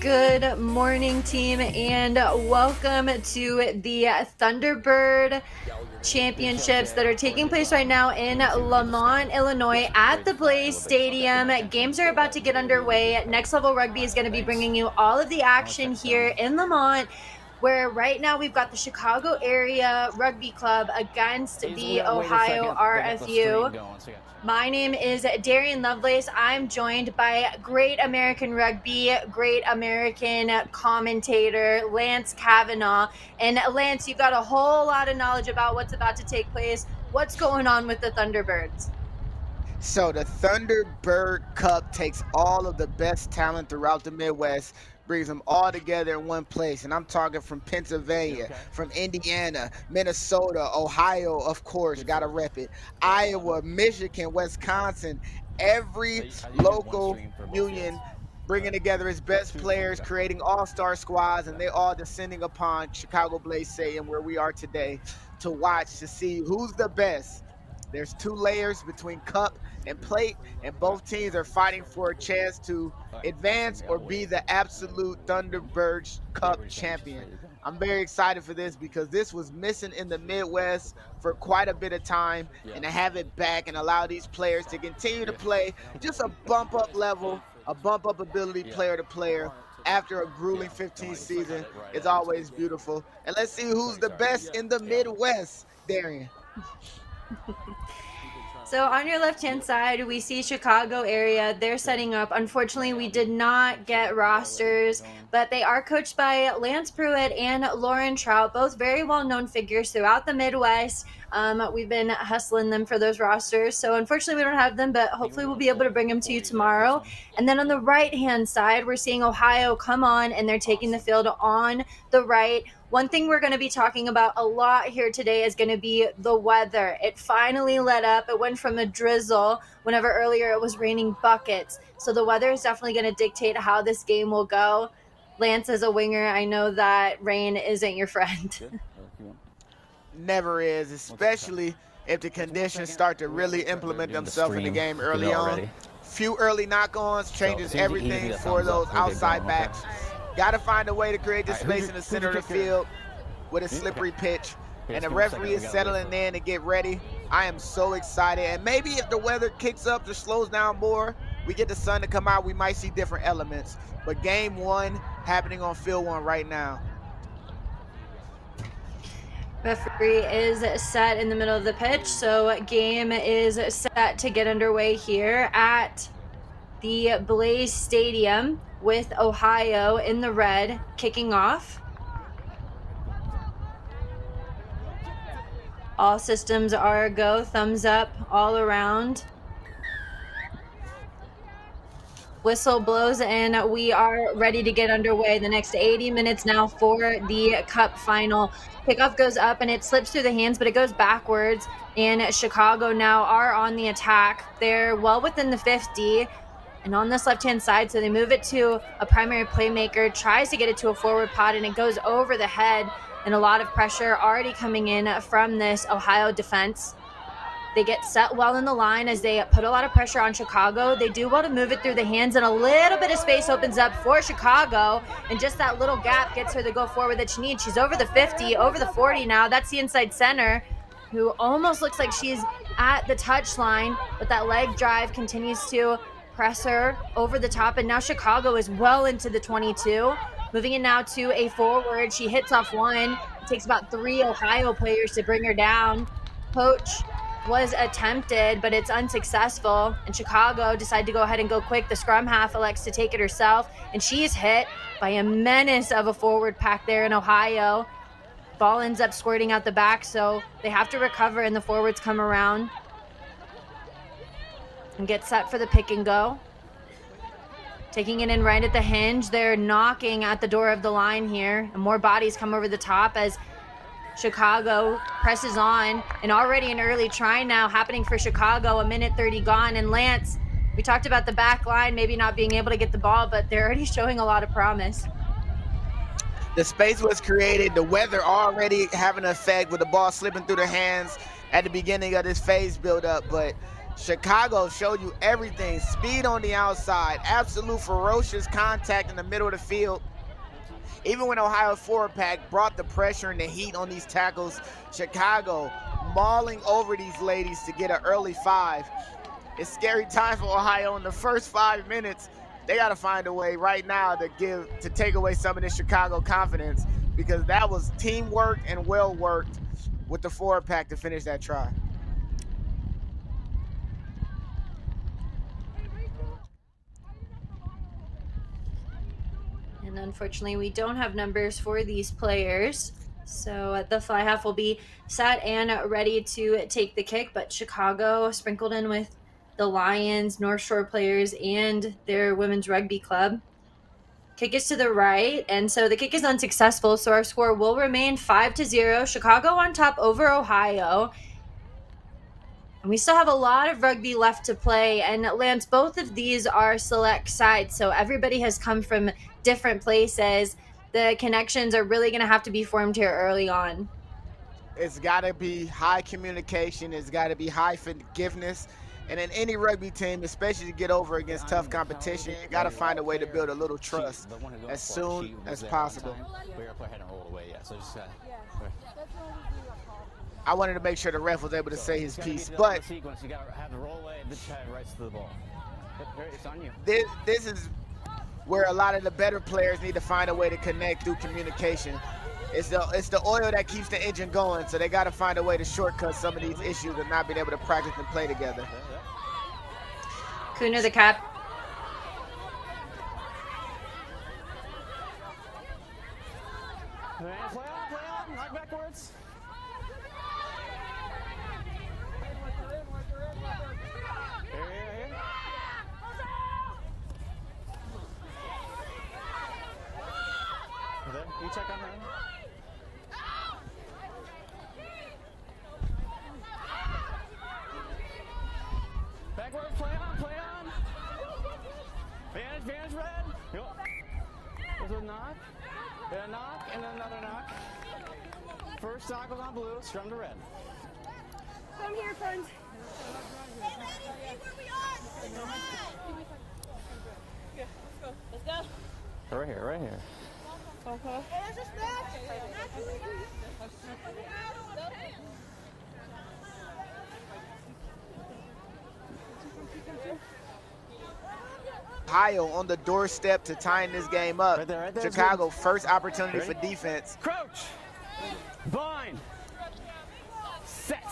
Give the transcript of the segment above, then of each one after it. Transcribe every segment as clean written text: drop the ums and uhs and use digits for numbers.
Good morning, team, and welcome to the Thunderbird Championships that are taking place right now in Lamont, Illinois at the Blaze Stadium. Games are about to get underway. Next Level Rugby is going to be bringing you all of the action here in Lamont, where right now we've got the Chicago Area Rugby Club against the Ohio RFU. My name is Darian Lovelace. I'm joined by great American rugby, great American commentator, Lance Kavanaugh. And Lance, you've got a whole lot of knowledge about what's about to take place. What's going on with the Thunderbirds? So the Thunderbird Cup takes all of the best talent throughout the Midwest, brings them all together in one place. And I'm talking from Pennsylvania, from Indiana, Minnesota, Ohio, of course, got to rep it, Iowa, Michigan, Wisconsin, every local union bringing together its best players, creating all-star squads, and they all descending upon Chicago Blaze Stadium, where we are today, to watch, to see who's the best. There's two layers between cup and plate, and both teams are fighting for a chance to advance or be the absolute Thunderbird Cup champion. I'm very excited for this because this was missing in the Midwest for quite a bit of time, and to have it back and allow these players to continue to play just a bump up level, a bump up ability player to player after a grueling 15th season is always beautiful. And let's see who's the best in the Midwest, Darian. So on your left-hand side, we see Chicago area. They're setting up. Unfortunately, we did not get rosters, but they are coached by Lance Pruitt and Lauren Trout, both very well-known figures throughout the Midwest. We've been hustling them for those rosters. So unfortunately, we don't have them, but hopefully we'll be able to bring them to you tomorrow. And then on the right-hand side, we're seeing Ohio come on, and they're taking the field on the right. One thing we're going to be talking about a lot here today is going to be the weather. It finally let up. It went from a drizzle whenever earlier it was raining buckets. So the weather is definitely going to dictate how this game will go. Lance, as a winger, I know that rain isn't your friend. Never is, especially if the conditions start to really implement themselves in the game early on. Few early knock-ons changes everything for those outside backs. Got to find a way to create the space in the center of the field with a slippery pitch. And the referee is settling in to get ready. I am so excited. And maybe if the weather kicks up or slows down more, we get the sun to come out, we might see different elements. But game one happening on field one right now. Referee is set in the middle of the pitch. So game is set to get underway here at the Blaze Stadium, with Ohio in the red kicking off. All systems are a go, thumbs up all around. Whistle blows and we are ready to get underway. The next 80 minutes now for the Cup final. Kickoff goes up and it slips through the hands, but it goes backwards. And Chicago now are on the attack. They're well within the 50. And on this left-hand side, so they move it to a primary playmaker, tries to get it to a forward pod, and it goes over the head, and a lot of pressure already coming in from this Ohio defense. They get set well in the line as they put a lot of pressure on Chicago. They do well to move it through the hands, and a little bit of space opens up for Chicago, and just that little gap gets her the go forward that she needs. She's over the 50, over the 40 now. That's the inside center, who almost looks like she's at the touch line, but that leg drive continues to presser over the top, and now Chicago is well into the 22. Moving in now to a forward. She hits off one. It takes about 3 Ohio players to bring her down. Poach was attempted, but it's unsuccessful, and Chicago decided to go ahead and go quick. The scrum half elects to take it herself, and she's hit by a menace of a forward pack there in Ohio. Ball ends up squirting out the back, so they have to recover, and the forwards come around and get set for the pick and go. Taking it in right at the hinge. They're knocking at the door of the line here, and more bodies come over the top as Chicago presses on, and already an early try now happening for Chicago. 1:30 gone, and Lance, we talked about the back line maybe not being able to get the ball, but they're already showing a lot of promise. The space was created, the weather already having an effect with the ball slipping through their hands at the beginning of this phase build-up, but Chicago showed you everything. Speed on the outside, absolute ferocious contact in the middle of the field. Even when Ohio's forward pack brought the pressure and the heat on these tackles, Chicago mauling over these ladies to get an early 5. It's scary time for Ohio in the first 5 minutes. They got to find a way right now to take away some of this Chicago confidence, because that was teamwork and well worked with the forward pack to finish that try. And unfortunately, we don't have numbers for these players. So the fly half will be set and ready to take the kick, but Chicago sprinkled in with the Lions, North Shore players, and their women's rugby club. Kick is to the right, and so the kick is unsuccessful, so our score will remain 5-0. Chicago on top over Ohio. And we still have a lot of rugby left to play, and Lance, both of these are select sides, so everybody has come from different places. The connections are really going to have to be formed here early on. It's got to be high communication. It's got to be high forgiveness. And in any rugby team, especially to get over against tough competition, you got to find a way to build a little trust as soon as possible. I wanted to make sure the ref was able to say his piece, but this is where a lot of the better players need to find a way to connect through communication. It's the oil that keeps the engine going, so they got to find a way to shortcut some of these issues of not being able to practice and play together. Cooner the cap. Play on, knock backwards. Here. You check on her. Backwards, play on. Vantage, red. There's a knock. Then a knock, and then another knock. First knock was on blue, scrum to red. Come here, friends. Hey, ladies, see where we are. Yeah, let's go. Right here. Okay. Hey, let's just match. Ohio on the doorstep to tying this game up. Right there, Chicago, first opportunity for defense. Crouch. Bind. Set.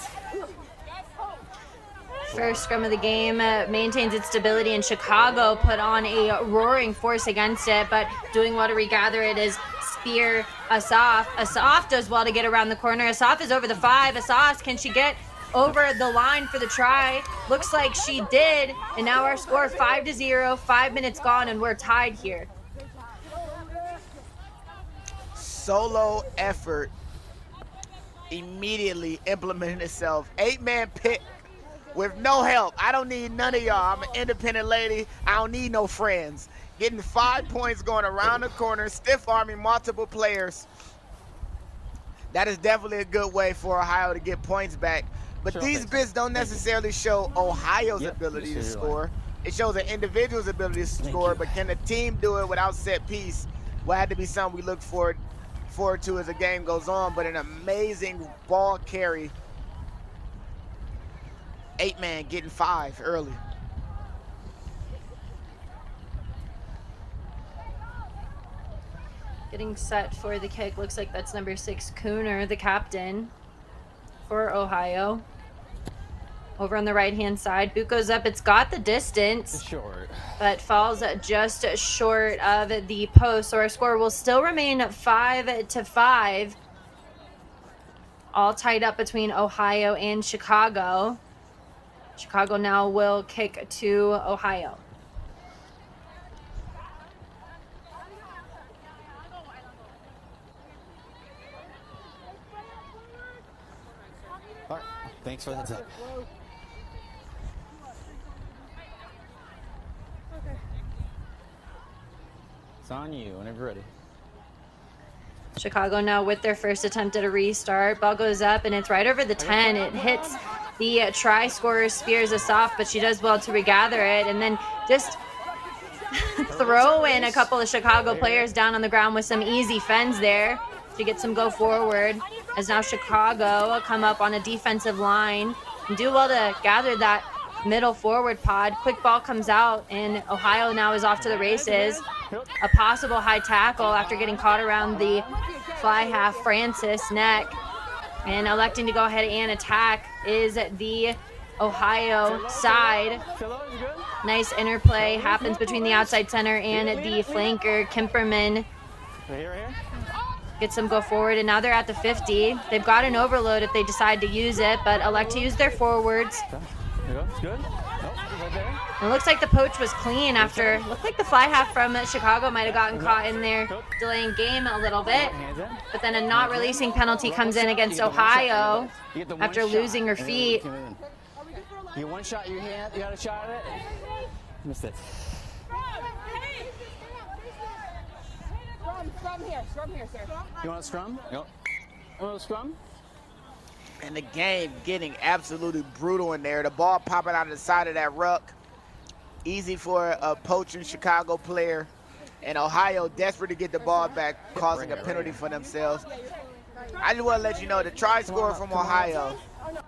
First scrum of the game maintains its stability, and Chicago put on a roaring force against it, but doing well to regather it is Spear Asaf. Asaf does well to get around the corner. Asaf is over the 5. Asaf, can she get over the line for the try? Looks like she did, and now our score 5-0, 5 minutes gone, and we're tied here. Solo effort immediately implemented itself. 8-man pick with no help. I don't need none of y'all. I'm an independent lady. I don't need no friends. Getting 5 points going around the corner, stiff arming multiple players. That is definitely a good way for Ohio to get points back. But these bits don't necessarily show Ohio's ability to score. It shows an individual's ability to score, but can the team do it without set piece? Will have to be something we look forward to as the game goes on, but an amazing ball carry. 8-man getting 5 early. Getting set for the kick. Looks like that's number 6, Cooner, the captain for Ohio. Over on the right-hand side, boot goes up. It's got the distance, Short. but falls just short of the post. So our score will still remain 5-5. All tied up between Ohio and Chicago. Chicago now will kick to Ohio. All right, thanks for the heads up. It's on you whenever you're ready. Chicago now with their first attempt at a restart. Ball goes up, and it's right over the 10. It hits the try scorer spears us off, but she does well to regather it and then just throw in a couple of Chicago players down on the ground with some easy fends there to get some go forward, as now Chicago come up on a defensive line and do well to gather that middle forward pod. Quick ball comes out, and Ohio now is off to the races. A possible high tackle after getting caught around the fly half Francis neck, and electing to go ahead and attack is the Ohio side. Nice interplay happens between the outside center and the flanker. Kimperman gets them go forward, and now they're at the 50. They've got an overload if they decide to use it, but elect to use their forwards. It looks like the poach was clean after, looked like the fly half from Chicago might have gotten caught in there, delaying game a little bit, but then a not releasing penalty comes in against Ohio after losing her feet. You one shot your hand, you got a shot at it? Missed it. Scrum here, sir. You want a scrum? Yep. You want a scrum? And the game getting absolutely brutal in there. The ball popping out of the side of that ruck. Easy for a poaching Chicago player. And Ohio desperate to get the ball back, causing a penalty for themselves. I just want to let you know, the try scorer from Ohio,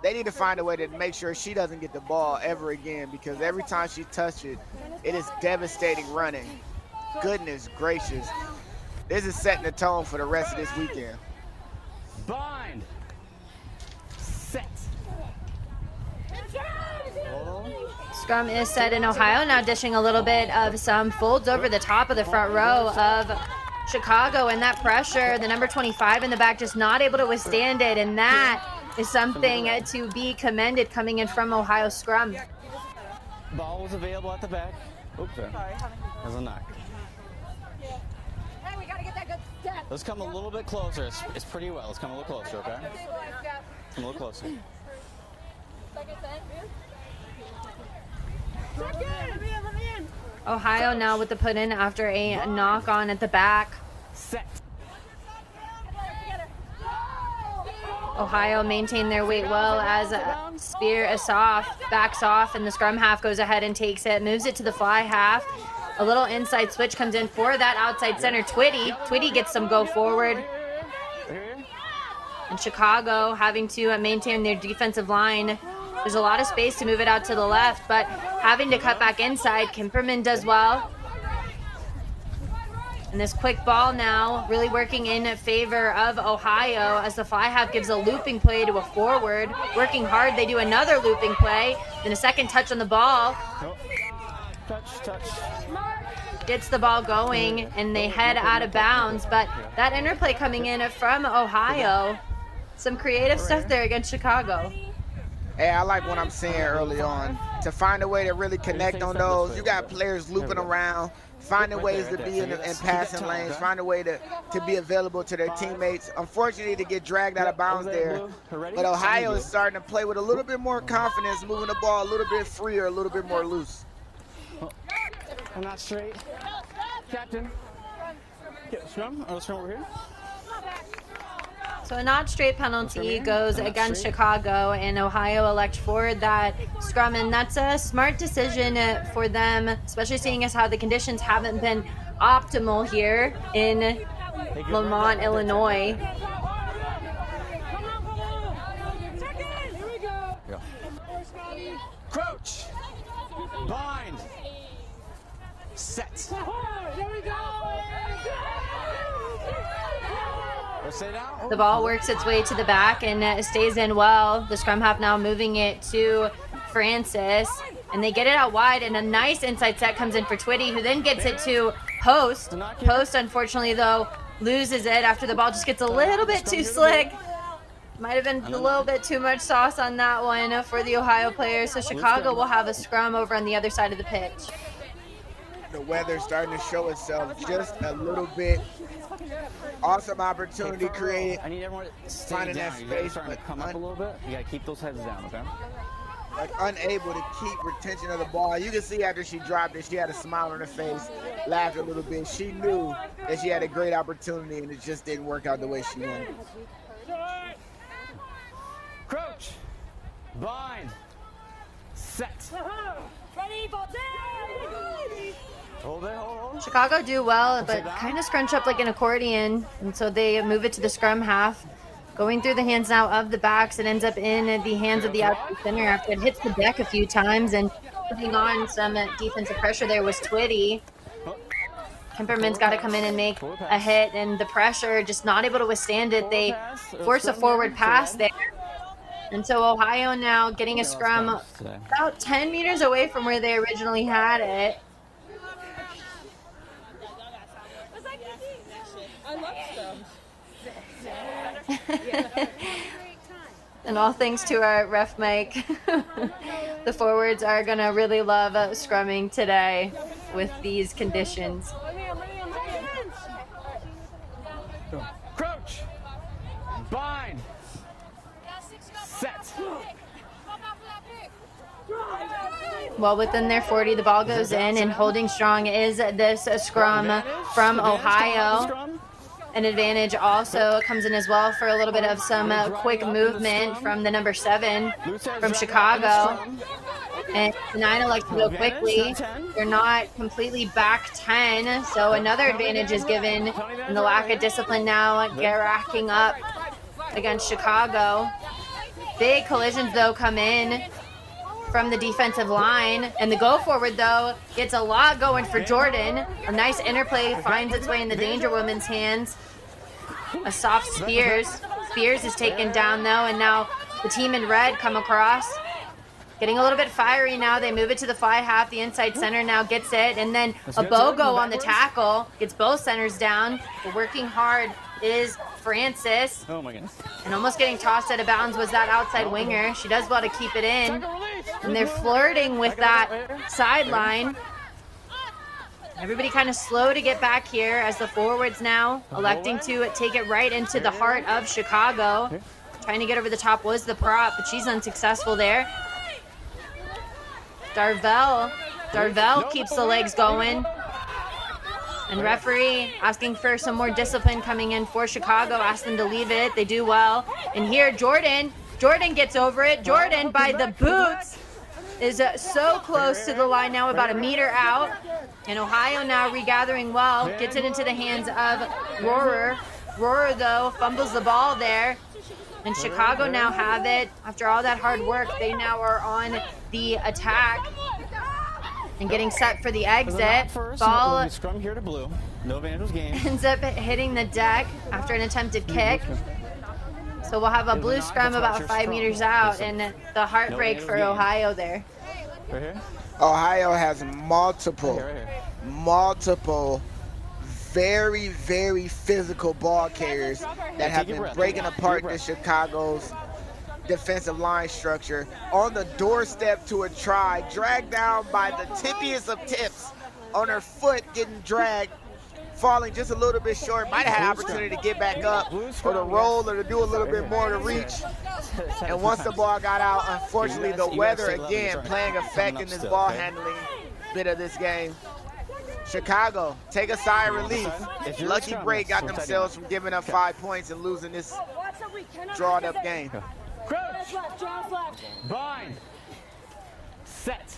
they need to find a way to make sure she doesn't get the ball ever again, because every time she touches it, it is devastating running. Goodness gracious. This is setting the tone for the rest of this weekend. Bind. Set. Scrum is set in Ohio, now dishing a little bit of some folds over the top of the front row of Chicago, and that pressure, the number 25 in the back just not able to withstand it, and that is something to be commended coming in from Ohio scrum. Ball was available at the back. Oops, sorry. There's a knock. Hey, we gotta get that good step. Let's come a little bit closer. It's pretty well. Let's come a little closer, okay? Come a little closer. Ohio now with the put in after a knock on at the back. Set. Ohio maintain their weight well as spear is off, backs off, and the scrum half goes ahead and takes it, moves it to the fly half. A little inside switch comes in for that outside center, Twitty. Twitty gets some go forward. And Chicago having to maintain their defensive line. There's a lot of space to move it out to the left, but having to cut back inside. Kimperman does well. And this quick ball now really working in favor of Ohio as the fly half gives a looping play to a forward. Working hard, they do another looping play. Then a second touch on the ball. Touch. Gets the ball going, and they head out of bounds. But that interplay coming in from Ohio. Some creative stuff there against Chicago. Hey, I like what I'm saying early on. To find a way to really connect on those, you got players looping around, finding ways to be in passing lanes, find a way to be available to their teammates. Unfortunately, to get dragged out of bounds there. But Ohio is starting to play with a little bit more confidence, moving the ball a little bit freer, a little bit more loose. I'm not straight. Captain. Scrum? Oh, scrum over here. So a not straight penalty goes against Chicago, and Ohio elect for that scrum, and that's a smart decision for them, especially seeing as how the conditions haven't been optimal here in Lamont, Illinois. Crouch. Bind. Set. The ball works its way to the back and stays in well. The scrum half now moving it to Francis, and they get it out wide, and a nice inside set comes in for Twitty, who then gets it to Post. Post, unfortunately, though, loses it after the ball just gets a little bit too slick. Might have been a little bit too much sauce on that one for the Ohio players, so Chicago will have a scrum over on the other side of the pitch. The weather's starting to show itself just a little bit. Awesome opportunity created. I need everyone to stay finding down. that You space, starting to come up a little bit. You got to keep those heads down, okay? Like unable to keep retention of the ball. You can see after she dropped it, she had a smile on her face, laughed a little bit. She knew that she had a great opportunity, and it just didn't work out the way she wanted. Crouch. Bind. Set. Ready, ball down. Hold it, hold. Chicago do well, but kind of scrunch up like an accordion, and so they move it to the scrum half. Going through the hands now of the backs, it ends up in the hands of the outside center after it hits the deck a few times, and putting on some defensive pressure there was Twitty. Kemperman's got to come in and make a hit, and the pressure just not able to withstand it. They force a forward pass there. And so Ohio now getting a scrum about 10 meters away from where they originally had it. And all thanks to our ref Mike. The forwards are going to really love scrumming today with these conditions. Crouch. Bind. Set. Well, within their 40, the ball goes in, and holding strong is this scrum from Ohio. An advantage also comes in as well for a little bit of some quick movement from the number 7 from Chicago. And Nina likes to go quickly. They're not completely back 10, so another advantage is given in the lack of discipline now, racking up against Chicago. Big collisions, though, come in from the defensive line. And the go forward, though, gets a lot going for Jordan. A nice interplay finds its way in the danger woman's hands. A soft Spears. Spears is taken down, though, and now the team in red come across. Getting a little bit fiery now. They move it to the fly half. The inside center now gets it. And then a BOGO on the tackle. Gets both centers down. But working hard is Francis. Oh my goodness. And almost getting tossed out of bounds was that outside winger. She does well to keep it in. And they're flirting with that sideline. Everybody kind of slow to get back here as the forwards now electing to take it right into the heart of Chicago. Trying to get over the top was the prop, but she's unsuccessful there. Darvell keeps the legs going. And referee asking for some more discipline coming in for Chicago. Ask them to leave it. They do well. And here, Jordan gets over it. Jordan, by the boots, is so close to the line now, about a meter out. And Ohio now regathering well. Gets it into the hands of Rohrer. Rohrer, though, fumbles the ball there. And Chicago now have it. After all that hard work, they now are on the attack. And getting set for the exit. Ball scrum here to blue. No advantage game. Ends up hitting the deck after an attempted kick. So we'll have a blue scrum about 5 meters out, and the heartbreak for Ohio there. Right here? Ohio has multiple very, very physical ball carriers that have been breaking apart the Chicago's defensive line structure on the doorstep to a try, dragged down by the tippiest of tips on her foot, getting dragged, falling just a little bit short. Might have had opportunity to get back up or to roll or to do a little bit more to reach. And once the ball got out, unfortunately, the weather again playing effect in this ball handling bit of this game. Chicago, take a sigh of relief. Lucky break got themselves from giving up 5 points and losing this drawn up game. Crouch. Bind. Set.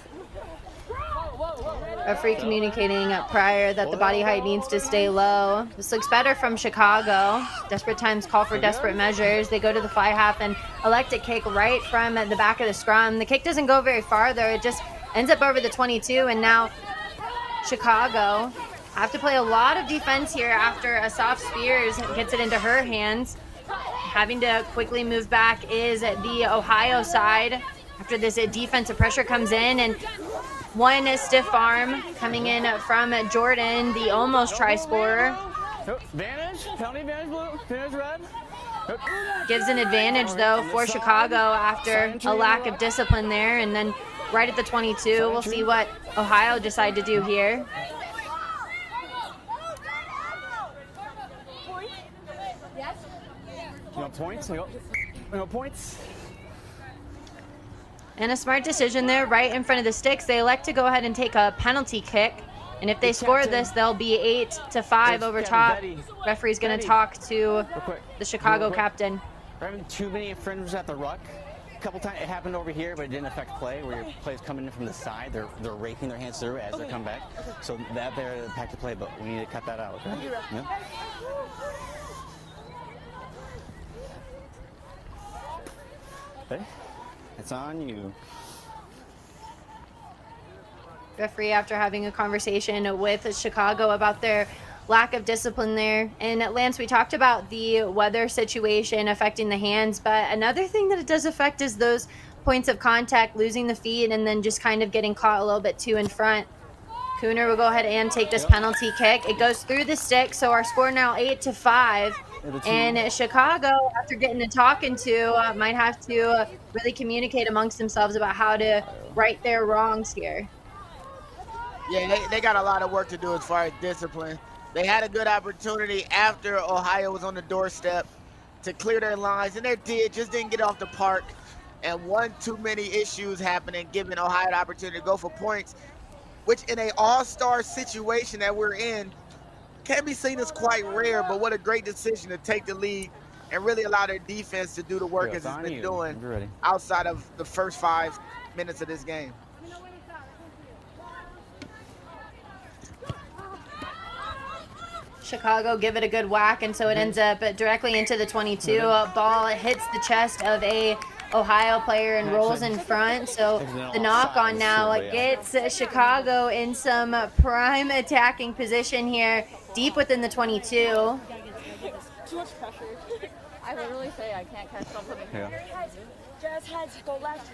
Referee communicating prior that the body height needs to stay low. This looks better from Chicago. Desperate times call for desperate measures. They go to the fly half and elect a kick right from the back of the scrum. The kick doesn't go very far, though. It just ends up over the 22, and now Chicago have to play a lot of defense here after a soft Spears gets it into her hands. Having to quickly move back is the Ohio side after this defensive pressure comes in, and one stiff arm coming in from Jordan, the almost try scorer. Advantage, penalty advantage blue, advantage red. Gives an advantage, though, for Chicago after a lack of discipline there. And then right at the 22, we'll see what Ohio decide to do here. No points. No points. And a smart decision there, right in front of the sticks. They elect to go ahead and take a penalty kick. And if they score this, they'll be 8-5 over top. Referee's going to talk to the Chicago captain. We're having too many infringements at the ruck. couple times it happened over here, but it didn't affect play. Where your players coming in from the side, they're raking their hands through as they come back. So that there impacted play, but we need to cut that out. Okay? Yeah. Okay. It's on you. Referee, after having a conversation with Chicago about their lack of discipline there. And Lance, we talked about the weather situation affecting the hands, but another thing that it does affect is those points of contact, losing the feet, and then just kind of getting caught a little bit too in front. Cooner will go ahead and take this penalty kick. It goes through the stick, so our score now 8-5. And Chicago, after getting to talking to, might have to really communicate amongst themselves about how to right their wrongs here. Yeah, they got a lot of work to do as far as discipline. They had a good opportunity after Ohio was on the doorstep to clear their lines, and they did, just didn't get off the park. And one too many issues happening, giving Ohio the opportunity to go for points, which in an all-star situation that we're in, can be seen as quite rare, but what a great decision to take the lead and really allow their defense to do the work as it's been doing outside of the first 5 minutes of this game. Chicago give it a good whack, and so it ends up directly into the 22. Ball hits the chest of a Ohio player and rolls in front. So the knock on now gets Chicago in some prime attacking position here, deep within the 22. Too much pressure. I literally say I can't catch something. Yeah. Just heads, go left.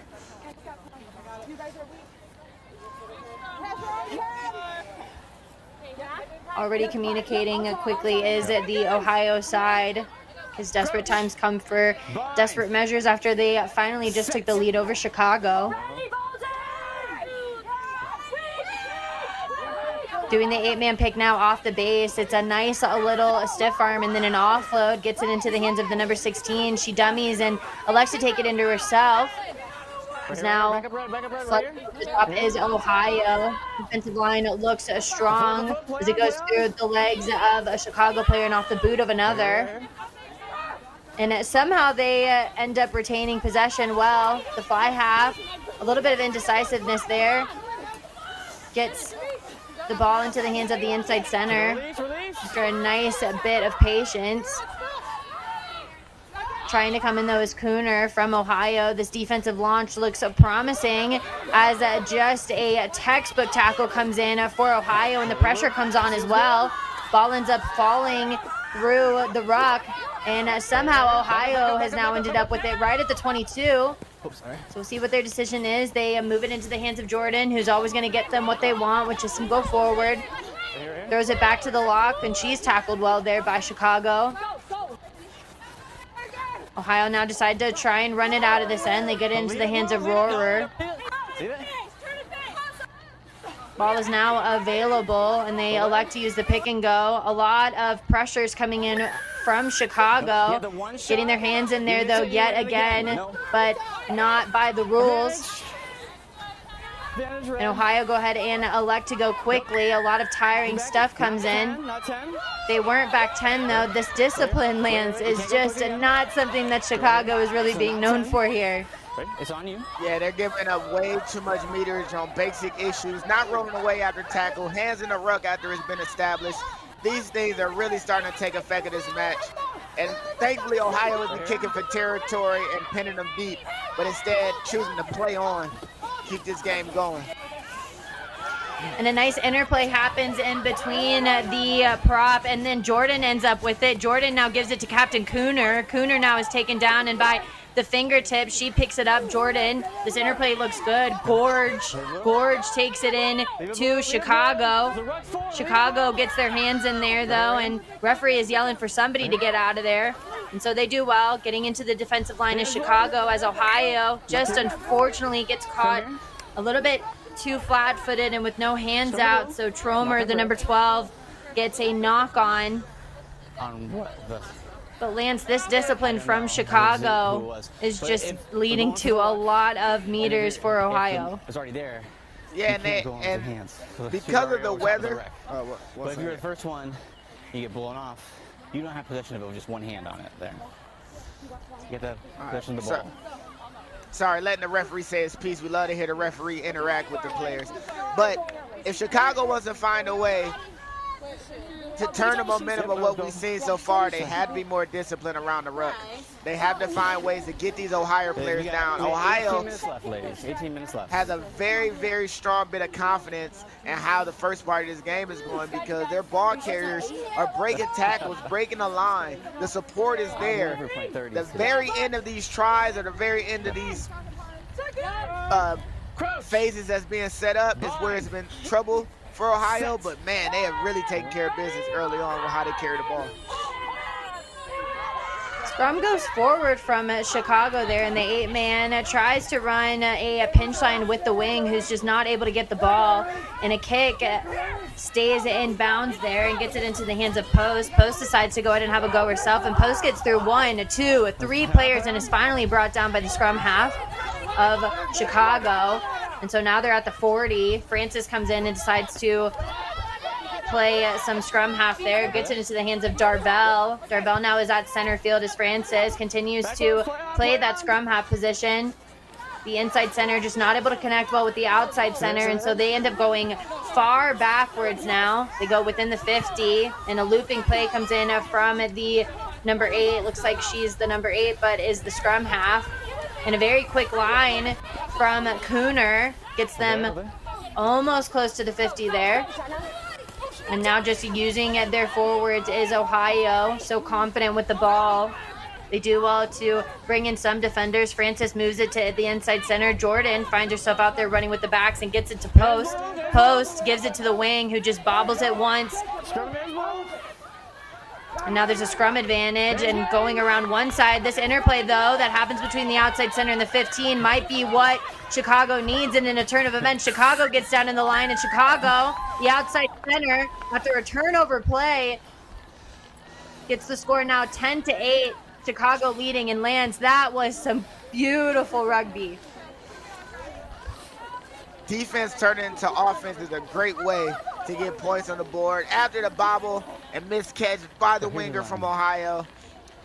You guys are weak. Already communicating quickly is the Ohio side, because desperate times come for desperate measures after they finally just took the lead over Chicago. Doing the 8-man pick now off the base. It's a nice little stiff arm and then an offload. Gets it into the hands of the number 16. She dummies and elects to take it into herself. Now, the top is Ohio. Defensive line looks strong as it goes through the legs of a Chicago player and off the boot of another. And somehow they end up retaining possession well. The fly half, a little bit of indecisiveness there. Gets the ball into the hands of the inside center after a nice bit of patience. Trying to come in, though, is Cooner from Ohio. This defensive launch looks promising as just a textbook tackle comes in for Ohio, and the pressure comes on as well. Ball ends up falling through the ruck, and somehow Ohio has now ended up with it right at the 22. So we'll see what their decision is. They move it into the hands of Jordan, who's always going to get them what they want, which is some go forward. Throws it back to the lock, and she's tackled well there by Chicago. Ohio now decide to try and run it out of this end. They get it into the hands of Rohrer. Ball is now available, and they elect to use the pick and go. A lot of pressures coming in from Chicago. Getting their hands in there, though, yet again, but not by the rules. And Ohio go ahead and elect to go quickly. A lot of tiring stuff comes in. They weren't back 10, though. This discipline, Lance, is just not something that Chicago is really being known for here. It's on you. Yeah, they're giving up way too much meterage on basic issues, not rolling away after tackle, hands in the ruck after it's been established. These things are really starting to take effect of this match. And thankfully, Ohio isn't kicking for territory and pinning them deep, but instead choosing to play on, keep this game going. And a nice interplay happens in between the prop, and then Jordan ends up with it. Jordan now gives it to Captain Cooner. Cooner now is taken down, and by the fingertips, she picks it up. Jordan, this interplay looks good. Gorge takes it in to Chicago. Chicago gets their hands in there, though, and referee is yelling for somebody to get out of there. And so they do well. Getting into the defensive line is Chicago, as Ohio just unfortunately gets caught a little bit too flat-footed and with no hands out. So Tromer, the number 12, gets a knock on. On what? But Lance, this discipline from Chicago is just leading to a lot of meters for Ohio. It's already there. Yeah, and because of the weather. But if you're the first one, you get blown off. You don't have possession of it with just one hand on it there. You get the possession of the ball. sorry, letting the referee say his piece. We love to hear the referee interact with the players. But if Chicago wants to find a way to turn the momentum of what we've seen so far, they had to be more disciplined around the ruck. They have to find ways to get these Ohio players down. Ohio 18 minutes left, ladies. 18 minutes left. has a very, very strong bit of confidence in how the first part of this game is going, because their ball carriers are breaking tackles, breaking the line. The support is there. The very end of these tries, or the very end of these phases that's being set up, is where it's been trouble for Ohio, but man, they have really taken care of business early on with how they carry the ball. Scrum goes forward from Chicago there, and the 8-man tries to run a pinch line with the wing, who's just not able to get the ball, and a kick stays in bounds there and gets it into the hands of Post. Post decides to go ahead and have a go herself, and Post gets through 1, 2, 3 players and is finally brought down by the scrum half of Chicago. And so now they're at the 40. Francis comes in and decides to play some scrum half there. Gets it into the hands of Darvell. Darvell now is at center field as Francis continues to play that scrum half position. The inside center just not able to connect well with the outside center, and so they end up going far backwards now. They go within the 50, and a looping play comes in from the number 8. Looks like she's the number 8, but is the scrum half. And a very quick line from Cooner gets them almost close to the 50 there. And now just using their forwards is Ohio, so confident with the ball. They do well to bring in some defenders. Francis moves it to the inside center. Jordan finds herself out there running with the backs and gets it to Post. Post gives it to the wing, who just bobbles it once. And now there's a scrum advantage, and going around one side. This interplay, though, that happens between the outside center and the 15 might be what Chicago needs. And in a turn of events, Chicago gets down in the line, and Chicago, the outside center, after a turnover play, gets the score now 10-8. Chicago leading and lands. That was some beautiful rugby. Defense turning into offense is a great way to get points on the board. After the bobble and miscatch by the winger from Ohio,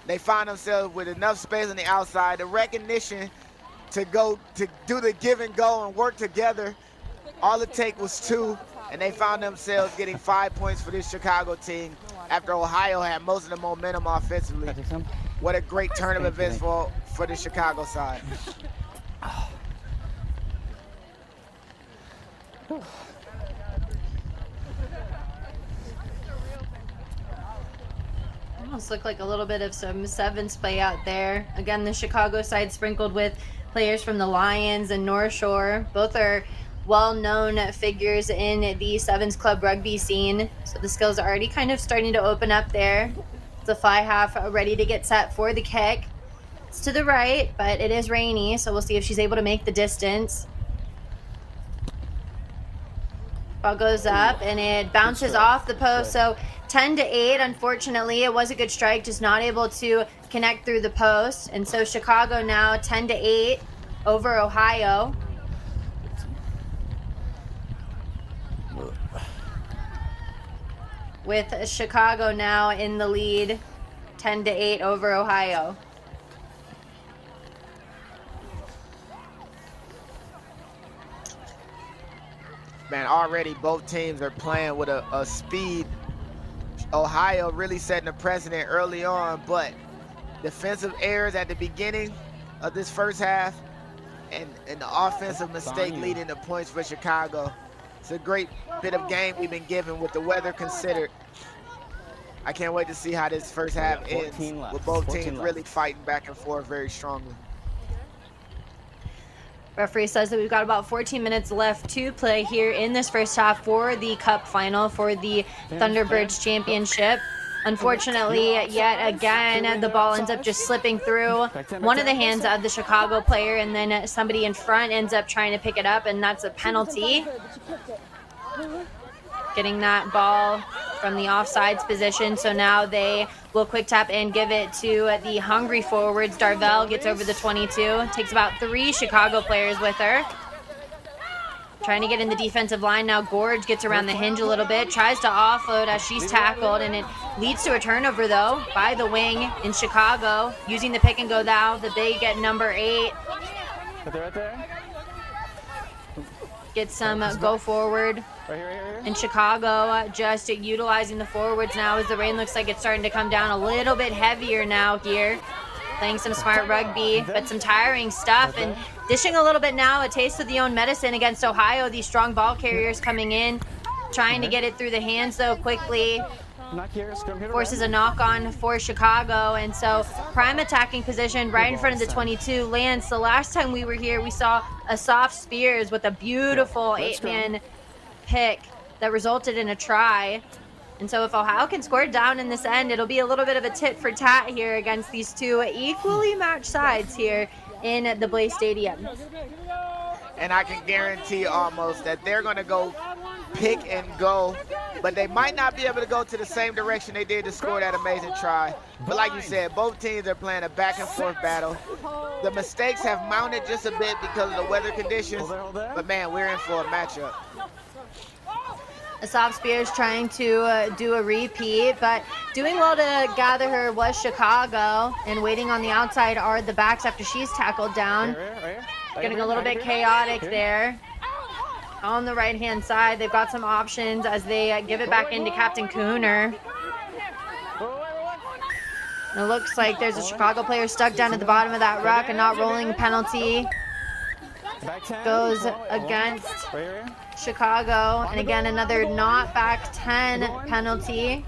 they find themselves with enough space on the outside. The recognition to go to do the give and go and work together. All it take was 2, and they found themselves getting 5 points for this Chicago team after Ohio had most of the momentum offensively. What a great turn of events for the Chicago side. Almost looked like a little bit of some sevens play out there. Again, the Chicago side sprinkled with players from the Lions and North Shore. Both are well-known figures in the sevens club rugby scene. So the skills are already kind of starting to open up there. The fly half ready to get set for the kick. It's to the right, but it is rainy, so we'll see if she's able to make the distance. Ball goes up, and it bounces off the post, so 10-8. Unfortunately, it was a good strike, just not able to connect through the post. And so Chicago now 10-8 over Ohio. With Chicago now in the lead, 10-8 over Ohio. Man, already both teams are playing with a speed. Ohio really setting a precedent early on, but defensive errors at the beginning of this first half and the offensive mistake leading to points for Chicago. It's a great bit of game we've been given with the weather considered. I can't wait to see how this first half ends with both teams really fighting back and forth very strongly. Referee says that we've got about 14 minutes left to play here in this first half for the Cup final for the Thunderbirds Championship. Unfortunately, yet again, the ball ends up just slipping through one of the hands of the Chicago player, and then somebody in front ends up trying to pick it up, and that's a penalty. Getting that ball from the offsides position, so now they will quick tap and give it to the hungry forwards. Darvell gets over the 22, takes about 3 Chicago players with her. Trying to get in the defensive line now. Gorge gets around the hinge a little bit, tries to offload as she's tackled, and it leads to a turnover though by the wing in Chicago, using the pick and go now, the big at number 8. Right there. Get some go forward. Right here. In Chicago, just utilizing the forwards now as the rain looks like it's starting to come down a little bit heavier now here. Playing some smart rugby, but some tiring stuff, and dishing a little bit now, a taste of the own medicine against Ohio. These strong ball carriers coming in, trying to get it through the hands though quickly. Forces a knock on for Chicago, and so prime attacking position right in front of the 22. Lance, the last time we were here, we saw a soft Spears with a beautiful 8-man pick that resulted in a try. And so if Ohio can score down in this end, it'll be a little bit of a tit for tat here against these two equally matched sides here in the Blaze Stadium. And I can guarantee almost that they're going to go pick and go, but they might not be able to go to the same direction they did to score that amazing try. But like you said, both teams are playing a back and forth battle. The mistakes have mounted just a bit because of the weather conditions, but man, we're in for a matchup. Asaf Spears trying to do a repeat, but doing well to gather her was Chicago, and waiting on the outside are the backs after she's tackled down. Getting a little bit chaotic there. On the right-hand side, they've got some options as they give it back into Captain Cooner. And it looks like there's a Chicago player stuck down at the bottom of that ruck, and not rolling penalty goes against Chicago. And again, another not back 10 penalty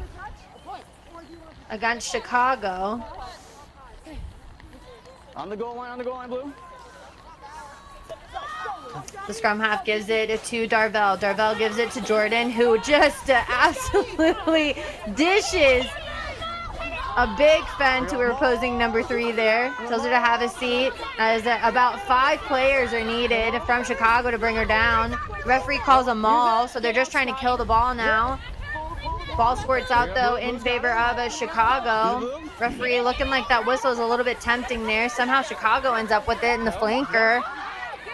against Chicago. On the goal line, Blue. The scrum half gives it to Darvell. Darvell gives it to Jordan, who just absolutely dishes a big fend to her opposing number 3 there. Tells her to have a seat, as about 5 players are needed from Chicago to bring her down. Referee calls a maul, so they're just trying to kill the ball now. Ball squirts out though in favor of Chicago. Referee looking like that whistle is a little bit tempting there. Somehow Chicago ends up with it in the flanker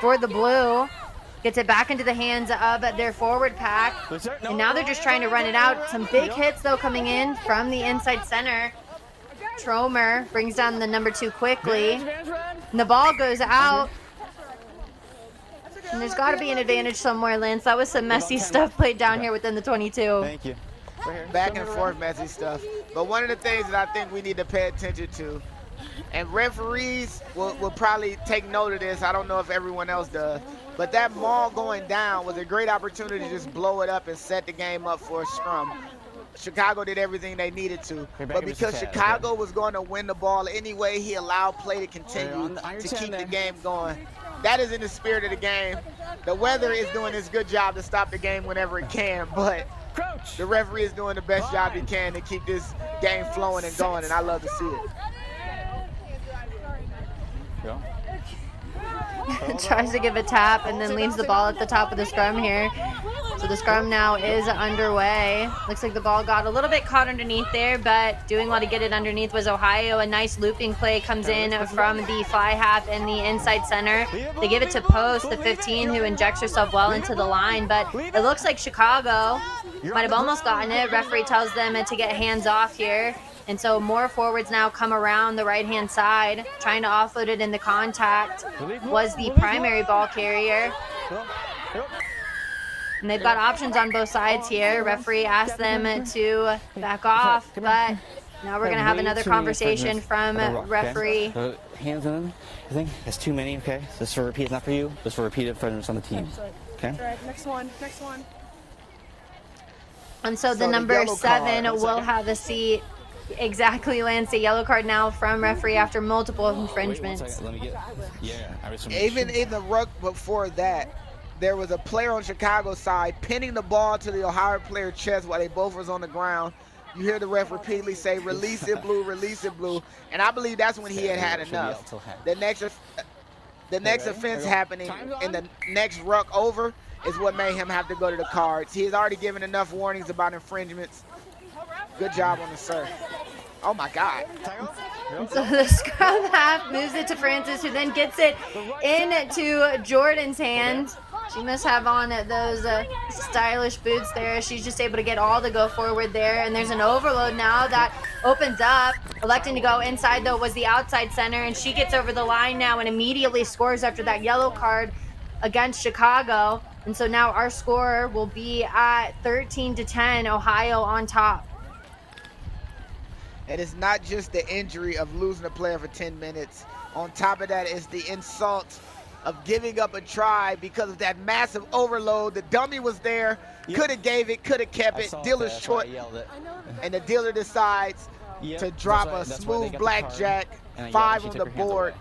for the blue. Gets it back into the hands of their forward pack. And now they're just trying to run it out. Some big hits though coming in from the inside center. Tromer brings down the number 2 quickly. And the ball goes out. And there's got to be an advantage somewhere, Lance. That was some messy stuff played down here within the 22. Thank you. Back and forth messy stuff. But one of the things that I think we need to pay attention to, and referees will probably take note of this, I don't know if everyone else does, but that maul going down was a great opportunity to just blow it up and set the game up for a scrum. Chicago did everything they needed to, but because Chicago was going to win the ball anyway, he allowed play to continue to keep the game going. That is in the spirit of the game. The weather is doing its good job to stop the game whenever it can, but the referee is doing the best job he can to keep this game flowing and going, and I love to see it. Tries to give a tap and then leaves the ball at the top of the scrum here. So the scrum now is underway. Looks like the ball got a little bit caught underneath there, but doing well to get it underneath was Ohio. A nice looping play comes in from the fly half and the inside center. They give it to Post, the 15, who injects herself well into the line, but it looks like Chicago might have almost gotten it. Referee tells them to get hands off here. And so more forwards now come around the right-hand side, trying to offload it in the contact was the primary ball carrier. And they've got options on both sides here. Referee asked them to back off, but now we're going to have another conversation from referee. Hands in them. I think that's too many, okay? So this for repeat is not for you. This for repeat for on the team. Okay? All right, next one. And so the number 7 will have a seat. Exactly, Lance. A yellow card now from referee after multiple infringements. Let me get. Even in the ruck before that, there was a player on Chicago's side pinning the ball to the Ohio player chest while they both was on the ground. You hear the ref repeatedly say, "Release it, Blue, release it, Blue," and I believe that's when he had enough. The next offense happening in the next ruck over is what made him have to go to the cards. He has already given enough warnings about infringements. Good job on the serve. Oh my God. So the scrum half moves it to Francis, who then gets it into Jordan's hands. She must have on those stylish boots there. She's just able to get all the go forward there. And there's an overload now that opens up. Electing to go inside, though, was the outside center, and she gets over the line now and immediately scores after that yellow card against Chicago. And so now our score will be at 13-10, Ohio on top. And it's not just the injury of losing a player for 10 minutes. On top of that is the insult of giving up a try because of that massive overload. The dummy was there, could have gave it, could have kept it. Dealer's short, and the dealer decides to drop a smooth blackjack, 5 on the board.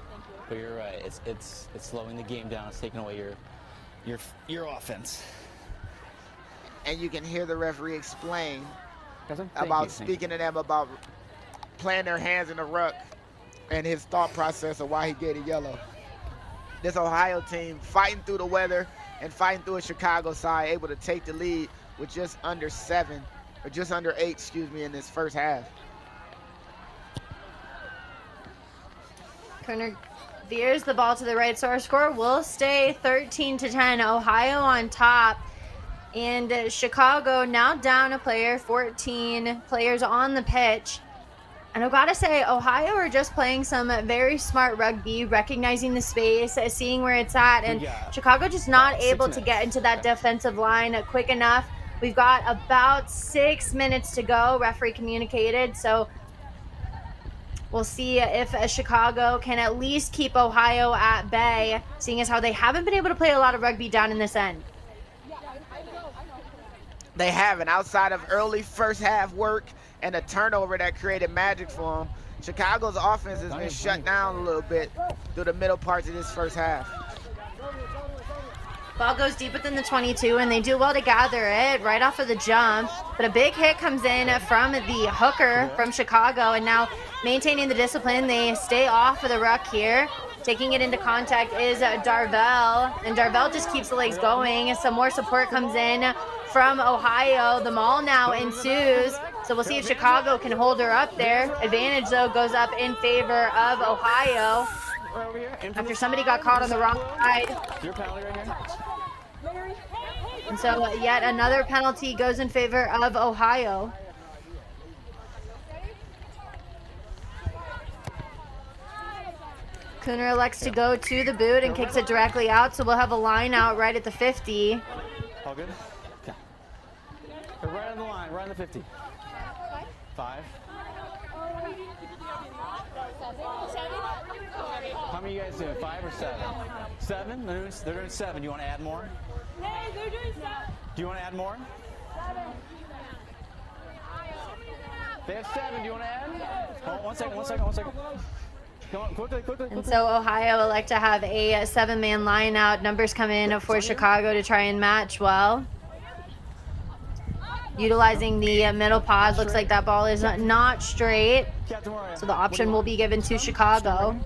But you're right, it's slowing the game down. It's taking away your offense. And you can hear the referee explain about speaking to them about playing their hands in the ruck and his thought process of why he gave a yellow. This Ohio team fighting through the weather and fighting through a Chicago side, able to take the lead with just under 7, or just under 8, excuse me, in this first half. Kerner veers the ball to the right, so our score will stay 13-10, Ohio on top. And Chicago now down a player, 14 players on the pitch. And I've got to say, Ohio are just playing some very smart rugby, recognizing the space, seeing where it's at. And Chicago just not able to get into that defensive line quick enough. We've got about 6 minutes to go, referee communicated. So we'll see if Chicago can at least keep Ohio at bay, seeing as how they haven't been able to play a lot of rugby down in this end. They haven't, outside of early first half work and a turnover that created magic for them. Chicago's offense has been shut down a little bit through the middle parts of this first half. Ball goes deep within the 22, and they do well to gather it right off of the jump. But a big hit comes in from the hooker from Chicago, and now maintaining the discipline, they stay off of the ruck here. Taking it into contact is Darvell, and Darvell just keeps the legs going. Some more support comes in from Ohio. The maul now ensues, so we'll see if Chicago can hold her up there. Advantage, though, goes up in favor of Ohio after somebody got caught on the wrong side. And so yet another penalty goes in favor of Ohio. Cooner elects to go to the boot and kicks it directly out, so we'll have a line out right at the 50. All good? Okay. Right on the line, right on the 50. 5. How many of you guys doing? 5 or 7? 7? They're doing 7. Do you want to add more? Hey, they're doing 7. Do you want to add more? 7. They have 7. Do you want to add? Hold on, one second. Come on, quickly. And so Ohio elect to have a 7-man line out. Numbers come in for Chicago to try and match well. Utilizing the middle pod, looks like that ball is not straight. So the option will be given to Chicago.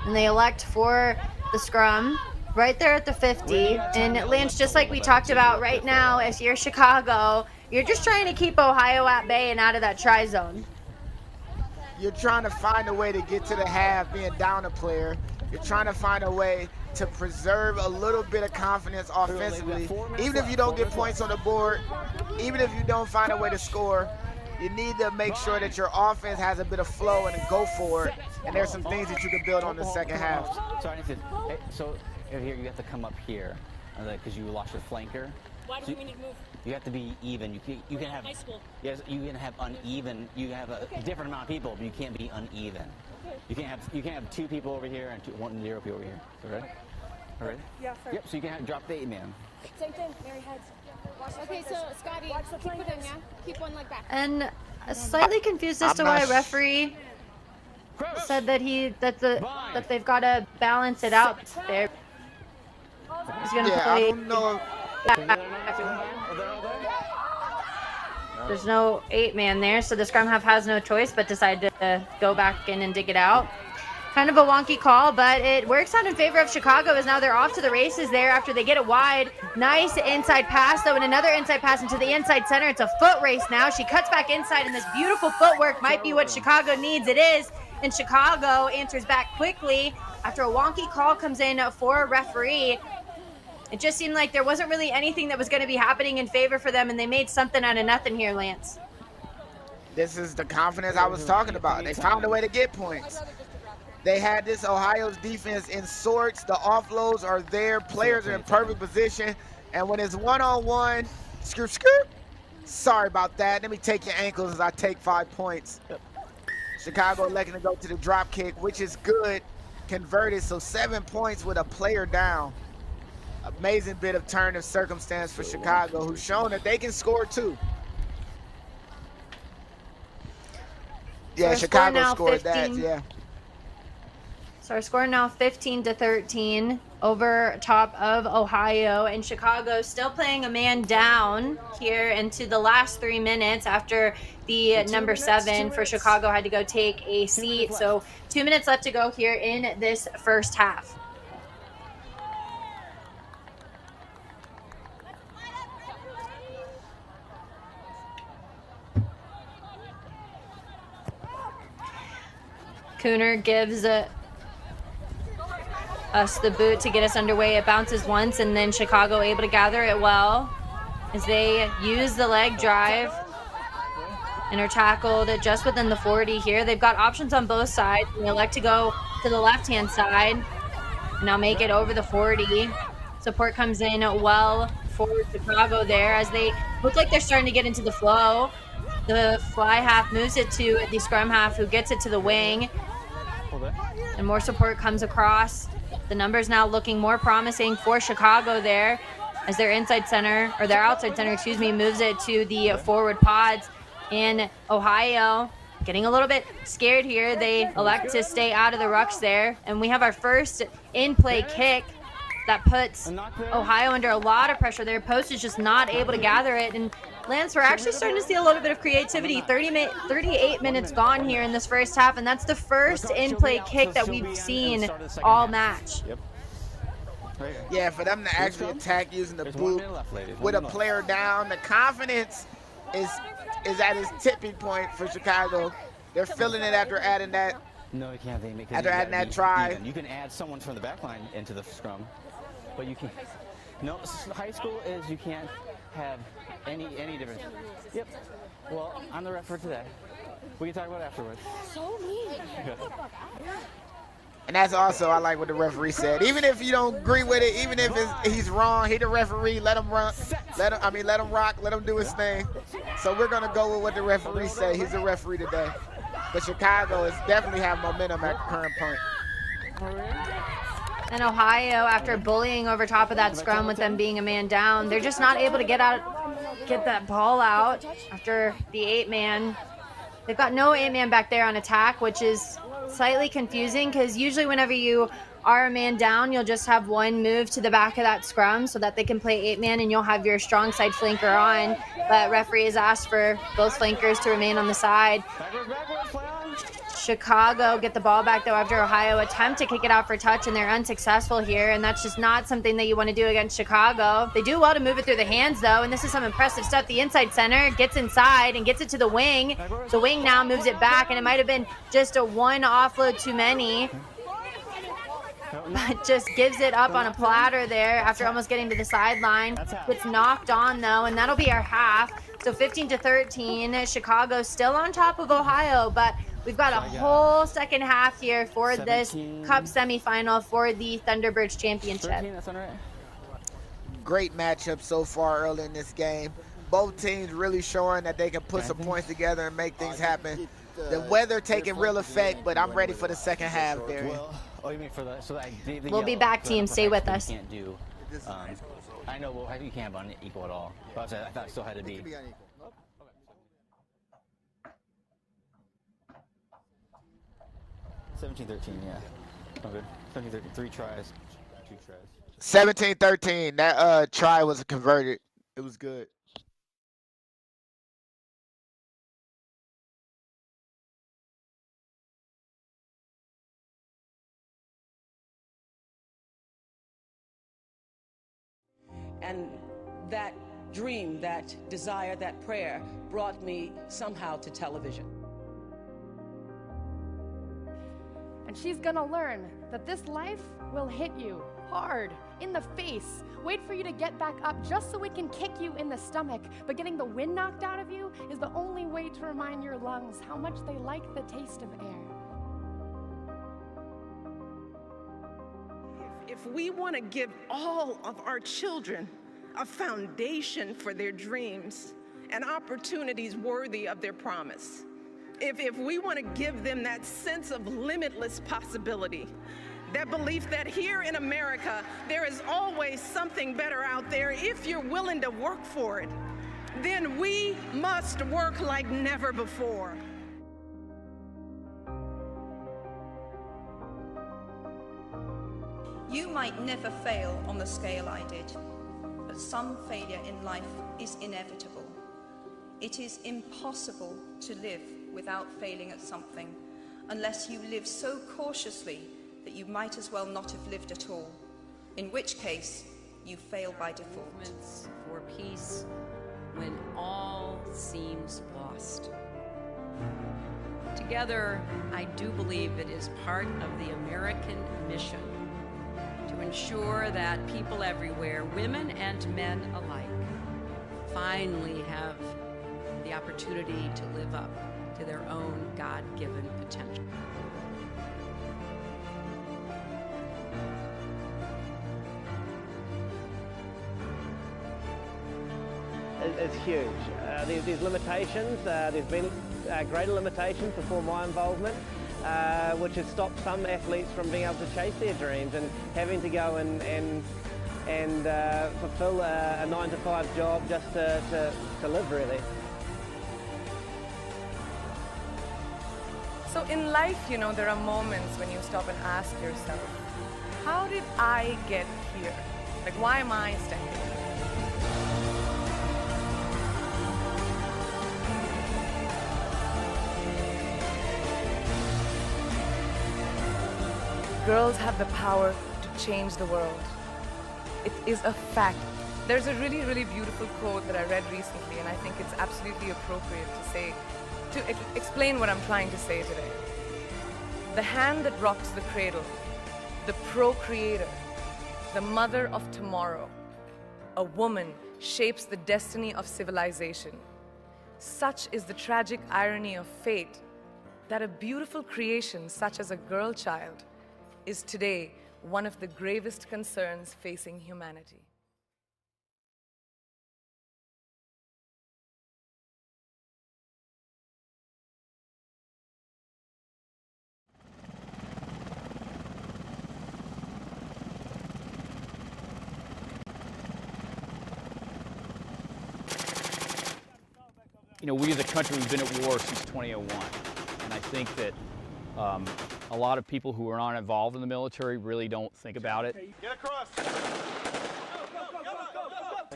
And they elect for the scrum right there at the 50. And Lance, just like we talked about right now, if you're Chicago, you're just trying to keep Ohio at bay and out of that try zone. You're trying to find a way to get to the half being down a player. You're trying to find a way to preserve a little bit of confidence offensively. Even if you don't get points on the board, even if you don't find a way to score, you need to make sure that your offense has a bit of flow and go for it. And there's some things that you can build on the second half. Sorry, so here you have to come up here because you lost your flanker. Why do we need to move? You have to be even. You can have High school. Yes, you can have uneven. You can have a different amount of people, but you can't be uneven. Okay. You can't have 2 people over here and 0 people over here. All right? All right? Yeah, sir. Yep. So you can drop the 8-man. Same thing, Mary heads. Okay, so Scotty, keep it in, yeah? Keep one leg back. And slightly confused as to why referee said that they've got to balance it out there. He's gonna play. I don't know. There's no 8-man there, so the scrum half has no choice but decide to go back in and dig it out. Kind of a wonky call, but it works out in favor of Chicago as now they're off to the races there after they get it wide. Nice inside pass, though, and another inside pass into the inside center. It's a foot race now. She cuts back inside, and this beautiful footwork might be what Chicago needs. It is, and Chicago answers back quickly after a wonky call comes in for a referee. It just seemed like there wasn't really anything that was going to be happening in favor for them, and they made something out of nothing here, Lance. This is the confidence I was talking about. They found a way to get points. They had this Ohio's defense in sorts. The offloads are there. Players are in perfect position. And when it's one-on-one, skirt, skirt. Sorry about that. Let me take your ankles as I take 5 points. Chicago electing to go to the drop kick, which is good. Converted, so 7 points with a player down. Amazing bit of turn of circumstance for Chicago, who's shown that they can score too. Yeah, Chicago scored 15. That, yeah. So our score now 15-13 over top of Ohio, and Chicago still playing a man down here into the last 3 minutes after the number 7 for Chicago had to go take a seat. So 2 minutes left to go here in this first half. Cooner gives us the boot to get us underway. It bounces once, and then Chicago able to gather it well as they use the leg drive and are tackled just within the 40 here. They've got options on both sides, and they elect to go to the left-hand side and now make it over the 40. Support comes in well for Chicago there as they look like they're starting to get into the flow. The fly half moves it to the scrum half, who gets it to the wing. And more support comes across. The numbers now looking more promising for Chicago there as their inside center, or their outside center, excuse me, moves it to the forward pods. In Ohio, getting a little bit scared here. They elect to stay out of the rucks there. And we have our first in-play kick that puts Ohio under a lot of pressure. Their post is just not able to gather it. And Lance, we're actually starting to see a little bit of creativity. 38 minutes gone here in this first half, and that's the first in-play kick that we've seen all match. Yeah, for them to actually attack using the boot with a player down, the confidence is at its tipping point for Chicago. They're feeling it after adding that. No, you can't. After adding that try. You can add someone from the back line into the scrum, but you can't. No, high school is you can't have any difference. Yep. Well, I'm the ref for today. We can talk about it afterwards. So mean. And that's also, I like what the referee said. Even if you don't agree with it, even if he's wrong, he the referee, let him run, let him rock, let him do his thing. So we're gonna go with what the referee say. He's the referee today. But Chicago is definitely have momentum at the current point. And Ohio, after bullying over top of that scrum with them being a man down, they're just not able to get that ball out after the 8-man. They've got no 8-man back there on attack, which is slightly confusing because usually whenever you are a man down, you'll just have one move to the back of that scrum so that they can play 8-man and you'll have your strong side flanker on. But referee has asked for both flankers to remain on the side. Chicago get the ball back though after Ohio attempt to kick it out for touch, and they're unsuccessful here, and that's just not something that you want to do against Chicago. They do well to move it through the hands though, and this is some impressive stuff. The inside center gets inside and gets it to the wing. The wing now moves it back, and it might have been just a one offload too many, but just gives it up on a platter there after almost getting to the sideline. Gets knocked on though, and that'll be our half. So 15-13, Chicago still on top of Ohio, but we've got a whole second half here for this Cup semifinal for the Thunderbirds championship. Great matchup so far early in this game. Both teams really showing that they can put some points together and make things happen. The weather taking real effect, but I'm ready for the second half, Barry. Oh, you mean for the We'll be back, team. Stay with us. Can't do. I know. Well, you can't have unequal at all. But I thought it still had to be. 17-13, yeah. No good. 17-13, 3 tries, 2 tries. 17-13. That try was converted. It was good. And that dream, that desire, that prayer brought me somehow to television. And she's gonna learn that this life will hit you hard in the face, wait for you to get back up just so it can kick you in the stomach. But getting the wind knocked out of you is the only way to remind your lungs how much they like the taste of air. If we want to give all of our children a foundation for their dreams and opportunities worthy of their promise, if we want to give them that sense of limitless possibility, that belief that here in America, there is always something better out there if you're willing to work for it, then we must work like never before. You might never fail on the scale I did, but some failure in life is inevitable. It is impossible to live without failing at something, unless you live so cautiously that you might as well not have lived at all, in which case you fail by default. Movements for peace when all seems lost. Together, I do believe it is part of the American mission to ensure that people everywhere, women and men alike, finally have the opportunity to live up to their own God-given potential. It's huge. There's limitations. There's been greater limitations before my involvement, which has stopped some athletes from being able to chase their dreams and having to go and fulfill a 9-to-5 job just to live, really. So in life, you know, there are moments when you stop and ask yourself, how did I get here? Like, why am I standing here? Girls have the power to change the world. It is a fact. There's a really, really beautiful quote that I read recently, and I think it's absolutely appropriate to explain what I'm trying to say today. The hand that rocks the cradle, the procreator, the mother of tomorrow, a woman shapes the destiny of civilization. Such is the tragic irony of fate that a beautiful creation such as a girl child is today one of the gravest concerns facing humanity. You know, we as a country, we've been at war since 2001, and I think that a lot of people who are not involved in the military really don't think about it. Get across!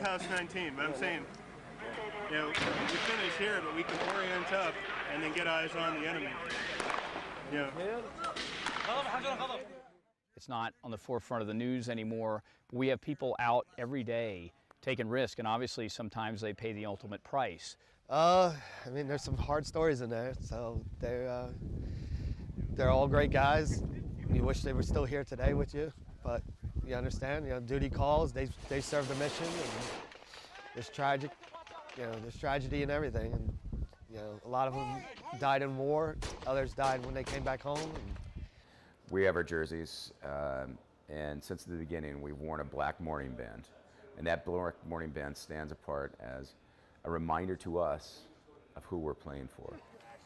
House 19, but I'm saying, you know, we finish here, but we can orient up and then get eyes on the enemy. You know. It's not on the forefront of the news anymore. We have people out every day taking risk, and obviously sometimes they pay the ultimate price. I mean, there's some hard stories in there, so they're all great guys. You wish they were still here today with you, but you understand, you know, duty calls, they served a mission, and there's there's tragedy in everything, and you know, a lot of them died in war, others died when they came back home. And we have our jerseys, and since the beginning we've worn a black mourning band, and that black mourning band stands apart as a reminder to us of who we're playing for.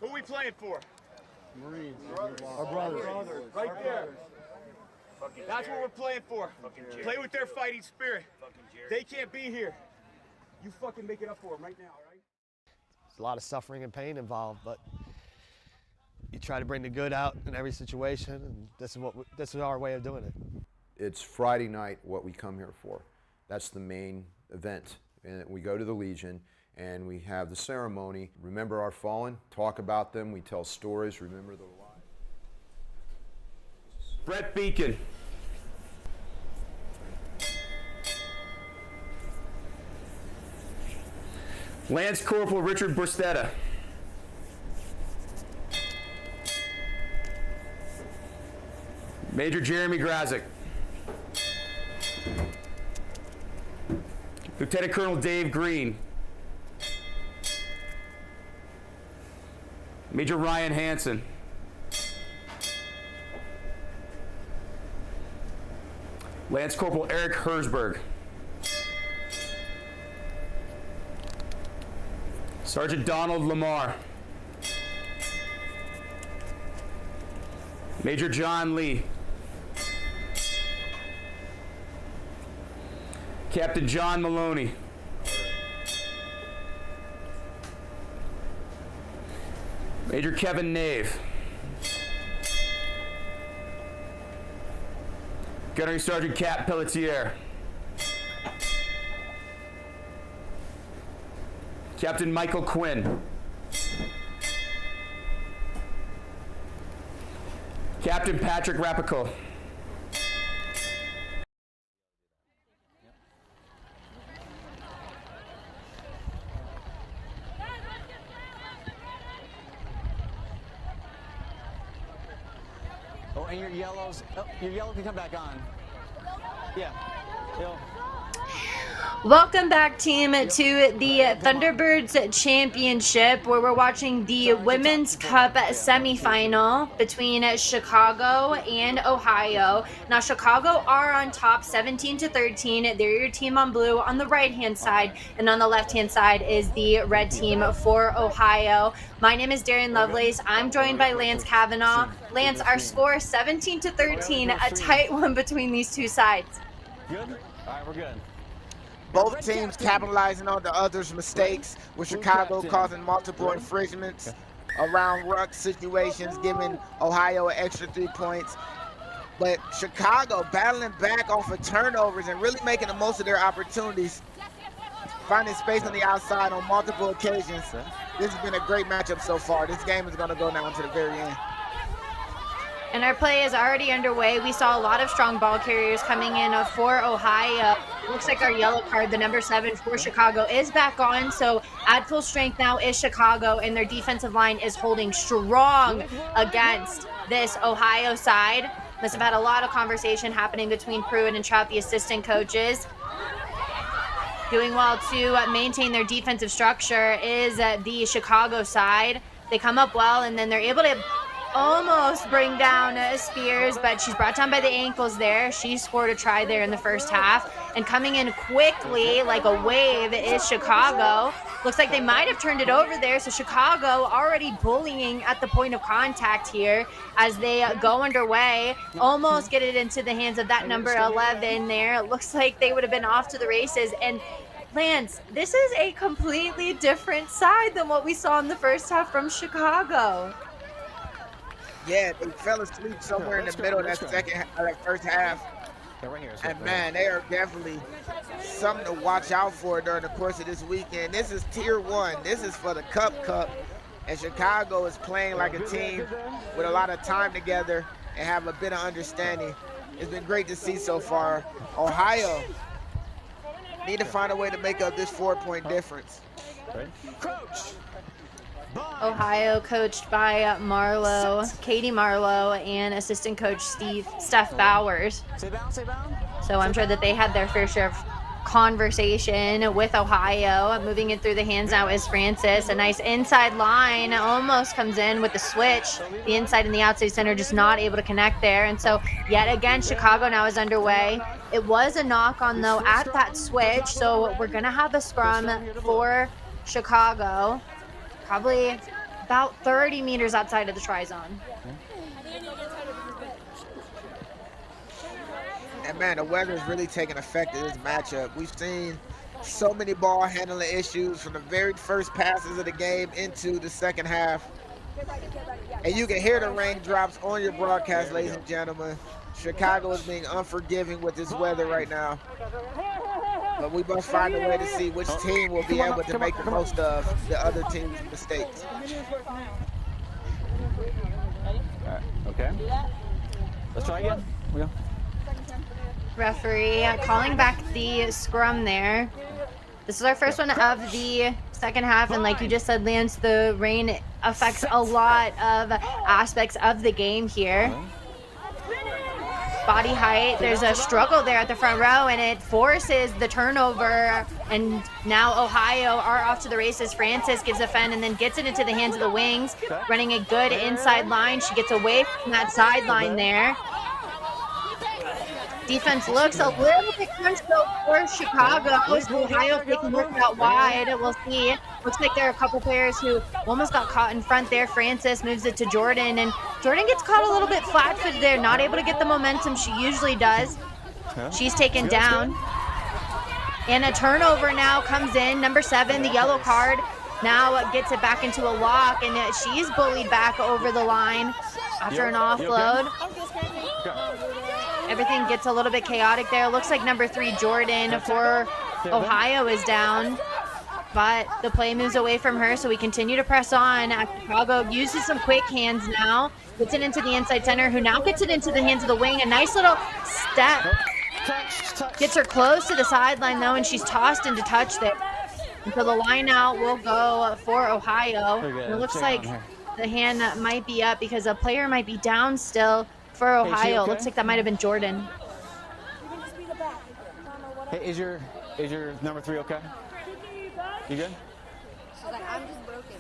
Who are we playing for? Marines. Our brothers. Right there. That's what we're playing for. Play with their fighting spirit. They can't be here. You fucking make it up for them right now, all right? There's a lot of suffering and pain involved, but you try to bring the good out in every situation, and this is our way of doing it. It's Friday night, what we come here for. That's the main event. And we go to the Legion, and we have the ceremony. Remember our fallen, talk about them, we tell stories, remember the lives. Brett Beacon. Lance Corporal Richard Borstetta. Major Jeremy Grazik. Lieutenant Colonel Dave Green. Major Ryan Hansen. Lance Corporal Eric Herzberg. Sergeant Donald Lamar. Major John Lee. Captain John Maloney. Major Kevin Nave. Gunnery Sergeant Cap Pelletier. Captain Michael Quinn. Captain Patrick Rapico. Oh, and your yellows, your yellow can come back on. Yeah. Yellow. Welcome back, team, to the Thunderbirds Championship, where we're watching the Women's Cup semifinal between Chicago and Ohio. Now, Chicago are on top, 17-13. They're your team on blue on the right-hand side, and on the left-hand side is the red team for Ohio. My name is Darian Lovelace. I'm joined by Lance Kavanaugh. Lance, our score 17-13, a tight one between these two sides. Good? All right, we're good. Both teams capitalizing on the other's mistakes, with Chicago causing multiple infringements around ruck situations, giving Ohio an extra 3 points. But Chicago battling back off of turnovers and really making the most of their opportunities, finding space on the outside on multiple occasions. This has been a great matchup so far. This game is going to go down to the very end. And our play is already underway. We saw a lot of strong ball carriers coming in for Ohio. Looks like our yellow card, the number 7 for Chicago, is back on. So at full strength now is Chicago, and their defensive line is holding strong against this Ohio side. Must have had a lot of conversation happening between Pruitt and Trout, the assistant coaches. Doing well to maintain their defensive structure is the Chicago side. They come up well, and then they're able to almost bring down Spears, but she's brought down by the ankles there. She scored a try there in the first half. And coming in quickly like a wave is Chicago. Looks like they might have turned it over there. So Chicago already bullying at the point of contact here as they go underway. Almost get it into the hands of that number 11 there. It looks like they would have been off to the races. And Lance, this is a completely different side than what we saw in the first half from Chicago. Yeah, they fell asleep somewhere in the middle of that first half. And man, they are definitely something to watch out for during the course of this weekend. This is tier 1. This is for the Cup. And Chicago is playing like a team with a lot of time together and have a bit of understanding. It's been great to see so far. Ohio need to find a way to make up this 4-point difference. Coach. Ohio coached by Katie Marlowe, and assistant coach Steph Bowers. So I'm sure that they had their fair share of conversation with Ohio. Moving it through the hands now is Francis. A nice inside line almost comes in with the switch. The inside and the outside center just not able to connect there. And so yet again, Chicago now is underway. It was a knock on though at that switch. So we're going to have a scrum for Chicago. Probably about 30 meters outside of the try zone. And man, the weather is really taking effect in this matchup. We've seen so many ball handling issues from the very first passes of the game into the second half. And you can hear the raindrops on your broadcast, ladies and gentlemen. Chicago is being unforgiving with this weather right now. But we must find a way to see which team will be able to make the most of the other team's mistakes. Okay. Let's try again. We go. Referee calling back the scrum there. This is our first one of the second half, and like you just said, Lance, the rain affects a lot of aspects of the game here. body height. There's a struggle there at the front row, and it forces the turnover. And now Ohio are off to the races. Francis gives a fend and then gets it into the hands of the wings, running a good inside line. She gets away from that sideline there. Defense looks a little bit crunched for Chicago. So Ohio they can work out wide. We'll see. Looks like there are a couple players who almost got caught in front there. Francis moves it to Jordan, and Jordan gets caught a little bit flat-footed there, not able to get the momentum she usually does. She's taken down. And a turnover now comes in. Number 7, the yellow card, now gets it back into a lock, and she's bullied back over the line after an offload. Everything gets a little bit chaotic there. Looks like number 3, Jordan, for Ohio is down. But the play moves away from her, so we continue to press on. Chicago uses some quick hands now. Gets it into the inside center, who now gets it into the hands of the wing. A nice little step. Gets her close to the sideline, though, and she's tossed into touch there. And so the line out will go for Ohio. And it looks like the hand might be up because a player might be down still for Ohio. Looks like that might have been Jordan. Hey, is your number 3 okay? You good? She's like, I'm just broken.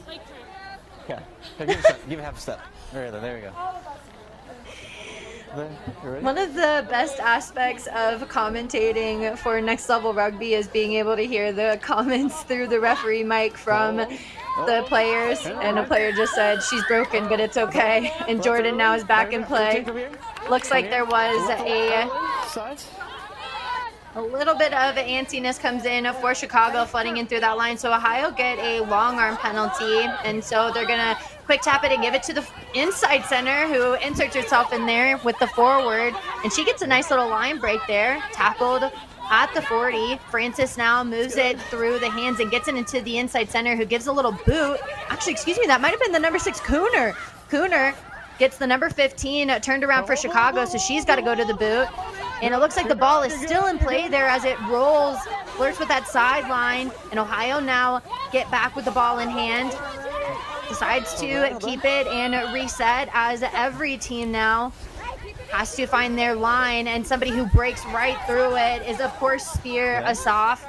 Okay. Hey, give it a step. Give it half a step. There we go. One of the best aspects of commentating for Next Level Rugby is being able to hear the comments through the referee mic from the players. And a player just said, she's broken, but it's okay. And Jordan now is back in play. Looks like there was a little bit of antsiness comes in for Chicago flooding in through that line. So Ohio get a long arm penalty. And so they're going to quick tap it and give it to the inside center, who inserts herself in there with the forward. And she gets a nice little line break there. Tackled at the 40. Francis now moves it through the hands and gets it into the inside center, who gives a little boot. Actually, excuse me, that might have been the number 6, Cooner. Cooner gets the number 15 turned around for Chicago, so she's got to go to the boot. And it looks like the ball is still in play there as it rolls, flirts with that sideline. And Ohio now get back with the ball in hand. Decides to keep it and reset, as every team now has to find their line. And somebody who breaks right through it is, of course, Spear Asaf.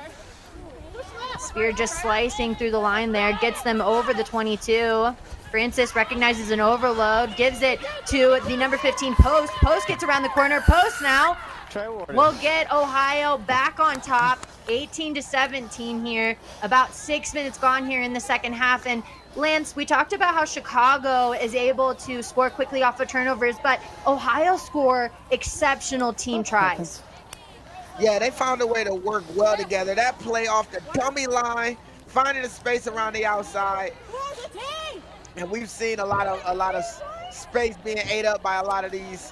Spear just slicing through the line there, gets them over the 22. Francis recognizes an overload, gives it to the number 15, Post. Post gets around the corner. Post now will get Ohio back on top, 18-17 here. About 6 minutes gone here in the second half. And Lance, we talked about how Chicago is able to score quickly off of turnovers, but Ohio score exceptional team tries. Yeah, they found a way to work well together. That play off the dummy line, finding a space around the outside. And we've seen a lot of space being ate up by a lot of these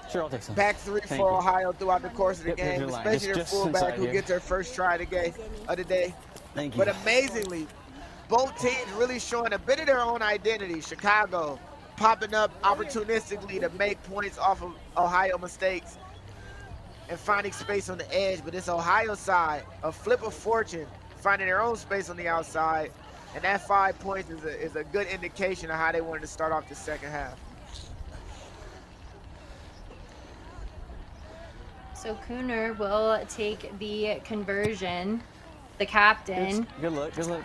back 3 for Ohio throughout the course of the game, especially their fullback who gets their first try of the day. But amazingly, both teams really showing a bit of their own identity. Chicago popping up opportunistically to make points off of Ohio mistakes and finding space on the edge. But it's Ohio side, a flip of fortune, finding their own space on the outside. And that 5 points is a good indication of how they wanted to start off the second half. So Cooner will take the conversion, the captain. Good look, good look.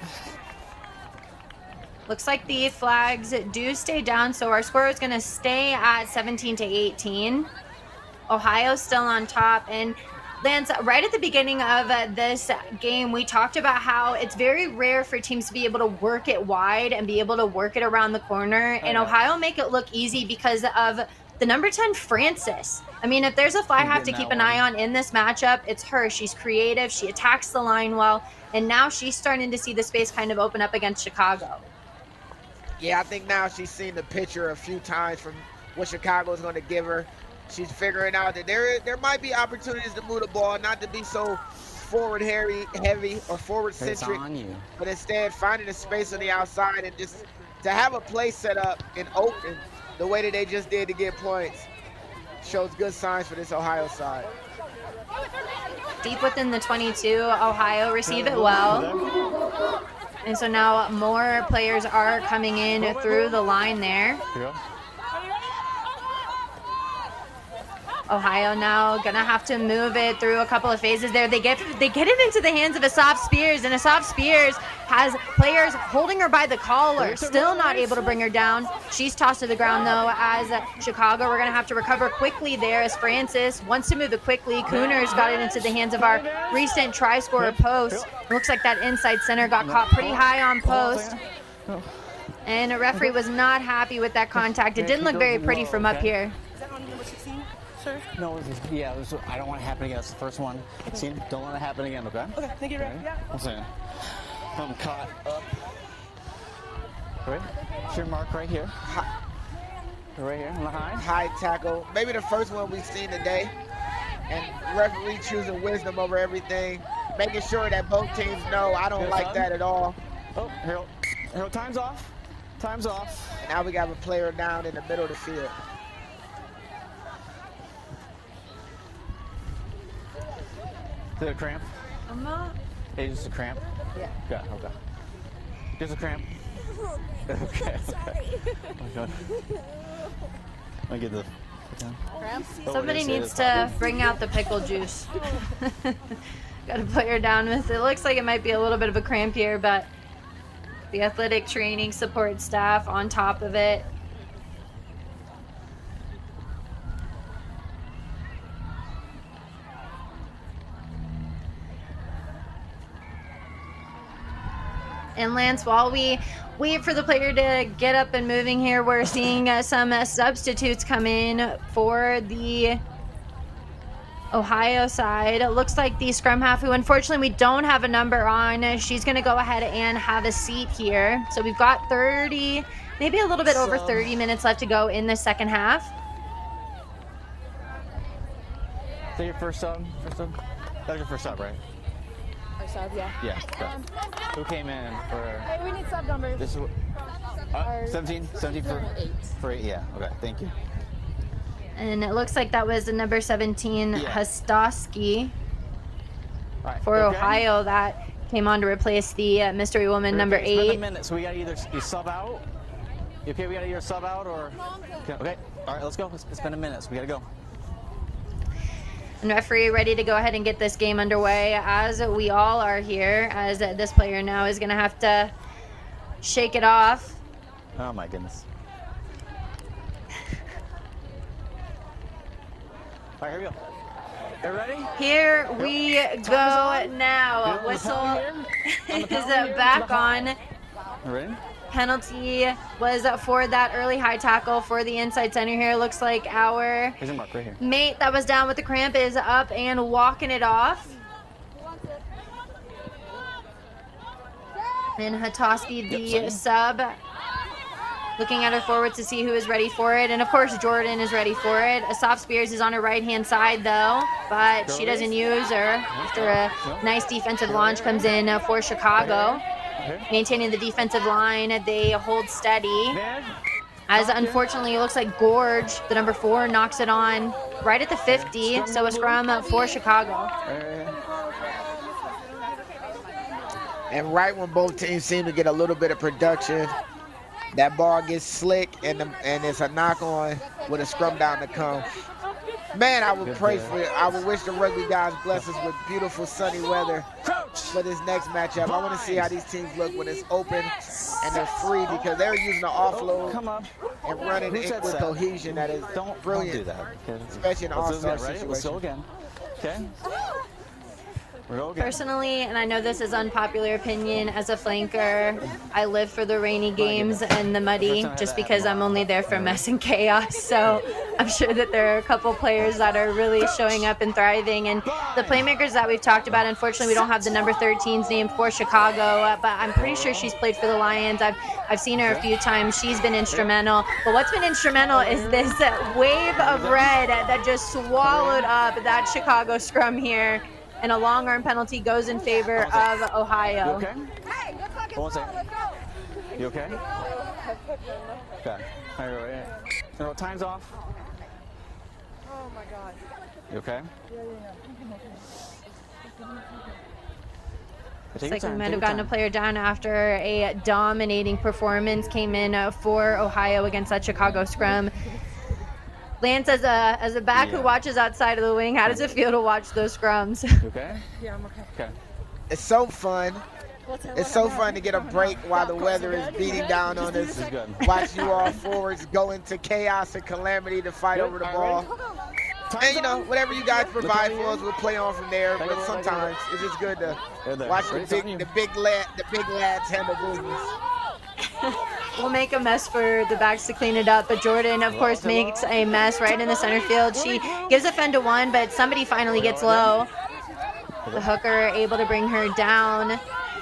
Looks like the flags do stay down, so our score is going to stay at 17-18. Ohio still on top. And Lance, right at the beginning of this game, we talked about how it's very rare for teams to be able to work it wide and be able to work it around the corner. And Ohio make it look easy because of the number 10, Francis. I mean, if there's a fly half to keep an eye on in this matchup, it's her. She's creative. She attacks the line well. And now she's starting to see the space kind of open up against Chicago. Yeah, I think now she's seen the picture a few times from what Chicago is going to give her. She's figuring out that there might be opportunities to move the ball, not to be so forward heavy or forward centric, but instead finding a space on the outside and just to have a play set up and open the way that they just did to get points shows good signs for this Ohio side. Deep within the 22, Ohio receive it well. And so now more players are coming in through the line there. Ohio now gonna have to move it through a couple of phases there. They get it into the hands of Asaf Spears, and Asaf Spears has players holding her by the collar, still not able to bring her down. She's tossed to the ground though, as Chicago, we're gonna have to recover quickly there as Francis wants to move it quickly. Cooners got it into the hands of our recent try scorer Post. Looks like that inside center got caught pretty high on Post. And a referee was not happy with that contact. It didn't look very pretty from up here. Is that on number 16, sir? No, I don't want it to happen again. That's the first one. See, don't let it happen again, okay? Okay, thank you, Ray. Yeah. I'm saying. I'm caught up. Right? It's your mark right here. Right here on the high. High tackle. Maybe the first one we've seen today. And referee choosing wisdom over everything. Making sure that both teams know I don't like that at all. Oh, here, time's off. Time's off. And now we got a player down in the middle of the field. Is it a cramp? I'm not. Hey, just a cramp? Yeah. Okay. Just a cramp? Okay. Oh, God. I'll get the... Somebody needs to bring out the pickle juice. Got a player down with it. Looks like it might be a little bit of a cramp here, but the athletic training support staff on top of it. And Lance, while we wait for the player to get up and moving here, we're seeing some substitutes come in for the Ohio side. It looks like the scrum half, who unfortunately we don't have a number on, she's going to go ahead and have a seat here. So we've got 30, maybe a little bit over 30 minutes left to go in the second half. Is that your first sub? That was your first sub, right? Our sub, yeah. Yeah. Okay. Who came in for... Hey, we need sub numbers. This is 17 for 8. Yeah. Okay. Thank you. And it looks like that was the number 17, Hostowski, for Ohio, that came on to replace the mystery woman, number 8. It's been a minute, so we got either you sub out. You okay? We got to either sub out or. Okay. All right. Let's go. It's been a minute, so we got to go. And referee ready to go ahead and get this game underway, as we all are here, as this player now is going to have to shake it off. Oh my goodness. All right, here we go. You ready? Here we go now. Whistle is back on. Ready? Penalty was for that early high tackle for the inside center here. Looks like our Here's a mark right here. mate that was down with the cramp is up and walking it off. And Hostowski, the sub, looking at her forward to see who is ready for it. And of course, Jordan is ready for it. Asaf Spears is on her right-hand side though, but she doesn't use her after a nice defensive launch comes in for Chicago. Maintaining the defensive line, they hold steady. As unfortunately, it looks like Gorge, the number 4, knocks it on right at the 50. So a scrum for Chicago. And right when both teams seem to get a little bit of production, that ball gets slick and it's a knock on with a scrum down to come. Man, I would pray for it. I would wish the rugby guys bless us with beautiful sunny weather for this next matchup. I want to see how these teams look when it's open and they're free, because they're using the offload and running with cohesion that is brilliant, especially in all-star situations. Let's go again. Okay. Personally, and I know this is unpopular opinion, as a flanker, I live for the rainy games and the muddy, just because I'm only there for mess and chaos. So I'm sure that there are a couple players that are really showing up and thriving. And the playmakers that we've talked about, unfortunately, we don't have the number 13's name for Chicago, but I'm pretty sure she's played for the Lions. I've seen her a few times. She's been instrumental. But what's been instrumental is this wave of red that just swallowed up that Chicago scrum here. And a long arm penalty goes in favor of Ohio. You okay? Hey, good fucking Hold on a ball, second. let's go. You okay? Okay. All right. No, time's off. Oh my God. You okay? Looks like we might have gotten a player down after a dominating performance came in for Ohio against that Chicago scrum. Lance, as a back who watches outside of the wing, how does it feel to watch those scrums? Okay? Yeah, I'm okay. Okay. It's so fun. It's so fun to get a break while the weather is beating down on us. Watch you all forwards go into chaos and calamity to fight over the ball. And, you know, whatever you guys provide for us, we'll play on from there. But sometimes it's just good to watch the big lads handle business. We'll make a mess for the backs to clean it up, but Jordan, of course, makes a mess right in the center field. She gives a fend to one, but somebody finally gets low. The hooker able to bring her down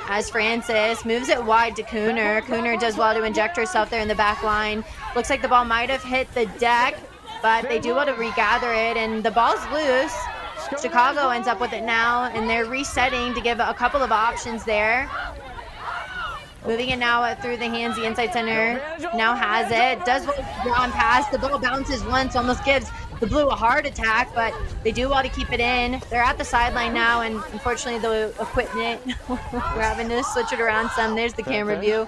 as Francis moves it wide to Cooner. Cooner does well to inject herself there in the back line. Looks like the ball might have hit the deck, but they do well to regather it, and the ball's loose. Chicago ends up with it now, and they're resetting to give a couple of options there. Moving it now through the hands, the inside center now has it. Does well to draw pass. The ball bounces once, almost gives the Blue a heart attack, but they do well to keep it in. They're at the sideline now, and unfortunately the equipment, we're having to switch it around some. There's the camera view.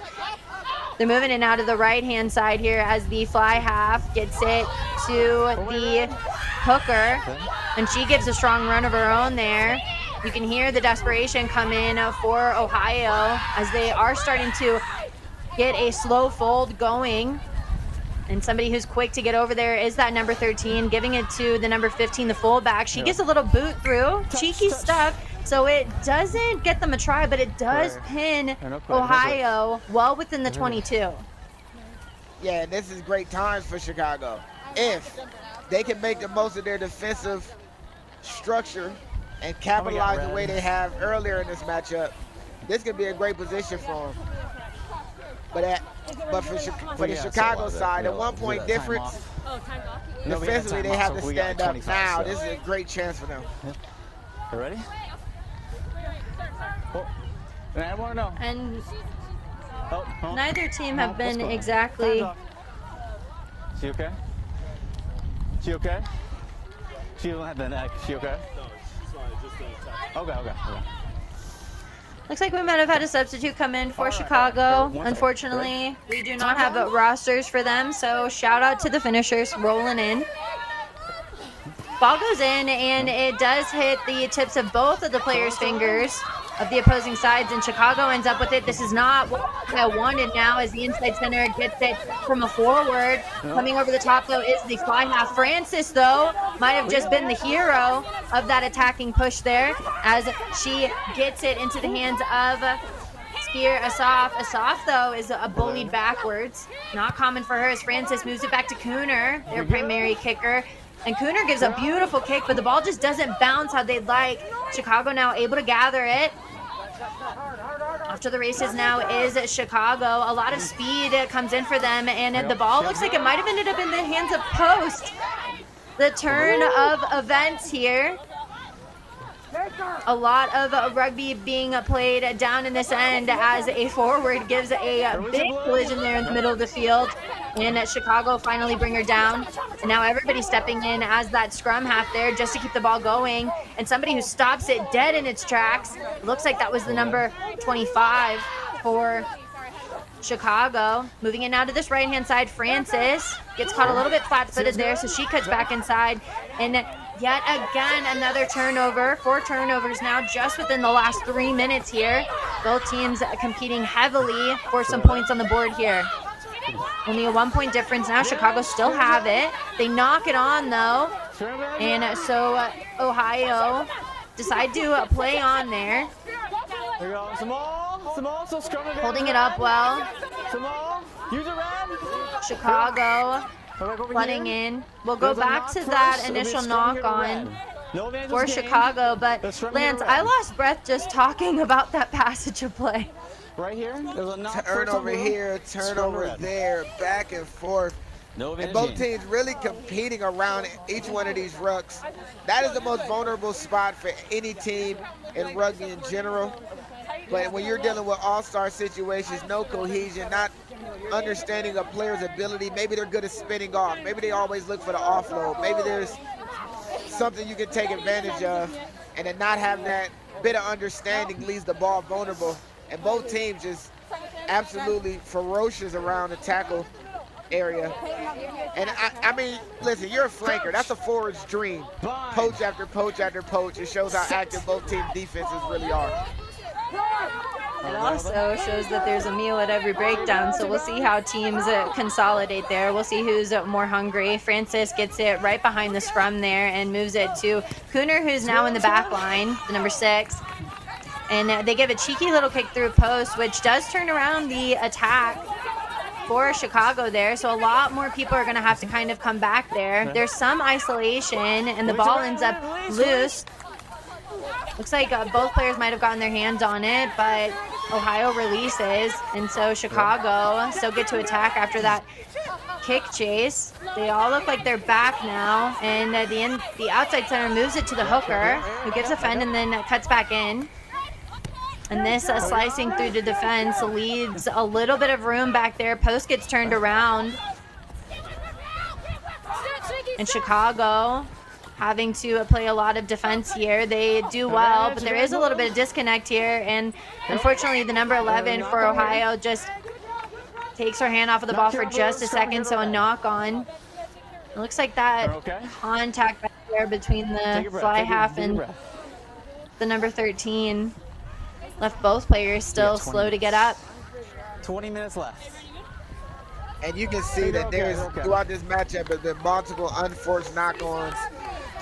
They're moving it now to the right-hand side here as the fly half gets it to the hooker, and she gives a strong run of her own there. You can hear the desperation come in for Ohio as they are starting to get a slow fold going. And somebody who's quick to get over there is that number 13, giving it to the number 15, the fullback. She gets a little boot through, cheeky stuff. So it doesn't get them a try, but it does pin Ohio well within the 22. Yeah, this is great times for Chicago. If they can make the most of their defensive structure and capitalize the way they have earlier in this matchup, this could be a great position for them. But for the Chicago side, a 1 point difference, defensively they have to stand up now. This is a great chance for them. You ready? I want to know. And neither team have been exactly. She okay? She okay? She don't have the neck. She okay? Okay. Looks like we might have had a substitute come in for Chicago. Unfortunately, we do not have rosters for them, so shout out to the finishers rolling in. Ball goes in, and it does hit the tips of both of the players' fingers of the opposing sides, and Chicago ends up with it. This is not what I wanted now as the inside center gets it from a forward. Coming over the top, though, is the fly half. Francis, though, might have just been the hero of that attacking push there as she gets it into the hands of Spear Asaf. Asaf, though, is bullied backwards. Not common for her as Francis moves it back to Cooner, their primary kicker. And Cooner gives a beautiful kick, but the ball just doesn't bounce how they'd like. Chicago now able to gather it. After the races now is Chicago. A lot of speed comes in for them, and the ball looks like it might have ended up in the hands of Post. The turn of events here. A lot of rugby being played down in this end as a forward gives a big collision there in the middle of the field. And Chicago finally bring her down. And now everybody's stepping in as that scrum half there just to keep the ball going. And somebody who stops it dead in its tracks. Looks like that was the number 25 for Chicago. Moving it now to this right-hand side, Francis gets caught a little bit flat-footed there, so she cuts back inside. And yet again, another turnover. 4 turnovers now just within the last 3 minutes here. Both teams competing heavily for some points on the board here. Only a 1 point difference now. Chicago still have it. They knock it on, though. And so Ohio decide to play on there. There you go. Small, so scrum it. Holding it up well. Small, use a red. Chicago flooding in. We'll go back to that initial knock on for Chicago, but Lance, I lost breath just talking about that passage of play. Right here, there's a knock. Turnover here, turnover there, back and forth. And both teams really competing around each one of these rucks. That is the most vulnerable spot for any team in rugby in general. But when you're dealing with all-star situations, no cohesion, not understanding a player's ability, maybe they're good at spinning off. Maybe they always look for the offload. Maybe there's something you can take advantage of. And to not have that bit of understanding leaves the ball vulnerable. And both teams just absolutely ferocious around the tackle. area. And I mean, listen, you're a flanker. That's a forward's dream. Poach after poach after poach. It shows how active both team defenses really are. It also shows that there's a meal at every breakdown, so we'll see how teams consolidate there. We'll see who's more hungry. Francis gets it right behind the scrum there and moves it to Cooner, who's now in the back line, the number 6. And they give a cheeky little kick through post, which does turn around the attack for Chicago there. So a lot more people are going to have to kind of come back there. There's some isolation, and the ball ends up loose. Looks like both players might have gotten their hands on it, but Ohio releases, and so Chicago still get to attack after that kick chase. They all look like they're back now, and the outside center moves it to the hooker, who gets a fend and then cuts back in. And this slicing through the defense leaves a little bit of room back there. Post gets turned around. And Chicago having to play a lot of defense here. They do well, but there is a little bit of disconnect here. And unfortunately, the number 11 for Ohio just takes her hand off of the ball for just a second, so a knock on. It looks like that contact back there between the fly half and the number 13 left both players still slow to get up. 20 minutes left. And you can see that there's, throughout this matchup, there's been multiple unforced knock-ons.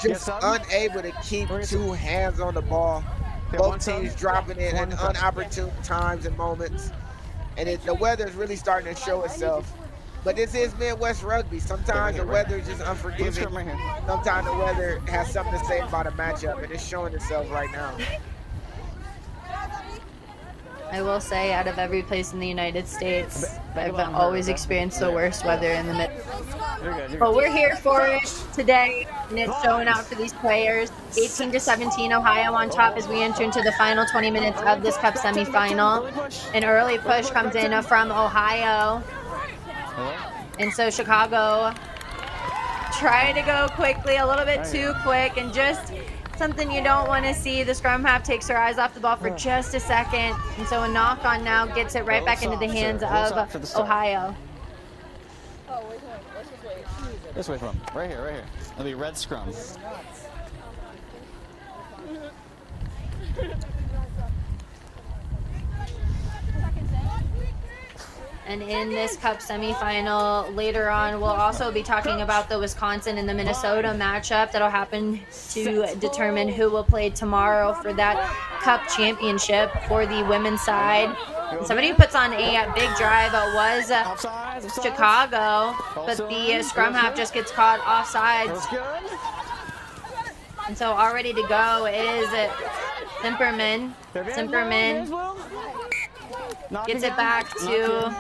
Just unable to keep two hands on the ball. Both teams dropping it at unopportune times and moments. And the weather is really starting to show itself. But this is Midwest rugby. Sometimes the weather is just unforgiving. Sometimes the weather has something to say about a matchup, and it's showing itself right now. I will say, out of every place in the United States, I've always experienced the worst weather in the Midwest. But we're here for it today, and it's showing out for these players. 18-17, Ohio on top as we enter into the final 20 minutes of this Cup semifinal. An early push comes in from Ohio. And so Chicago try to go quickly, a little bit too quick, and just something you don't want to see. The scrum half takes her eyes off the ball for just a second, and so a knock on now gets it right back into the hands of Ohio. This way from right here, right here. It'll be red scrum. And in this Cup semifinal later on, we'll also be talking about the Wisconsin and the Minnesota matchup that'll happen to determine who will play tomorrow for that Cup championship for the women's side. And somebody who puts on a big drive was Chicago, but the scrum half just gets caught offsides. And so all ready to go is Simperman. Simperman gets it back to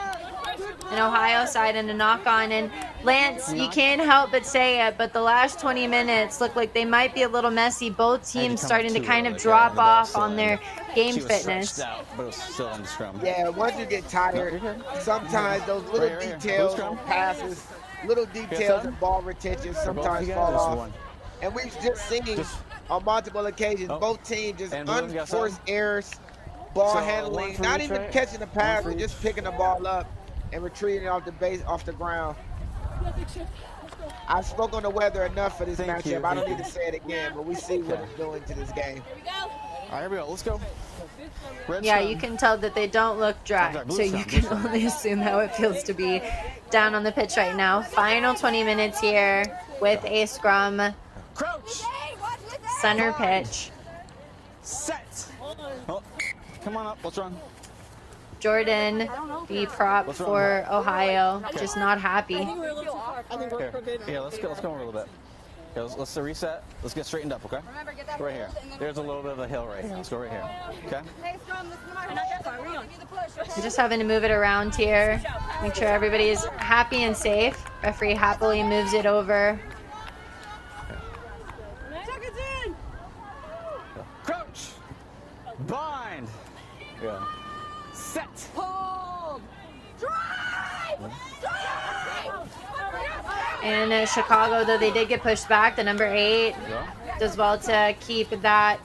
an Ohio side and a knock on. And Lance, you can't help but say it, but the last 20 minutes look like they might be a little messy. Both teams starting to kind of drop off on their game fitness. Yeah, once you get tired, sometimes those little details on passes, little details and ball retention sometimes fall off. And we've just seen on multiple occasions both teams just unforced errors, ball handling, not even catching the pass, but just picking the ball up and retreating off the ground. I've spoken on the weather enough for this matchup. I don't need to say it again, but we see what it's doing to this game. All right, here we go. Let's go. Yeah, you can tell that they don't look dry, so you can only assume how it feels to be down on the pitch right now. Final 20 minutes here with a scrum. Center pitch. Set. Oh, come on up. Let's run. Jordan, the prop for Ohio, just not happy. Yeah, let's go a little bit. Yeah, let's reset. Let's get straightened up, okay? Go right here. There's a little bit of a hill right here. Let's go right here, okay? We're just having to move it around here. Make sure everybody's happy and safe. Referee happily moves it over. Crouch. Bind. Yeah. Set. Hold. Drive. And Chicago, though they did get pushed back, the number 8 does well to keep that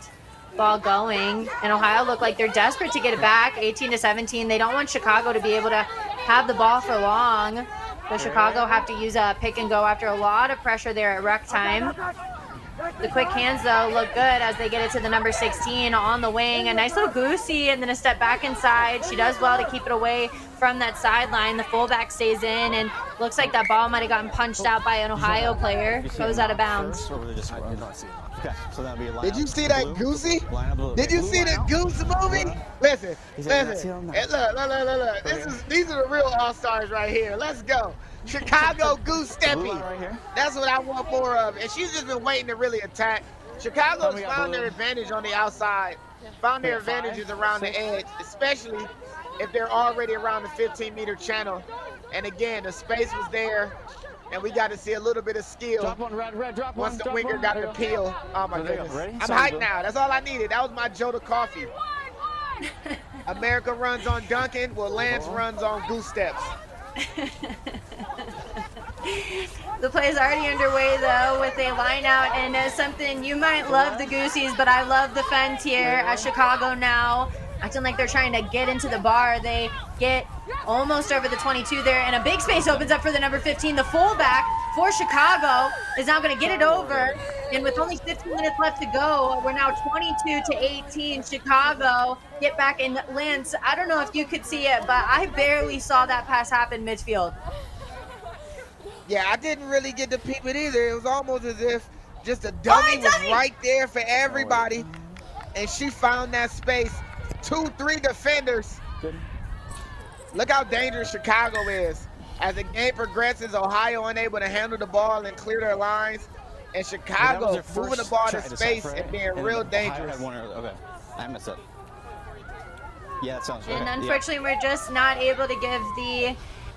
ball going. And Ohio look like they're desperate to get it back, 18-17. They don't want Chicago to be able to have the ball for long. So Chicago have to use a pick and go after a lot of pressure there at rec time. The quick hands, though, look good as they get it to the number 16 on the wing. A nice little goosey and then a step back inside. She does well to keep it away from that sideline. The fullback stays in, and looks like that ball might have gotten punched out by an Ohio player. Goes out of bounds. Okay, so that'll be a Did you see that goosey? Did you see the goose moving? Listen, listen. Hey, look. These are the real all-stars right here. Let's go. Chicago goose steppy. That's what I want more of. And she's just been waiting to really attack. Chicago's found their advantage on the outside. Found their advantages around the edge, especially if they're already around the 15-meter channel. And again, the space was there. And we got to see a little bit of skill. Drop one, red, drop one. Once the winger got the peel. Oh my goodness. I'm hyped now. That's all I needed. That was my Joda coffee. America runs on Duncan. Well, Lance runs on goose steps. The play is already underway, though, with a line out, and something you might love the Goosies, but I love the Fens here at Chicago now, acting like they're trying to get into the bar. They get almost over the 22 there, and a big space opens up for the number 15. The fullback for Chicago is now going to get it over, and with only 15 minutes left to go, we're now 22-18. Chicago get back in. Lance, I don't know if you could see it, but I barely saw that pass happen midfield. Yeah, I didn't really get to peep it either. It was almost as if just a dummy was right there for everybody, and she found that space. 2-3 defenders. Look how dangerous Chicago is. As the game progresses, Ohio unable to handle the ball and clear their lines, and Chicago moving the ball to space and being real dangerous. Okay, I missed it. Yeah, that sounds right. And unfortunately, we're just not able to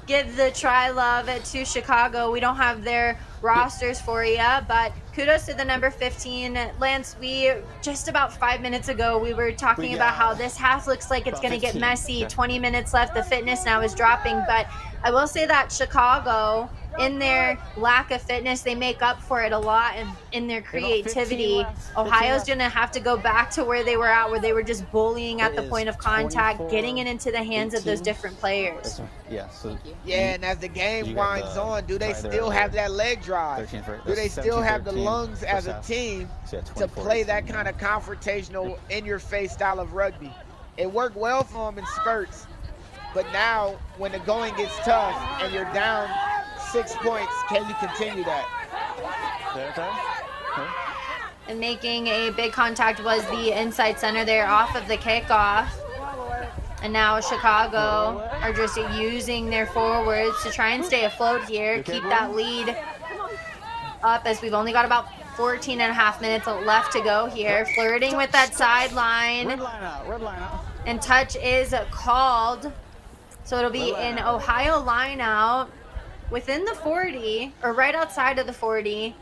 give the try love to Chicago. We don't have their rosters for you, but kudos to the number 15. Lance, we just about 5 minutes ago, we were talking about how this half looks like it's going to get messy. 20 minutes left. The fitness now is dropping, but I will say that Chicago, in their lack of fitness, they make up for it a lot in their creativity. Ohio's going to have to go back to where they were at, where they were just bullying at the point of contact, getting it into the hands of those different players. Yeah, and as the game winds on, do they still have that leg drive? Do they still have the lungs as a team to play that kind of confrontational, in-your-face style of rugby? It worked well for them in spurts, but now when the going gets tough and you're down 6 points, can you continue that? And making a big contact was the inside center there off of the kickoff. And now Chicago are just using their forwards to try and stay afloat here, keep that lead up, as we've only got about 14 and a half minutes left to go here. Flirting with that sideline. Red line out. And touch is called. So it'll be an Ohio line out within the 40, or right outside of the 40.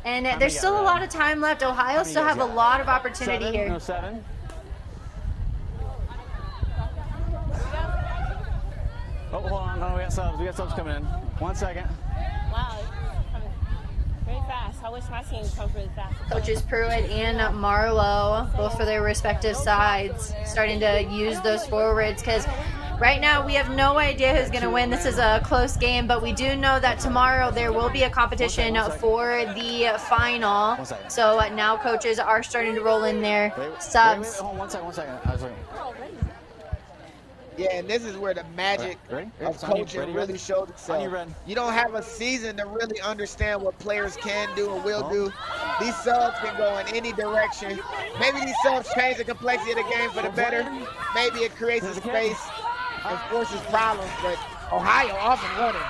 And there's still a lot of time left. Ohio still have a lot of opportunity here. No, 7. Oh, hold on. No, we got subs. We got subs coming in. 1 second. Wow, it's coming very fast. I wish my team comes really fast. Coaches Pruitt and Marlowe, both for their respective sides, starting to use those forwards, because right now we have no idea who's going to win. This is a close game, but we do know that tomorrow there will be a competition for the final. So now coaches are starting to roll in their subs. Wait, 1 second. I was looking. Yeah, and this is where the magic of coaching really showed itself. You don't have a season to really understand what players can do and will do. These subs can go in any direction. Maybe these subs change the complexity of the game for the better. Maybe it creates a space and forces problems, but Ohio off and running.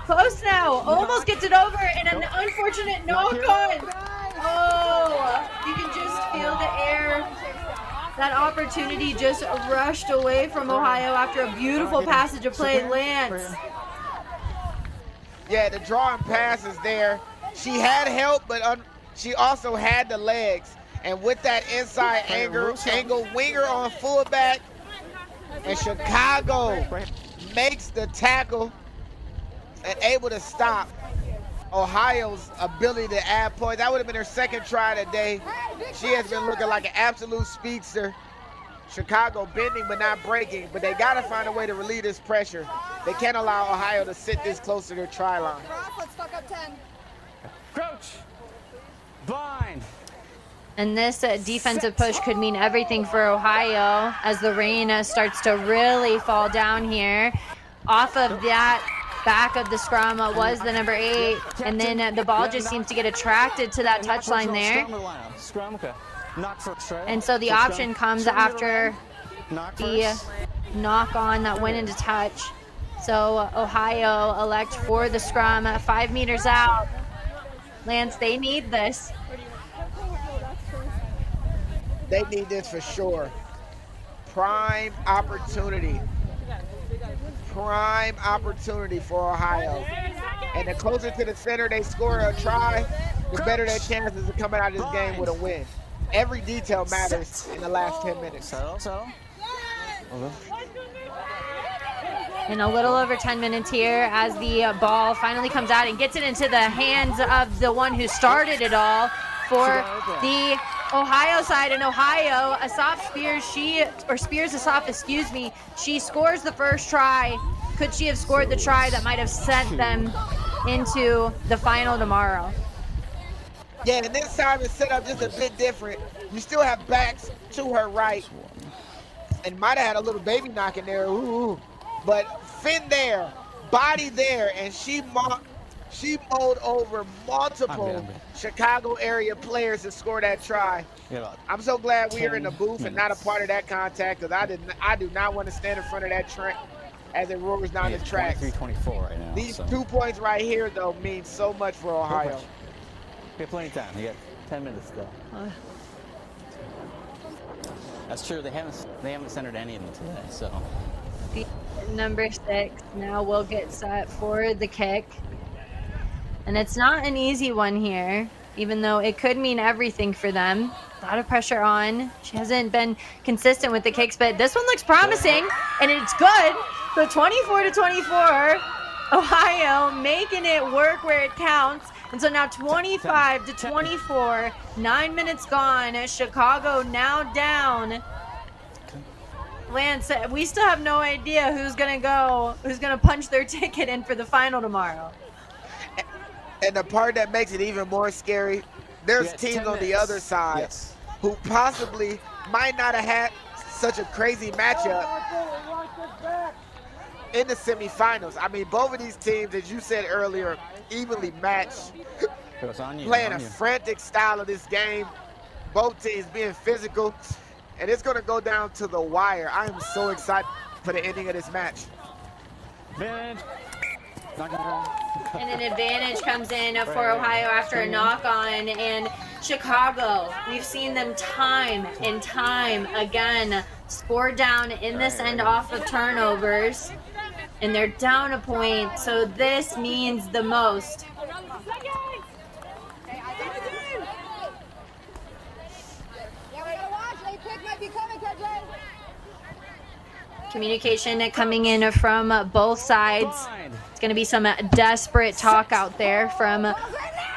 Post now. Almost gets it over, and an unfortunate knock-on. Oh, you can just feel the air. That opportunity just rushed away from Ohio after a beautiful passage of play. Lance. Yeah, the drawing pass is there. She had help, but she also had the legs. And with that inside angle winger on fullback, and Chicago makes the tackle and able to stop Ohio's ability to add points. That would have been her second try today. She has been looking like an absolute speedster. Chicago bending but not breaking, but they got to find a way to relieve this pressure. They can't allow Ohio to sit this close to their try line. Let's fuck up 10. Crouch. Bind. And this defensive push could mean everything for Ohio as the rain starts to really fall down here. Off of that back of the scrum was the number 8, and then the ball just seems to get attracted to that touchline there. Scrum, okay. Knock first, right? And so the option comes after the knock on that went into touch. So Ohio elect for the scrum, 5 meters out. Lance, they need this. They need this for sure. Prime opportunity. Prime opportunity for Ohio. And the closer to the center they score a try, the better their chances of coming out of this game with a win. Every detail matters in the last 10 minutes. Settle. In a little over 10 minutes here as the ball finally comes out and gets it into the hands of the one who started it all for the Ohio side. And Ohio, Spears-Asaf, excuse me, she scores the first try. Could she have scored the try that might have sent them into the final tomorrow? Yeah, and this time it's set up just a bit different. You still have backs to her right. And might have had a little baby knock in there. Ooh. But fin there, body there, and she mowed over multiple Chicago area players to score that try. I'm so glad we are in the booth and not a part of that contact, because I do not want to stand in front of that train as it roars down the track. 23-24 right now. These 2 points right here, though, mean so much for Ohio. You got plenty of time. You got 10 minutes still. That's true. They haven't centered any of them today. So. Number 6 now will get set for the kick. And it's not an easy one here, even though it could mean everything for them. A lot of pressure on. She hasn't been consistent with the kicks, but this one looks promising, and it's good. So 24-24, Ohio making it work where it counts. And so now 25-24, 9 minutes gone. Chicago now down. Lance, we still have no idea who's gonna punch their ticket in for the final tomorrow. And the part that makes it even more scary, there's teams on the other side who possibly might not have had such a crazy matchup in the semifinals. I mean, both of these teams, as you said earlier, evenly matched, playing a frantic style of this game. Both teams being physical, and it's going to go down to the wire. I am so excited for the ending of this match. And an advantage comes in for Ohio after a knock-on, and Chicago, we've seen them time and time again score down in this end off of turnovers, and they're down a point, so this means the most. Communication coming in from both sides. It's going to be some desperate talk out there from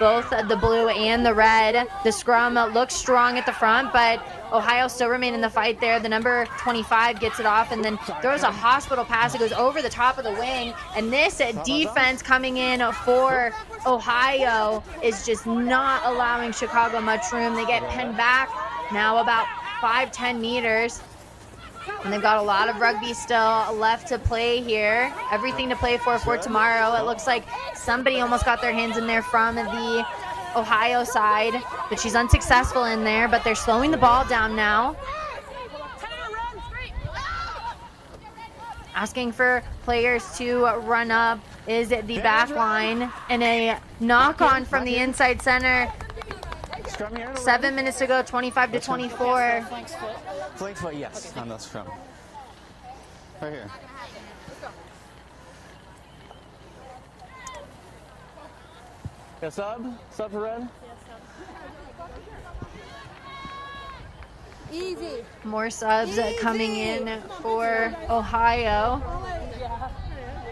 both the blue and the red. The scrum looks strong at the front, but Ohio still remain in the fight there. The number 25 gets it off and then throws a hospital pass. It goes over the top of the wing. And this defense coming in for Ohio is just not allowing Chicago much room. They get pinned back now about 5-10 meters. And they've got a lot of rugby still left to play here. Everything to play for tomorrow. It looks like somebody almost got their hands in there from the Ohio side, but she's unsuccessful in there, but they're slowing the ball down now. Asking for players to run up is the back line, and a knock-on from the inside center. 7 minutes to go, 25-24. Flank foot, yes, on the scrum. Right here. Got sub? Sub for red? Easy. More subs coming in for Ohio.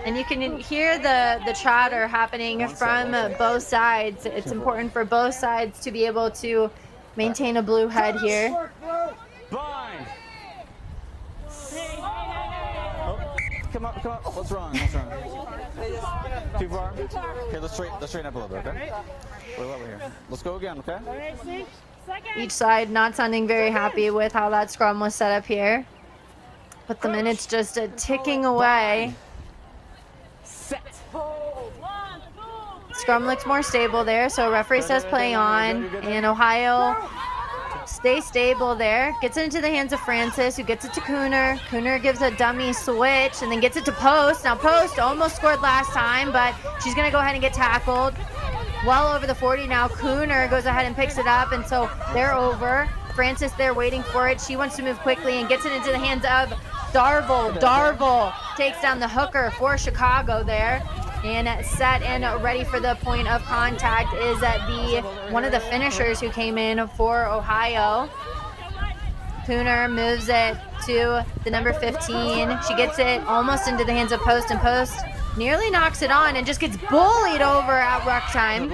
And you can hear the chatter happening from both sides. It's important for both sides to be able to maintain a blue head here. Bind. come up. What's wrong? What's wrong? Too far? Okay, let's straighten up a little bit, okay? We're level here. Let's go again, okay? Each side not sounding very happy with how that scrum was set up here. But the minutes just ticking away. Scrum looks more stable there, so referee says play on. And Ohio stays stable there. Gets it into the hands of Francis, who gets it to Cooner. Cooner gives a dummy switch and then gets it to Post. Now Post almost scored last time, but she's going to go ahead and get tackled. Well over the 40 now. Cooner goes ahead and picks it up, and so they're over. Francis there waiting for it. She wants to move quickly and gets it into the hands of Darvel. Darvel takes down the hooker for Chicago there. And set and ready for the point of contact is one of the finishers who came in for Ohio. Cooner moves it to the number 15. She gets it almost into the hands of Post, and Post nearly knocks it on and just gets bullied over at ruck time.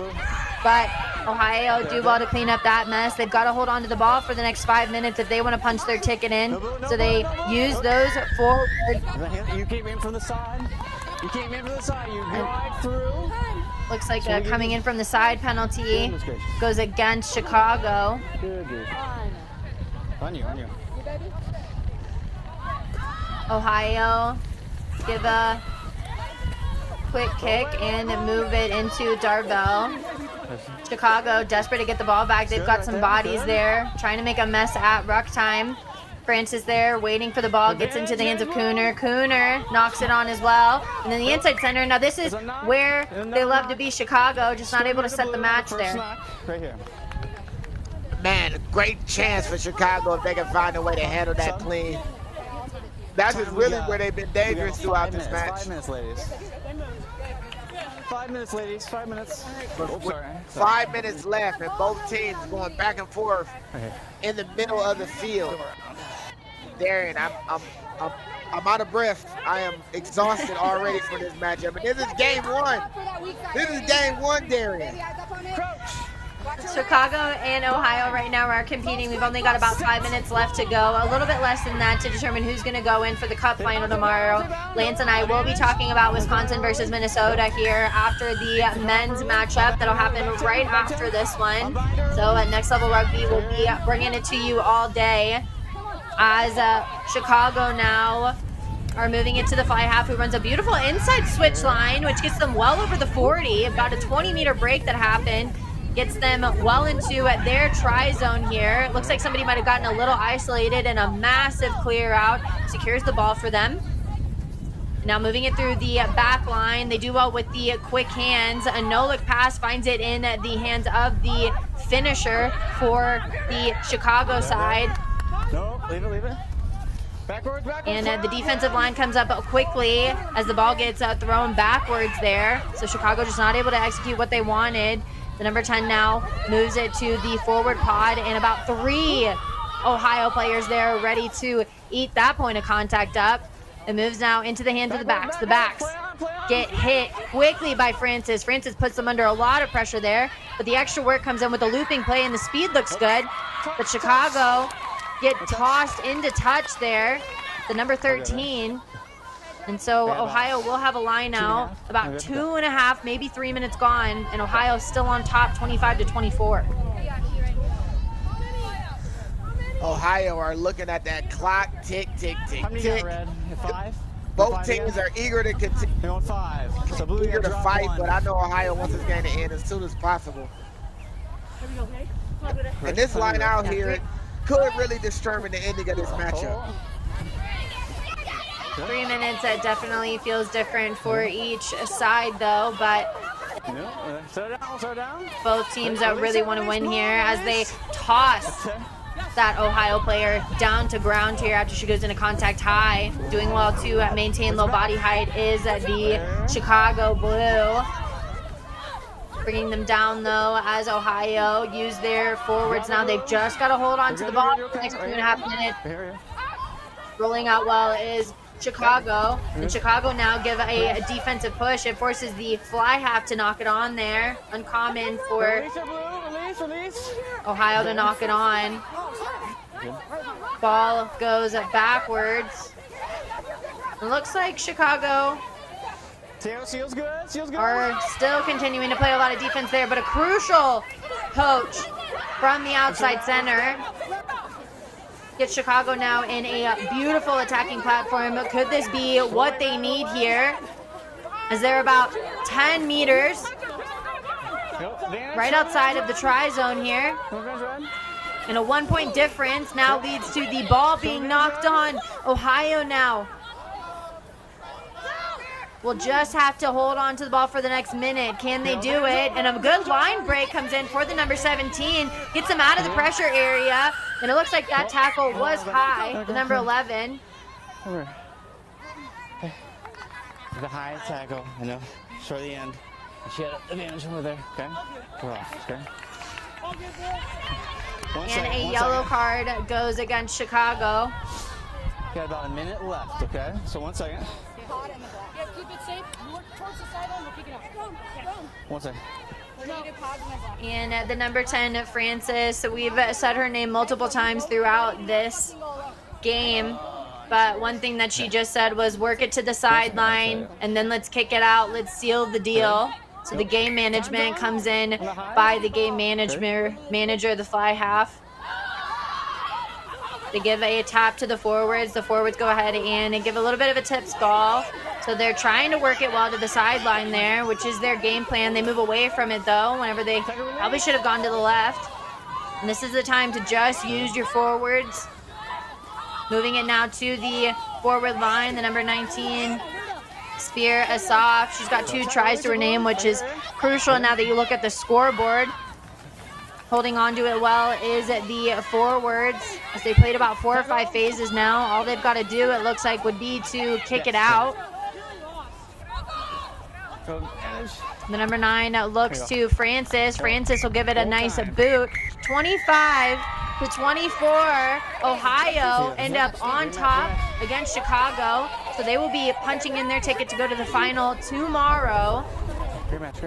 But Ohio do well to clean up that mess. They've got to hold on to the ball for the next 5 minutes if they want to punch their ticket in. So they use those forward. You came in from the side. You came in from the side. You drive through. Looks like coming in from the side penalty goes against Chicago. Good. On you. Ohio give a quick kick and move it into Darvel. Chicago desperate to get the ball back. They've got some bodies there trying to make a mess at ruck time. Francis there waiting for the ball, gets into the hands of Cooner. Cooner knocks it on as well. And then the inside center. Now this is where they love to be, Chicago, just not able to set the match there. Right here. Man, a great chance for Chicago if they can find a way to handle that clean. That's just really where they've been dangerous throughout this match. 5 minutes, ladies. 5 minutes, ladies. 5 minutes. Sorry. 5 minutes left, and both teams going back and forth in the middle of the field. Darian, I'm out of breath. I am exhausted already for this matchup. And this is game one. This is game one, Darian. Chicago and Ohio right now are competing. We've only got about 5 minutes left to go. A little bit less than that to determine who's going to go in for the Cup final tomorrow. Lance and I will be talking about Wisconsin versus Minnesota here after the men's matchup. That'll happen right after this one. So at Next Level Rugby, we'll be bringing it to you all day. As Chicago now are moving into the fly half, who runs a beautiful inside switch line, which gets them well over the 40. About a 20-meter break that happened. Gets them well into their try zone here. It looks like somebody might have gotten a little isolated, and a massive clear out secures the ball for them. Now moving it through the back line. They do well with the quick hands. A no-look pass finds it in the hands of the finisher for the Chicago side. No, leave it. Backwards. And the defensive line comes up quickly as the ball gets thrown backwards there. So Chicago just not able to execute what they wanted. The number 10 now moves it to the forward pod, and about 3 Ohio players there ready to eat that point of contact up. It moves now into the hands of the backs. The backs get hit quickly by Francis. Francis puts them under a lot of pressure there, but the extra work comes in with the looping play, and the speed looks good. But Chicago get tossed into touch there, the number 13. And so Ohio will have a line out, about 2.5, maybe 3 minutes gone, and Ohio still on top, 25-24. Ohio are looking at that clock, tick, tick, tick, How many tick. got red? 5? Both teams are eager to continue. They're on 5. So blue Eager to drop fight, 1. but I know Ohio wants this game to end as soon as possible. And this line out here could really determine the ending of this matchup. 3 minutes, that definitely feels different for each side, though, but Slow down. both teams really want to win here as they toss that Ohio player down to ground here after she goes into contact high. Doing well to maintain low body height is the Chicago Blue. Bringing them down, though, as Ohio use their forwards now. They've just got to hold on to the ball for the next 2.5 minutes. Rolling out well is Chicago, and Chicago now give a defensive push. It forces the fly half to knock it on there. Uncommon for Release. Ohio to knock it on. Ball goes backwards. It looks like Chicago Seals good. Seals good. are still continuing to play a lot of defense there, but a crucial poach from the outside center gets Chicago now in a beautiful attacking platform. Could this be what they need here? As they're about 10 meters right outside of the try zone here. And a 1-point difference now leads to the ball being knocked on. Ohio now will just have to hold on to the ball for the next minute. Can they do it? And a good line break comes in for the number 17. Gets them out of the pressure area. And it looks like that tackle was high, the number 11. The high tackle, I know, short the end. She had advantage over there, okay? We're off, okay? And a yellow card goes against Chicago. Got about a minute left, okay? So 1 second. Yeah, keep it safe. Look towards the sideline. We'll kick it out. 1 second. And the number 10, Francis, we've said her name multiple times throughout this game. But one thing that she just said was work it to the sideline and then let's kick it out. Let's seal the deal. So the game management comes in by the game manager, the fly half. They give a tap to the forwards. The forwards go ahead and give a little bit of a tips ball. So they're trying to work it well to the sideline there, which is their game plan. They move away from it though, whenever they probably should have gone to the left. And this is the time to just use your forwards. Moving it now to the forward line, the number 19, Spear Asaf. She's got 2 tries to her name, which is crucial now that you look at the scoreboard. Holding on to it well is the forwards. As they played about 4 or 5 phases now. All they've got to do, it looks like, would be to kick it out. The number 9 looks to Francis. Francis will give it a nice boot. 25 to 24, Ohio end up on top against Chicago. So they will be punching in their ticket to go to the final tomorrow. Rematch.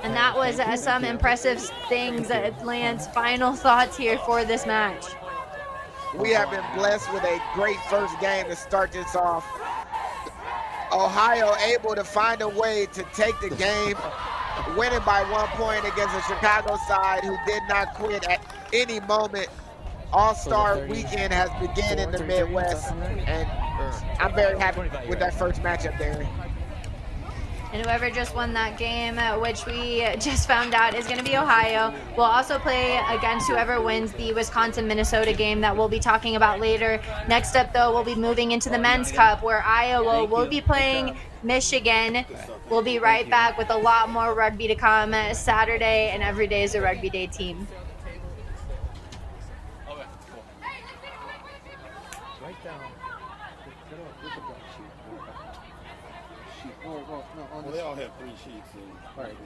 And that was some impressive things. Lance, final thoughts here for this match. We have been blessed with a great first game to start this off. Ohio able to find a way to take the game, winning by 1 point against the Chicago side who did not quit at any moment. All-Star weekend has begun in the Midwest, and I'm very happy with that first matchup there. And whoever just won that game, which we just found out is going to be Ohio, will also play against whoever wins the Wisconsin-Minnesota game that we'll be talking about later. Next up, though, we'll be moving into the Men's Cup, where Iowa will be playing Michigan. We'll be right back with a lot more rugby to come Saturday, and every day is a Rugby Day team. Well, they all have 3 sheets. All right.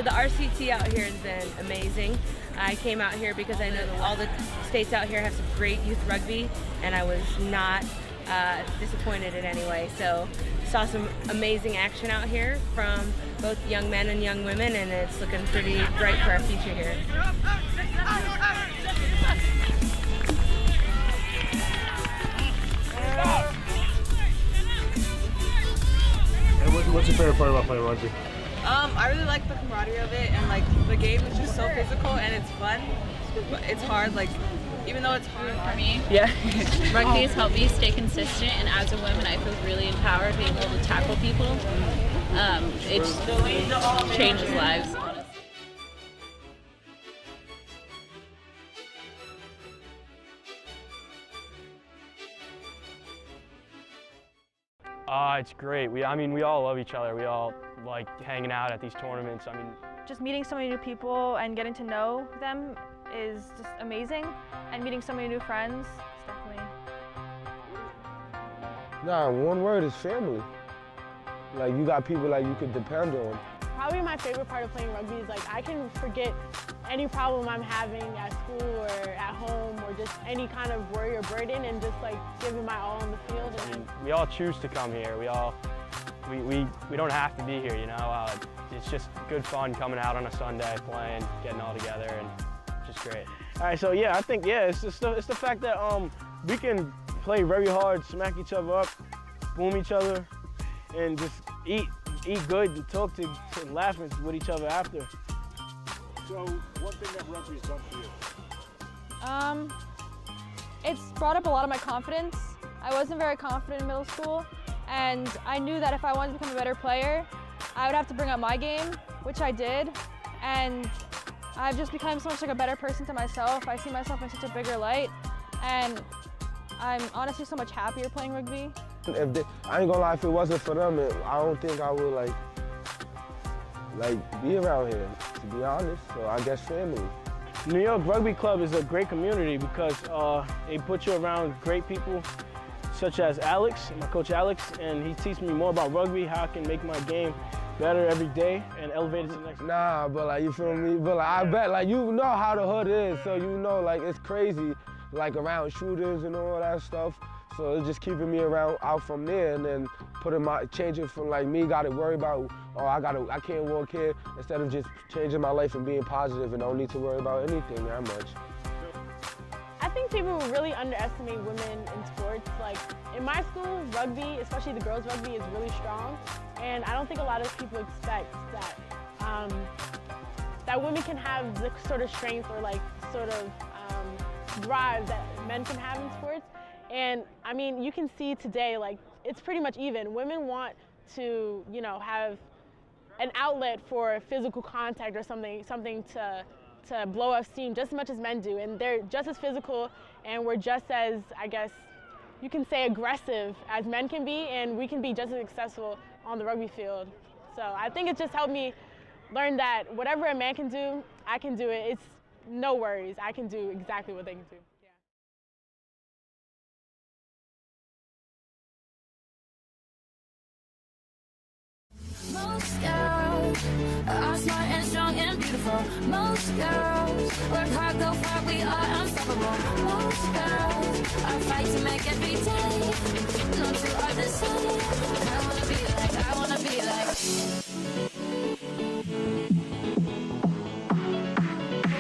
So the RCT out here has been amazing. I came out here because I know that all the states out here have some great youth rugby, and I was not disappointed in any way. So saw some amazing action out here from both young men and young women, and it's looking pretty bright for our future here. What's your favorite part about playing rugby? I really like the camaraderie of it, and like the game is just so physical and it's fun. It's hard, like even though it's hard for me. Yeah. Rugby has helped me stay consistent, and as a woman, I feel really empowered being able to tackle people. It just changes lives. It's great. We all love each other. We all like hanging out at these tournaments. Just meeting so many new people and getting to know them is just amazing. And meeting so many new friends is definitely... One word is family. Like, you got people like you could depend on. Probably my favorite part of playing rugby is like I can forget any problem I'm having at school or at home or just any kind of worry or burden and just like giving my all on the field. And we all choose to come here. We don't have to be here, you know. It's just good fun coming out on a Sunday, playing, getting all together, and just great. All right, so yeah, I think it's the fact that we can play very hard, smack each other up, boom each other, and just eat good and talk to and laugh with each other after. So, one thing that rugby's done for you? It's brought up a lot of my confidence. I wasn't very confident in middle school, and I knew that if I wanted to become a better player, I would have to bring up my game, which I did, and I've just become so much like a better person to myself. I see myself in such a bigger light, and I'm honestly so much happier playing rugby. I ain't gonna lie, if it wasn't for them, I don't think I would like be around here, to be honest. So I guess family. New York Rugby Club is a great community because they put you around great people such as Alex, my coach Alex, and he teaches me more about rugby, how I can make my game better every day and elevate it to the next. Nah, but like, you feel me? But like, I bet like you know how the hood is, so you know like it's crazy, like around shooters and all that stuff. So it's just keeping me out from there, and then changing from like me gotta worry about, oh I can't walk here, instead of just changing my life and being positive and don't need to worry about anything that much. I think people really underestimate women in sports. Like in my school, rugby, especially the girls' rugby, is really strong, and I don't think a lot of people expect that that women can have the sort of strength or like sort of drive that men can have in sports. And I mean, you can see today, like it's pretty much even. Women want to, you know, have an outlet for physical contact or something to blow off steam just as much as men do, and they're just as physical, and we're just as, I guess, you can say aggressive as men can be, and we can be just as successful on the rugby field. So I think it just helped me learn that whatever a man can do, I can do it. It's no worries. I can do exactly what they can do. Most girls are smart and strong and beautiful. Most girls work hard, go far, we are unstoppable. Most girls are fight to make every day. No two are the same. I wanna be like.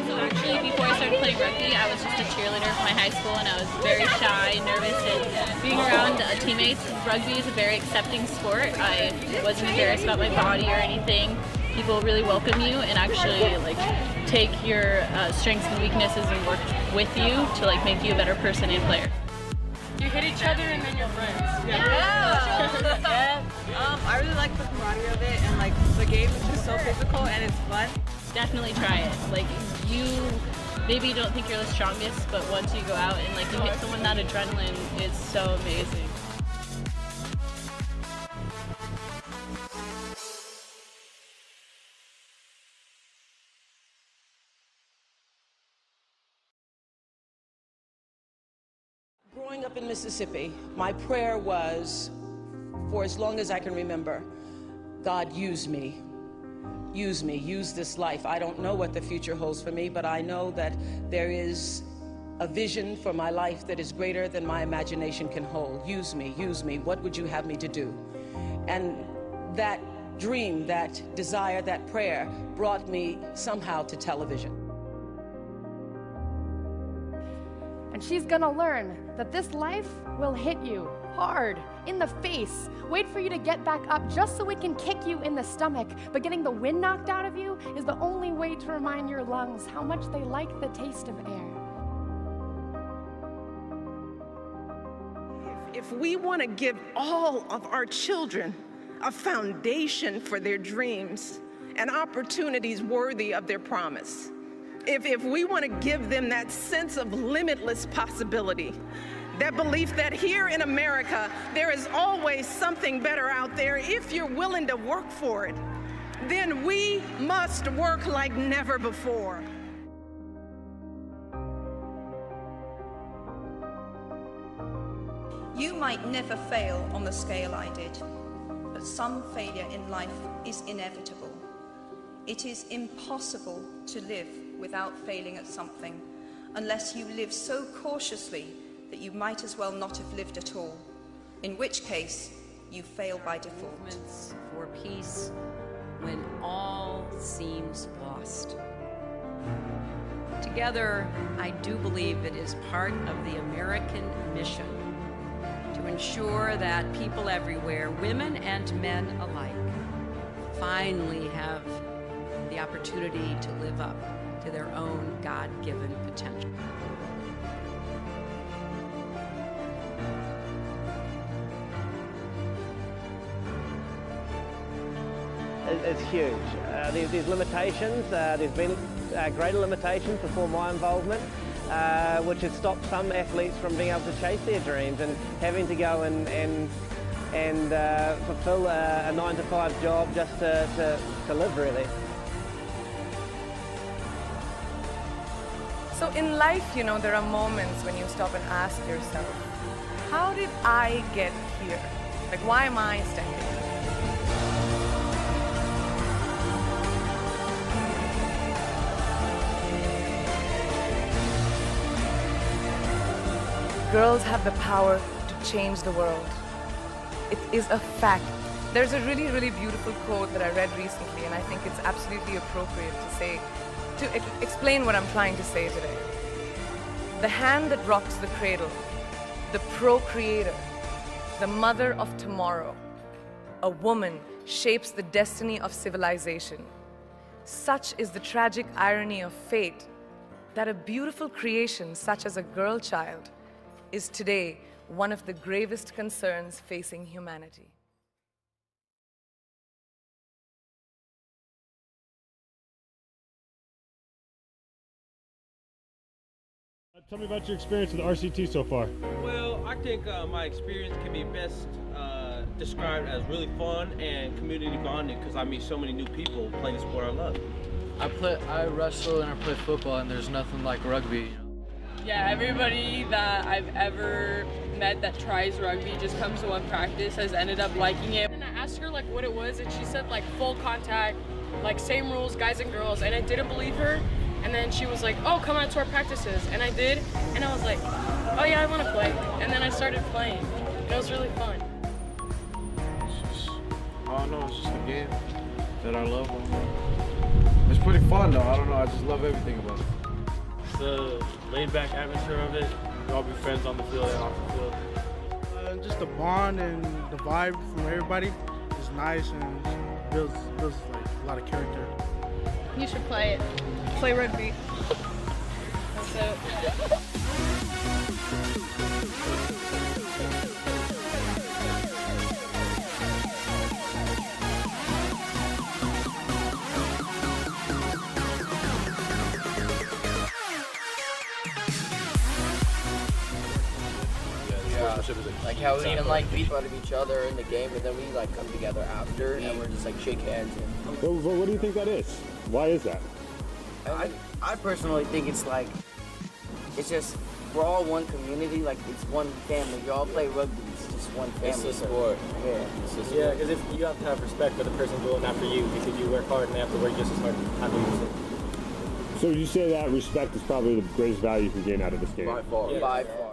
So actually, before I started playing rugby, I was just a cheerleader for my high school, and I was very shy, nervous, and being around teammates. Rugby is a very accepting sport. I wasn't embarrassed about my body or anything. People really welcome you and actually like take your strengths and weaknesses and work with you to like make you a better person and player. You hit each other and then you're friends. Yeah. I really like the camaraderie of it, and like the game is just so physical and it's fun. Definitely try it. Like maybe you don't think you're the strongest, but once you go out and like you hit someone, that adrenaline is so amazing. Growing up in Mississippi, my prayer was, for as long as I can remember, God use me. use me, use this life. I don't know what the future holds for me, but I know that there is a vision for my life that is greater than my imagination can hold. Use me, use me. What would you have me to do? And that dream, that desire, that prayer brought me somehow to television. And she's gonna learn that this life will hit you hard, in the face, wait for you to get back up just so it can kick you in the stomach. But getting the wind knocked out of you is the only way to remind your lungs how much they like the taste of air. If we want to give all of our children a foundation for their dreams and opportunities worthy of their promise, if we want to give them that sense of limitless possibility, that belief that here in America, there is always something better out there if you're willing to work for it, then we must work like never before. You might never fail on the scale I did, but some failure in life is inevitable. It is impossible to live without failing at something, unless you live so cautiously that you might as well not have lived at all, in which case you fail by default. Movements for peace when all seems lost. Together, I do believe it is part of the American mission to ensure that people everywhere, women and men alike, finally have the opportunity to live up to their own God-given potential. It's huge. There's limitations. There's been greater limitations before my involvement, which has stopped some athletes from being able to chase their dreams and having to go and fulfill a 9-to-5 job just to live, really. So in life, you know, there are moments when you stop and ask yourself, how did I get here? Like, why am I standing here? Girls have the power to change the world. It is a fact. There's a really, really beautiful quote that I read recently, and I think it's absolutely appropriate to explain what I'm trying to say today. The hand that rocks the cradle, the procreator, the mother of tomorrow, a woman shapes the destiny of civilization. Such is the tragic irony of fate that a beautiful creation such as a girl child is today one of the gravest concerns facing humanity. Tell me about your experience with RCT so far. Well, I think my experience can be best described as really fun and community bonding because I meet so many new people playing the sport I love. I wrestle and I play football, and there's nothing like rugby. Yeah, everybody that I've ever met that tries rugby just comes to one practice has ended up liking it. And I asked her like what it was, and she said like full contact, like same rules, guys and girls, and I didn't believe her. And then she was like, oh, come out to our practices. And I did, and I was like, oh yeah, I want to play. And then I started playing, and it was really fun. I don't know, it's just a game that I love. It's pretty fun though, I don't know, I just love everything about it. The laid-back atmosphere of it, we all be friends on the field and off the field. Just the bond and the vibe from everybody is nice and builds like a lot of character. You should play it. Play rugby. That's it. Like how we can like beat fun of each other in the game, and then we like come together after, and we're just like shake hands. And What do you think that is? Why is that? I personally think it's like, it's just, we're all one community, like it's one family. You all play rugby, it's just one family. It's a sport. Yeah. It's a sport. Yeah, because if you have to have respect for the person doing that for you, because you work hard and they have to work just as hard to do the same. So you say that respect is probably the greatest value you can gain out of this game? By far. Yeah. By far.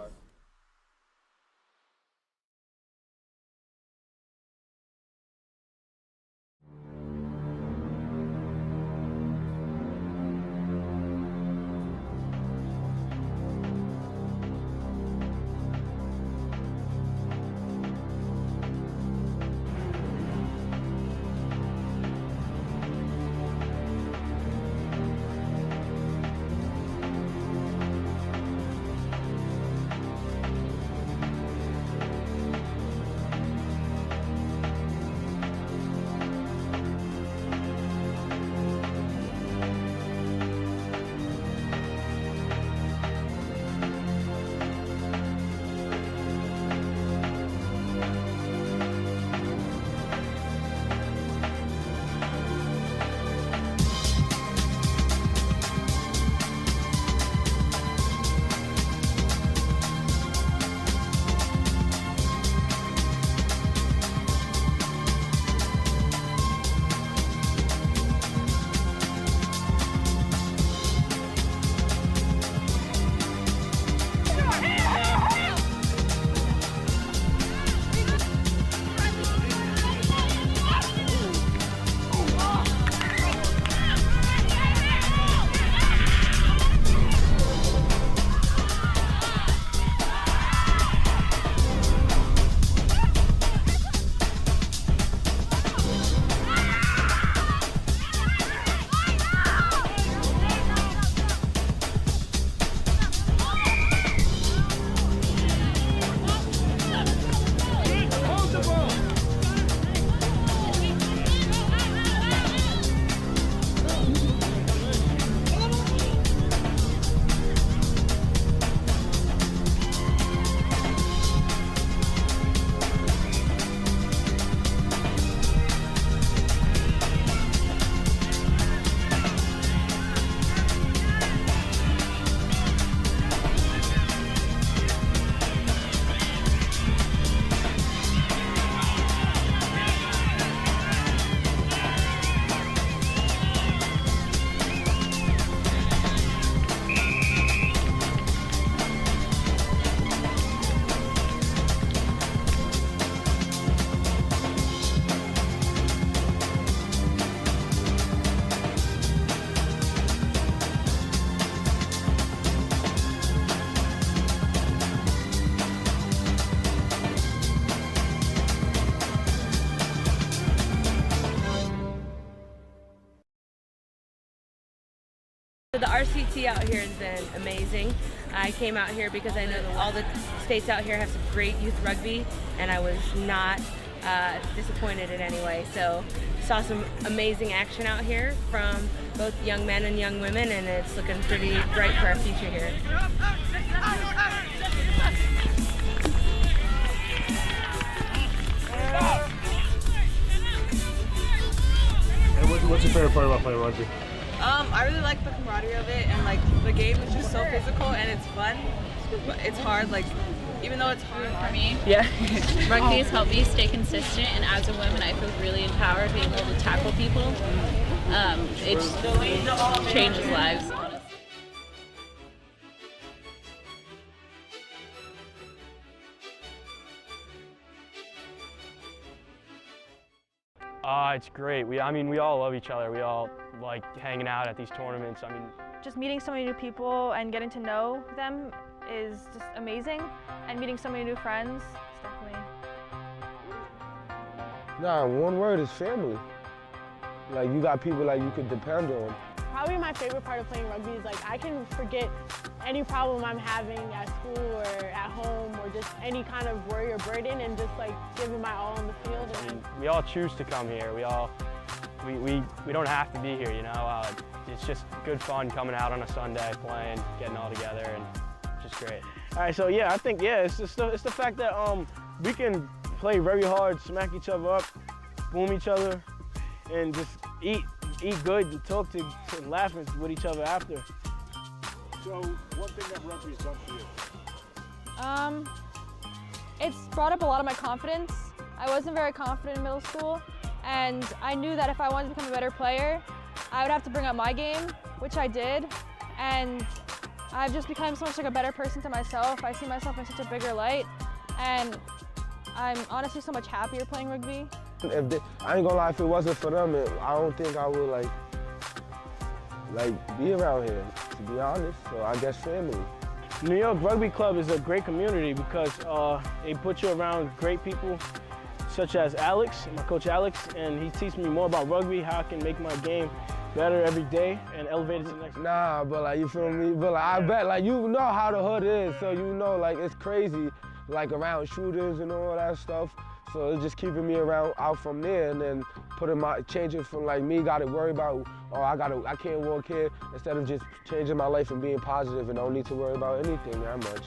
The RCT out here has been amazing. I came out here because I know all the states out here have some great youth rugby, and I was not disappointed in any way. So saw some amazing action out here from both young men and young women, and it's looking pretty bright for our future here. And what's your favorite part about playing rugby? I really like the camaraderie of it, and like the game is just so physical and it's fun. But it's hard, like even though it's hard for me. Yeah. Rugby has helped me stay consistent, and as a woman, I feel really empowered being able to tackle people. It just changes lives. It's great. I mean, we all love each other. We all like hanging out at these tournaments. I mean, just meeting so many new people and getting to know them is just amazing. And meeting so many new friends, it's definitely. Nah, one word is family. Like, you got people like you could depend on. Probably my favorite part of playing rugby is like I can forget any problem I'm having at school or at home or just any kind of worry or burden and just like giving my all on the field. And we all choose to come here. We don't have to be here, you know. It's just good fun coming out on a Sunday, playing, getting all together, and just great. All right, so yeah, I think it's the fact that we can play very hard, smack each other up, boom each other, and just eat good and talk to laugh with each other after. So, one thing that rugby has done for you? It's brought up a lot of my confidence. I wasn't very confident in middle school, and I knew that if I wanted to become a better player, I would have to bring up my game, which I did, and I've just become so much like a better person to myself. I see myself in such a bigger light, and I'm honestly so much happier playing rugby. I ain't gonna lie, if it wasn't for them, I don't think I would be around here, to be honest. So I guess family. New York Rugby Club is a great community because they put you around great people such as Alex, my coach Alex, and he teaches me more about rugby, how I can make my game better every day and elevate it to the next. Nah, but like, you feel me? But like, I bet, like, you know how the hood is, so you know, like, it's crazy, like, around shooters and all that stuff. So it's just keeping me out from there, and then changing from like me got to worry about, oh, I can't walk here, instead of just changing my life and being positive and don't need to worry about anything that much.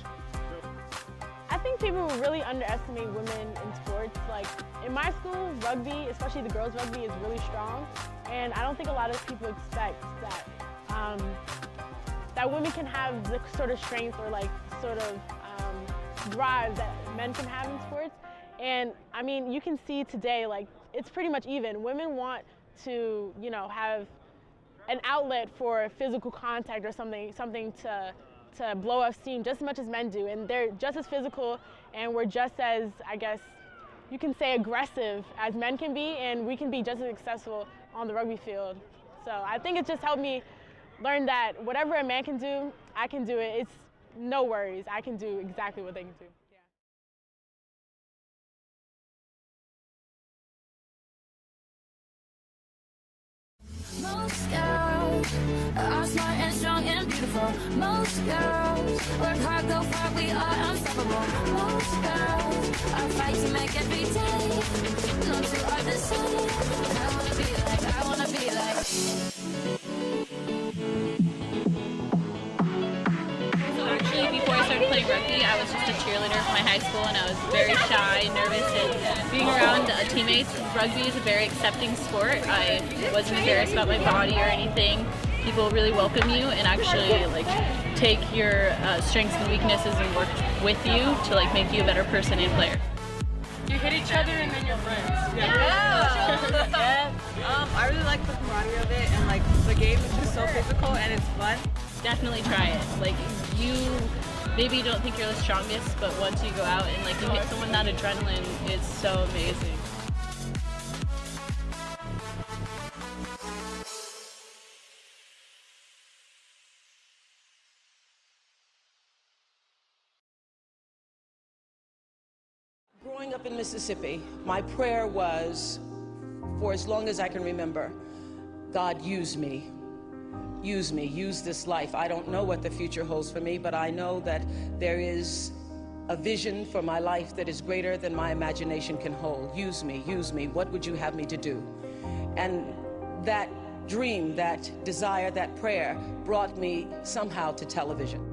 I think people really underestimate women in sports. Like in my school, rugby, especially the girls' rugby, is really strong, and I don't think a lot of people expect that that women can have the sort of strength or like sort of drive that men can have in sports. And I mean, you can see today, like, it's pretty much even. Women want to, you know, have an outlet for physical contact or something to blow off steam just as much as men do. And they're just as physical, and we're just as, I guess, you can say aggressive as men can be, and we can be just as successful on the rugby field. So I think it just helped me learn that whatever a man can do, I can do it. It's no worries. I can do exactly what they can do. Most girls are smart and strong and beautiful. Most girls work hard, go far, we are unstoppable. Most girls are fight to make every day. No two are the same. I wanna be like, I wanna be like. So actually, before I started playing rugby, I was just a cheerleader for my high school, and I was very shy, nervous, and being around teammates. Rugby is a very accepting sport. I wasn't embarrassed about my body or anything. People really welcome you and actually like take your strengths and weaknesses and work with you to like make you a better person and player. You hit each other and then you're friends. Yeah. I really like the camaraderie of it, and like the game is just so physical and it's fun. Definitely try it. Like maybe you don't think you're the strongest, but once you go out and like you hit someone, that adrenaline is so amazing. Growing up in Mississippi, my prayer was, for as long as I can remember, God, use me. Use me, use this life. I don't know what the future holds for me, but I know that there is a vision for my life that is greater than my imagination can hold. Use me, use me. What would you have me to do? And that dream, that desire, that prayer brought me somehow to television.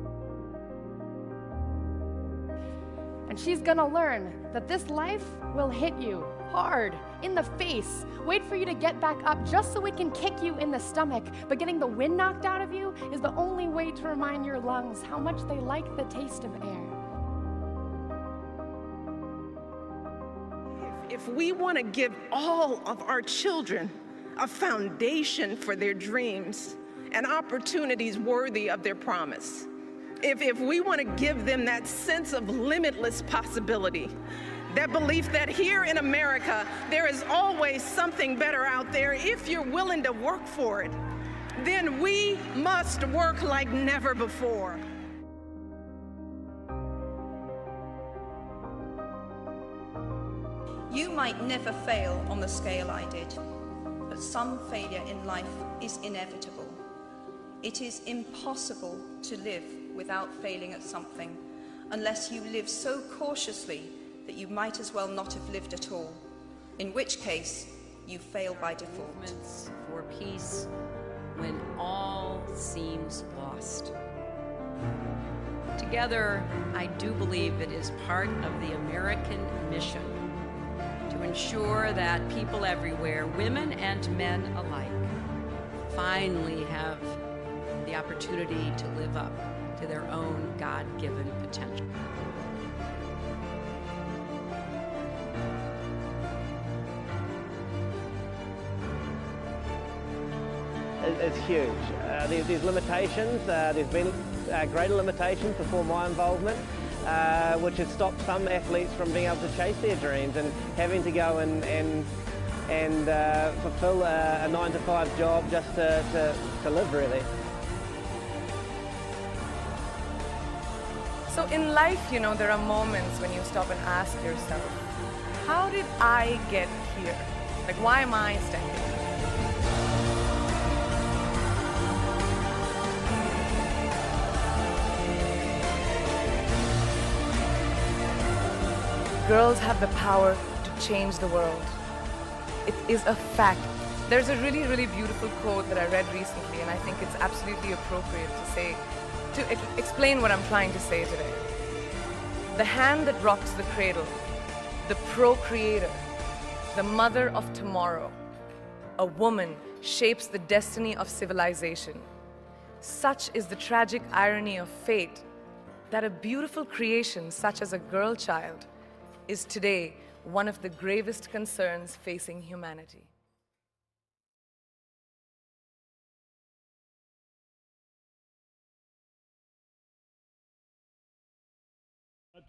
And she's gonna learn that this life will hit you hard, in the face, wait for you to get back up just so it can kick you in the stomach. But getting the wind knocked out of you is the only way to remind your lungs how much they like the taste of air. If we want to give all of our children a foundation for their dreams and opportunities worthy of their promise, if we want to give them that sense of limitless possibility, that belief that here in America, there is always something better out there if you're willing to work for it, then we must work like never before. You might never fail on the scale I did, but some failure in life is inevitable. It is impossible to live without failing at something, unless you live so cautiously that you might as well not have lived at all, in which case you fail by default. Movements for peace when all seems lost. Together, I do believe it is part of the American mission to ensure that people everywhere, women and men alike, finally have the opportunity to live up to their own God-given potential. is huge. There's limitations. There's been greater limitations before my involvement, which has stopped some athletes from being able to chase their dreams and having to go and fulfill a 9-to-5 job just to live, really. So in life, you know, there are moments when you stop and ask yourself, how did I get here? Like, why am I standing here? Girls have the power to change the world. It is a fact. There's a really, really beautiful quote that I read recently, and I think it's absolutely appropriate to explain what I'm trying to say today. The hand that rocks the cradle, the procreator, the mother of tomorrow, a woman shapes the destiny of civilization. Such is the tragic irony of fate that a beautiful creation such as a girl child is today one of the gravest concerns facing humanity.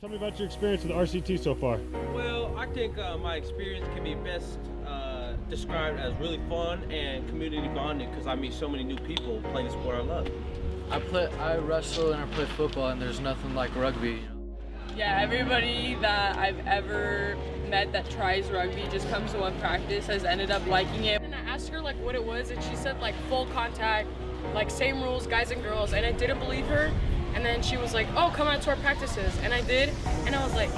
Tell me about your experience with RCT so far. Well, I think my experience can be best described as really fun and community bonding because I meet so many new people playing the sport I love. I wrestle and I play football, and there's nothing like rugby. You know? Yeah, everybody that I've ever met that tries rugby just comes to one practice has ended up liking it. And I asked her like what it was, and she said like full contact, like same rules, guys and girls, and I didn't believe her. And then she was like, oh, come out to our practices. And I did, and I was like,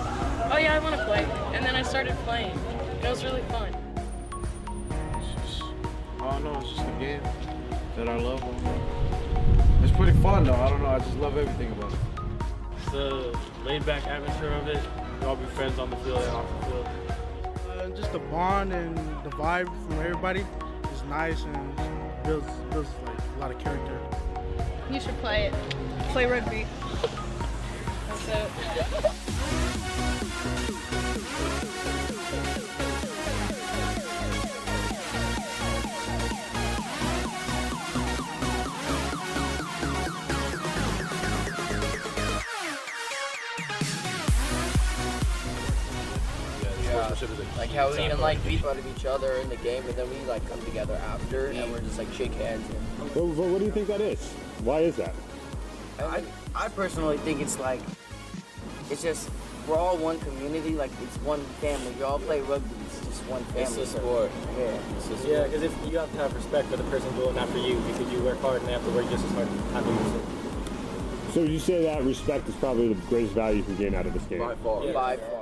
oh yeah, I want to play. And then I started playing, and it was really fun. I don't know, it's just a game that I love. It's pretty fun though, I don't know, I just love everything about it. It's the laid-back atmosphere of it. We all be friends on the field and off the field. Just the bond and the vibe from everybody is nice and builds like a lot of character. You should play it. Play rugby. That's it. Like how we can like beat out of each other in the game, and then we like come together after, and we're just like shake hands. But what do you think that is? Why is that? I personally think it's just we're all one community, like it's one family. You all play rugby, it's just one family. It's a sport. Yeah, because if you have to have respect for the person doing that for you, because you work hard and they have to work just as hard to use it. So you say that respect is probably the greatest value you can gain out of this game? By far. Yeah. By far.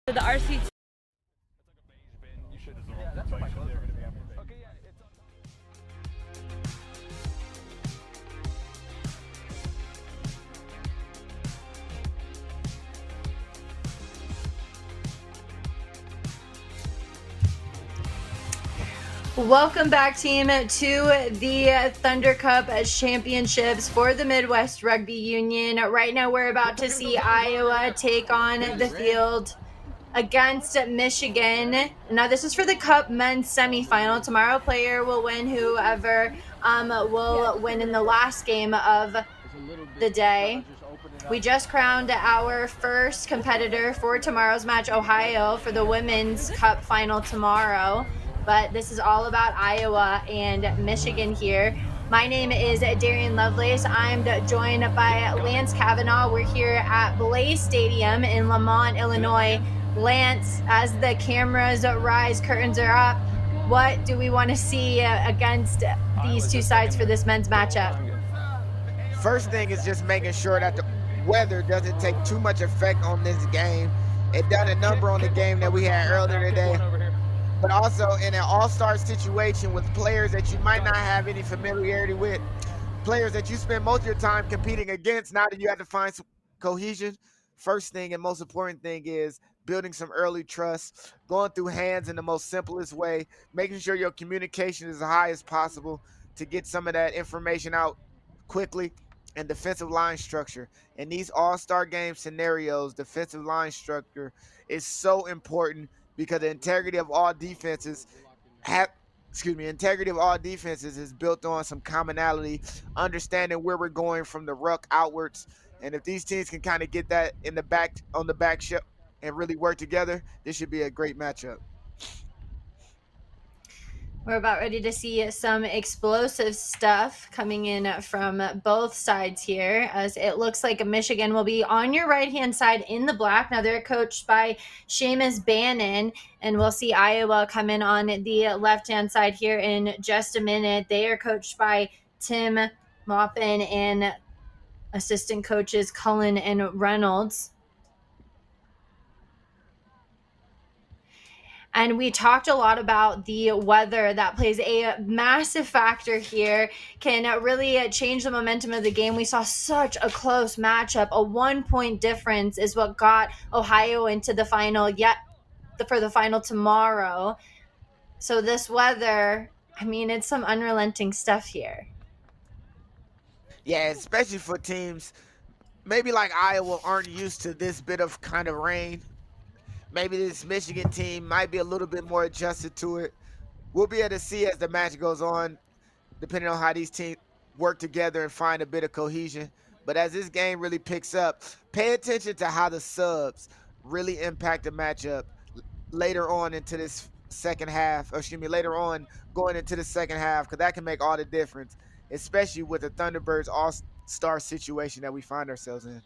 The RC. Welcome back, team, to the Thunder Cup Championships for the Midwest Rugby Union. Right now, we're about to see Iowa take on the field against Michigan. Now, this is for the Cup men's semifinal. Tomorrow, player will win whoever will win in the last game of the day. We just crowned our first competitor for tomorrow's match, Ohio, for the Women's Cup final tomorrow. But this is all about Iowa and Michigan here. My name is Darian Lovelace. I'm joined by Lance Kavanaugh. We're here at Blaze Stadium in Lamont, Illinois. Lance, as the cameras rise, curtains are up, what do we want to see against these two sides for this men's matchup? First thing is just making sure that the weather doesn't take too much effect on this game. It done a number on the game that we had earlier today. But also in an all-star situation with players that you might not have any familiarity with, players that you spend most of your time competing against, now that you have to find some cohesion. First thing and most important thing is building some early trust, going through hands in the most simplest way, making sure your communication is as high as possible to get some of that information out quickly, and defensive line structure. In these all-star game scenarios, defensive line structure is so important because the integrity of all defenses is built on some commonality, understanding where we're going from the ruck outwards. And if these teams can kind of get that in the back, on the back ship, and really work together, this should be a great matchup. We're about ready to see some explosive stuff coming in from both sides here, as it looks like Michigan will be on your right-hand side in the black. Now they're coached by Seamus Bannon, and we'll see Iowa come in on the left-hand side here in just a minute. They are coached by Tim Maupin and assistant coaches Cullen and Reynolds. And we talked a lot about the weather that plays a massive factor here, can really change the momentum of the game. We saw such a close matchup. A 1-point difference is what got Ohio into the final for the final tomorrow. So this weather, I mean, it's some unrelenting stuff here. Yeah, especially for teams maybe like Iowa aren't used to this bit of kind of rain. Maybe this Michigan team might be a little bit more adjusted to it. We'll be able to see as the match goes on, depending on how these teams work together and find a bit of cohesion. But as this game really picks up, pay attention to how the subs really impact the matchup later on into this second half, later on going into the second half, because that can make all the difference, especially with the Thunderbirds all-star situation that we find ourselves in.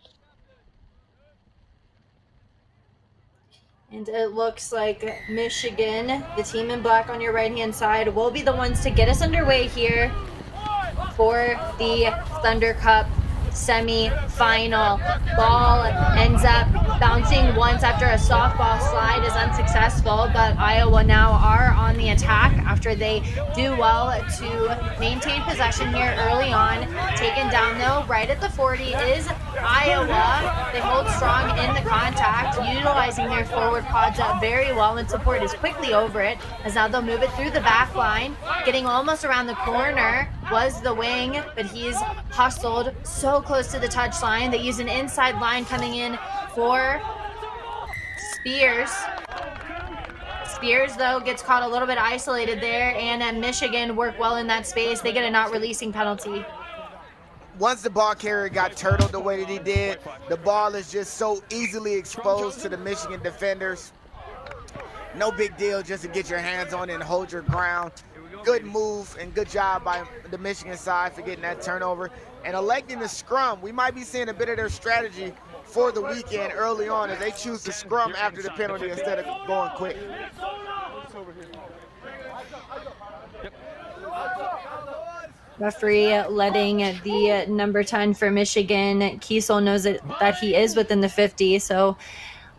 And it looks like Michigan, the team in black on your right-hand side, will be the ones to get us underway here for the Thunder Cup semi-final. Ball ends up bouncing once after a softball slide is unsuccessful, but Iowa now are on the attack after they do well to maintain possession here early on. Taken down though, right at the 40 is Iowa. They hold strong in the contact, utilizing their forward pods very well, and support is quickly over it, as now they'll move it through the back line. Getting almost around the corner was the wing, but he's hustled so close to the touchline. They use an inside line coming in for Spears. Spears, though, gets caught a little bit isolated there, and Michigan work well in that space. They get a not releasing penalty. Once the ball carrier got turtled the way that he did, the ball is just so easily exposed to the Michigan defenders. No big deal just to get your hands on it and hold your ground. Good move and good job by the Michigan side for getting that turnover. And electing the scrum, we might be seeing a bit of their strategy for the weekend early on as they choose to scrum after the penalty instead of going quick. Referee letting the number 10 for Michigan. Kiesel knows that he is within the 50, so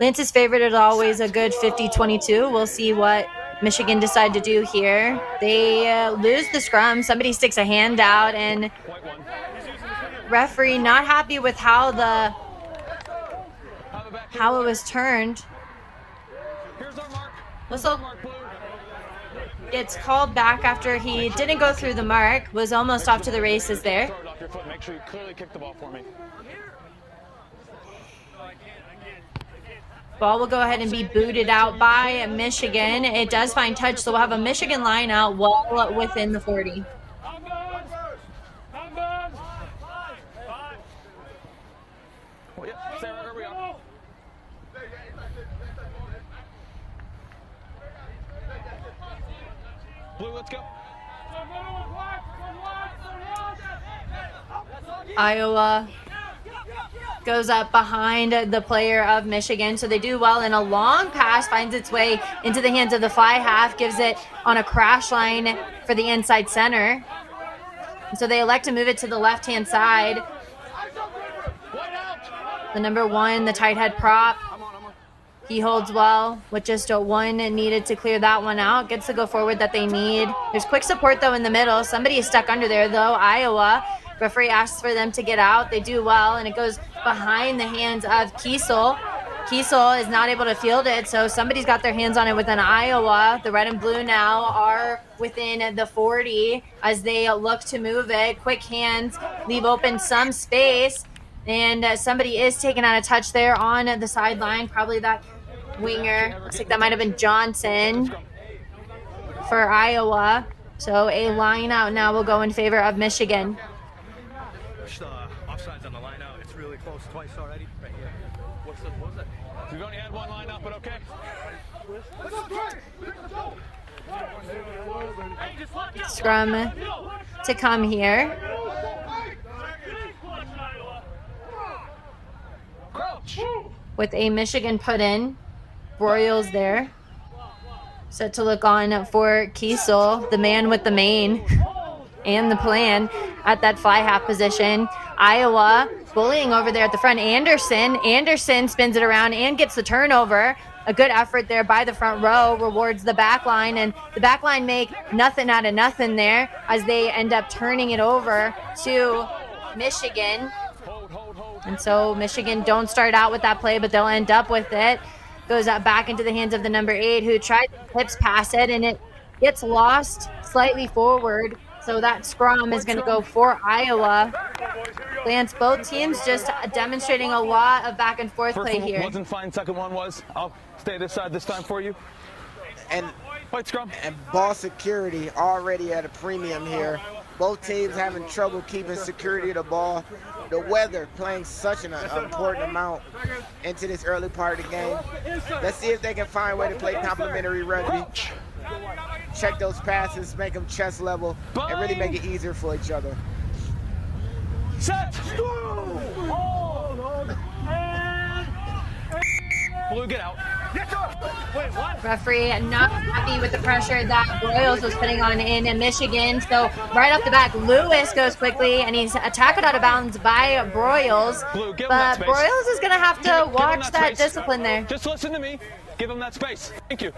Lance's favorite is always a good 50-22. We'll see what Michigan decide to do here. They lose the scrum. Somebody sticks a hand out, and referee not happy with how it was turned. Whistle gets called back after he didn't go through the mark, was almost off to the races there. Make sure you clearly kick the ball for me. Ball will go ahead and be booted out by Michigan. It does find touch, so we'll have a Michigan line out well within the 40. Blue, let's go. Iowa goes up behind the player of Michigan, so they do well, and a long pass finds its way into the hands of the fly half, gives it on a crash line for the inside center. So they elect to move it to the left-hand side. The number 1, the tight head prop, he holds well with just a 1 needed to clear that one out. Gets the go forward that they need. There's quick support though in the middle. Somebody is stuck under there though. Iowa. Referee asks for them to get out. They do well, and it goes behind the hands of Kiesel. Kiesel is not able to field it, so somebody's got their hands on it within Iowa. The red and blue now are within the 40 as they look to move it. Quick hands leave open some space, and somebody is taking out a touch there on the sideline. Probably that winger. Looks like that might have been Johnson for Iowa. So a line out now will go in favor of Michigan. Offsides on the line out. It's really close twice already. Right here. What was it? We've only had one line out, but okay. Scrum to come here. With a Michigan put in. Broyles there. Set to look on for Kiesel, the man with the mane and the plan at that fly half position. Iowa bullying over there at the front. Anderson spins it around and gets the turnover. A good effort there by the front row rewards the back line, and the back line make nothing out of nothing there as they end up turning it over to Michigan. And so Michigan don't start out with that play, but they'll end up with it. Goes out back into the hands of the number 8, who tried to hips pass it, and it gets lost slightly forward. So that scrum is going to go for Iowa. Lance, both teams just demonstrating a lot of back and forth play here. First one wasn't fine, second one was. I'll stay this side this time for you. And white scrum. And ball security already at a premium here. Both teams having trouble keeping security of the ball. The weather playing such an important amount into this early part of the game. Let's see if they can find a way to play complementary rugby. Check those passes, make them chest level, and really make it easier for each other. Set! Blue, get out. Wait, what? Referee not happy with the pressure that Broyles was putting on in Michigan. So right off the back, Lewis goes quickly, and he's tackled out of bounds by Broyles. Blue, give him but that space. Broyles is going to have to watch that space. discipline there. Just listen to me. Give him that space. Thank you.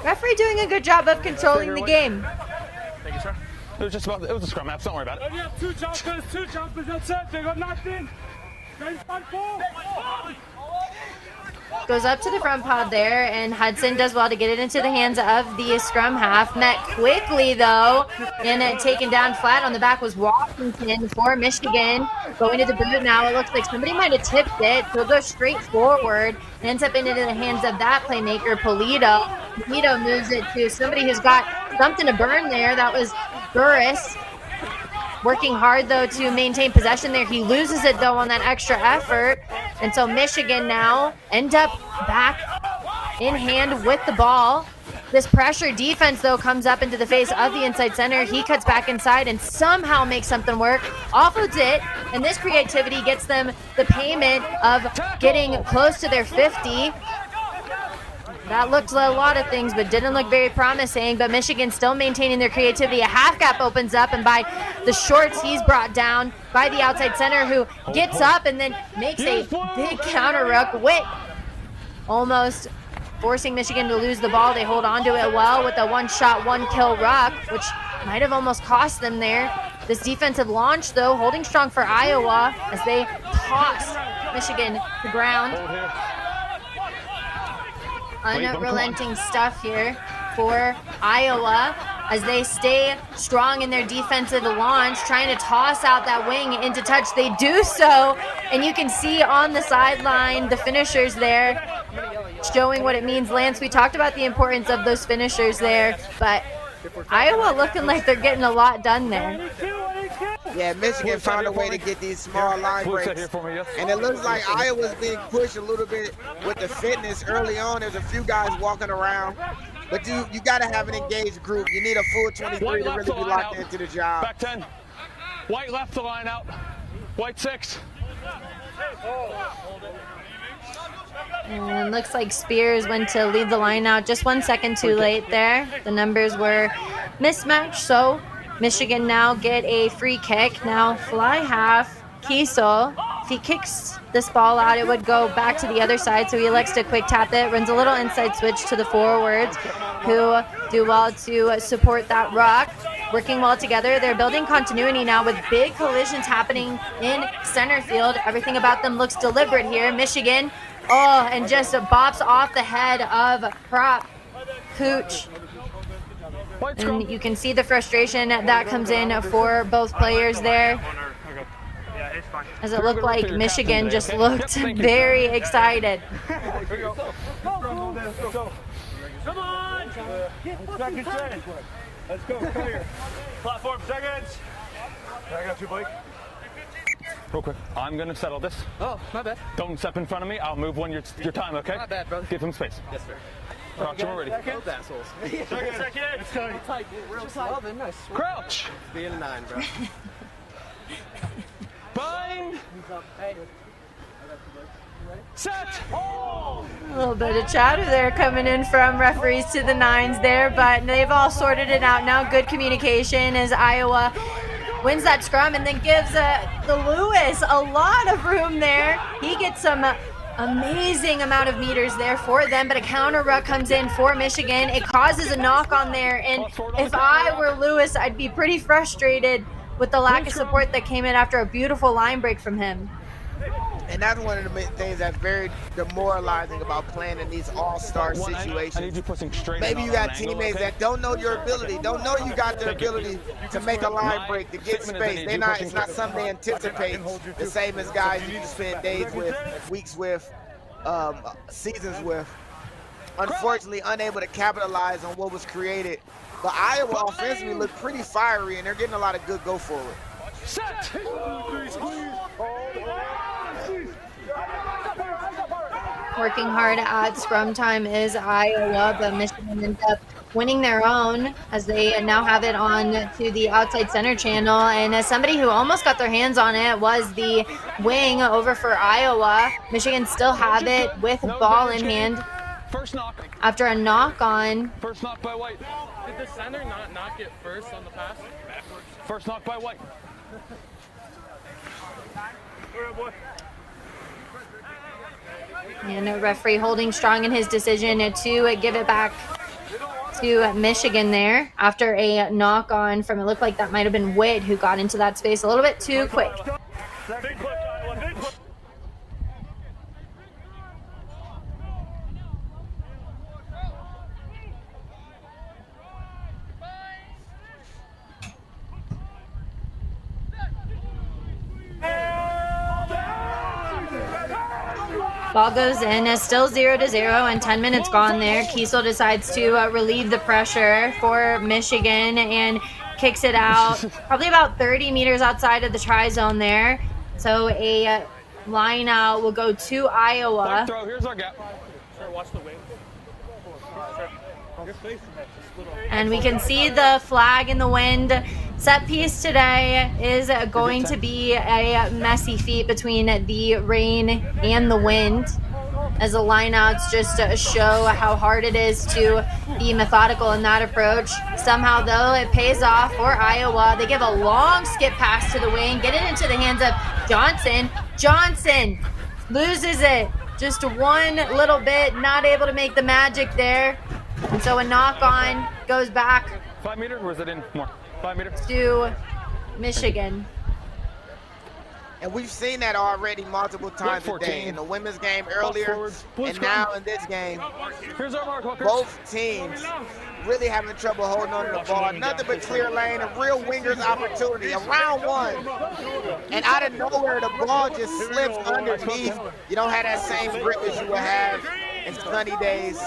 Referee doing a good job of controlling the game. Thank you, sir. It was just about, it was a scrum match. Don't worry about it. You have two jumpers, that's it. They got nothing. Goes up to the front pod there, and Hudson does well to get it into the hands of the scrum half. Met quickly, though, and taken down flat on the back was Washington for Michigan. Going to the boot now. It looks like somebody might have tipped it, so it goes straight forward and ends up into the hands of that playmaker, Polito. Polito moves it to somebody who's got something to burn there. That was Burris. Working hard, though, to maintain possession there. He loses it, though, on that extra effort. And so Michigan now end up back in hand with the ball. This pressure defense, though, comes up into the face of the inside center. He cuts back inside and somehow makes something work. Offloads it, and this creativity gets them the payment of getting close to their 50. That looked a lot of things, but didn't look very promising. But Michigan still maintaining their creativity. A half gap opens up, and by the shorts, he's brought down by the outside center, who gets up and then makes a big counter ruck. Witt almost forcing Michigan to lose the ball. They hold on to it well with a one-shot, one-kill ruck, which might have almost cost them there. This defensive launch, though, holding strong for Iowa as they toss Michigan to the ground. Unrelenting stuff here for Iowa as they stay strong in their defensive launch, trying to toss out that wing into touch. They do so, and you can see on the sideline the finishers there showing what it means. Lance, we talked about the importance of those finishers there, but Iowa looking like they're getting a lot done there. Yeah, Michigan found a way to get these small line breaks. And it looks like Iowa's being pushed a little bit with the fitness early on. There's a few guys walking around. But you got to have an engaged group. You need a full 23 to really be locked into the job. Back 10. White left the line out. White 6. And looks like Spears went to lead the line out just 1 second too late there. The numbers were mismatched, so Michigan now get a free kick. Now fly half, Kiesel. If he kicks this ball out, it would go back to the other side, so he elects to quick tap it. Runs a little inside switch to the forwards, who do well to support that ruck. Working well together. They're building continuity now with big collisions happening in center field. Everything about them looks deliberate here. Michigan, and just bops off the head of prop Cooch. And you can see the frustration that comes in for both players there, as it looked like Michigan just looked very excited. Come on! Let's go, come here. Platform seconds. I got you, Blake. Real quick, I'm gonna settle this. Oh, my bad. Don't step in front of me. I'll move when your time, okay? My bad, brother. Give him space. Yes, sir. Crouch, we're ready. Those assholes. Second. Nice. Crouch. Being a 9, bro. Bind. Set. A little bit of chatter there coming in from referees to the 9s there, but they've all sorted it out now. Good communication as Iowa wins that scrum and then gives the Lewis a lot of room there. He gets some amazing amount of meters there for them, but a counter ruck comes in for Michigan. It causes a knock on there, and if I were Lewis, I'd be pretty frustrated with the lack of support that came in after a beautiful line break from him. And that's one of the things that's very demoralizing about playing in these all-star situations. I need you pushing straight. Maybe you got teammates that don't know your ability, don't know you got the ability to make a line break, to get space. It's not something they anticipate, the same as guys you spend days with, weeks with, seasons with. Unfortunately, unable to capitalize on what was created. But Iowa offensively looked pretty fiery, and they're getting a lot of good go forward. Set. Working hard at scrum time is Iowa, but Michigan ends up winning their own as they now have it on to the outside center channel. And as somebody who almost got their hands on it was the wing over for Iowa. Michigan still have it with ball in hand. First knock. After a knock on. First knock by White. Did the center not knock it first on the pass? Backwards. First knock by White. And a referee holding strong in his decision to give it back to Michigan there after a knock on from, it looked like that might have been Witt who got into that space a little bit too quick. Ball goes in, it's still 0-0 and 10 minutes gone there. Kiesel decides to relieve the pressure for Michigan and kicks it out probably about 30 meters outside of the try zone there. So a line out will go to Iowa. Throw, here's our gap. Watch the wing. And we can see the flag in the wind. Set piece today is going to be a messy feat between the rain and the wind. as the lineouts just show how hard it is to be methodical in that approach. Somehow, though, it pays off for Iowa. They give a long skip pass to the wing, get it into the hands of Johnson. Johnson loses it. Just one little bit, not able to make the magic there. And so a knock-on goes back 5 meter, or is it in more? 5 meter? To Michigan. And we've seen that already multiple times today. In the women's game earlier, and now in this game. Here's our mark, Hookers. Both teams really having trouble holding on to the ball. Nothing but clear lane, a real winger's opportunity. Around one. And out of nowhere, the ball just slips underneath. You don't have that same grip as you would have in sunny days.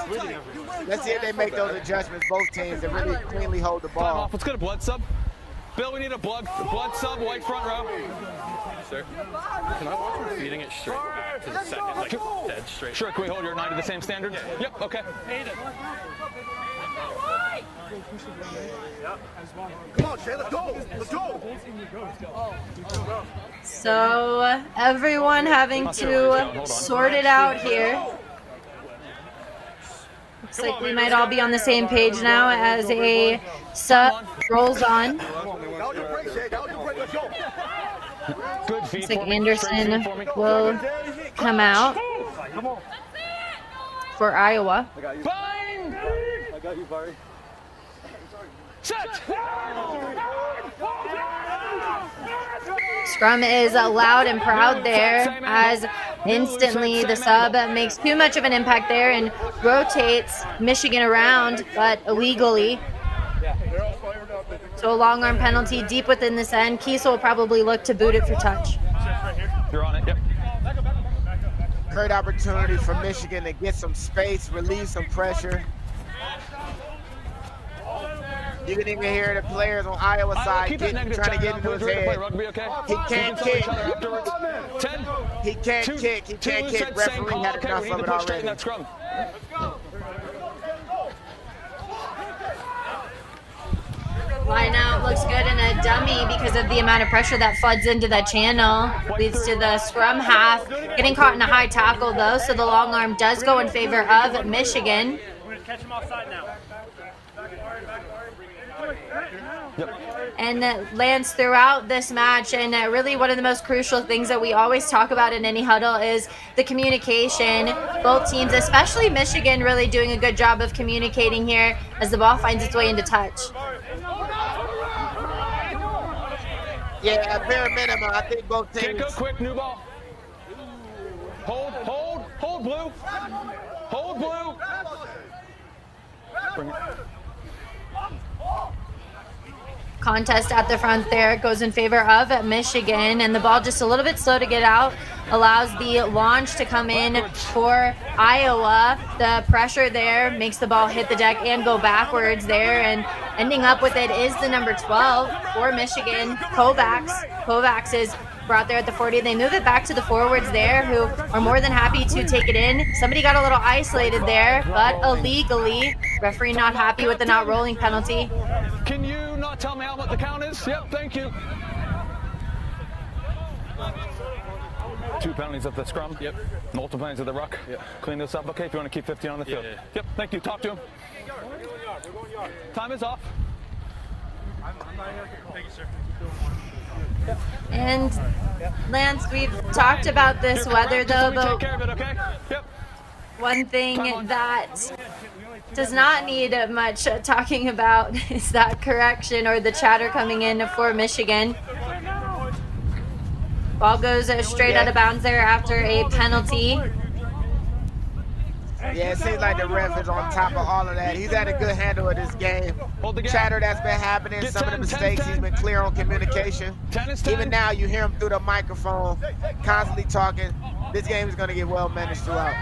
Let's see if they make those adjustments, both teams, to really cleanly hold the ball. Time off. Let's get a blood sub. Bill, we need a blood sub, white front row. Sir, can I watch you feeding it straight back to the second, like dead straight? Sure, can we hold your 9 to the same standard? Yep, okay. Come on, Shay, let's go. Let's go. So everyone having to sort it out here. Looks like we might all be on the same page now as a sub rolls on. Looks like Anderson will come out for Iowa. I got you, Barry. Set! Scrum is loud and proud there as instantly the sub makes too much of an impact there and rotates Michigan around, but illegally. So a long arm penalty deep within this end. Kiesel will probably look to boot it for touch. You're on it, yep. Great opportunity for Michigan to get some space, relieve some pressure. You can even hear the players on Iowa side trying to get into his head. He can't kick. He can't kick. He can't kick. Referee had enough of it already. Line out looks good in a dummy because of the amount of pressure that floods into that channel. Leads to the scrum half. Getting caught in a high tackle though, so the long arm does go in favor of Michigan. We're going to catch him offside now. And lands throughout this match, and really one of the most crucial things that we always talk about in any huddle is the communication. Both teams, especially Michigan, really doing a good job of communicating here as the ball finds its way into touch. Yeah, at bare minimum, I think both teams. Can't go quick, new ball. Hold blue. Hold blue. Bring it. Contest at the front there goes in favor of Michigan, and the ball just a little bit slow to get out, allows the launch to come in for Iowa. The pressure there makes the ball hit the deck and go backwards there, and ending up with it is the number 12 for Michigan, Kovacs. Kovacs is brought there at the 40. They move it back to the forwards there, who are more than happy to take it in. Somebody got a little isolated there, but illegally. Referee not happy with the not rolling penalty. Can you not tell me what the count is? Yep, thank you. 2 penalties at the scrum. Yep. Multiple penalties at the ruck. Yep. Clean this up, okay? If you want to keep 15 on the field. Yeah. Yep, thank you. Talk to him. Time is off. Thank you, sir. And Lance, we've talked about this weather though, but one thing that does not need much talking about is that correction or the chatter coming in for Michigan. Ball goes straight out of bounds there after a penalty. Yeah, it seems like the ref is on top of all of that. He's had a good handle of this game. Chatter that's been happening, some of the mistakes, he's been clear on communication. Even now, you hear him through the microphone, constantly talking. This game is going to get well managed throughout.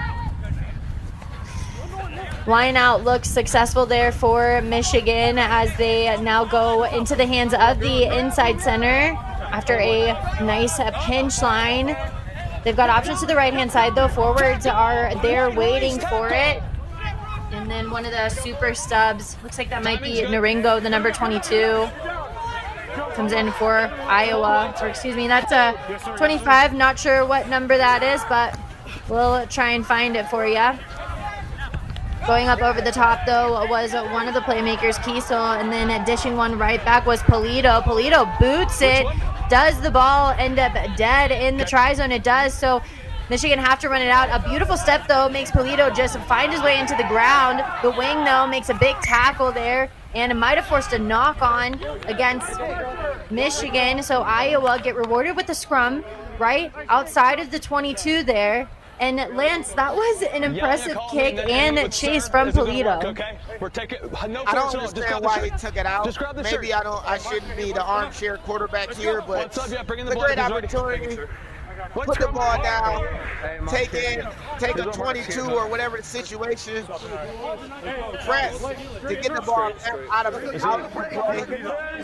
Line out looks successful there for Michigan as they now go into the hands of the inside center after a nice pinch line. They've got options to the right-hand side, though. Forwards are there waiting for it. And then one of the super stubs, looks like that might be Naringo, the number 22, comes in for Iowa. Or excuse me, that's a 25. Not sure what number that is, but We'll try and find it for you. Going up over the top, though, was one of the playmakers, Kiesel, and then dishing one right back was Polito. Polito boots it. Does the ball end up dead in the try zone? It does, so Michigan have to run it out. A beautiful step, though, makes Polito just find his way into the ground. The wing, though, makes a big tackle there, and it might have forced a knock-on against Michigan, so Iowa get rewarded with the scrum right outside of the 22 there. And Lance, that was an impressive kick and chase from Polito. Okay, we're taking. No, I don't understand why he took it out. Just grab the Maybe shirt. I shouldn't be the armchair quarterback here, but What's up? Yeah, bring in it's the a great ball. opportunity. Put the ball down, take a 22 or whatever the situation, press to get the ball out of the play.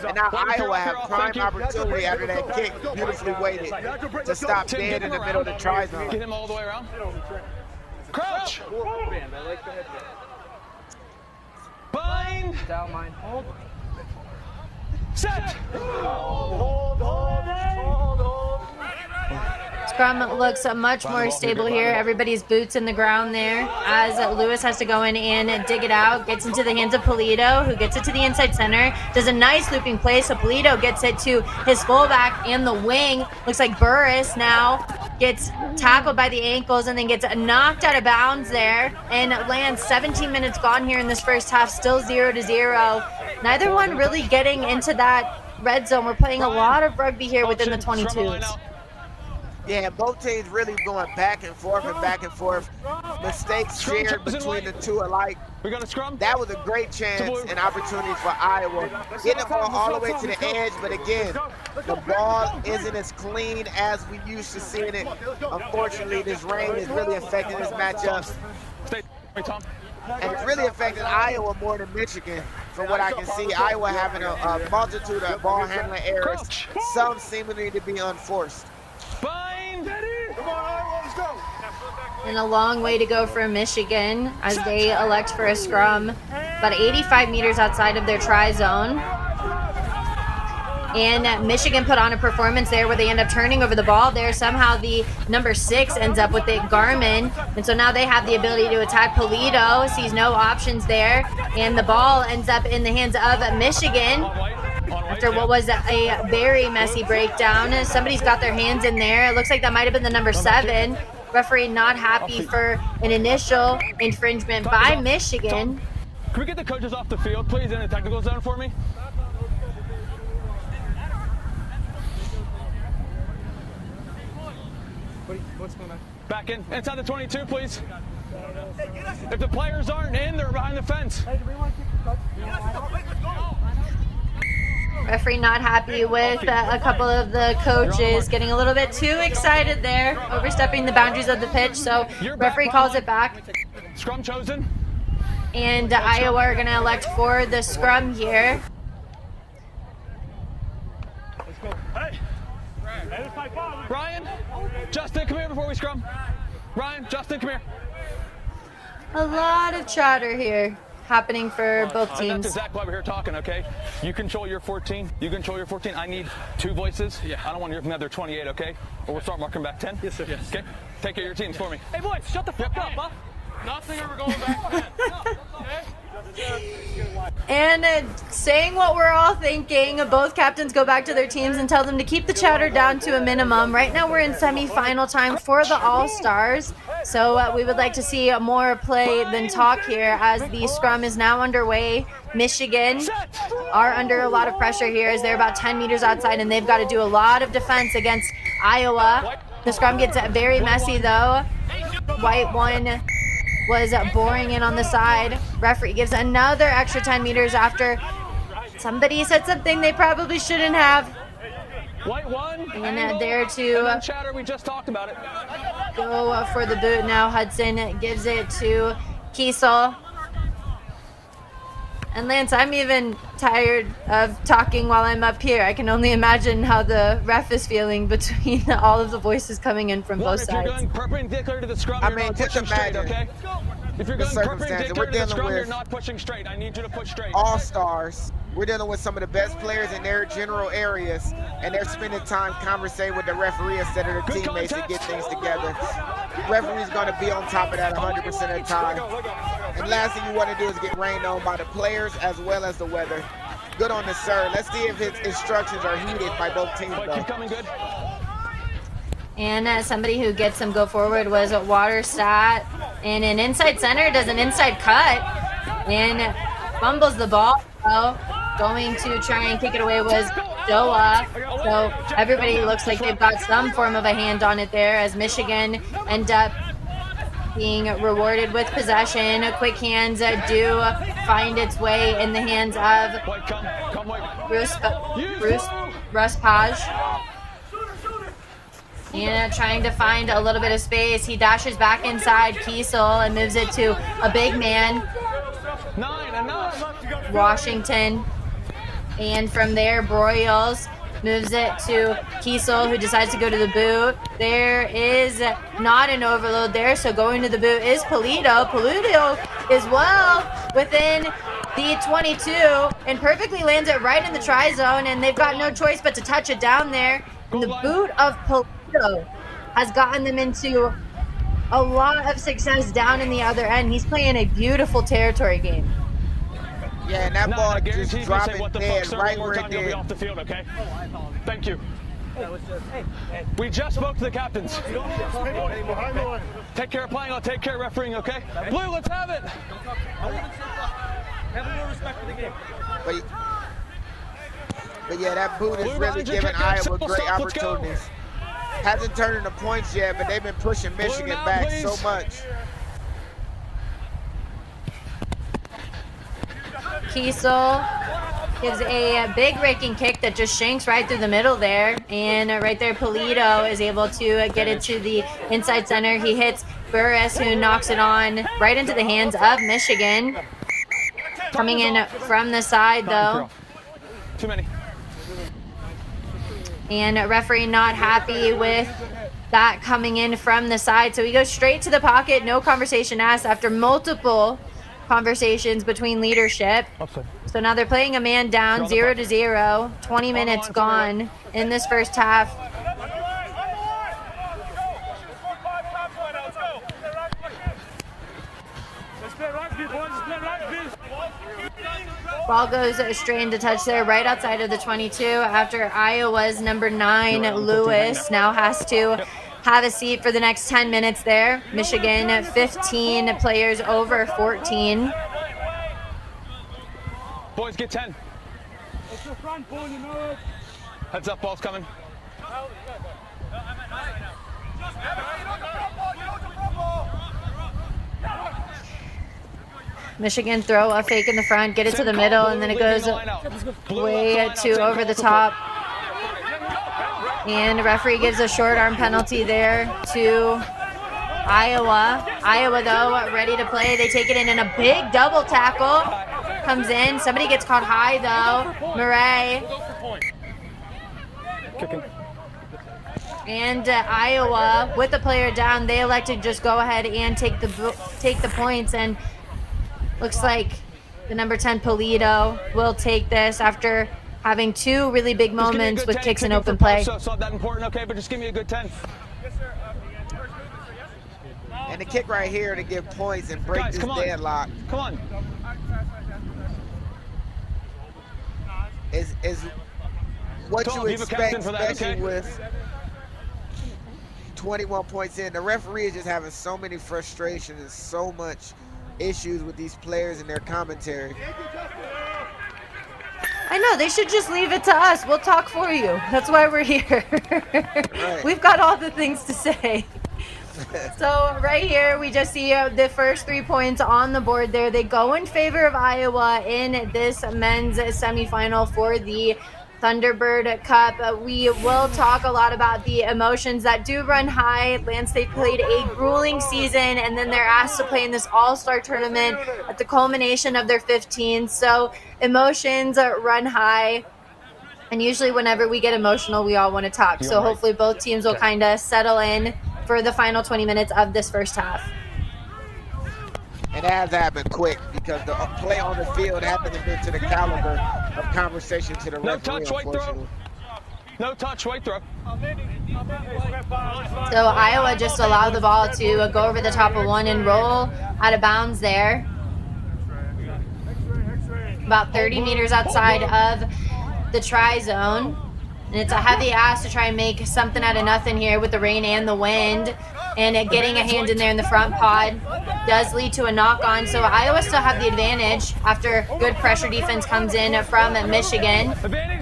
And now Iowa have prime opportunity after that kick, beautifully weighted, to stop dead in the middle of the try zone. Get him all the way around. Crouch. Bind. Set. Scrum looks much more stable here. Everybody's boots in the ground there as Lewis has to go in and dig it out. Gets into the hands of Polito, who gets it to the inside center. Does a nice looping play, so Polito gets it to his fullback and the wing. Looks like Burris now gets tackled by the ankles and then gets knocked out of bounds there. And lands 17 minutes gone here in this first half, still 0-0. Neither one really getting into that red zone. We're playing a lot of rugby here within the 22s. Yeah, both teams really going back and forth and back and forth. Mistakes shared between the two alike. We got a scrum. That was a great chance and opportunity for Iowa. Getting the ball all the way to the edge, but again, the ball isn't as clean as we used to seeing it. Unfortunately, this rain is really affecting this matchup. And it's really affecting Iowa more than Michigan, from what I can see. Iowa having a multitude of ball handling errors, some seemingly to be unforced. Bind. And a long way to go for Michigan as they elect for a scrum about 85 meters outside of their try zone. And Michigan put on a performance there where they end up turning over the ball there. Somehow the number 6 ends up with it, Garmin. And so now they have the ability to attack. Polito sees no options there. And the ball ends up in the hands of Michigan. After what was a very messy breakdown, somebody's got their hands in there. It looks like that might have been the number 7. Referee not happy for an initial infringement by Michigan. Can we get the coaches off the field, please, in the technical zone for me? What's going on? Back in. Inside the 22, please. If the players aren't in, they're behind the fence. Referee not happy with a couple of the coaches getting a little bit too excited there, overstepping the boundaries of the pitch, so referee calls it back. Scrum chosen. And Iowa are going to elect for the scrum here. Ryan, Justin, come here before we scrum. Ryan, Justin, come here. A lot of chatter here happening for both teams. That's exactly why we're here talking, okay? You control your 14. You control your 14. I need 2 voices. Yeah. I don't want to hear from the other 28, okay? Or we'll start marking back 10. Yes, sir. Yes. Okay? Take care of your teams for me. Hey, boys, shut the fuck up, huh? Nothing ever going back to 10. Okay? And saying what we're all thinking, both captains go back to their teams and tell them to keep the chatter down to a minimum. Right now we're in semifinal time for the All-Stars, so we would like to see more play than talk here as the scrum is now underway. Michigan are under a lot of pressure here as they're about 10 meters outside and they've got to do a lot of defense against Iowa. The scrum gets very messy though. White one was boring in on the side. Referee gives another extra 10 meters after somebody said something they probably shouldn't have. White one. And there to chatter, we just talked about it. Go for the boot now. Hudson gives it to Kiesel. And Lance, I'm even tired of talking while I'm up here. I can only imagine how the ref is feeling between all of the voices coming in from both sides. If you're going perpendicular to the scrum, you're not pushing straight, okay? If you're going perpendicular to the scrum, you're not pushing straight. I need you to push straight. All-Stars. We're dealing with some of the best players in their general areas, and they're spending time conversating with the referee instead of the teammates to get things together. referee's going to be on top of that 100% of the time. And last thing you want to do is get rained on by the players as well as the weather. Good on the sir. Let's see if his instructions are heeded by both teams, though. Keep coming, good. And somebody who gets him go forward was Waterstat. And an inside center does an inside cut and fumbles the ball. So going to try and kick it away was Doa. So everybody looks like they've got some form of a hand on it there as Michigan end up being rewarded with possession. Quick hands do find its way in the hands of Russ Page. And trying to find a little bit of space. He dashes back inside Kiesel and moves it to a big man, Washington. And from there, Broyles moves it to Kiesel, who decides to go to the boot. There is not an overload there, so going to the boot is Polito. Polito is well within the 22 and perfectly lands it right in the try zone, and they've got no choice but to touch it down there. And the boot of Polito has gotten them into a lot of success down in the other end. He's playing a beautiful territory game. Yeah, and that ball just dropping dead right where it did. Off the field, okay? Thank you. We just spoke to the captains. Take care of playing, I'll take care of refereeing, okay? Blue, let's have it. Have more respect for the game. But yeah, that boot is really giving Iowa great opportunities. Hasn't turned into points yet, but they've been pushing Michigan back so much. Kiesel gives a big raking kick that just shanks right through the middle there. And right there, Polito is able to get it to the inside center. He hits Burris, who knocks it on right into the hands of Michigan. Coming in from the side, though. Too many. And referee not happy with that coming in from the side. So he goes straight to the pocket, no conversation asked after multiple conversations between leadership. So now they're playing a man down, 0-0, 20 minutes gone in this first half. Ball goes straight into touch there, right outside of the 22 after Iowa's number 9, Lewis, now has to have a seat for the next 10 minutes there. Michigan, 15 players over 14. Boys, get 10. Heads up, ball's coming. Michigan throw a fake in the front, get it to the middle, and then it goes way too over the top. And the referee gives a short arm penalty there to Iowa. Iowa, though, ready to play. They take it in, and a big double tackle comes in. Somebody gets caught high, though. Murray. And Iowa, with the player down, they elected to just go ahead and take the points. And looks like the number 10 Polito will take this after having two really big moments with kicks and open play. So it's not that important, okay, but just give me a good 10. And the kick right here to give points and break this deadlock. Come on. Is what you expect, especially with 21 points in. The referee is just having so many frustrations and so much issues with these players and their commentary. I know, they should just leave it to us. We'll talk for you. That's why we're here. Right. We've got all the things to say. So right here, we just see the first 3 points on the board there. They go in favor of Iowa in this men's semifinal for the Thunderbird Cup. We will talk a lot about the emotions that do run high. Lance, they played a grueling season, and then they're asked to play in this all-star tournament at the culmination of their 15. So emotions run high. And usually whenever we get emotional, we all want to talk. So hopefully both teams will kind of settle in for the final 20 minutes of this first half. And it has happened quick because the play on the field hasn't been to the caliber of conversation to the referee, unfortunately. No touch, white throw. So Iowa just allowed the ball to go over the top of one and roll out of bounds there. About 30 meters outside of the try zone. And it's a heavy ask to try and make something out of nothing here with the rain and the wind. And getting a hand in there in the front pod does lead to a knock-on. So Iowa still have the advantage after good pressure defense comes in from Michigan.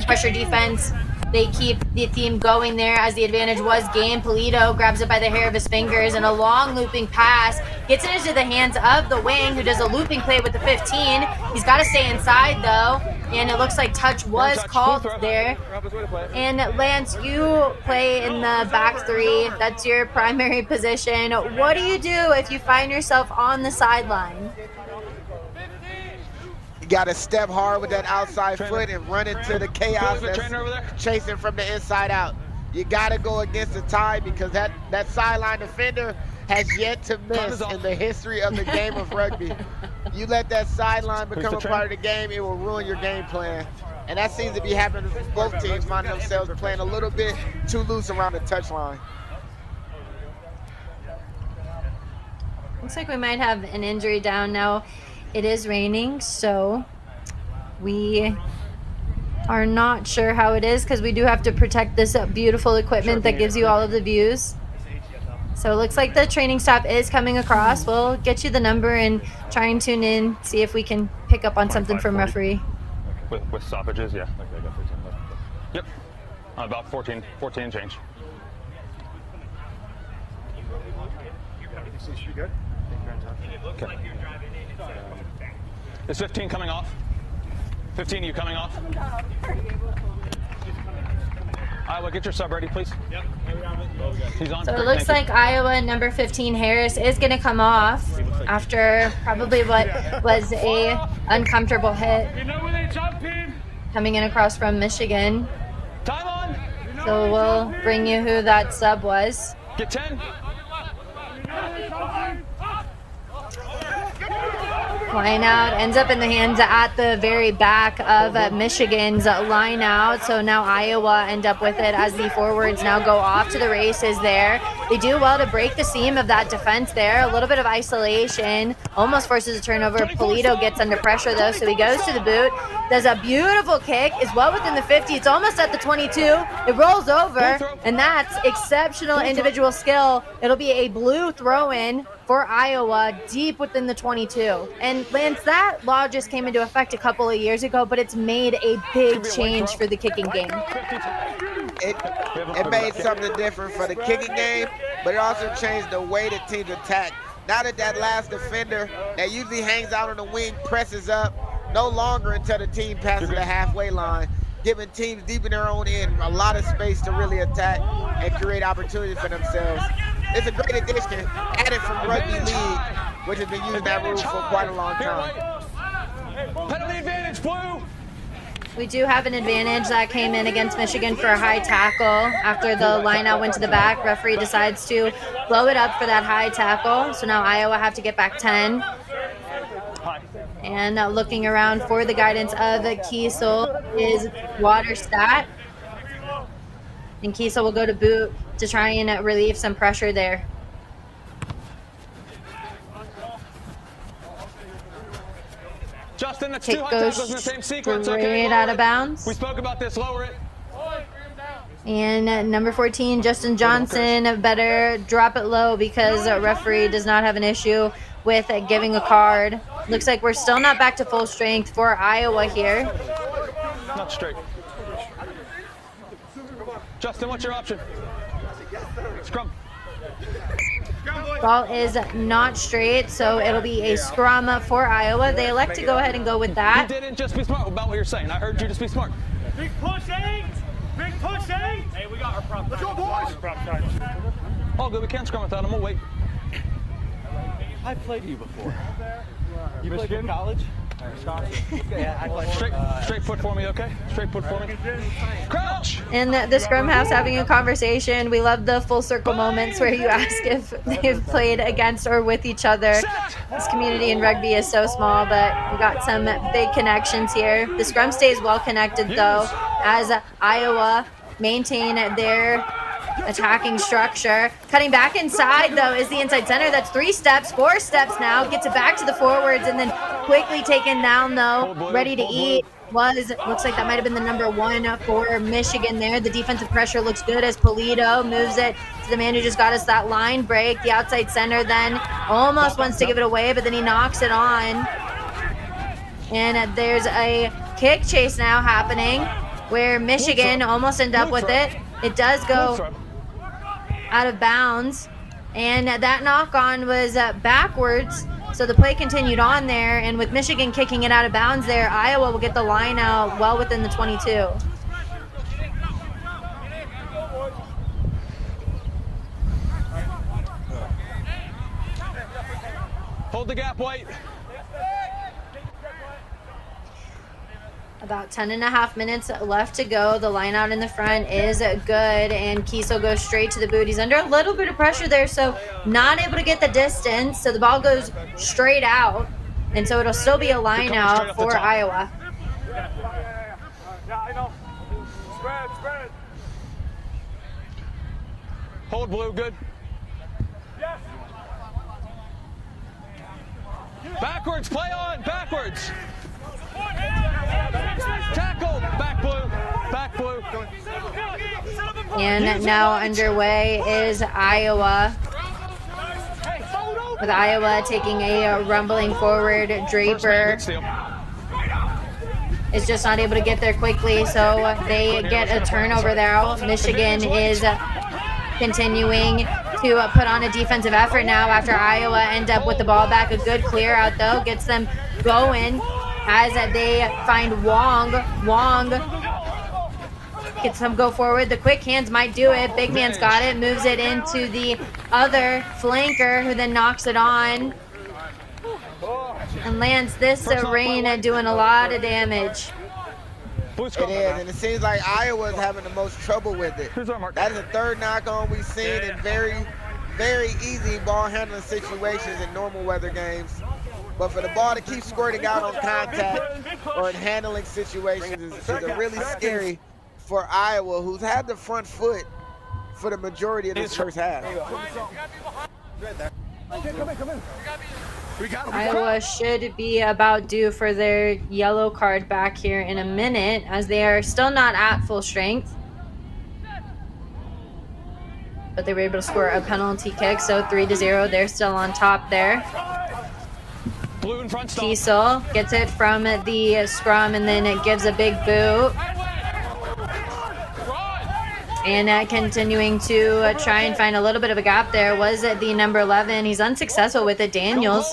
Pressure defense, they keep the team going there as the advantage was gained. Polito grabs it by the hair of his fingers and a long looping pass gets it into the hands of the wing who does a looping play with the 15. He's got to stay inside though. And it looks like touch was called there. And Lance, you play in the back three. That's your primary position. What do you do if you find yourself on the sideline? You got to step hard with that outside foot and run into the chaos that's chasing from the inside out. You got to go against the tide because that sideline defender has yet to miss in the history of the game of rugby. You let that sideline become a part of the game, it will ruin your game plan. And that seems to be happening to both teams, finding themselves playing a little bit too loose around the touchline. Looks like we might have an injury down now. It is raining, so we are not sure how it is because we do have to protect this beautiful equipment that gives you all of the views. So it looks like the training staff is coming across. We'll get you the number and try and tune in, see if we can pick up on something from referee. With stoppages, yeah. Okay, I got 13 left. Yep. About 14 and change. Okay. Is 15 coming off? 15, are you coming off? Iowa, get your sub ready, please. Yep. He's on. So it looks like Iowa number 15 Harris is going to come off after probably what was a uncomfortable hit coming in across from Michigan. Time on. So we'll bring you who that sub was. Get 10. Line out ends up in the hands at the very back of Michigan's line out. So now Iowa end up with it as the forwards now go off to the races there. They do well to break the seam of that defense there. A little bit of isolation. Almost forces a turnover. Polito gets under pressure though, so he goes to the boot. Does a beautiful kick. Is well within the 50. It's almost at the 22. It rolls over, and that's exceptional individual skill. It'll be a blue throw-in for Iowa deep within the 22. And Lance, that law just came into effect a couple of years ago, but it's made a big change for the kicking game. It made something different for the kicking game, but it also changed the way that teams attack. Now that last defender that usually hangs out on the wing presses up, no longer until the team passes the halfway line, giving teams deep in their own end a lot of space to really attack and create opportunities for themselves. It's a great addition, added from Rugby League, which has been using that rule for quite a long time. Penalty advantage, blue. We do have an advantage that came in against Michigan for a high tackle. After the lineout went to the back, referee decides to blow it up for that high tackle. So now Iowa have to get back 10. And looking around for the guidance of Kiesel is Waterstat. And Kiesel will go to boot to try and relieve some pressure there. Justin, that's Kick two high goes tackles in the same sequence. straight Okay, out of bounds. We spoke about this. Lower it. And number 14, Justin Johnson, better drop it low because referee does not have an issue with giving a card. Looks like we're still not back to full strength for Iowa here. Not straight. Justin, what's your option? Scrum. Ball is not straight, so it'll be a scrum for Iowa. They elect to go ahead and go with that. You didn't just be smart about what you're saying. I heard you just be smart. Big push, eight! Big push, eight! Hey, we got our prop. Let's go, boys! All good. We can't scrum without him. We'll wait. I played you before. You played in college? Straight foot for me, okay? Straight foot for me. Crouch! And the scrum house having a conversation. We love the full circle moments where you ask if they've played against or with each other. This community in rugby is so small, but we got some big connections here. The scrum stays well connected though, as Iowa maintain their attacking structure. Cutting back inside, though, is the inside center. That's 3 steps, 4 steps now. Gets it back to the forwards and then quickly taken down, though. Ready to eat. Looks like that might have been the number 1 for Michigan there. The defensive pressure looks good as Polito moves it to the man who just got us that line break. The outside center then almost wants to give it away, but then he knocks it on. And there's a kick chase now happening where Michigan almost end up with it. It does go out of bounds, and that knock-on was backwards, so the play continued on there, and with Michigan kicking it out of bounds there, Iowa will get the line out well within the 22. Hold the gap, White. About 10.5 minutes left to go. The line out in the front is good, and Kiesel goes straight to the boot. He's under a little bit of pressure there, so not able to get the distance. So the ball goes straight out, and so it'll still be a line out for Iowa. Yeah, I know. Spread. Hold, Blue, good. Yes. Backwards, play on, backwards. Tackle, back blue. And now underway is Iowa. With Iowa taking a rumbling forward, Draper is just not able to get there quickly, so they get a turnover there. Michigan is continuing to put on a defensive effort now after Iowa end up with the ball back. A good clear out, though, gets them going as they find Wong. Wong gets them go forward. The quick hands might do it. Big man's got it, moves it into the other flanker, who then knocks it on and lands this rain doing a lot of damage. It is, and it seems like Iowa's having the most trouble with it. That is the 3rd knock-on we've seen in very, very easy ball handling situations in normal weather games. But for the ball to keep squirting out on contact or in handling situations is really scary for Iowa, who's had the front foot for the majority of this first half. Come in. Iowa should be about due for their yellow card back here in a minute, as they are still not at full strength. But they were able to score a penalty kick, so 3-0. They're still on top there. Blue in front, Kiesel gets it from the scrum and then it gives a big boot. And continuing to try and find a little bit of a gap there was the number 11. He's unsuccessful with it. Daniels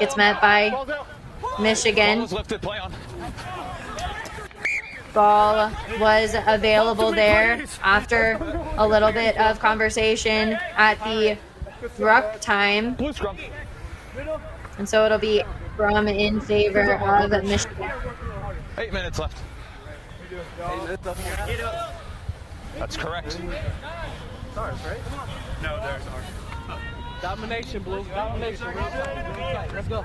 gets met by Michigan. Ball was available there after a little bit of conversation at the ruck time. And so it'll be from in favor of Michigan. 8 minutes left. That's correct. Ours, right? No, there's ours. Domination, Blue. Domination. Let's go.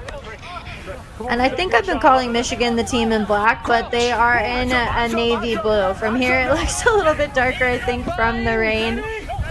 And I think I've been calling Michigan the team in black, but they are in a navy blue. From here, it looks a little bit darker, I think, from the rain.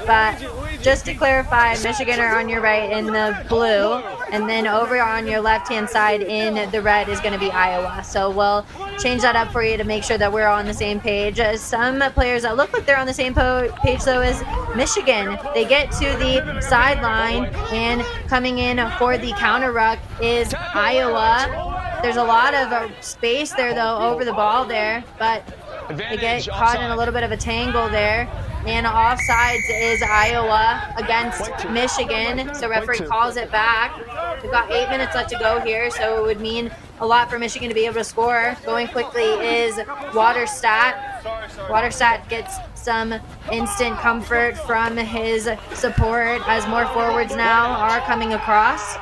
But just to clarify, Michigan are on your right in the blue, and then over on your left-hand side in the red is going to be Iowa. So we'll change that up for you to make sure that we're all on the same page. Some players that look like they're on the same page, though, is Michigan. They get to the sideline, and coming in for the counter ruck is Iowa. There's a lot of space there, though, over the ball there, but they get caught in a little bit of a tangle there. And offsides is Iowa against Michigan, so referee calls it back. We've got 8 minutes left to go here, so it would mean a lot for Michigan to be able to score. Going quickly is Waterstadt. Waterstadt gets some instant comfort from his support as more forwards now are coming across.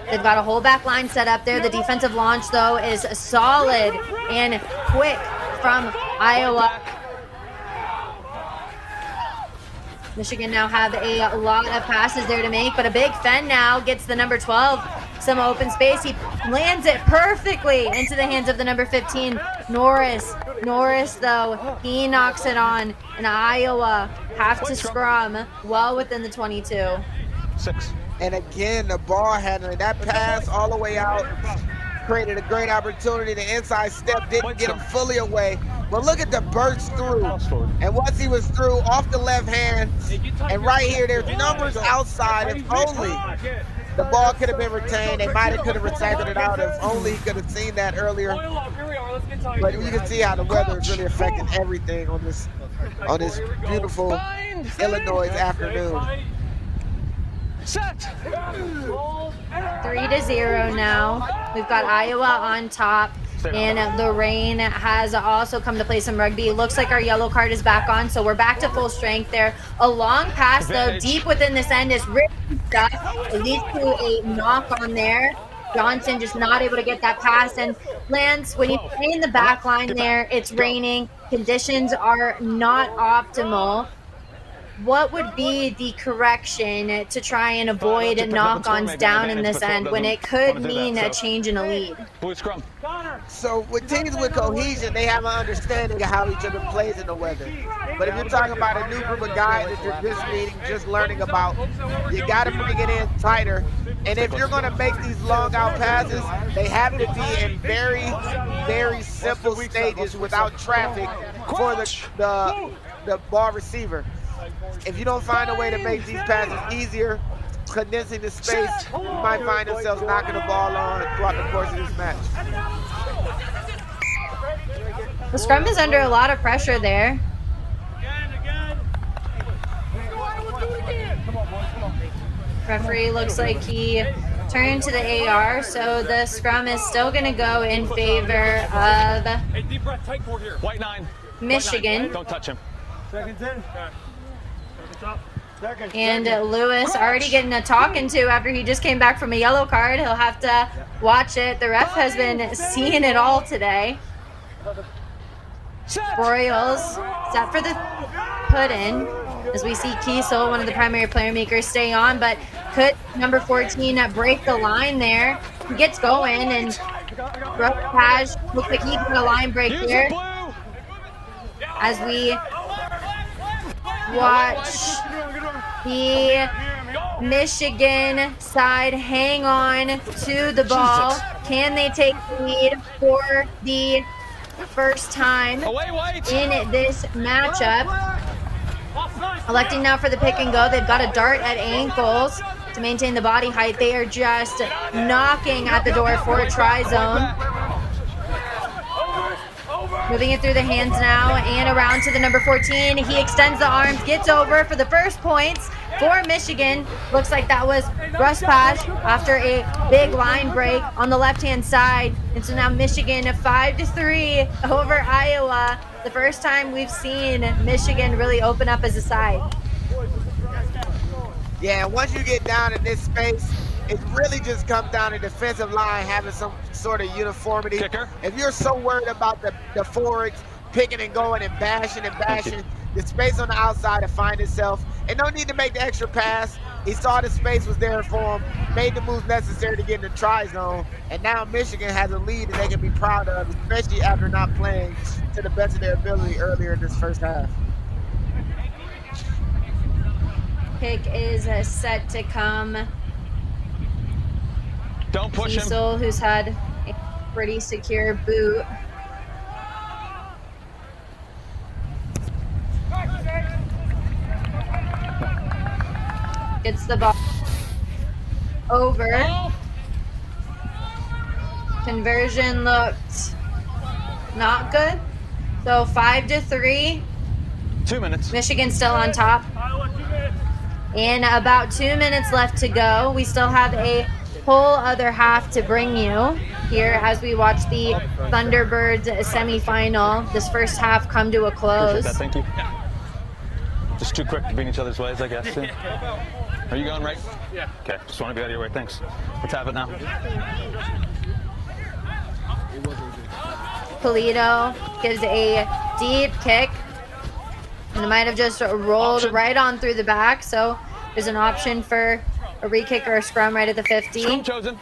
They've got a whole back line set up there. The defensive launch, though, is solid and quick from Iowa. Michigan now have a lot of passes there to make, but a big Fenn now gets the number 12 some open space. He lands it perfectly into the hands of the number 15, Norris. Norris, though, he knocks it on, and Iowa have to scrum well within the 22. 6. And again, the ball handling, that pass all the way out created a great opportunity. The inside step didn't get him fully away. But look at the burst through. And once he was through, off the left hand, and right here, there's numbers outside. If only the ball could have been retained, they might have could have recycled it out. If only he could have seen that earlier. But you can see how the weather is really affecting everything on this beautiful Illinois afternoon. Set. 3-0 now. We've got Iowa on top, and the rain has also come to play some rugby. It looks like our yellow card is back on, so we're back to full strength there. A long pass, though, deep within this end is really stuck. It leads to a knock on there. Johnson just not able to get that pass. And Lance, when you play in the back line there, it's raining. Conditions are not optimal. What would be the correction to try and avoid knock-ons down in this end when it could mean a change in a lead? Blue scrum. So with teams with cohesion, they have an understanding of how each other plays in the weather. But if you're talking about a new group of guys that you're just meeting, just learning about, you got to bring it in tighter. And if you're going to make these long out passes, they have to be in very, very simple stages without traffic for the ball receiver. If you don't find a way to make these passes easier, condensing the space, you might find themselves knocking the ball on throughout the course of this match. The scrum is under a lot of pressure there. Referee looks like he turned to the AR, so the scrum is still going to go in favor of White 9. Michigan. Don't touch him. And Lewis already getting a talking to after he just came back from a yellow card. He'll have to watch it. The ref has been seeing it all today. Broyles set for the put-in as we see Kiesel, one of the primary player makers, stay on, but could number 14 break the line there. He gets going, and Rupaj looks like he got a line break here. As we watch the Michigan side hang on to the ball. Can they take the lead for the first time in this matchup? Electing now for the pick and go. They've got a dart at ankles to maintain the body height. They are just knocking at the door for a try zone. Moving it through the hands now and around to the number 14. He extends the arms, gets over for the first points for Michigan. Looks like that was Ruspaj after a big line break on the left-hand side. And so now Michigan 5-3 over Iowa. The first time we've seen Michigan really open up as a side. Yeah, once you get down in this space, it really just comes down to defensive line having some sort of uniformity. Kicker. If you're so worried about the forwards picking and going and bashing, the space on the outside to find itself. And no need to make the extra pass. He saw the space was there for him, made the moves necessary to get in the try zone. And now Michigan has a lead that they can be proud of, especially after not playing to the best of their ability earlier in this first half. Kick is set to come. Don't push him. Kiesel, who's had a pretty secure boot. Gets the ball over. Conversion looked not good. So 5-3. 2 minutes. Michigan still on top. And about 2 minutes left to go. We still have a whole other half to bring you here as we watch the Thunderbirds semifinal. This first half come to a close. Appreciate that, thank you. Just too quick to be in each other's ways, I guess. Yeah. Are you going right? Yeah. Okay, just want to be out of your way, thanks. Let's have it now. Polito gives a deep kick. And it might have just rolled right on through the back, so there's an option for a re-kick or a scrum right at the 50. Scrum chosen.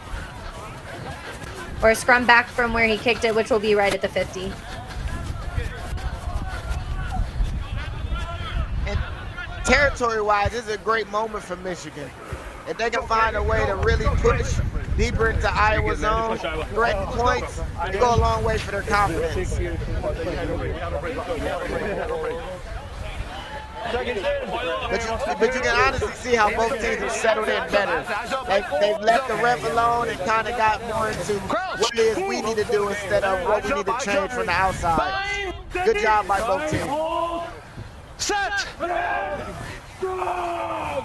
Or a scrum back from where he kicked it, which will be right at the 50. territory-wise, this is a great moment for Michigan. If they can find a way to really push deeper into Iowa's zone, correct points, they go a long way for their confidence. But you can honestly see how both teams have settled in better. They've left the ref alone and kind of got more into what it is we need to do instead of what we need to change from the outside. Good job by both teams. Set!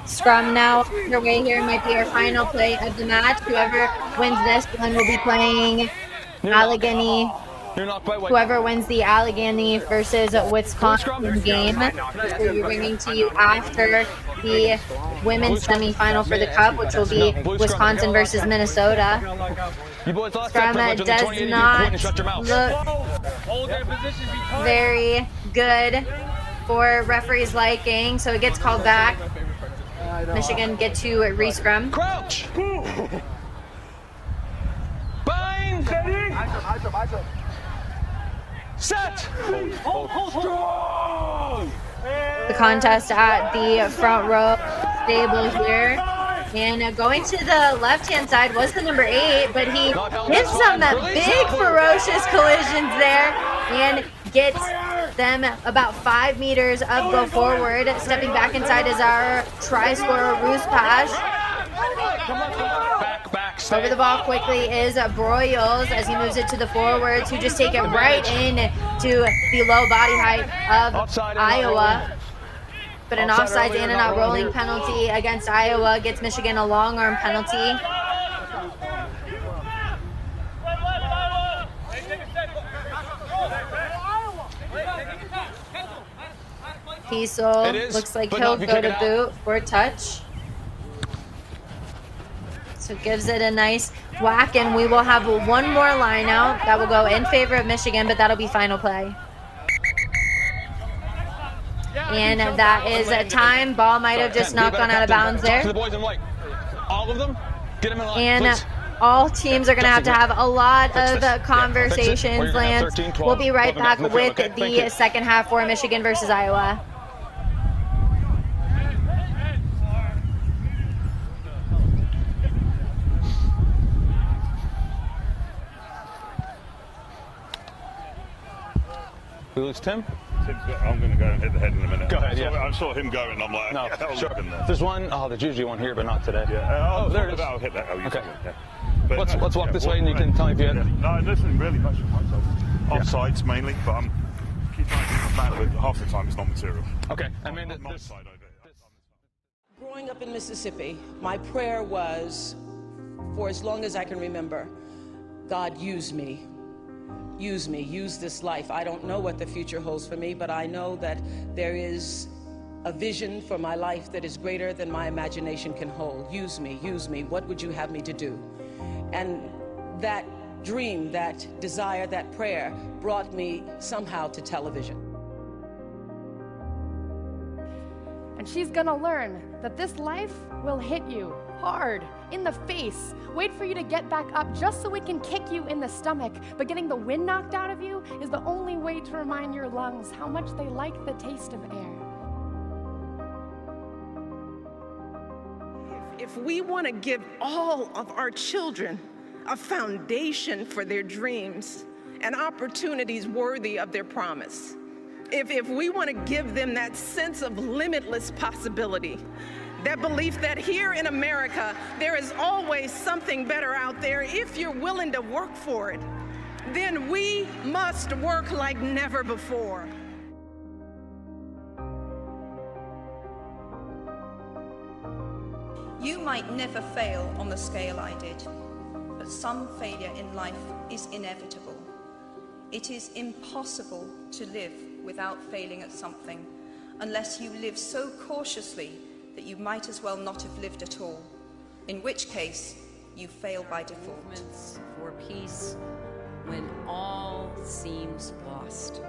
Scrum now underway here. Might be our final play of the match. Whoever wins this one will be playing Allegheny. Whoever wins the Allegheny versus Wisconsin game, which we'll be bringing to you after the women's semifinal for the Cup, which will be Wisconsin versus Minnesota. Scrum does not look very good for referee's liking, so it gets called back. Michigan get to re-scrum. Crouch! Bind! Set! The contest at the front row stable here. And going to the left-hand side was the number 8, but he hits some big, ferocious collisions there and gets them about 5 meters of go forward. Stepping back inside is our try-scorer, Ruspash. Over the ball quickly is Broyles as he moves it to the forwards, who just take it right in to the low body height of Iowa. But an offsides and a not rolling penalty against Iowa gets Michigan a long arm penalty. Kiesel looks like he'll go to boot for a touch. So gives it a nice whack, and we will have one more line out that will go in favor of Michigan, but that'll be final play. And that is a time. Ball might have just not gone out of bounds there. All of them? Get them in line, and all teams are going to have a lot of conversations, Lance. We'll be right back with the second half for Michigan versus Iowa. We lose Tim? I'm going to go and hit the head in a minute. Go ahead, yeah. I saw him go and I'm like, no, yeah, sure. There's one, there's usually one here, but not today. Yeah. There it is. I'll hit that. Okay. Yeah. But let's walk this way and you can tell me if you had... No, nothing really much of myself. Offsides mainly, but I'm keep trying to keep back, but half the time it's not material. Okay. I mean, my side of it. Growing up in Mississippi, my prayer was, for as long as I can remember, God, use me. Use me, use this life. I don't know what the future holds for me, but I know that there is a vision for my life that is greater than my imagination can hold. Use me, use me. What would you have me to do? And that dream, that desire, that prayer brought me somehow to television. And she's gonna learn that this life will hit you hard in the face, wait for you to get back up just so it can kick you in the stomach. But getting the wind knocked out of you is the only way to remind your lungs how much they like the taste of air. If we want to give all of our children a foundation for their dreams and opportunities worthy of their promise, if we want to give them that sense of limitless possibility, that belief that here in America, there is always something better out there if you're willing to work for it, then we must work like never before. You might never fail on the scale I did, but some failure in life is inevitable. It is impossible to live without failing at something, unless you live so cautiously that you might as well not have lived at all, in which case you fail by default. Movements for peace when all seems lost.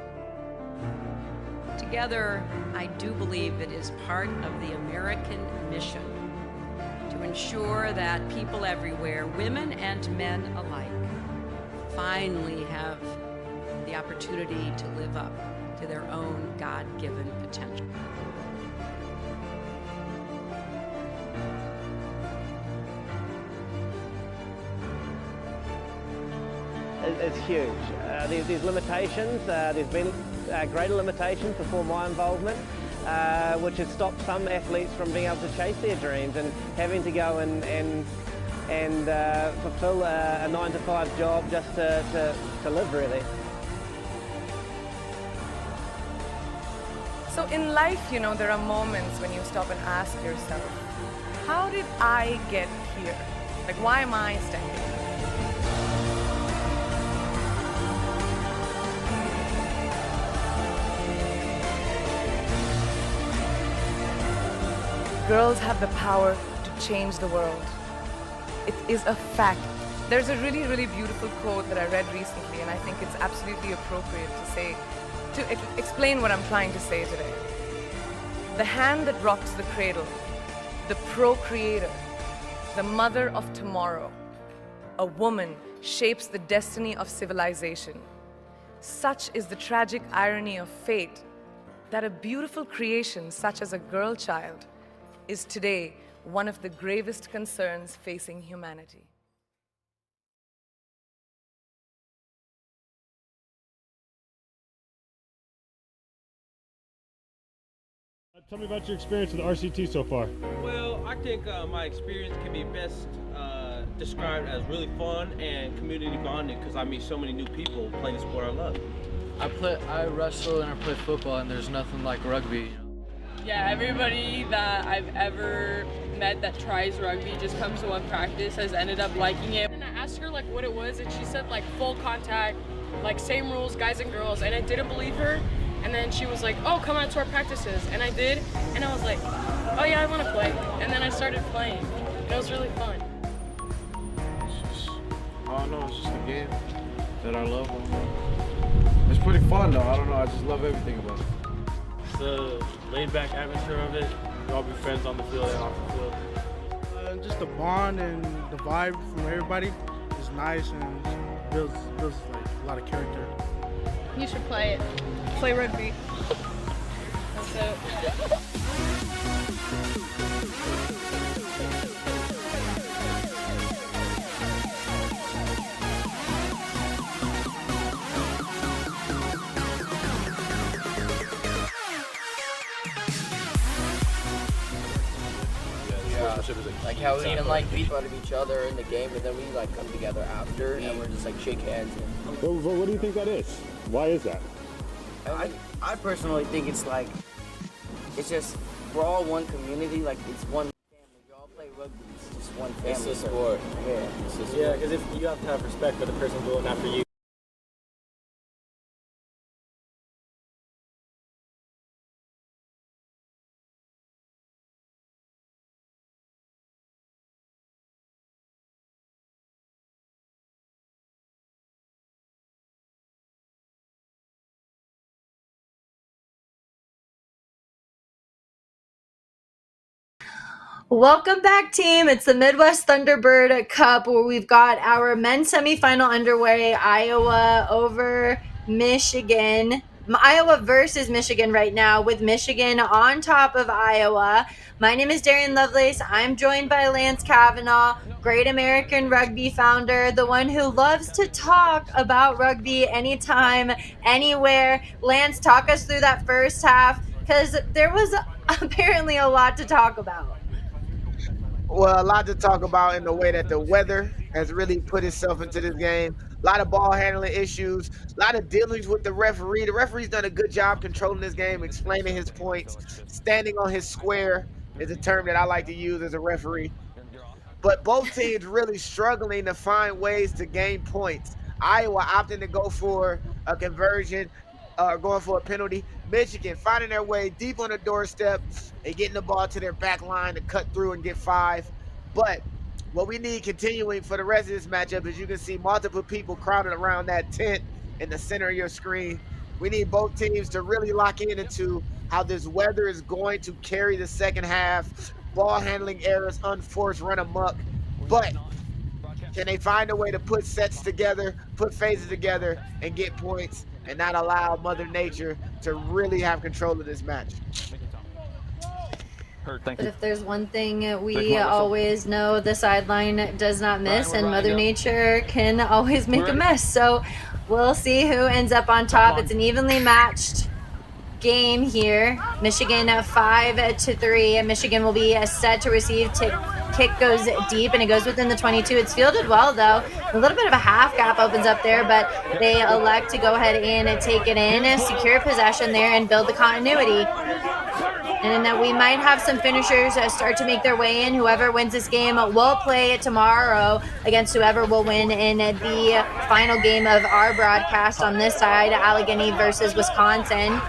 Together, I do believe it is part of the American mission to ensure that people everywhere, women and men alike, finally have the opportunity to live up to their own God-given potential. is huge. These limitations, there's been greater limitations before my involvement, which has stopped some athletes from being able to chase their dreams and having to go and fulfill a 9-to-5 job just to live, really. So in life, you know, there are moments when you stop and ask yourself, how did I get here? Like, why am I standing here? Girls have the power to change the world. It is a fact. There's a really, really beautiful quote that I read recently, and I think it's absolutely appropriate to explain what I'm trying to say today. The hand that rocks the cradle, the procreator, the mother of tomorrow, a woman shapes the destiny of civilization. Such is the tragic irony of fate that a beautiful creation such as a girl child is today one of the gravest concerns facing humanity. Tell me about your experience with RCT so far. Well, I think my experience can be best described as really fun and community bonding because I meet so many new people playing the sport I love. I wrestle and I play football, and there's nothing like rugby. Yeah, everybody that I've ever met that tries rugby just comes to one practice has ended up liking it. And I asked her like what it was, and she said like full contact, like same rules, guys and girls, and I didn't believe her. And then she was like, oh, come out to our practices. And I did, and I was like, oh yeah, I want to play. And then I started playing, and it was really fun. I don't know, it's just a game that I love. It's pretty fun though, I don't know, I just love everything about it. The laid-back atmosphere of it, you all be friends on the field and off the field. Just the bond and the vibe from everybody is nice and builds like a lot of character. You should play it. Play rugby. That's it. Like how we can like beat out of each other in the game, and then we like come together after, and we're just like shake hands. What do you think that is? Why is that? I personally think it's like, it's just, we're all one community, like it's one family. You all play rugby, it's just one family. It's a sport. Yeah, because if you have to have respect for the person doing that for you. Welcome back, team. It's the Midwest Thunderbird Cup where we've got our men's semifinal underway. Iowa over Michigan. Iowa versus Michigan right now, with Michigan on top of Iowa. My name is Darian Lovelace. I'm joined by Lance Kavanaugh, great American rugby founder, the one who loves to talk about rugby anytime, anywhere. Lance, talk us through that first half, because there was apparently a lot to talk about. Well, a lot to talk about in the way that the weather has really put itself into this game. A lot of ball handling issues, a lot of dealings with the referee. The referee's done a good job controlling this game, explaining his points. Standing on his square is a term that I like to use as a referee. But both teams really struggling to find ways to gain points. Iowa opting to go for a conversion, going for a penalty. Michigan finding their way deep on the doorstep and getting the ball to their back line to cut through and get 5. But what we need continuing for the rest of this matchup is you can see multiple people crowded around that tent in the center of your screen. We need both teams to really lock into how this weather is going to carry the second half. Ball handling errors, unforced, run amok. But can they find a way to put sets together, put phases together, and get points, and not allow Mother Nature to really have control of this match? Thank But you. if there's one thing we always know, the sideline does not miss, and Mother Nature can always make a mess. So we'll see who ends up on top. It's an evenly matched game here. Michigan 5-3. Michigan will be set to receive. Kick goes deep and it goes within the 22. It's fielded well though. A little bit of a half gap opens up there, but they elect to go ahead and take it in, secure possession there, and build the continuity. And we might have some finishers start to make their way in. Whoever wins this game will play tomorrow against whoever will win in the final game of our broadcast on this side, Allegheny versus Wisconsin.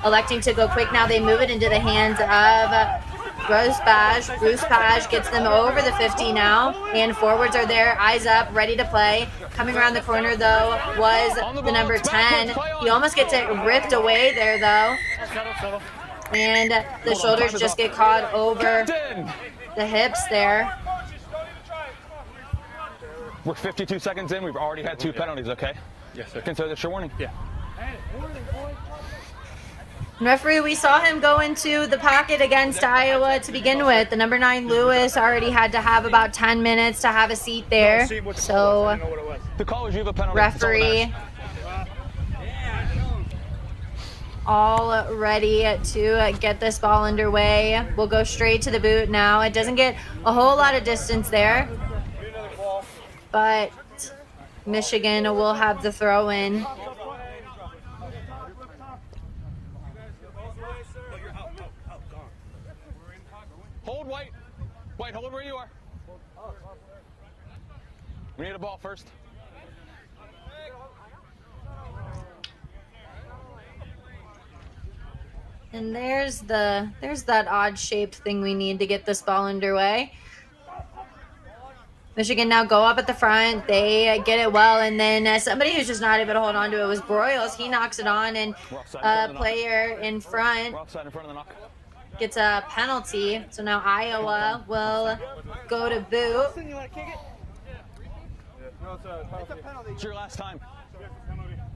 Electing to go quick now. They move it into the hands of Bruce Page gets them over the 50 now, and forwards are there, eyes up, ready to play. Coming around the corner though was the number 10. He almost gets it ripped away there though. And the shoulders just get caught over the hips there. We're 52 seconds in. We've already had 2 penalties, okay? Yes, sir. Consider this your warning. Yeah. Referee, we saw him go into the pocket against Iowa to begin with. The number 9 Lewis already had to have about 10 minutes to have a seat there. So the call was you have a penalty. Referee all ready to get this ball underway. We'll go straight to the boot now. It doesn't get a whole lot of distance there, but Michigan will have the throw in. Hold, White. White, hold where you are. We need a ball first. And there's that odd shaped thing we need to get this ball underway. Michigan now go up at the front. They get it well, and then somebody who's just not able to hold on to it was Broyles. He knocks it on, and a player in front gets a penalty. So now Iowa will go to boot. It's your last time.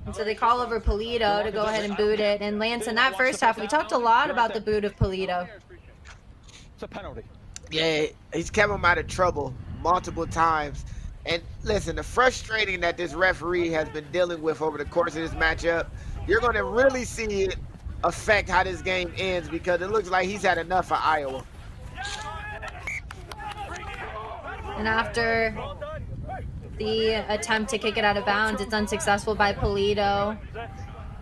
And so they call over Polito to go ahead and boot it. And Lance, in that first half, we talked a lot about the boot of Polito. It's a penalty. Yeah, he's kept him out of trouble multiple times. And listen, the frustrating that this referee has been dealing with over the course of this matchup, you're going to really see it affect how this game ends, because it looks like he's had enough for Iowa. And after the attempt to kick it out of bounds, it's unsuccessful by Polito.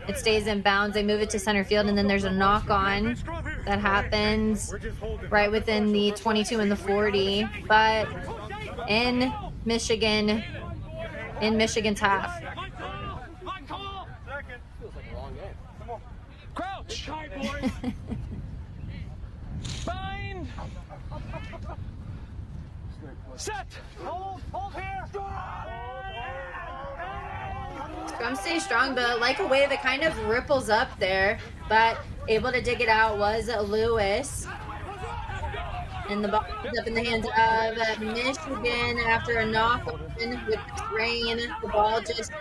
It stays in bounds. They move it to center field, and then there's a knock on that happens right within the 22 and the 40. But in Michigan's half. Crouch. Bind. Set. Hold here. Scrum stays strong, but like a wave, it kind of ripples up there. But able to dig it out was Lewis. And the ball is up in the hands of Michigan after a knock with rain. The ball just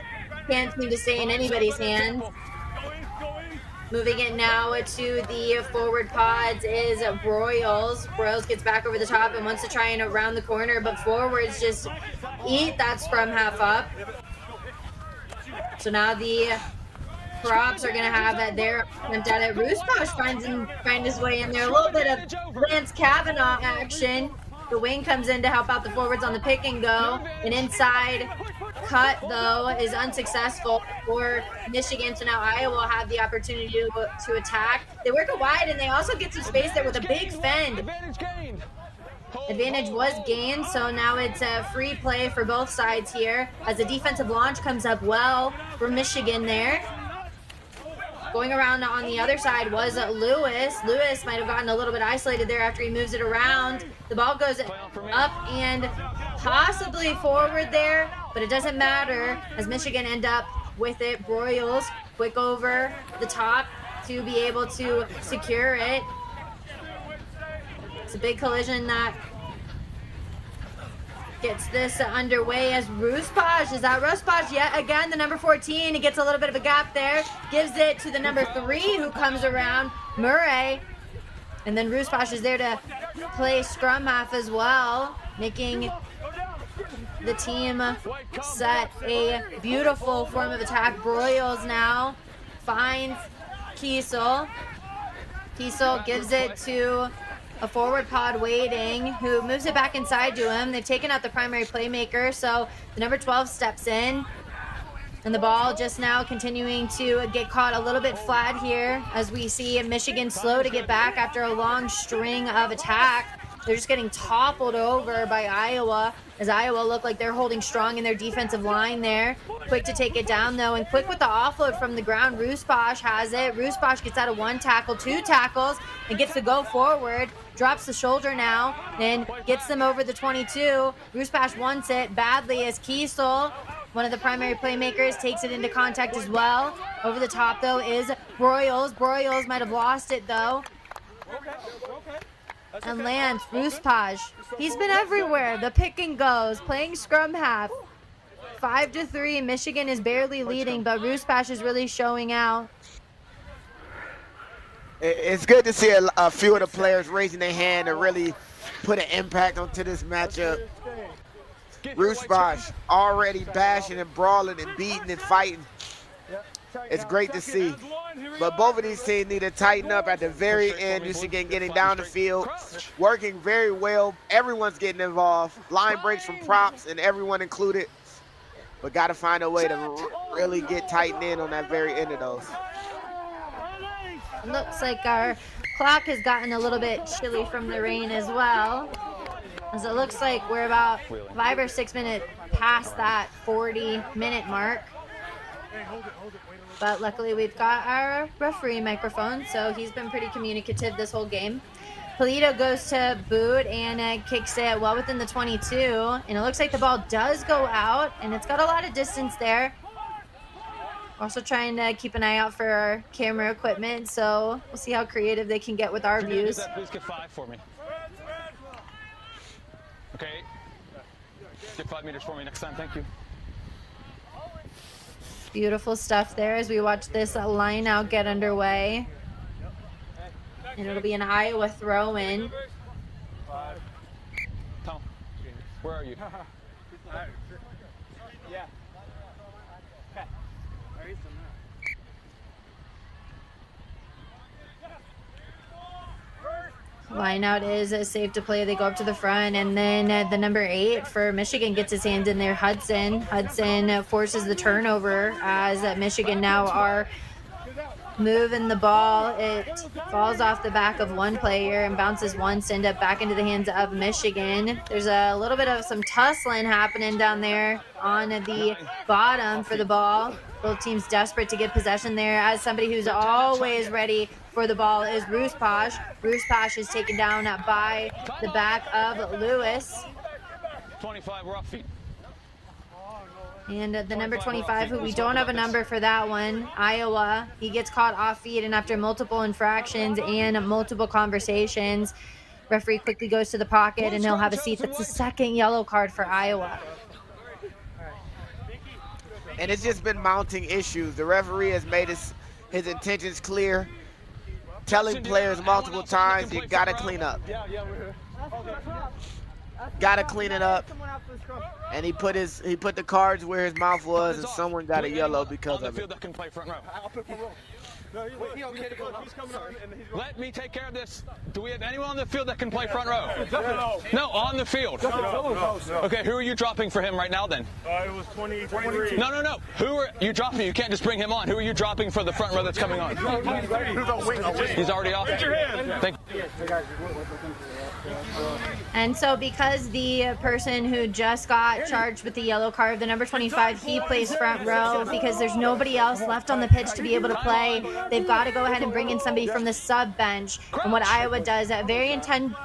can't seem to stay in anybody's hands. Moving it now to the forward pods is Broyles. Broyles gets back over the top and wants to try and around the corner, but forwards just eat that scrum half up. So now the props are going to have their attempt at it. Rusposh finds his way in there. A little bit of Lance Kavanaugh action. The wing comes in to help out the forwards on the pick and go. An inside cut, though, is unsuccessful for Michigan. So now Iowa will have the opportunity to attack. They work it wide, and they also get some space there with a big fend. Advantage was gained, so now it's a free play for both sides here as the defensive launch comes up well for Michigan there. Going around on the other side was Lewis. Lewis might have gotten a little bit isolated there after he moves it around. The ball goes up and possibly forward there, but it doesn't matter as Michigan end up with it. Broyles quick over the top to be able to secure it. It's a big collision that gets this underway as Rusposh. Is that Rusposh yet again? The number 14. He gets a little bit of a gap there. Gives it to the number 3 who comes around. Murray And then Ruspash is there to play scrum half as well, making the team set a beautiful form of attack. Broyles now finds Kiesel. Kiesel gives it to a forward pod waiting, who moves it back inside to him. They've taken out the primary playmaker, so the number 12 steps in. And the ball just now continuing to get caught a little bit flat here as we see Michigan slow to get back after a long string of attack. They're just getting toppled over by Iowa, as Iowa look like they're holding strong in their defensive line there. Quick to take it down though, and quick with the offload from the ground. Ruspash has it. Ruspash gets out of 1 tackle, 2 tackles, and gets to go forward. Drops the shoulder now and gets them over the 22. Ruspash wants it badly as Kiesel, one of the primary playmakers, takes it into contact as well. Over the top though is Broyles. Broyles might have lost it though. And Lance, Ruspash, he's been everywhere. The pick and goes, playing scrum half. 5-3, Michigan is barely leading, but Ruspash is really showing out. It's good to see a few of the players raising their hand and really put an impact onto this matchup. Ruspash already bashing and brawling and beating and fighting. It's great to see. But both of these teams need to tighten up at the very end. Michigan getting down the field, working very well. Everyone's getting involved. Line breaks from props and everyone included. But got to find a way to really get tightened in on that very end of those. Looks like our clock has gotten a little bit chilly from the rain as well, as it looks like we're about 5 or 6 minutes past that 40-minute mark. But luckily we've got our referee microphone, so he's been pretty communicative this whole game. Polito goes to boot and kicks it well within the 22, and it looks like the ball does go out, and it's got a lot of distance there. Also trying to keep an eye out for our camera equipment, so we'll see how creative they can get with our views. Please get 5 for me. Okay. Get 5 meters for me next time, thank you. Beautiful stuff there as we watch this line out get underway. And it'll be an Iowa throw-in. Tom, where are you? Yeah. Okay. Line out is safe to play. They go up to the front, and then the number 8 for Michigan gets his hand in there, Hudson. Hudson forces the turnover as Michigan now are moving the ball. It falls off the back of one player and bounces once, end up back into the hands of Michigan. There's a little bit of some tussling happening down there on the bottom for the ball. Both teams desperate to get possession there, as somebody who's always ready for the ball is Ruspash. Ruspash is taken down by the back of Lewis. 25, we're off feet. And the number 25, who we don't have a number for that one, Iowa, he gets caught off feet, and after multiple infractions and multiple conversations, referee quickly goes to the pocket and he'll have a seat. That's the second yellow card for Iowa. And it's just been mounting issues. The referee has made his intentions clear, telling players multiple times, you gotta clean up. Gotta clean it up. And he put the cards where his mouth was, and someone got a yellow because of it. That can play front row. Let me take care of this. Do we have anyone on the field that can play front row? No, on the field. Okay, who are you dropping for him right now then? It was 23. No. Who are you dropping? You can't just bring him on. Who are you dropping for the front row that's coming on? He's already off. Thank you. And so because the person who just got charged with the yellow card, the number 25, he plays front row because there's nobody else left on the pitch to be able to play. They've got to go ahead and bring in somebody from the sub bench. And what Iowa does very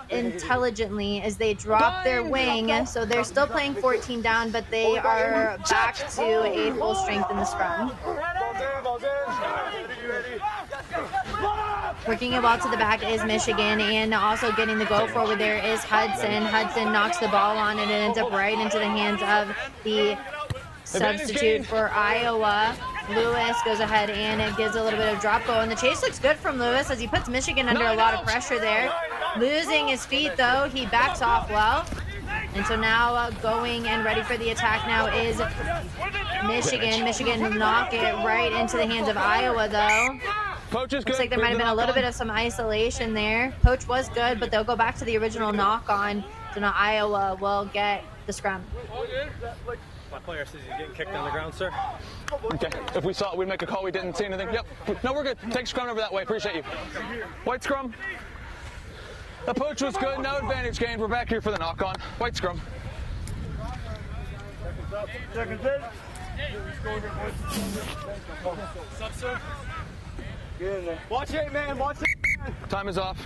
intelligently is they drop their wing. So they're still playing 14 down, but they are back to a full strength in the scrum. Working it well to the back is Michigan, and also getting the go forward there is Hudson. Hudson knocks the ball on, and it ends up right into the hands of the substitute for Iowa. Lewis goes ahead and it gives a little bit of drop goal, and the chase looks good from Lewis as he puts Michigan under a lot of pressure there. Losing his feet though, he backs off well. And so now going and ready for the attack now is Michigan. Michigan knock it right into the hands of Iowa though. Poach is good. Looks like there might have been a little bit of some isolation there. Poach was good, but they'll go back to the original knock on. So now Iowa will get the scrum. My player says he's getting kicked on the ground, sir. Okay. If we saw it, we'd make a call. We didn't see anything. Yep. No, we're good. Take scrum over that way. Appreciate you. White scrum. The poach was good. No advantage gained. We're back here for the knock on. White scrum. Seconds in. What's up, sir? Get in there. Watch it, man. Watch it. Time is off.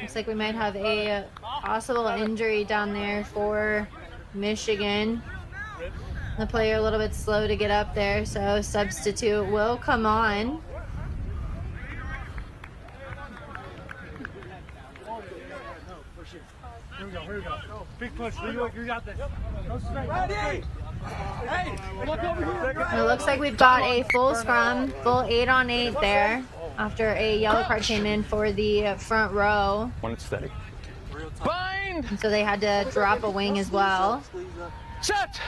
Looks like we might have a possible injury down there for Michigan. The player a little bit slow to get up there, so substitute will come on. Here we go, here we go. Big push, you got this. Go straight. Ready! Hey, look over here. It looks like we've got a full scrum, full 8-on-8 there, after a yellow card came in for the front row. When it's steady. Bind! And so they had to drop a wing as well. Set!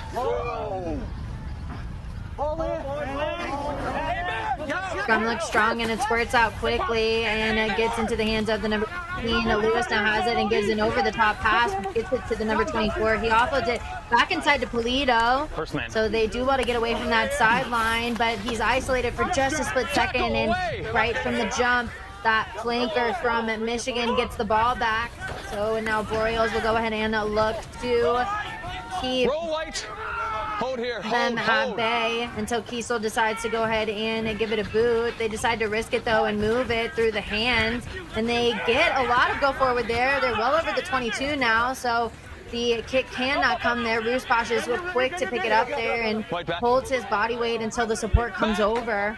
Scrum looks strong and it squirts out quickly and it gets into the hands of the number 15. Lewis now has it and gives an over-the-top pass, gets it to the number 24. He offloads it back inside to Polito. First man. So they do want to get away from that sideline, but he's isolated for just a split second, and right from the jump, that flanker from Michigan gets the ball back. So now Broyles will go ahead and look to keep Roll white. Hold here. them at bay until Kiesel decides to go ahead and give it a boot. They decide to risk it though and move it through the hands, and they get a lot of go forward there. They're well over the 22 now, so the kick cannot come there. Roosposh is quick to pick it up there and holds his body weight until the support comes over.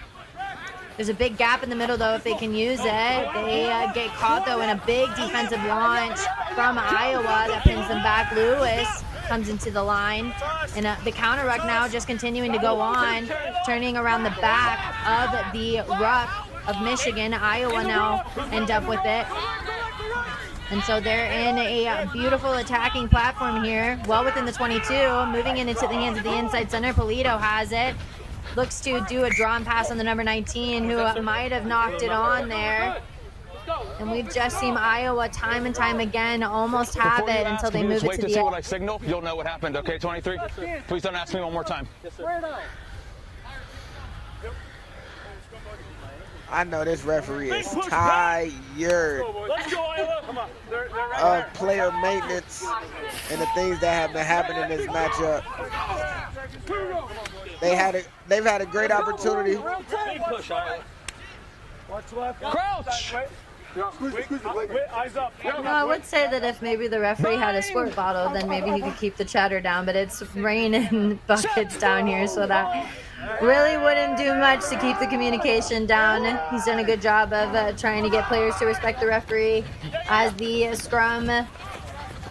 There's a big gap in the middle though if they can use it. They get caught though in a big defensive launch from Iowa that pins them back. Lewis comes into the line, and the counter ruck now just continuing to go on, turning around the back of the ruck of Michigan. Iowa now end up with it. And so they're in a beautiful attacking platform here, well within the 22, moving it into the hands of the inside center. Polito has it. Looks to do a drawn pass on the number 19, who might have knocked it on there. And we've just seen Iowa time and time again almost have it until they move it wait to to the see end. what I signal. You'll know what happened, okay, 23? Please don't ask me one more time. I know this referee is tired of player maintenance and the things that have been happening in this matchup. They've had a great opportunity. Crouch! I would say that if maybe the referee had a squirt bottle, then maybe he could keep the chatter down, but it's raining buckets down here, so that really wouldn't do much to keep the communication down. He's done a good job of trying to get players to respect the referee as the scrum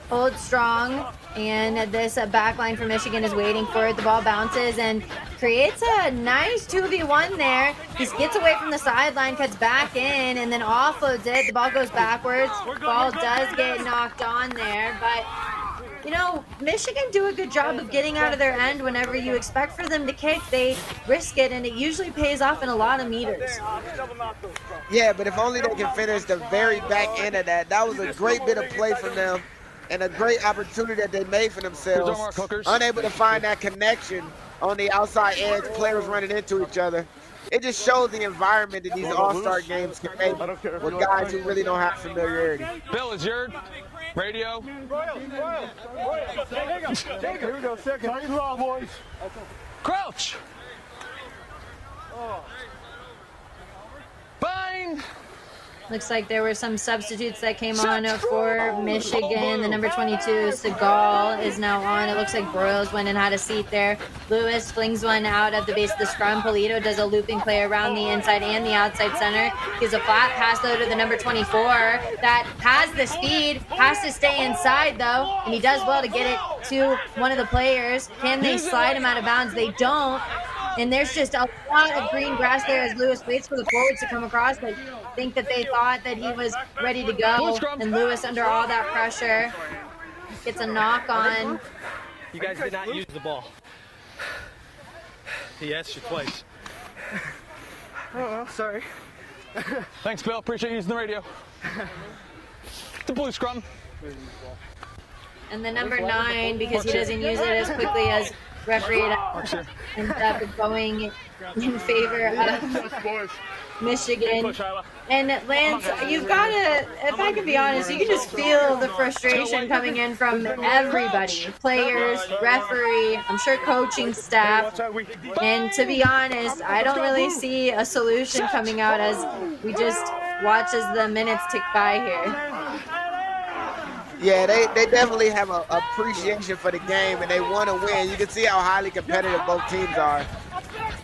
holds strong. And this back line for Michigan is waiting for it. The ball bounces and creates a nice 2v1 there. He gets away from the sideline, cuts back in, and then offloads it. The ball goes backwards. Ball does get knocked on there, but you know, Michigan do a good job of getting out of their end whenever you expect for them to kick. They risk it, and it usually pays off in a lot of meters. Yeah, but if only they can finish the very back end of that. That was a great bit of play from them and a great opportunity that they made for themselves. Unable to find that connection on the outside edge, players running into each other. It just shows the environment that these all-star games can make with guys who really don't have familiarity. Bill, is your radio? Here we go, second. Tight and raw, boys. Looks like there were some substitutes that came on for Michigan. The number 22, Segal, is now on. It looks like Broyles went and had a seat there. Lewis flings one out at the base of the scrum. Polito does a looping play around the inside and the outside center. Gives a flat pass, though, to the number 24. That has the speed, has to stay inside, though, and he does well to get it to one of the players. Can they slide him out of bounds? They don't. And there's just a lot of green grass there as Lewis waits for the forwards to come across. I think that they thought that he was ready to go. And Lewis, under all that pressure, gets a knock on. You guys did not use the ball. He asked you twice. Oh, well, sorry. Thanks, Bill. Appreciate you using the radio. The blue scrum. And the number 9, because he doesn't use it as quickly as referee, ends up going in favor of Michigan. And Lance, you've got to, if I can be honest, you can just feel the frustration coming in from everybody. Players, referee, I'm sure coaching staff. And to be honest, I don't really see a solution coming out as we just watch as the minutes tick by here. Yeah, they definitely have an appreciation for the game, and they want to win. You can see how highly competitive both teams are.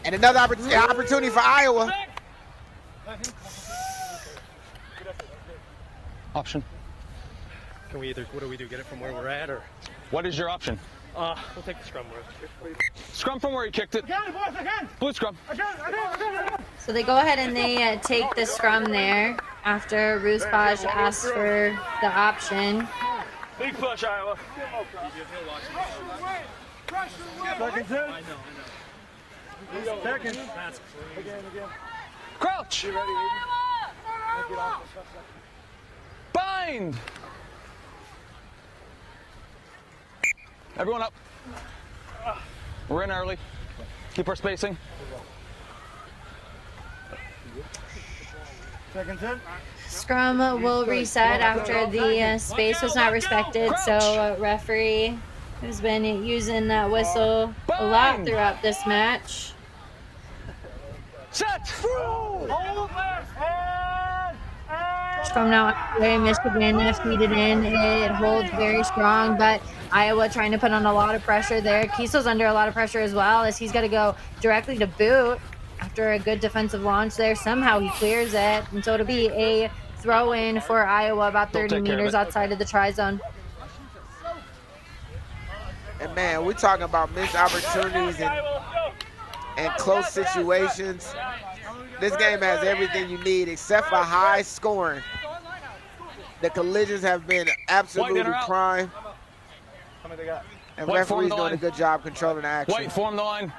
And another opportunity for Iowa. Option. Can we either, what do we do, get it from where we're at, or? What is your option? We'll take the scrum. Scrum from where you kicked it. Blue scrum. So they go ahead and they take the scrum there after Ruspaj asks for the option. Big push, Iowa. Second. Crouch. Bind. Everyone up. We're in early. Keep our spacing. Scrum will reset after the space was not respected. So referee has been using that whistle a lot throughout this match. Set. Scrum now underway. Michigan feeded in. It holds very strong, but Iowa trying to put on a lot of pressure there. Kiesel's under a lot of pressure as well, as he's got to go directly to boot after a good defensive launch there. Somehow he clears it, and so it'll be a throw-in for Iowa about 30 meters outside of the try zone. And man, we're talking about missed opportunities and close situations. This game has everything you need except for high scoring. The collisions have been absolutely prime. And referee's doing a good job controlling the action. White, form the line.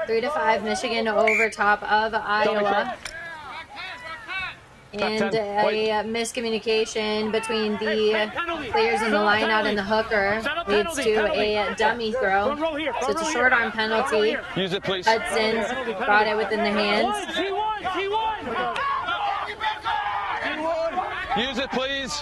3-5, Michigan over top of Iowa. And a miscommunication between the players in the line out and the hooker leads to a dummy throw. So it's a short arm penalty. Use it, please. Hudson's got it within the hands. Use it, please.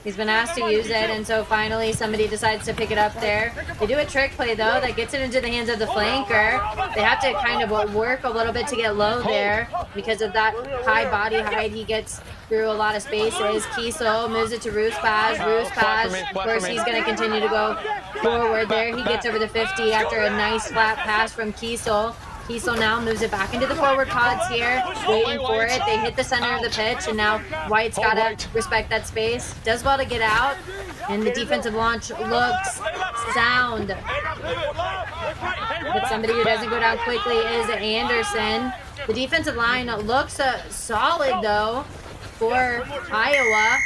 He's been asked to use it, and so finally somebody decides to pick it up there. They do a trick play, though, that gets it into the hands of the flanker. They have to kind of work a little bit to get low there because of that high body height. He gets through a lot of spaces. Kiesel moves it to Ruspaj. Ruspaj, of course, he's going to continue to go forward there. He gets over the 50 after a nice flat pass from Kiesel. Kiesel now moves it back into the forward pods here, waiting for it. They hit the center of the pitch, and now White's got to respect that space. Does well to get out, and the defensive launch looks sound. But somebody who doesn't go down quickly is Anderson. The defensive line looks solid, though, for Iowa.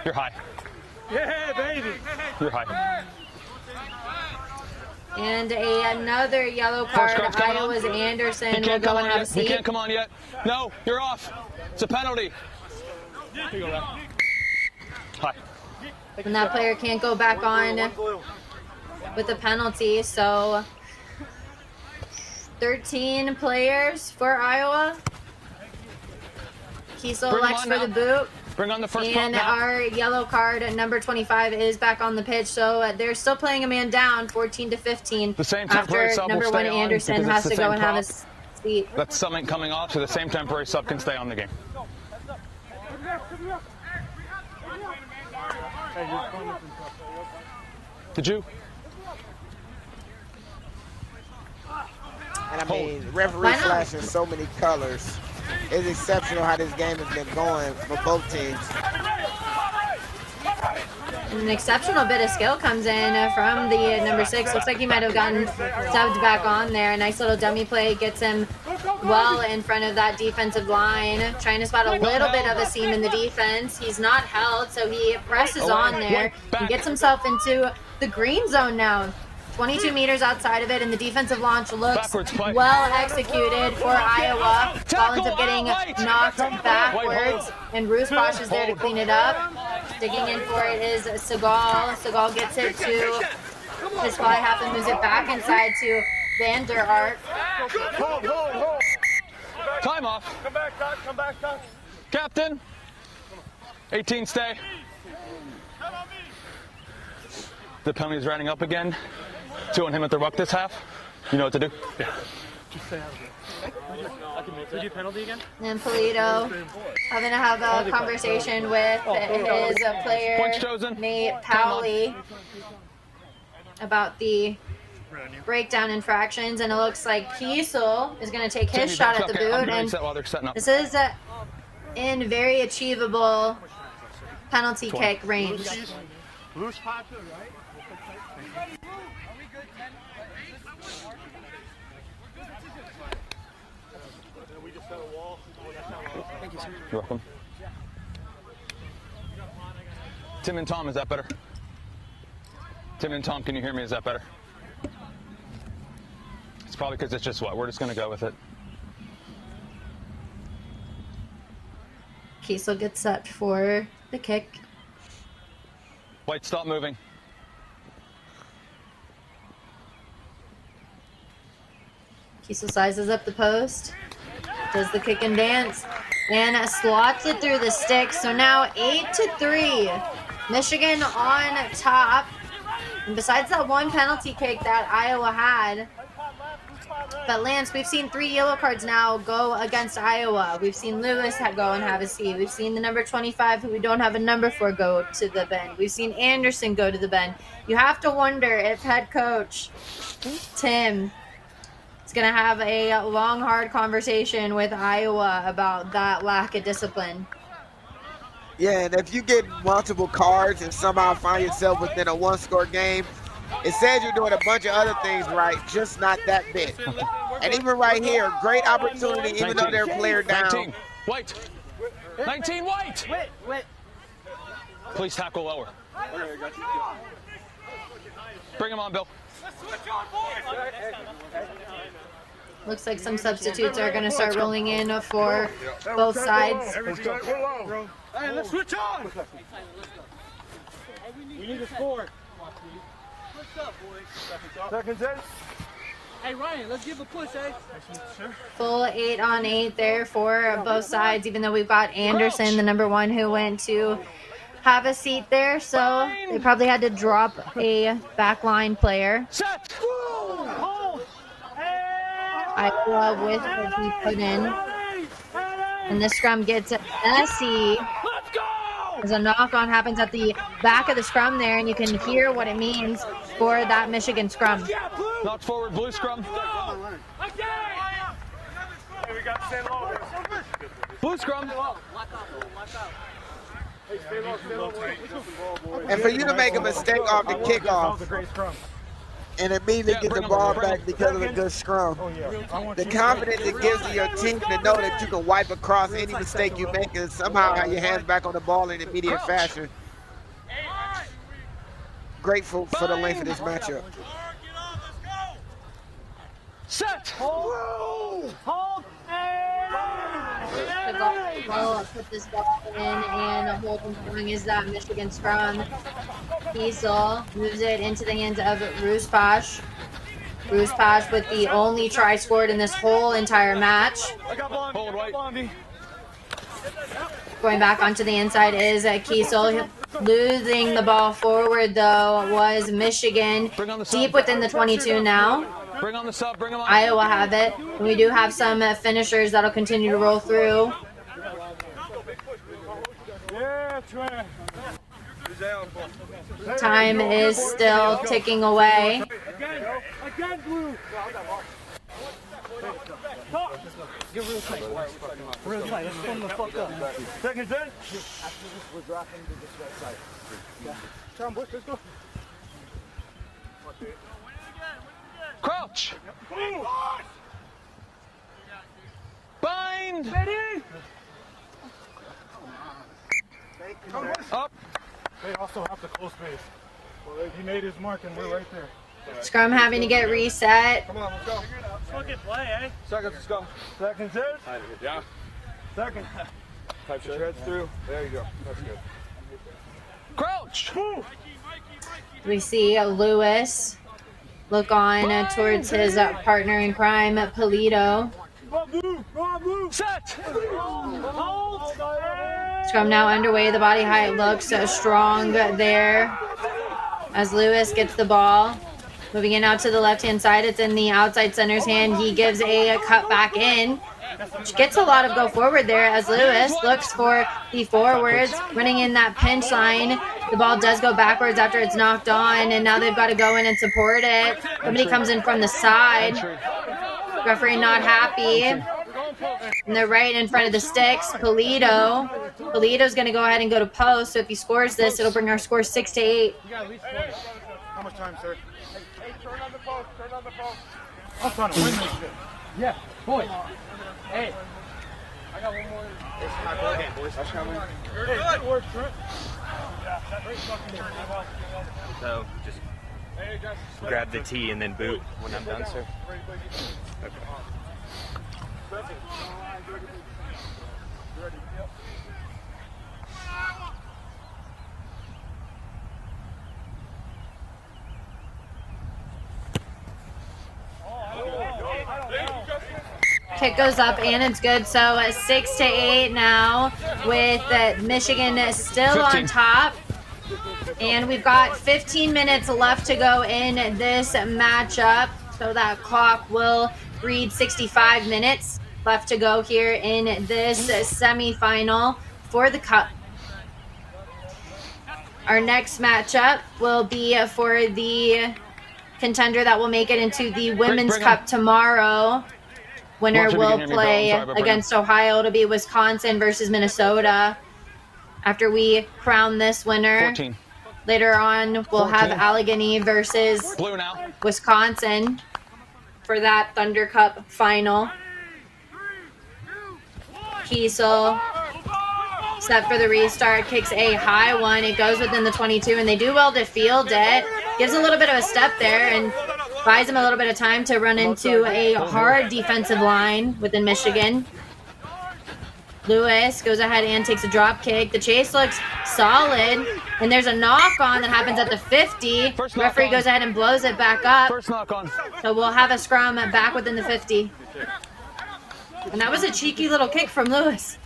You're high. Yeah, baby. You're high. And another yellow card. Iowa's Anderson will go and have a seat. He can't come on yet. No, you're off. It's a penalty. Hi. And that player can't go back on with a penalty. So 13 players for Iowa. Kiesel elects for the boot. Bring on the first And our yellow card at number 25 is back on the pitch, so they're still playing a man down, 14-15. The same after temporary sub number will 1 stay on Anderson because has it's to the go same and have a prop. seat. That's something coming off, so the same temporary sub can stay on the game. Did you? And I mean, referee flashing so many colors. It's exceptional how this game has been going for both teams. An exceptional bit of skill comes in from the number 6. Looks like he might have gotten subbed back on there. A nice little dummy play gets him well in front of that defensive line. Trying to spot a little bit of a seam in the defense. He's not held, so he presses on there and gets himself into the green zone now. 22 meters outside of it, and the defensive launch looks well executed for Iowa. Ball ends up getting knocked backwards, and Rusbosch is there to clean it up. Digging in for it is Segal. Segal gets it to his fly half and moves it back inside to Vander Ark. Time off. Come back, Doc. Come back, Doc. Captain. 18 stay. The penalty's running up again. 2 on him at the ruck this half. You know what to do? Yeah. Just stay out of it. Did you penalty again? And Polito having to have a conversation with his player, Nate Powley, about the breakdown infractions, and it looks like Kiesel is going to take his shot at the boot, and this is in very achievable penalty kick range. Loose pocket, right? Thank you, sir. You're welcome. Tim and Tom, is that better? Tim and Tom, can you hear me? Is that better? It's probably because it's just what? We're just going to go with it. Kiesel gets set for the kick. White, stop moving. Kiesel sizes up the post, does the kick and dance, and slots it through the sticks. So now 8-3, Michigan on top. And besides that one penalty kick that Iowa had, but Lance, we've seen 3 yellow cards now go against Iowa. We've seen Lewis go and have a seat. We've seen the number 25, who we don't have a number for, go to the bend. We've seen Anderson go to the bend. You have to wonder if head coach Tim is going to have a long, hard conversation with Iowa about that lack of discipline. Yeah, and if you get multiple cards and somehow find yourself within a 1-score game, it says you're doing a bunch of other things right, just not that bit. And even right here, great opportunity, even though they're player down. 19, White. 19, White. Wait. Please tackle lower. Bring him on, Bill. Looks like some substitutes are going to start rolling in for both sides. Hey, let's switch on. We need to score. What's up, boys? Seconds in. Hey, Ryan, let's give a push, eh? Full 8-on-8 there for both sides, even though we've got Anderson, the number 1, who went to have a seat there. So they probably had to drop a backline player. Iowa with what he put in. And the scrum gets messy. As a knock-on happens at the back of the scrum there, and you can hear what it means for that Michigan scrum. Knock forward, blue scrum. Blue scrum. And for you to make a mistake off the kickoff and immediately get the ball back because of a good scrum, the confidence it gives to your team to know that you can wipe across any mistake you make and somehow have your hands back on the ball in immediate fashion. Grateful for the length of this matchup. Set. Hold. Put this ball in, and holding strong is that Michigan scrum. Kiesel moves it into the hands of Rusbosch. Rusbosch with the only try scored in this whole entire match. I got Blondie. Going back onto the inside is Kiesel. Losing the ball forward, though, was Michigan. Deep within the 22 now. Bring on the sub, bring him on. Iowa have it. And we do have some finishers that'll continue to roll through. Time is still ticking away. Again, Blue. Real tight. Let's come the fuck up. Seconds in. We're dropping to this right side. Yeah. Tom, let's go. Crouch. Bind. Up. They also have to close base. Well, he made his mark and we're right there. Scrum having to get reset. Come on, let's go. Let's fucking play, eh? Seconds, let's go. Seconds in. Yeah. Second. Type shreds through. There you go. That's good. Crouch. We see Lewis look on towards his partner in crime, Polito. Set. Scrum now underway. The body height looks strong there as Lewis gets the ball. Moving in out to the left-hand side. It's in the outside center's hand. He gives a cut back in, which gets a lot of go forward there as Lewis looks for the forwards. Running in that pinch line. The ball does go backwards after it's knocked on, and now they've got to go in and support it. Somebody comes in from the side. Referee not happy. And they're right in front of the sticks. Polito's going to go ahead and go to post. So if he scores this, it'll bring our score 6-8. How much time, sir? Hey, turn on the post. Turn on the post. I'm trying to win this shit. Yeah, boys. Hey. I got one more. It's not ball game, boys. That's coming. Hey, good work, Trent. So just grab the tee and then boot when I'm done, sir. Okay. Kick goes up and it's good. So 6-8 now with Michigan still 15. on top. And we've got 15 minutes left to go in this matchup. So that clock will read 65 minutes left to go here in this semifinal for the Cup. Our next matchup will be for the contender that will make it into the Women's Cup tomorrow. Winner will play against Ohio. It'll be Wisconsin versus Minnesota. After we crown this winner, 14. Later on, we'll have Allegheny versus Blue now. Wisconsin for that Thunder Cup final. Kiesel set for the restart, kicks a high one. It goes within the 22, and they do well to field it. Gives a little bit of a step there and buys him a little bit of time to run into a hard defensive line within Michigan. Lewis goes ahead and takes a drop kick. The chase looks solid, and there's a knock on that happens at the 50. Referee goes ahead and blows it back up. First knock on. So we'll have a scrum back within the 50. And that was a cheeky little kick from Lewis.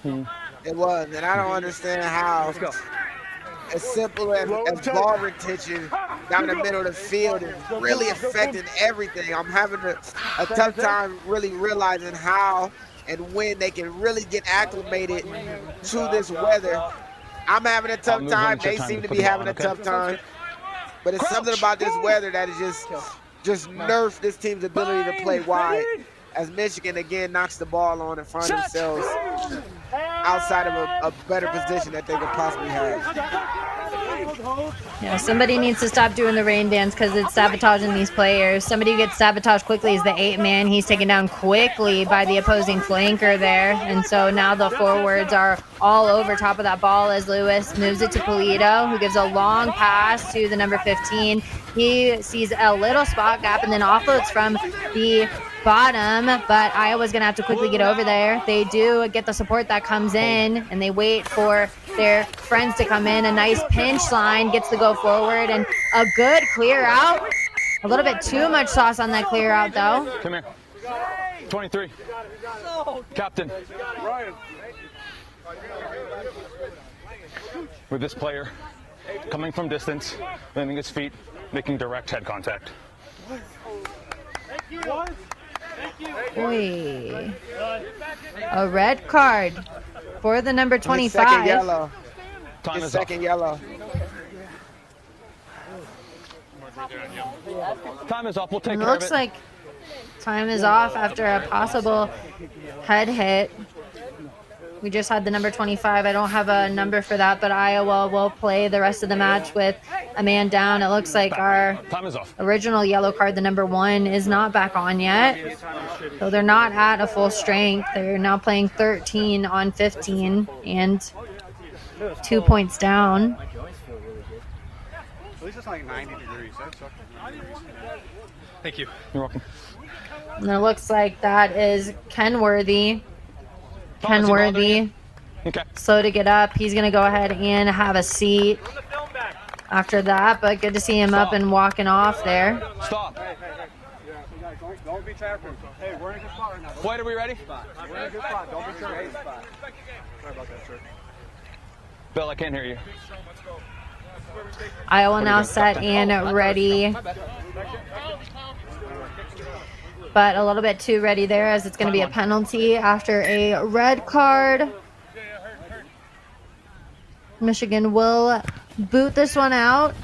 It was, and I don't understand how as simple as ball retention down the middle of the field is really affecting everything. I'm having a tough time really realizing how and when they can really get acclimated to this weather. I'm having a tough time. They seem to be having a tough time. But it's something about this weather that is just nerfed this team's ability to play wide, as Michigan again knocks the ball on and find themselves outside of a better position that they could possibly have. Yeah, somebody needs to stop doing the rain dance because it's sabotaging these players. Somebody who gets sabotaged quickly is the 8-man. He's taken down quickly by the opposing flanker there. And so now the forwards are all over top of that ball as Lewis moves it to Polito, who gives a long pass to the number 15. He sees a little spot gap and then offloads from the bottom, but Iowa's gonna have to quickly get over there. They do get the support that comes in, and they wait for their friends to come in. A nice pinch line gets the go forward, and a good clear out. A little bit too much sauce on that clear out, though. Come here. 23. Captain. with this player coming from distance, landing his feet, making direct head contact. Oy. A red card for the number 25. Second yellow. Time is second yellow. Time is off. We'll take It care looks of it. like time is off after a possible head hit. We just had the number 25. I don't have a number for that, but Iowa will play the rest of the match with a man down. It looks like our Time is off. original yellow card, the number 1, is not back on yet. So they're not at a full strength. They're now playing 13 on 15 and 2 points down. At least it's like 90 degrees. That's Thank you. You're welcome. And it looks like that is Kenworthy. Kenworthy, okay. Slow to get up. He's going to go ahead and have a seat after that, but good to see him up and walking off there. Stop. Don't be trapping. Hey, we're in a good spot right now. White, are we ready? We're in a good spot. Don't be trapping. Sorry about that, sir. Bill, I can't hear you. Iowa now set and ready, but a little bit too ready there, as it's going to be a penalty after a red card. Michigan will boot this one out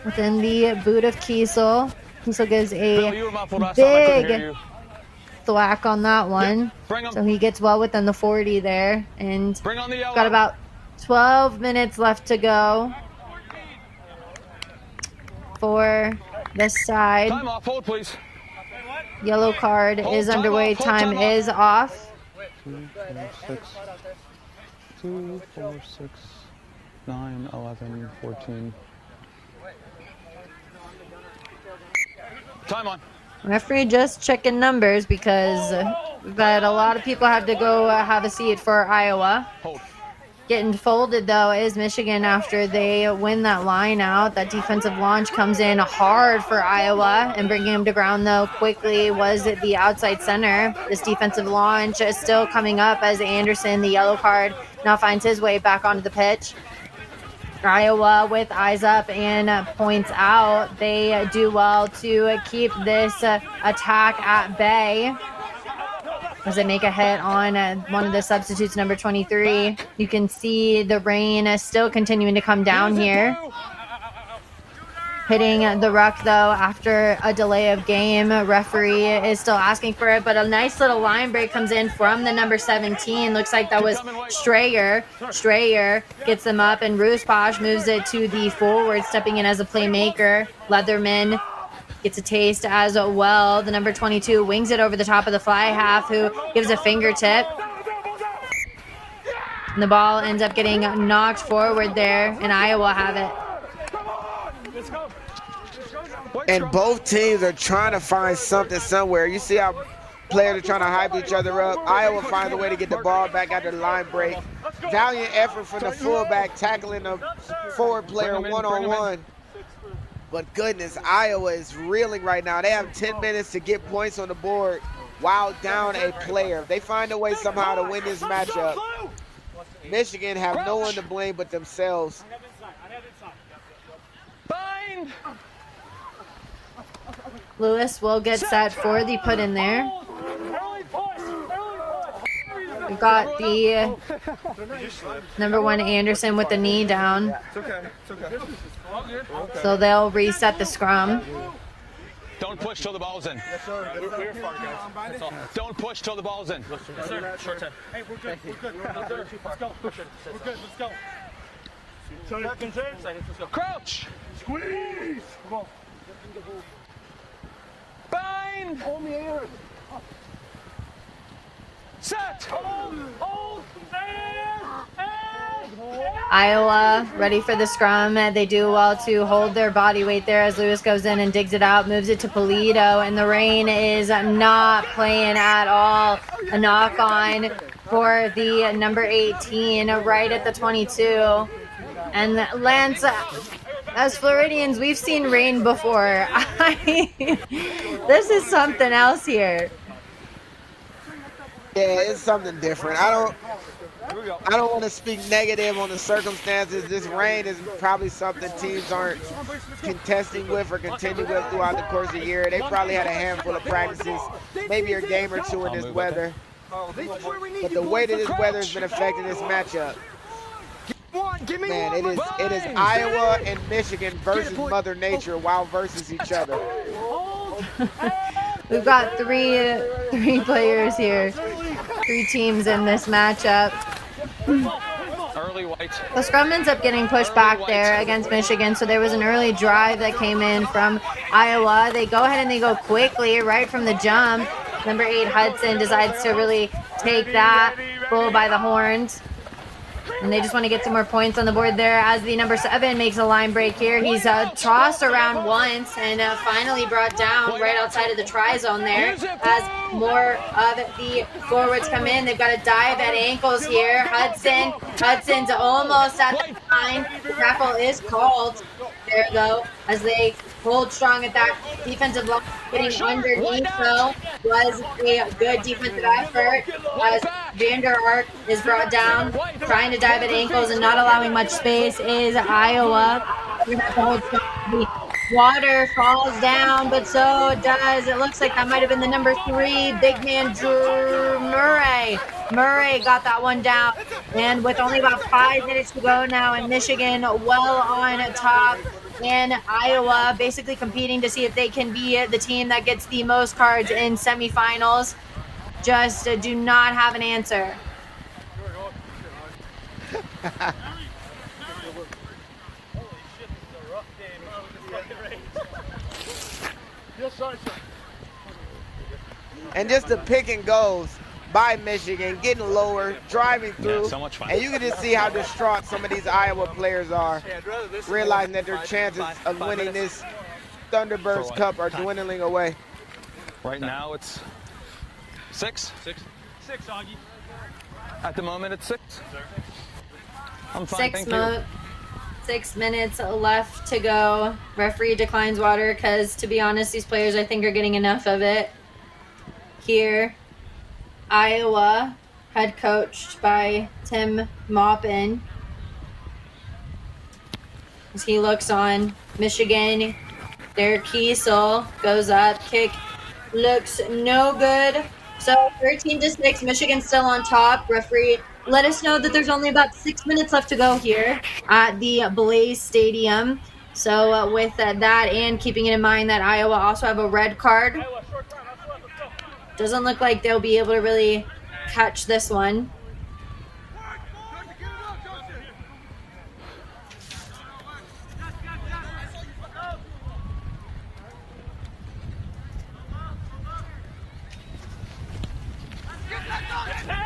within the boot of Kiesel. Kiesel gives a big thwack on that one, so he gets well within the 40 there, and got about 12 minutes left to go for this side. Time off. Hold, please. Yellow card is underway. Time is off. 2, 4, 6, 9, 11, 14. Time on. Referee just checking numbers because we've got a lot of people have to go have a seat for Iowa. Hold. Getting folded, though, is Michigan after they win that line out. That defensive launch comes in hard for Iowa, and bringing him to ground, though, quickly was the outside center. This defensive launch is still coming up as Anderson, the yellow card, now finds his way back onto the pitch. Iowa with eyes up and points out. They do well to keep this attack at bay as they make a hit on one of the substitutes, number 23. You can see the rain is still continuing to come down here. Hitting the ruck, though, after a delay of game. Referee is still asking for it, but a nice little line break comes in from the number 17. Looks like that was Strayer. Strayer gets them up, and Ruspash moves it to the forward, stepping in as a playmaker. Leatherman gets a taste as well. The number 22 wings it over the top of the fly half, who gives a fingertip. And the ball ends up getting knocked forward there, and Iowa have it. And both teams are trying to find something somewhere. You see how players are trying to hype each other up. Iowa finds a way to get the ball back after the line break. Valiant effort from the fullback tackling the forward player one-on-one. But goodness, Iowa is reeling right now. They have 10 minutes to get points on the board while down a player. If they find a way somehow to win this matchup, Michigan have no one to blame but themselves. Bind! Lewis will get set for the put in there. We've got the number 1 Anderson with the knee down. It's okay. It's okay. So they'll reset the scrum. Don't push till the ball's in. Yes, sir. We're far, guys. Don't push till the ball's in. Yes, sir. Short 10. Hey, we're good. We're good. Let's go. We're good. Let's go. Crouch! Squeeze! Come on. Bind! Hold me here. Set! Iowa ready for the scrum. They do well to hold their body weight there as Lewis goes in and digs it out, moves it to Polito, and the rain is not playing at all. A knock on for the number 18 right at the 22. And Lance, as Floridians, we've seen rain before. This is something else here. Yeah, it's something different. I don't want to speak negative on the circumstances. This rain is probably something teams aren't contesting with or contending with throughout the course of the year. They probably had a handful of practices, maybe a game or two in this weather. But the way that this weather has been affecting this matchup, man, it is Iowa and Michigan versus Mother Nature while versus each other. We've got three players here, 3 teams in this matchup. Early white. The scrum ends up getting pushed back there against Michigan, so there was an early drive that came in from Iowa. They go ahead and they go quickly right from the jump. Number 8 Hudson decides to really take that bull by the horns. And they just want to get some more points on the board there as the number 7 makes a line break here. He's tossed around once and finally brought down right outside of the try zone there as more of the forwards come in. They've got a dive at ankles here. Hudson's almost at the line. The tackle is called. There though, as they hold strong at that defensive line. Getting underneath though was a good defensive effort as Vander Ark is brought down, trying to dive at ankles and not allowing much space is Iowa. We're gonna have to hold strong. The water falls down, but so does, it looks like that might have been the number 3 big man Drew Murray. Murray got that one down, and with only about 5 minutes to go now, and Michigan well on top, and Iowa basically competing to see if they can be the team that gets the most cards in semifinals. Just do not have an answer. And just the pick and goes by Michigan, getting lower, driving through. Yeah, so much fun. And you can just see how distraught some of these Iowa players are, realizing that their chances of winning this Thunderbirds Cup are dwindling away. Right now it's 6. 6, Augie. At the moment it's 6. I'm fine, thank you. 6 minutes left to go. Referee declines water because, to be honest, these players I think are getting enough of it. Here, Iowa, head coached by Tim Maupin. As he looks on, Michigan, Derek Kiesel goes up, kick looks no good. So 13-6, Michigan still on top. Referee let us know that there's only about 6 minutes left to go here at the Blaze Stadium. So with that and keeping it in mind that Iowa also have a red card, doesn't look like they'll be able to really catch this one.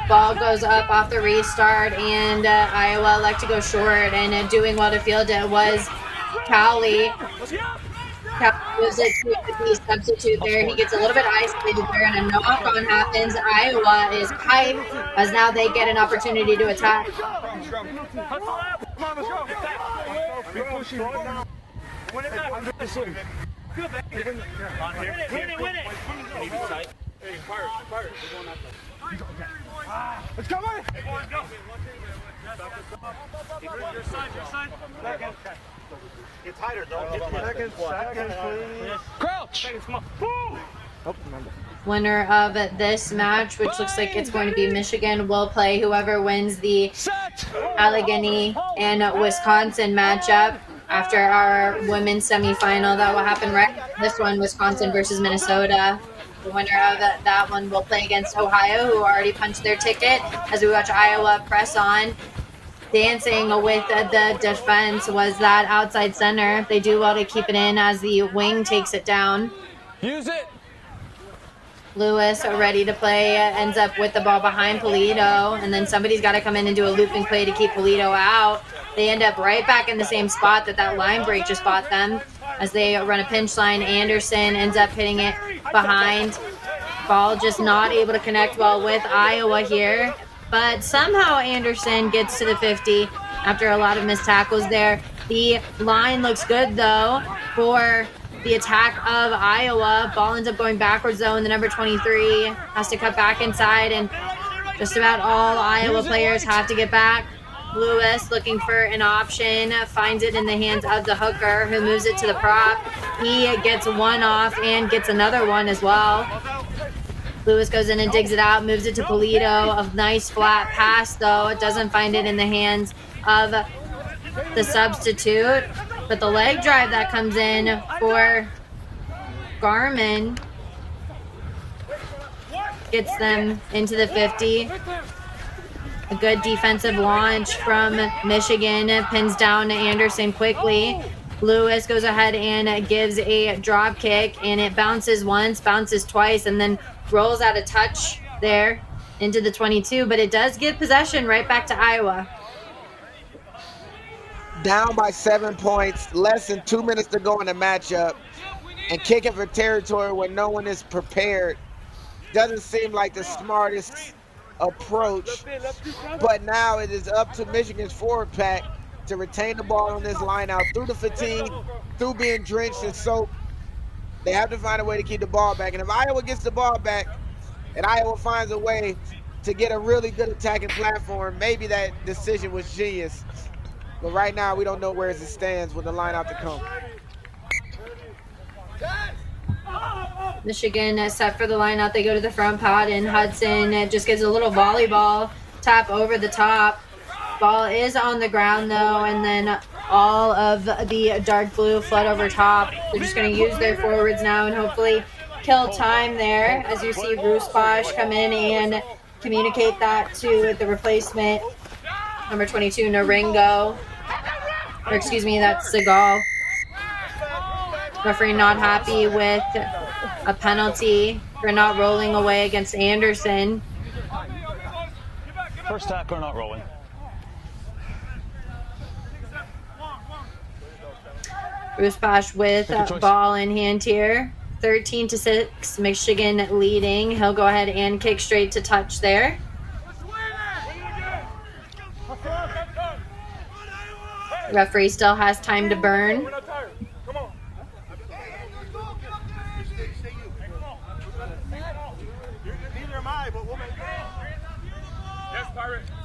Ball goes up off the restart, and Iowa elect to go short, and doing well to field it was Cowley. Cowley was it to the substitute there. He gets a little bit isolated there, and a knock-on happens. Iowa is hyped as now they get an opportunity to attack. Let's go, man! Get tighter, though. Second, please. Crouch! Winner of this match, which looks like it's going to be Michigan, will play whoever wins the Allegheny and Wisconsin matchup after our women's semifinal. That will happen right. This one, Wisconsin versus Minnesota. The winner of that one will play against Ohio, who already punched their ticket, as we watch Iowa press on. Dancing with the defense was that outside center. They do well to keep it in as the wing takes it down. Use it. Lewis ready to play, ends up with the ball behind Polito, and then somebody's got to come in and do a looping play to keep Polito out. They end up right back in the same spot that line break just bought them as they run a pinch line. Anderson ends up hitting it behind. Ball just not able to connect well with Iowa here, but somehow Anderson gets to the 50 after a lot of missed tackles there. The line looks good though for the attack of Iowa. Ball ends up going backwards though, and the number 23 has to cut back inside, and Just about all Iowa players have to get back. Lewis looking for an option, finds it in the hands of the hooker, who moves it to the prop. He gets one off and gets another one as well. Lewis goes in and digs it out, moves it to Polito. A nice flat pass, though. It doesn't find it in the hands of the substitute. But the leg drive that comes in for Garmin gets them into the 50. A good defensive launch from Michigan, pins down Anderson quickly. Lewis goes ahead and gives a drop kick, and it bounces once, bounces twice, and then rolls out a touch there into the 22, but it does give possession right back to Iowa. Down by 7 points, less than 2 minutes to go in the matchup, and kicking for territory when no one is prepared doesn't seem like the smartest approach, but now it is up to Michigan's forward pack to retain the ball on this line out through the fatigue, through being drenched in soap. They have to find a way to keep the ball back, and if Iowa gets the ball back and Iowa finds a way to get a really good attacking platform, maybe that decision was genius. But right now we don't know where it stands with the line out to come. Michigan set for the line out. They go to the front pod, and Hudson just gives a little volleyball tap over the top. Ball is on the ground, though, and then all of the dark blue flood over top. They're just going to use their forwards now and hopefully kill time there, as you see Ruspash come in and communicate that to the replacement, number 22, Naringo. Or excuse me, that's Segal. Referee not happy with a penalty for not rolling away against Anderson. First tackler not rolling. Ruspash with ball in hand here. 13-6, Michigan leading. He'll go ahead and kick straight to touch there. Referee still has time to burn.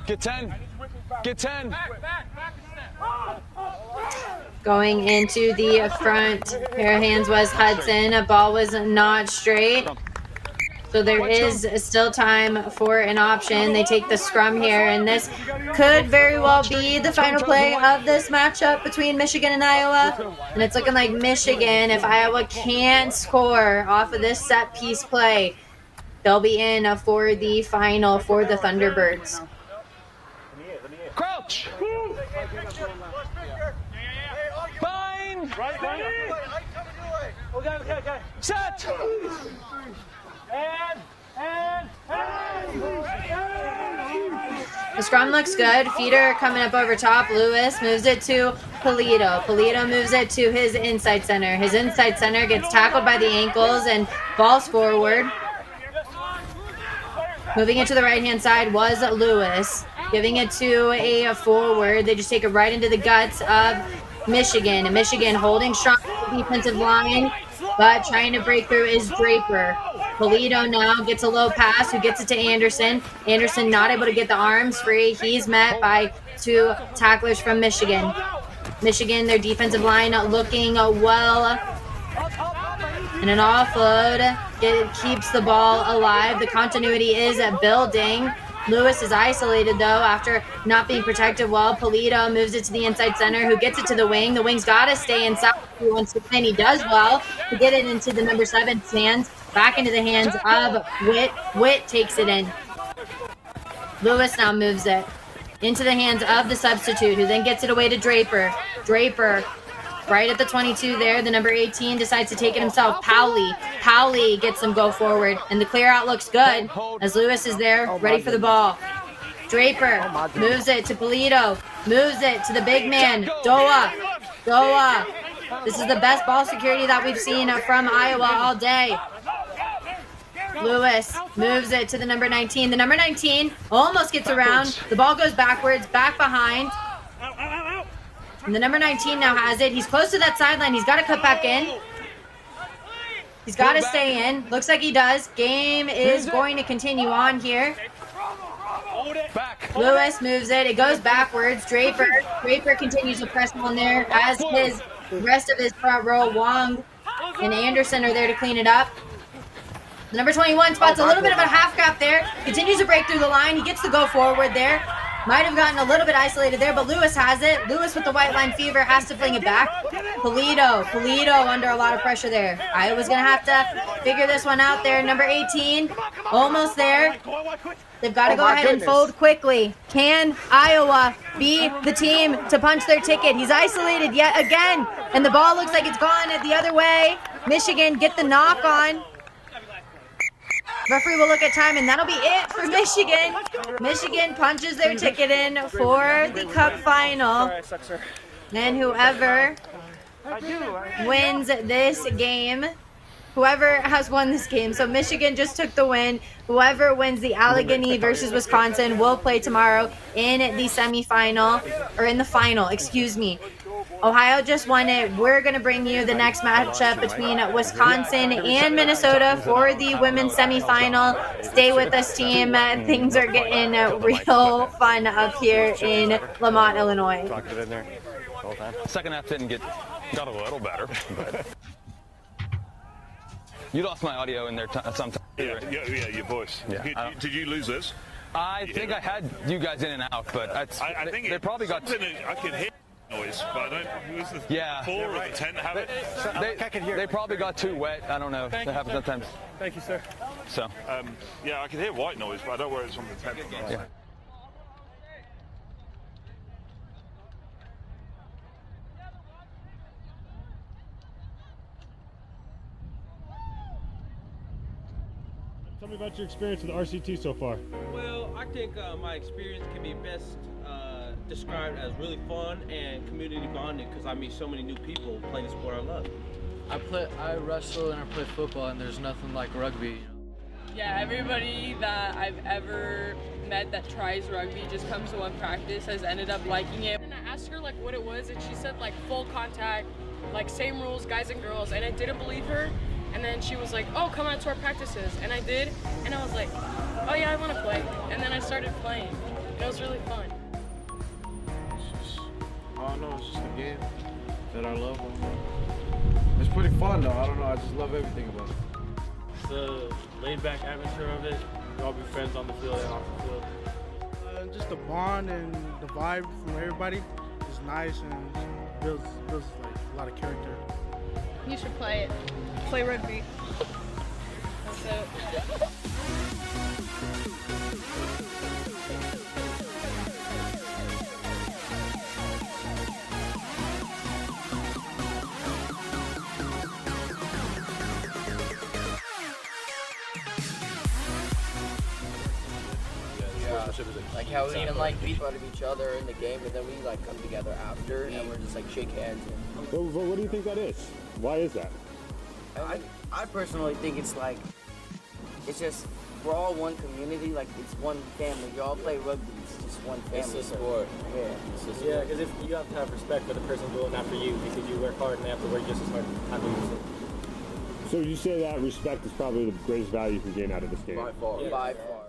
Get 10. Get 10. Going into the front pair of hands was Hudson. A ball was not straight. So there is still time for an option. They take the scrum here, and this could very well be the final play of this matchup between Michigan and Iowa. And it's looking like Michigan, if Iowa can't score off of this set piece play, they'll be in for the final for the Thunderbirds. Crouch. Bind. Okay. Set. The scrum looks good. Feeder coming up over top. Lewis moves it to Polito. Polito moves it to his inside center. His inside center gets tackled by the ankles and falls forward. Moving it to the right-hand side was Lewis. Giving it to a forward. They just take it right into the guts of Michigan. And Michigan holding strong defensive line, but trying to break through is Draper. Polito now gets a low pass, who gets it to Anderson. Anderson not able to get the arms free. He's met by two tacklers from Michigan. Michigan, their defensive line looking well. And an offload. It keeps the ball alive. The continuity is building. Lewis is isolated, though, after not being protected well. Polito moves it to the inside center, who gets it to the wing. The wing's got to stay inside. He wants to win. He does well to get it into the number 7's hands. Back into the hands of Witt. Witt takes it in. Lewis now moves it into the hands of the substitute, who then gets it away to Draper. Draper right at the 22 there. The number 18 decides to take it himself. Powley gets them go forward, and the clear out looks good as Lewis is there ready for the ball. Draper moves it to Polito, moves it to the big man, Doa. This is the best ball security that we've seen from Iowa all day. Lewis moves it to the number 19. The number 19 almost gets around. The ball goes backwards, back behind. And the number 19 now has it. He's close to that sideline. He's got to cut back in. He's got to stay in. Looks like he does. Game is going to continue on here. Back. Lewis moves it. It goes backwards. Draper continues to press on there, as his rest of his front row. Wong and Anderson are there to clean it up. The number 21 spots a little bit of a half gap there. Continues to break through the line. He gets to go forward there. Might have gotten a little bit isolated there, but Lewis has it. Lewis with the white line fever has to fling it back. Polito under a lot of pressure there. Iowa's going to have to figure this one out there. Number 18, almost there. They've got to go ahead and fold quickly. Can Iowa be the team to punch their ticket? He's isolated yet again, and the ball looks like it's gone the other way. Michigan get the knock on. Referee will look at time, and that'll be it for Michigan. Michigan punches their ticket in for the Cup final. And whoever wins this game, whoever has won this game, so Michigan just took the win. Whoever wins the Allegheny versus Wisconsin will play tomorrow in the semifinal, or in the final, excuse me. Ohio just won it. We're going to bring you the next matchup between Wisconsin and Minnesota for the women's semifinal. Stay with us, team. Things are getting real fun up here in Lamont, Illinois. Second half got a little better. But you lost my audio in there sometime. Yeah, your voice. Yeah. Did you lose this? I think I had you guys in and out, but I think they probably got. I can hear noise, but I don't. Was the floor or the tent have it? They probably got too wet. I don't know. That happens sometimes. Thank you, sir. So. Yeah, I can hear white noise, but I don't know where it's from the tent. Yeah. Tell me about your experience with RCT so far. Well, I think my experience can be best described as really fun and community bonding because I meet so many new people playing the sport I love. I wrestle and I play football, and there's nothing like rugby. Yeah, everybody that I've ever met that tries rugby just comes to one practice has ended up liking it. And I asked her like what it was, and she said like full contact, like same rules, guys and girls, and I didn't believe her. And then she was like, oh, come out to our practices. And I did, and I was like, oh yeah, I want to play. And then I started playing. It was really fun. I don't know, it's just a game that I love. It's pretty fun though, I don't know, I just love everything about it. The laid-back atmosphere of it, you all be friends on the field and off the field. Just the bond and the vibe from everybody is nice and builds like a lot of character. You should play it. Play rugby. That's it. Like how we can like beat out of each other in the game, and then we like come together after, and we're just like shake hands. What do you think that is? Why is that? I personally think it's just we're all one community, like it's one family. You all play rugby, it's just one family. It's a sport. Yeah, because if you have to have respect for the person going after you because you work hard and they have to work just as hard after you. So you say that respect is probably the greatest value you can gain out of this game? By far. Yeah. By far.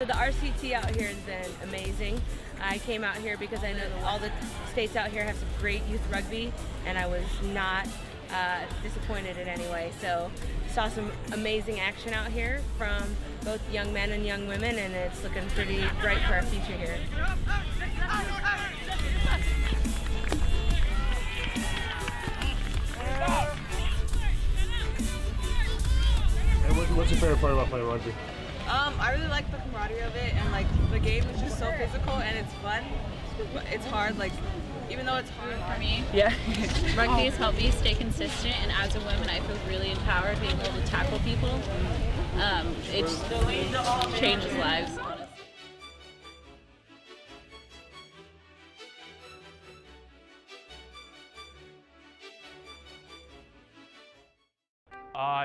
The RCT out here has been amazing. I came out here because I know all the states out here have some great youth rugby, and I was not disappointed in any way. So saw some amazing action out here from both young men and young women, and it's looking pretty bright for our future here. And what's your favorite part about playing rugby? I really like the camaraderie of it, and like the game is just so physical and it's fun. It's hard, like even though it's hard for me. Yeah. Rugby has helped me stay consistent, and as a woman, I feel really empowered being able to tackle people. It just changes lives.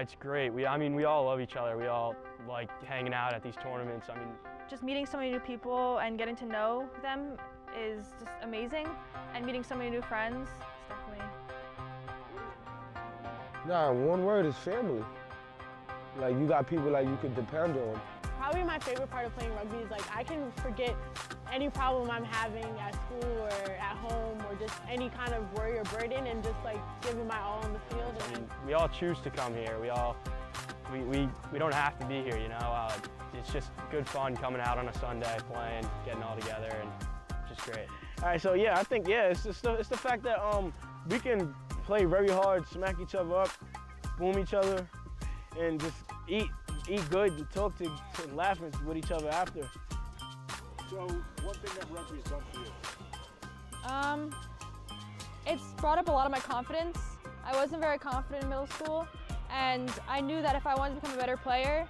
It's great. We all love each other. We all like hanging out at these tournaments. Just meeting so many new people and getting to know them is just amazing. And meeting so many new friends is definitely... Nah, one word is family. Like, you got people like you could depend on. Probably my favorite part of playing rugby is like I can forget any problem I'm having at school or at home or just any kind of worry or burden and just like giving my all on the field. And we all choose to come here. We don't have to be here, you know. It's just good fun coming out on a Sunday, playing, getting all together, and just great. All right, so yeah, I think it's the fact that we can play very hard, smack each other up, boom each other, and just eat good and talk to and laugh with each other after. So, one thing that rugby has done for you? It's brought up a lot of my confidence. I wasn't very confident in middle school, and I knew that if I wanted to become a better player,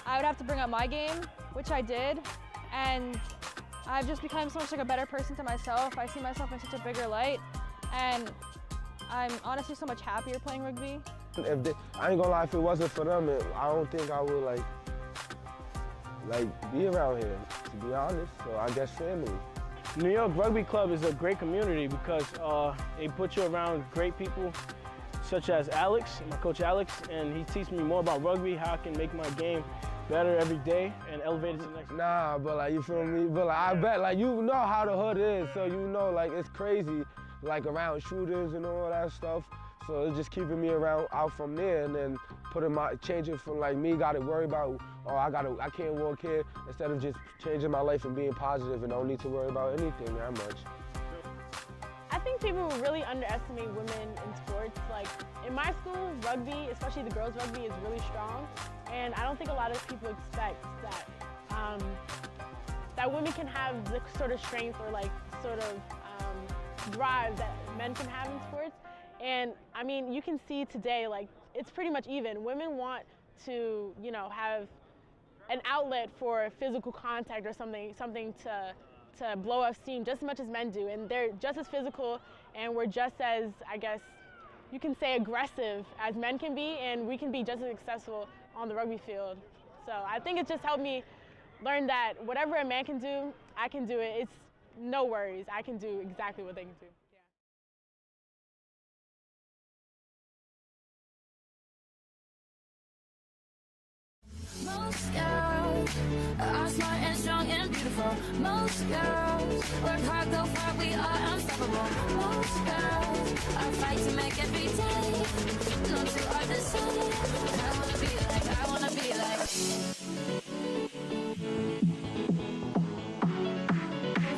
I would have to bring up my game, which I did, and I've just become so much like a better person to myself. I see myself in such a bigger light, and I'm honestly so much happier playing rugby. I ain't gonna lie, if it wasn't for them, I don't think I would like be around here, to be honest. So I guess family. New York Rugby Club is a great community because they put you around great people such as Alex, my coach Alex, and he teaches me more about rugby, how I can make my game better every day and elevate it to the next. Nah, but like, you feel me? But like, I bet like you know how the hood is, so you know like it's crazy, like around shooters and all that stuff. So it's just keeping me out from there, and then changing from like me gotta worry about, oh I can't walk here, instead of just changing my life and being positive and don't need to worry about anything that much. I think people really underestimate women in sports. Like in my school, rugby, especially the girls' rugby, is really strong, and I don't think a lot of people expect that that women can have the sort of strength or like sort of drive that men can have in sports. And I mean, you can see today, like it's pretty much even. Women want to, you know, have an outlet for physical contact or something to blow off steam just as much as men do, and they're just as physical, and we're just as, I guess, you can say aggressive as men can be, and we can be just as successful on the rugby field. So I think it just helped me learn that whatever a man can do, I can do it. It's no worries. I can do exactly what they can do. Most girls are smart and strong and beautiful. Most girls work hard, go far, we are unstoppable. Most girls are fight to make every day. Not too hard to say. I wanna be like, I wanna be like.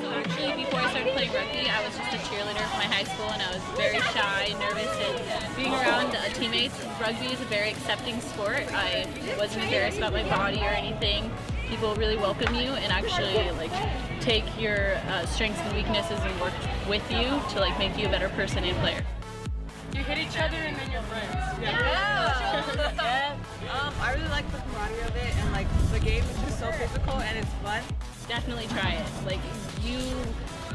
So actually, before I started playing rugby, I was just a cheerleader for my high school, and I was very shy, nervous, and being around teammates. Rugby is a very accepting sport. I wasn't embarrassed about my body or anything. People really welcome you and actually like take your strengths and weaknesses and work with you to like make you a better person and player. You hit each other and then you're friends. I really like the camaraderie of it, and like the game is just so physical and it's fun. Definitely try it. Like you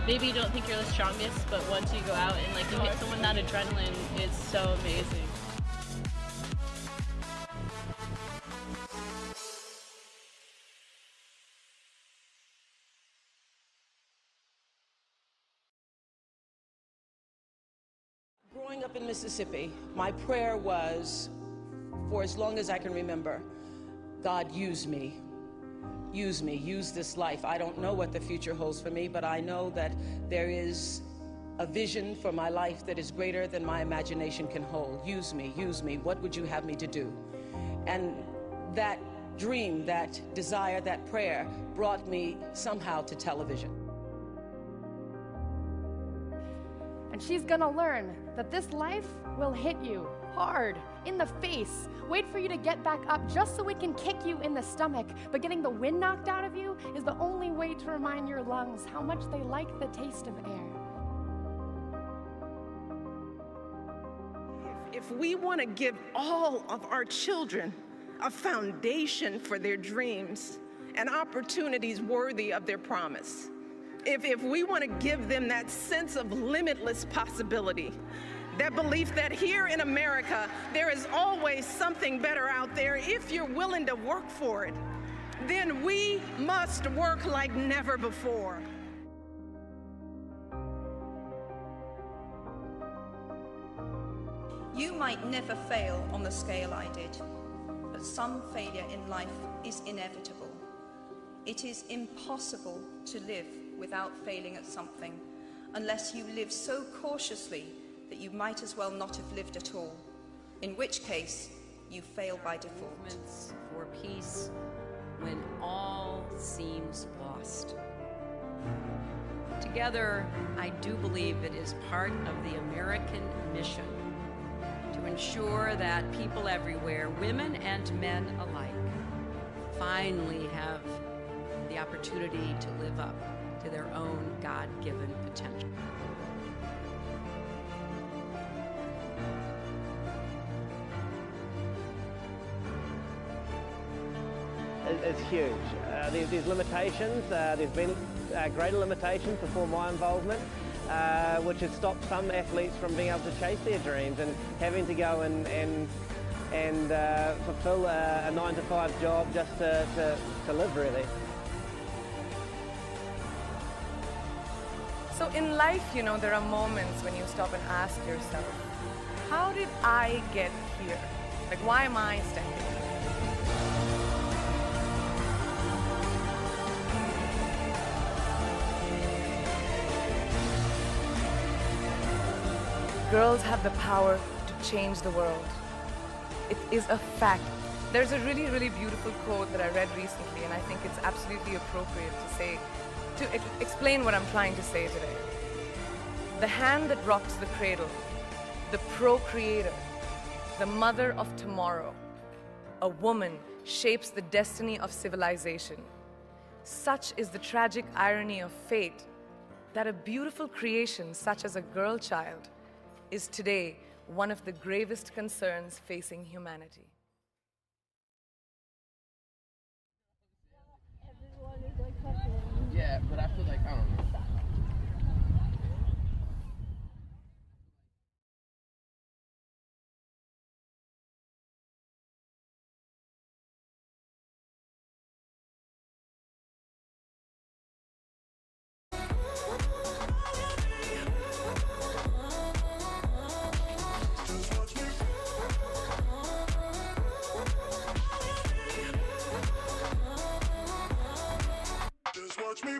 maybe don't think you're the strongest, but once you go out and like you hit someone, that adrenaline is so amazing. Growing up in Mississippi, my prayer was, for as long as I can remember, God, use me. use me, use this life. I don't know what the future holds for me, but I know that there is a vision for my life that is greater than my imagination can hold. Use me, use me. What would you have me to do? And that dream, that desire, that prayer brought me somehow to television. And she's gonna learn that this life will hit you hard in the face, wait for you to get back up just so it can kick you in the stomach. But getting the wind knocked out of you is the only way to remind your lungs how much they like the taste of air. If we want to give all of our children a foundation for their dreams and opportunities worthy of their promise, if we want to give them that sense of limitless possibility, that belief that here in America, there is always something better out there if you're willing to work for it, then we must work like never before. You might never fail on the scale I did, but some failure in life is inevitable. It is impossible to live without failing at something, unless you live so cautiously that you might as well not have lived at all, in which case you fail by default. Movements for peace when all seems lost. Together, I do believe it is part of the American mission to ensure that people everywhere, women and men alike, finally have the opportunity to live up to their own God-given potential. It's huge. There's limitations. There's been greater limitations before my involvement, which has stopped some athletes from being able to chase their dreams and having to go and fulfill a 9-to-5 job just to live, really. So in life, you know, there are moments when you stop and ask yourself, how did I get here? Like, why am I standing here? Girls have the power to change the world. It is a fact. There's a really, really beautiful quote that I read recently, and I think it's absolutely appropriate to explain what I'm trying to say today. The hand that rocks the cradle, the procreator, the mother of tomorrow, a woman shapes the destiny of civilization. Such is the tragic irony of fate that a beautiful creation such as a girl child is today one of the gravest concerns facing humanity. Yeah, but I feel like, I don't know. Watch me.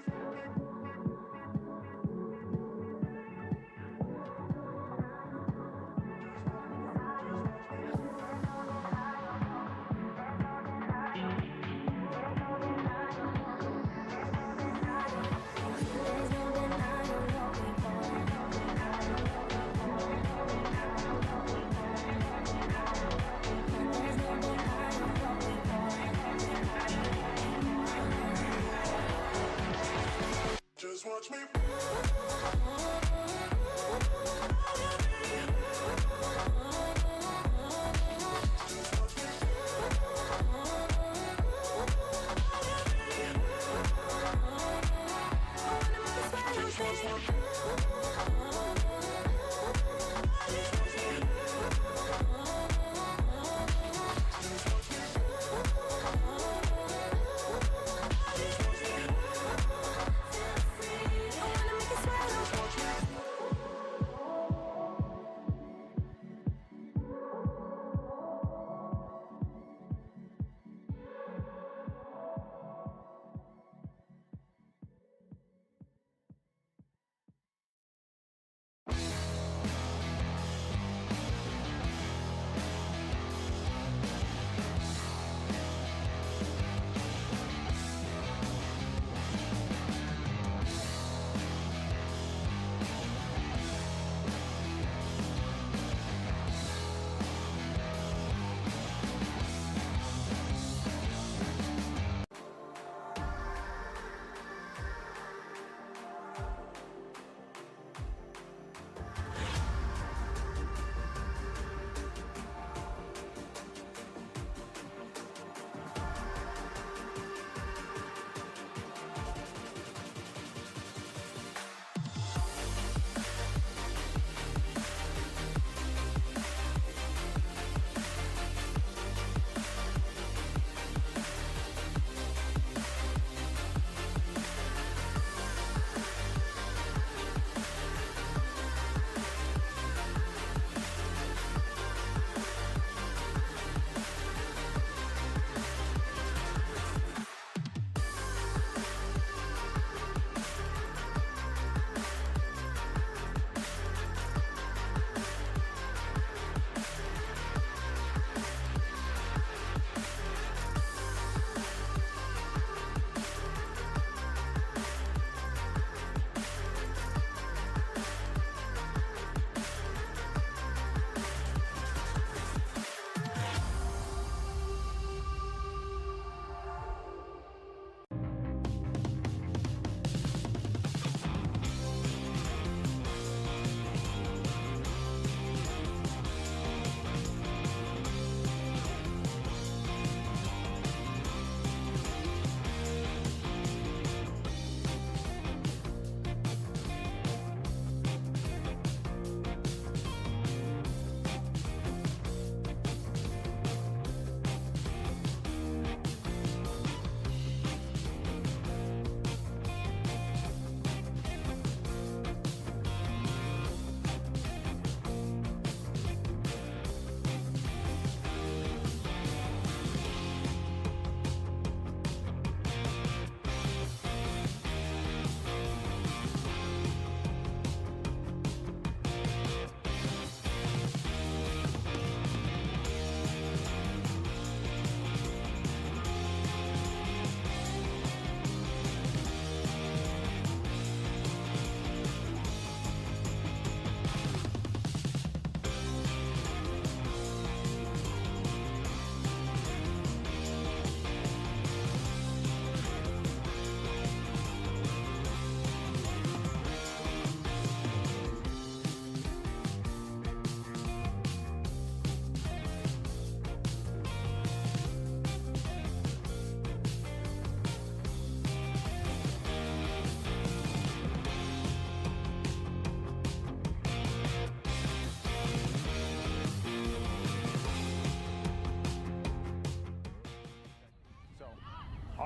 Just watch me.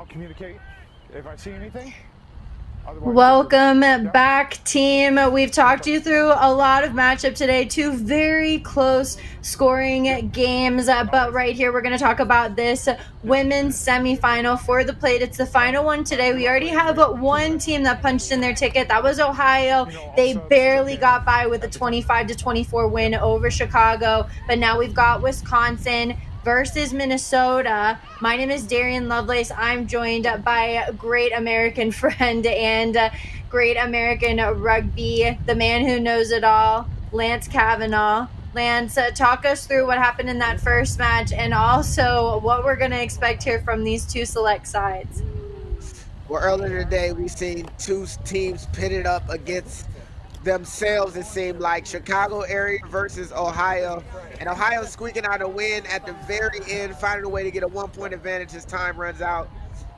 I'll communicate if I see anything. Welcome back, team. We've talked you through a lot of matchup today, 2 very close scoring games, but right here we're going to talk about this women's semifinal for the plate. It's the final one today. We already have one team that punched in their ticket. That was Ohio. They barely got by with a 25-24 win over Chicago, but now we've got Wisconsin versus Minnesota. My name is Darian Lovelace. I'm joined by a great American friend and great American rugby, the man who knows it all, Lance Kavanaugh. Lance, talk us through what happened in that first match and also what we're going to expect here from these 2 select sides. Well, earlier today, we've seen 2 teams pitted up against themselves, it seemed like. Chicago area versus Ohio, and Ohio squeaking out a win at the very end, finding a way to get a 1-point advantage as time runs out.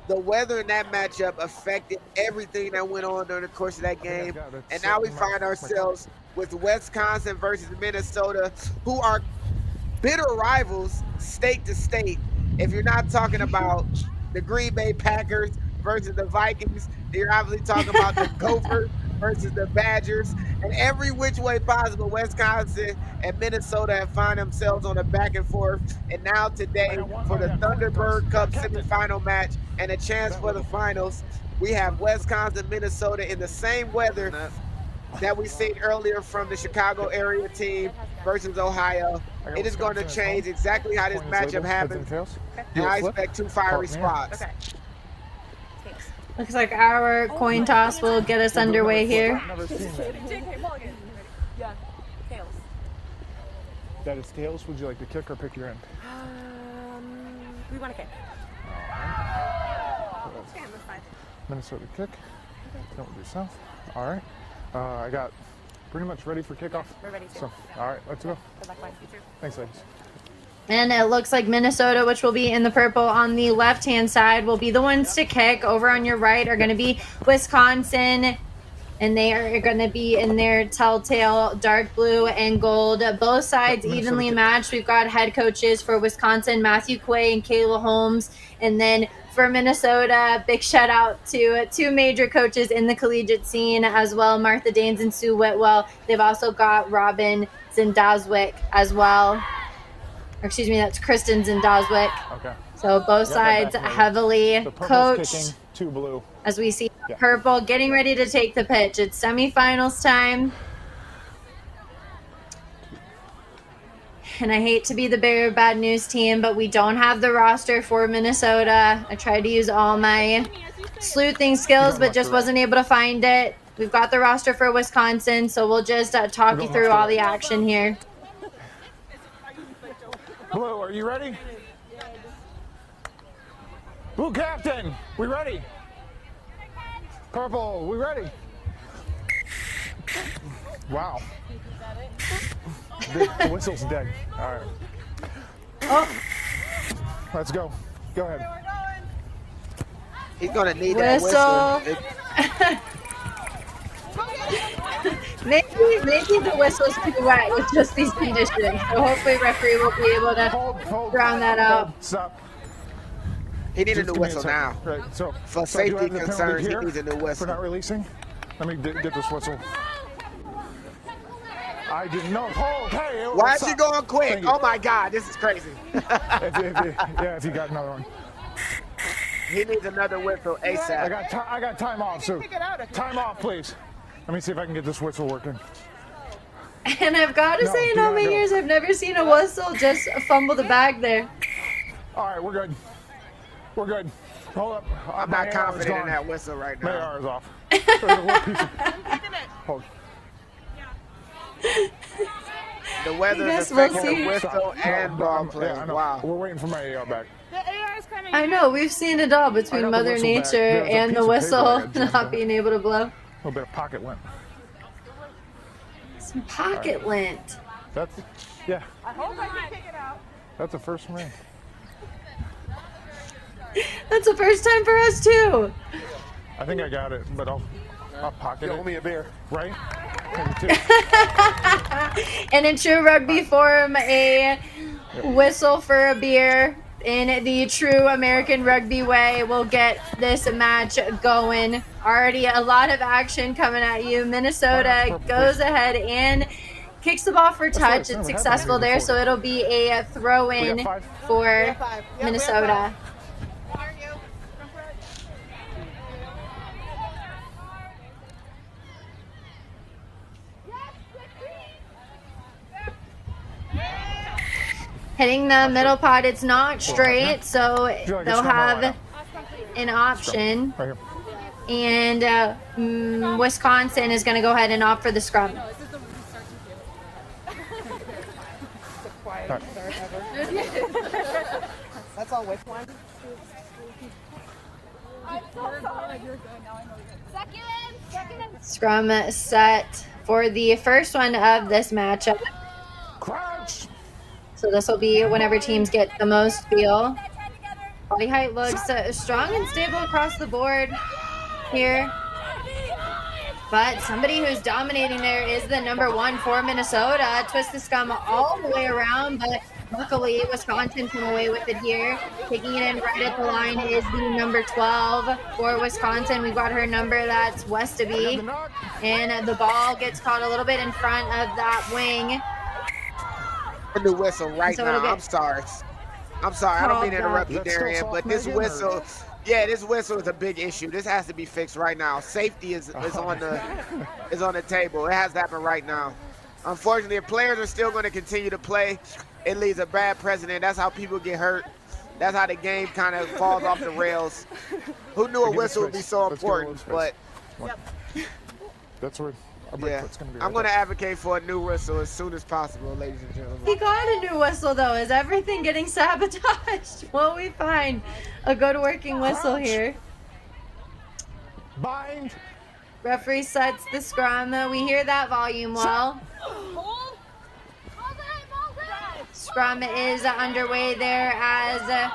The weather in that matchup affected everything that went on during the course of that game, and now we find ourselves with Wisconsin versus Minnesota, who are bitter rivals state to state. If you're not talking about the Green Bay Packers versus the Vikings, you're obviously talking about the Gophers versus the Badgers, and every which way possible, Wisconsin and Minnesota have found themselves on a back and forth. And now today, for the Thunderbird Cup semifinal match and a chance for the finals, we have Wisconsin, Minnesota in the same weather that we seen earlier from the Chicago area team versus Ohio. It is going to change exactly how this matchup happens, and I expect 2 fiery spots. Looks like our coin toss will get us underway here. Yeah, tails. That is tails. Would you like to kick or pick your end? We want to kick. Minnesota kick. Then we'll do south. All right. I got pretty much ready for kickoff. We're ready to. So, all right, let's go. Good luck, you too. Thanks, ladies. And it looks like Minnesota, which will be in the purple on the left-hand side, will be the ones to kick. Over on your right are going to be Wisconsin, and they are going to be in their telltale dark blue and gold. Both sides evenly matched. We've got head coaches for Wisconsin, Matthew Quay and Kayla Holmes. And then for Minnesota, big shout out to 2 major coaches in the collegiate scene as well, Martha Danes and Sue Whitwell. They've also got Robin Zindazwick as well. Or excuse me, that's Kristen Zindazwick. Okay. So both sides heavily coached. Kicking, 2 blue. As we see purple getting ready to take the pitch. It's semifinals time. And I hate to be the bearer of bad news, team, but we don't have the roster for Minnesota. I tried to use all my sleuthing skills, but just wasn't able to find it. We've got the roster for Wisconsin, so we'll just talk you through all the action here. Blue, are you ready? Blue captain, we ready? Purple, we ready? Wow. The whistle's dead. All right. Oh. Let's go. Go ahead. He's gonna need whistle. that whistle. Maybe the whistle's too wet with just these conditions. So hopefully referee will be able to round that out. Stop. He needs a new whistle now. Right. So for so do I safety have the penalty concerns, he here needs a new whistle. For not releasing. Let me get this whistle. I didn't know. Oh, hey, Why is he going quick? Oh my God, this is crazy. if you got another one. He needs another whistle ASAP. I got time off, so time off, please. Let me see if I can get this whistle working. And I've got to say, in all my years, I've never seen a whistle just fumble the bag there. All right, we're good. We're good. Hold up. I'm not confident in that whistle right now. My AR is off. There's a little piece of... Hold. The weather is affecting the whistle and ball play. Wow. We're waiting for my AR back. I know, we've seen it all between Mother Nature and the whistle not being able to blow. A little bit of pocket lint. Some pocket lint. That's, yeah. I hope I can pick it out. That's the first ring. That's the first time for us too. I think I got it, but I'll pocket it. Owe me a beer, right? And in true rugby form, a whistle for a beer in the true American rugby way, we'll get this match going. Already a lot of action coming at you. Minnesota goes ahead and kicks the ball for touch. It's successful there, so it'll be a throw-in for Minnesota. Hitting the middle pod, it's not straight, so they'll have an option. And Wisconsin is going to go ahead and opt for the scrum. That's all which one? Scrum set for the first one of this matchup. So this will be whenever teams get the most feel. Body height looks strong and stable across the board here. But somebody who's dominating there is the number 1 for Minnesota. Twist the scrum all the way around, but luckily Wisconsin came away with it here. Taking it in right at the line is the number 12 for Wisconsin. We've got her number, that's Westaby. And the ball gets caught a little bit in front of that wing. A new whistle right now. I'm sorry. I don't mean to interrupt you, Darian, but this whistle, this whistle is a big issue. This has to be fixed right now. Safety is on the table. It has to happen right now. Unfortunately, if players are still going to continue to play, it leaves a bad precedent. That's how people get hurt. That's how the game kind of falls off the rails. Who knew a whistle would be so important? But that's where. I'm going to advocate for a new whistle as soon as possible, ladies and gentlemen. We got a new whistle, though. Is everything getting sabotaged? Will we find a good working whistle here? Bind. Referee sets the scrum. We hear that volume well. Scrum is underway there as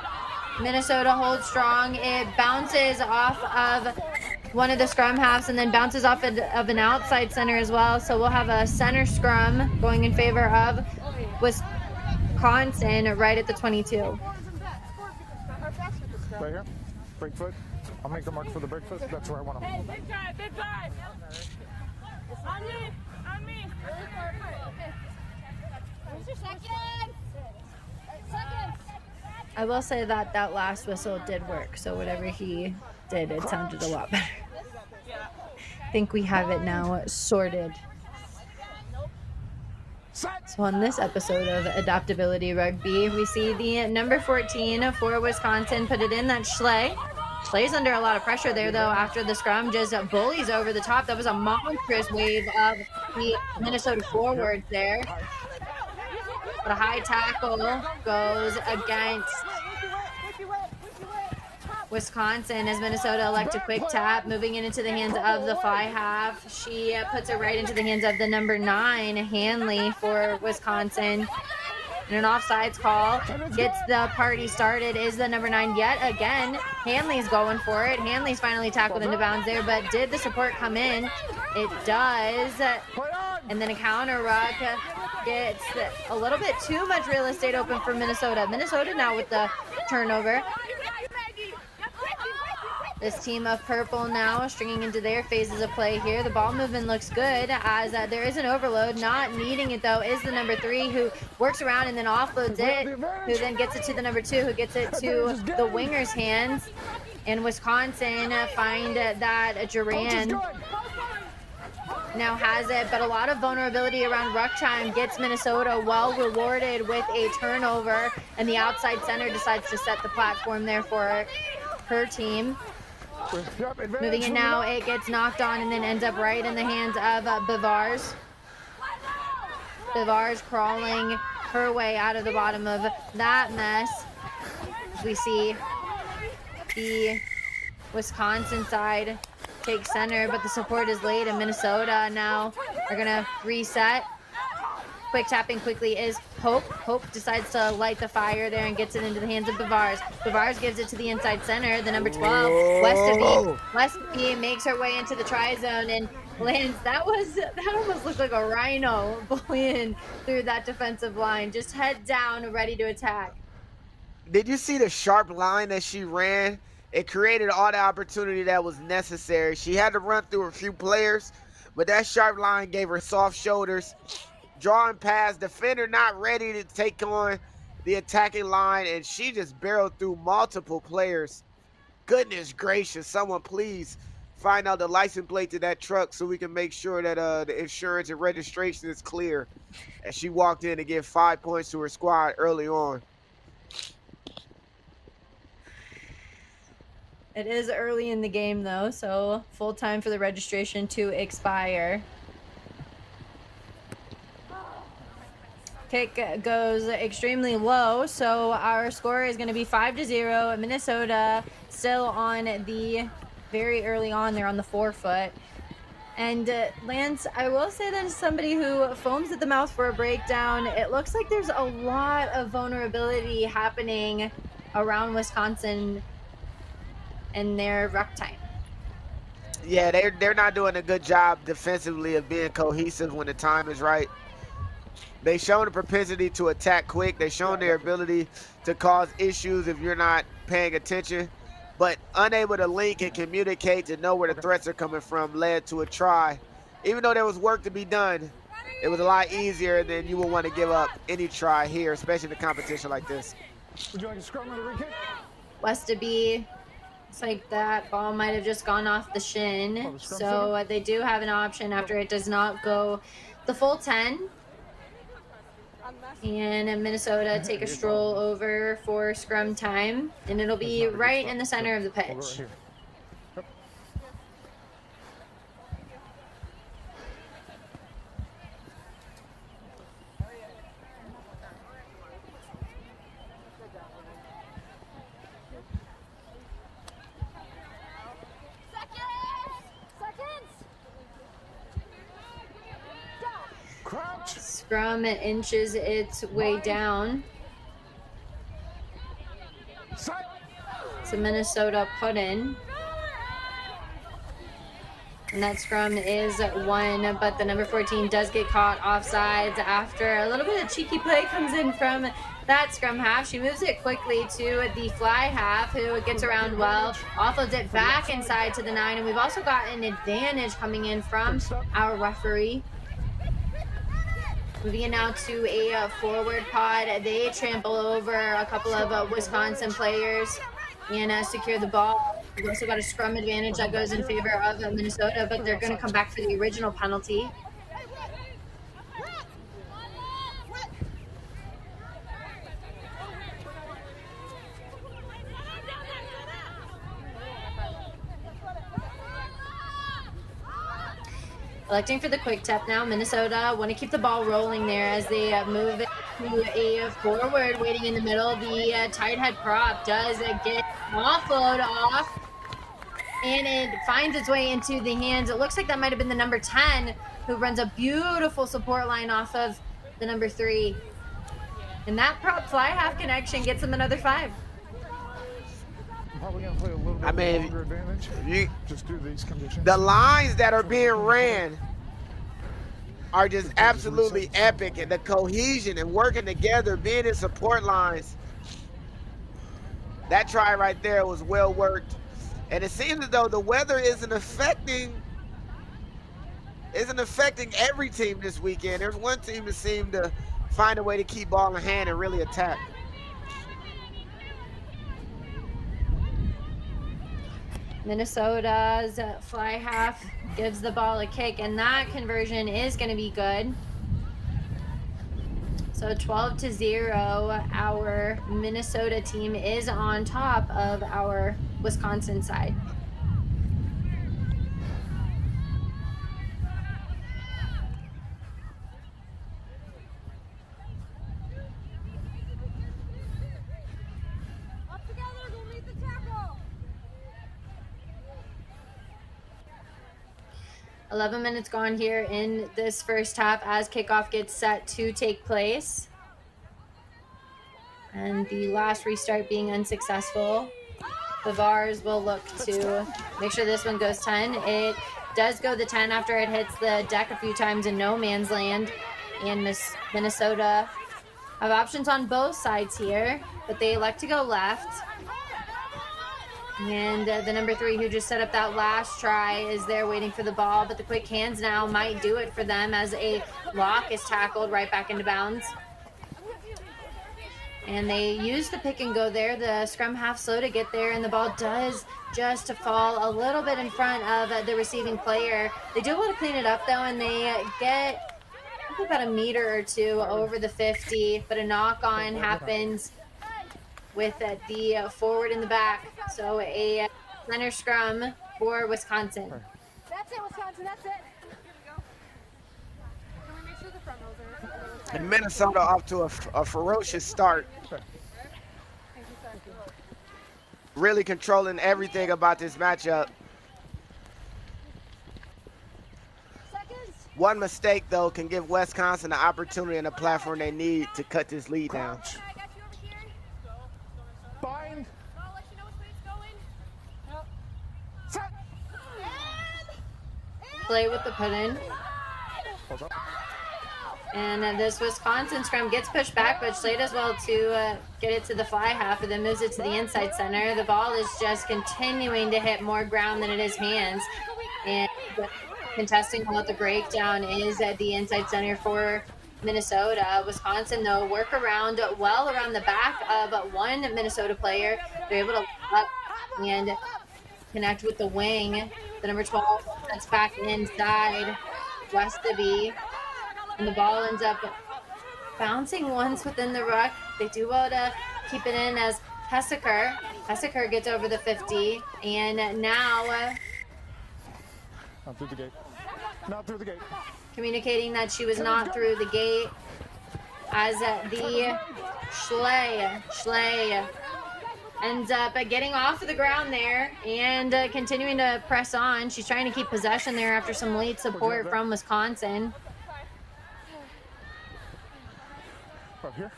Minnesota holds strong. It bounces off of one of the scrum halves and then bounces off of an outside center as well. So we'll have a center scrum going in favor of Wisconsin right at the 22. Right here, break foot. I'll make the mark for the break foot. That's where I want them. Big drive. On me. Where's your second? I will say that that last whistle did work. So whatever he did, it sounded a lot better. I think we have it now sorted. So on this episode of Adaptability Rugby, we see the number 14 for Wisconsin put it in. That's Schley. Schley's under a lot of pressure there, though, after the scrum just bullies over the top. That was a monstrous wave of the Minnesota forwards there. But a high tackle goes against Wisconsin as Minnesota elect a quick tap, moving it into the hands of the fly half. She puts it right into the hands of the number 9, Hanley, for Wisconsin. And an offsides call gets the party started is the number 9 yet again. Hanley's going for it. Hanley's finally tackled into bounds there, but did the support come in? It does. And then a counter ruck gets a little bit too much real estate open for Minnesota. Minnesota now with the turnover. This team of purple now stringing into their phases of play here. The ball movement looks good as there is an overload. Not needing it, though, is the number 3 who works around and then offloads it, who then gets it to the number 2, who gets it to the winger's hands. And Wisconsin find that Duran now has it, but a lot of vulnerability around ruck time gets Minnesota well rewarded with a turnover, and the outside center decides to set the platform there for her team. Moving it now, it gets knocked on and then ends up right in the hands of Bavars. Bavars crawling her way out of the bottom of that mess. As we see the Wisconsin side take center, but the support is late, and Minnesota now are gonna reset. Quick tapping quickly is Hope. Hope decides to light the fire there and gets it into the hands of Bavars. Bavars gives it to the inside center, the number 12, Westaby. Westaby makes her way into the try zone and lands. That almost looked like a rhino bullying through that defensive line. Just head down, ready to attack. Did you see the sharp line that she ran? It created all the opportunity that was necessary. She had to run through a few players, but that sharp line gave her soft shoulders. Drawing past, defender not ready to take on the attacking line, and she just barreled through multiple players. Goodness gracious, someone please find out the license plate to that truck so we can make sure that the insurance and registration is clear. And she walked in to give 5 points to her squad early on. It is early in the game, though, so full time for the registration to expire. Kick goes extremely low, so our score is going to be 5-0. Minnesota still on the very early on. They're on the 4-foot. And Lance, I will say that as somebody who foams at the mouth for a breakdown, it looks like there's a lot of vulnerability happening around Wisconsin in their ruck time. Yeah, they're not doing a good job defensively of being cohesive when the time is right. They've shown a propensity to attack quick. They've shown their ability to cause issues if you're not paying attention. But unable to link and communicate to know where the threats are coming from led to a try. Even though there was work to be done, it was a lot easier than you would want to give up any try here, especially in a competition like this. Would you like a scrum on the kick? Westaby, it's like that ball might have just gone off the shin. So they do have an option after it does not go the full 10. And Minnesota take a stroll over for scrum time, and it'll be right in the center of the pitch. Scrum inches its way down. So Minnesota put in. And that scrum is won, but the number 14 does get caught offsides after a little bit of cheeky play comes in from that scrum half. She moves it quickly to the fly half, who gets around well, offloads it back inside to the 9, and we've also got an advantage coming in from our referee. Moving it now to a forward pod. They trample over a couple of Wisconsin players and secure the ball. We've also got a scrum advantage that goes in favor of Minnesota, but they're going to come back for the original penalty. Electing for the quick tap now. Minnesota want to keep the ball rolling there as they move it to a forward, waiting in the middle. The tight head prop does get offload off, and it finds its way into the hands. It looks like that might have been the number 10, who runs a beautiful support line off of the number 3. And that prop fly half connection gets them another 5. Probably gonna play a little bit longer advantage. Just do these conditions. The lines that are being ran are just absolutely epic, and the cohesion and working together, being in support lines. That try right there was well worked, and it seems as though the weather isn't affecting every team this weekend. There's one team that seemed to find a way to keep ball in hand and really attack. Minnesota's fly half gives the ball a kick, and that conversion is going to be good. So 12-0, our Minnesota team is on top of our Wisconsin side. Up together, go meet the tackle. 11 minutes gone here in this first half as kickoff gets set to take place. And the last restart being unsuccessful. The Vars will look to make sure this one goes 10. It does go the 10 after it hits the deck a few times in no man's land. And Minnesota Have options on both sides here, but they elect to go left. And the number 3 who just set up that last try is there waiting for the ball, but the quick hands now might do it for them as a lock is tackled right back into bounds. And they use the pick and go there. The scrum half slow to get there, and the ball does just fall a little bit in front of the receiving player. They do want to clean it up though, and they get about a meter or 2 over the 50, but a knock on happens with the forward in the back. So a center scrum for Wisconsin. That's it, Wisconsin, that's it. Can we make sure the front rows are a little tight? And Minnesota off to a ferocious start. Really controlling everything about this matchup. One mistake, though, can give Wisconsin the opportunity and the platform they need to cut this lead down. Bind. Play with the put-in. And this Wisconsin scrum gets pushed back, but Schley does well to get it to the fly half, and then moves it to the inside center. The ball is just continuing to hit more ground than it is hands. And contesting well at the breakdown is at the inside center for Minnesota. Wisconsin, though, work around well around the back of one Minnesota player. They're able to up and connect with the wing. The number 12 that's back inside Westerby. And the ball ends up bouncing once within the ruck. They do well to keep it in as Hesseker. Hesseker gets over the 50. And now Not through the gate. Not through the gate. communicating that she was not through the gate as the Schley ends up getting off of the ground there and continuing to press on. She's trying to keep possession there after some late support from Wisconsin. Up here,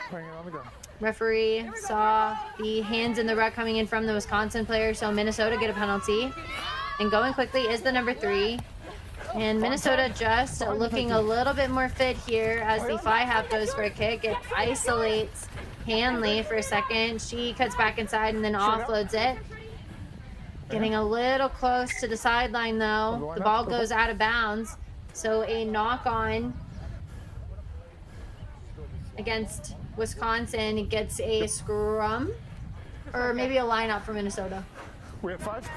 playing it on the ground. Referee saw the hands in the ruck coming in from the Wisconsin player, so Minnesota get a penalty. And going quickly is the number 3. And Minnesota just looking a little bit more fit here as the fly half goes for a kick. It isolates Hanley for a second. She cuts back inside and then offloads it. Getting a little close to the sideline though. The ball goes out of bounds. So a knock on against Wisconsin gets a scrum, or maybe a lineup for Minnesota. We have 5.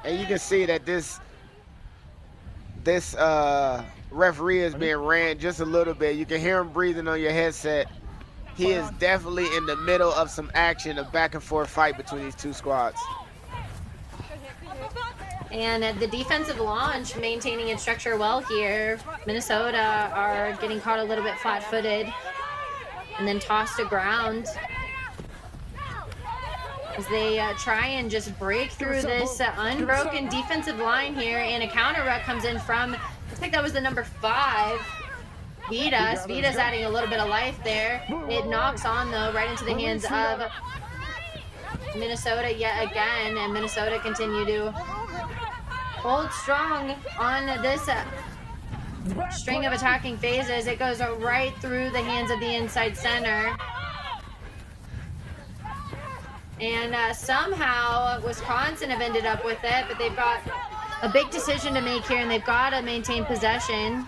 And you can see that this referee is being ran just a little bit. You can hear him breathing on your headset. He is definitely in the middle of some action, a back and forth fight between these two squads. And the defensive launch maintaining its structure well here. Minnesota are getting caught a little bit flat-footed and then tossed to ground as they try and just break through this unbroken defensive line here. And a counter ruck comes in from, looks like that was the number 5, Vitas. Vitas adding a little bit of life there. It knocks on though right into the hands of Minnesota yet again, and Minnesota continue to hold strong on this string of attacking phases. It goes right through the hands of the inside center. And somehow Wisconsin have ended up with it, but they've got a big decision to make here, and they've got to maintain possession.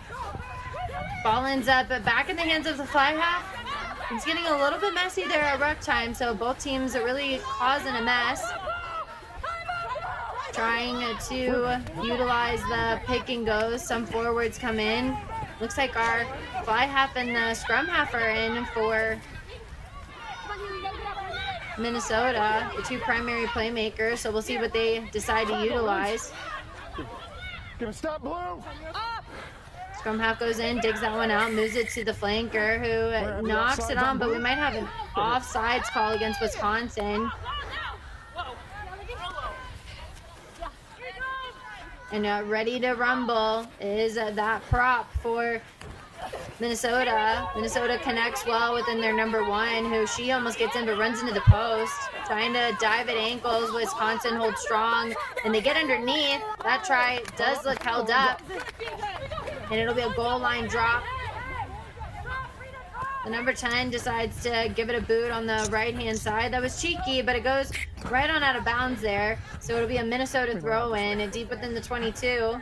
Ball ends up back in the hands of the fly half. It's getting a little bit messy there at ruck time, so both teams are really causing a mess. Trying to utilize the pick and goes. Some forwards come in. Looks like our fly half and the scrum half are in for Minnesota, the 2 primary playmakers, so we'll see what they decide to utilize. Give a stop, Blue! Scrum half goes in, digs that one out, moves it to the flanker who knocks it on, but we might have an offsides call against Wisconsin. And ready to rumble is that prop for Minnesota. Minnesota connects well within their number 1, who she almost gets in but runs into the post. Trying to dive at ankles. Wisconsin holds strong and they get underneath. That try does look held up. And it'll be a goal line drop The number 10 decides to give it a boot on the right-hand side. That was cheeky, but it goes right on out of bounds there. So it'll be a Minnesota throw-in and deep within the 22.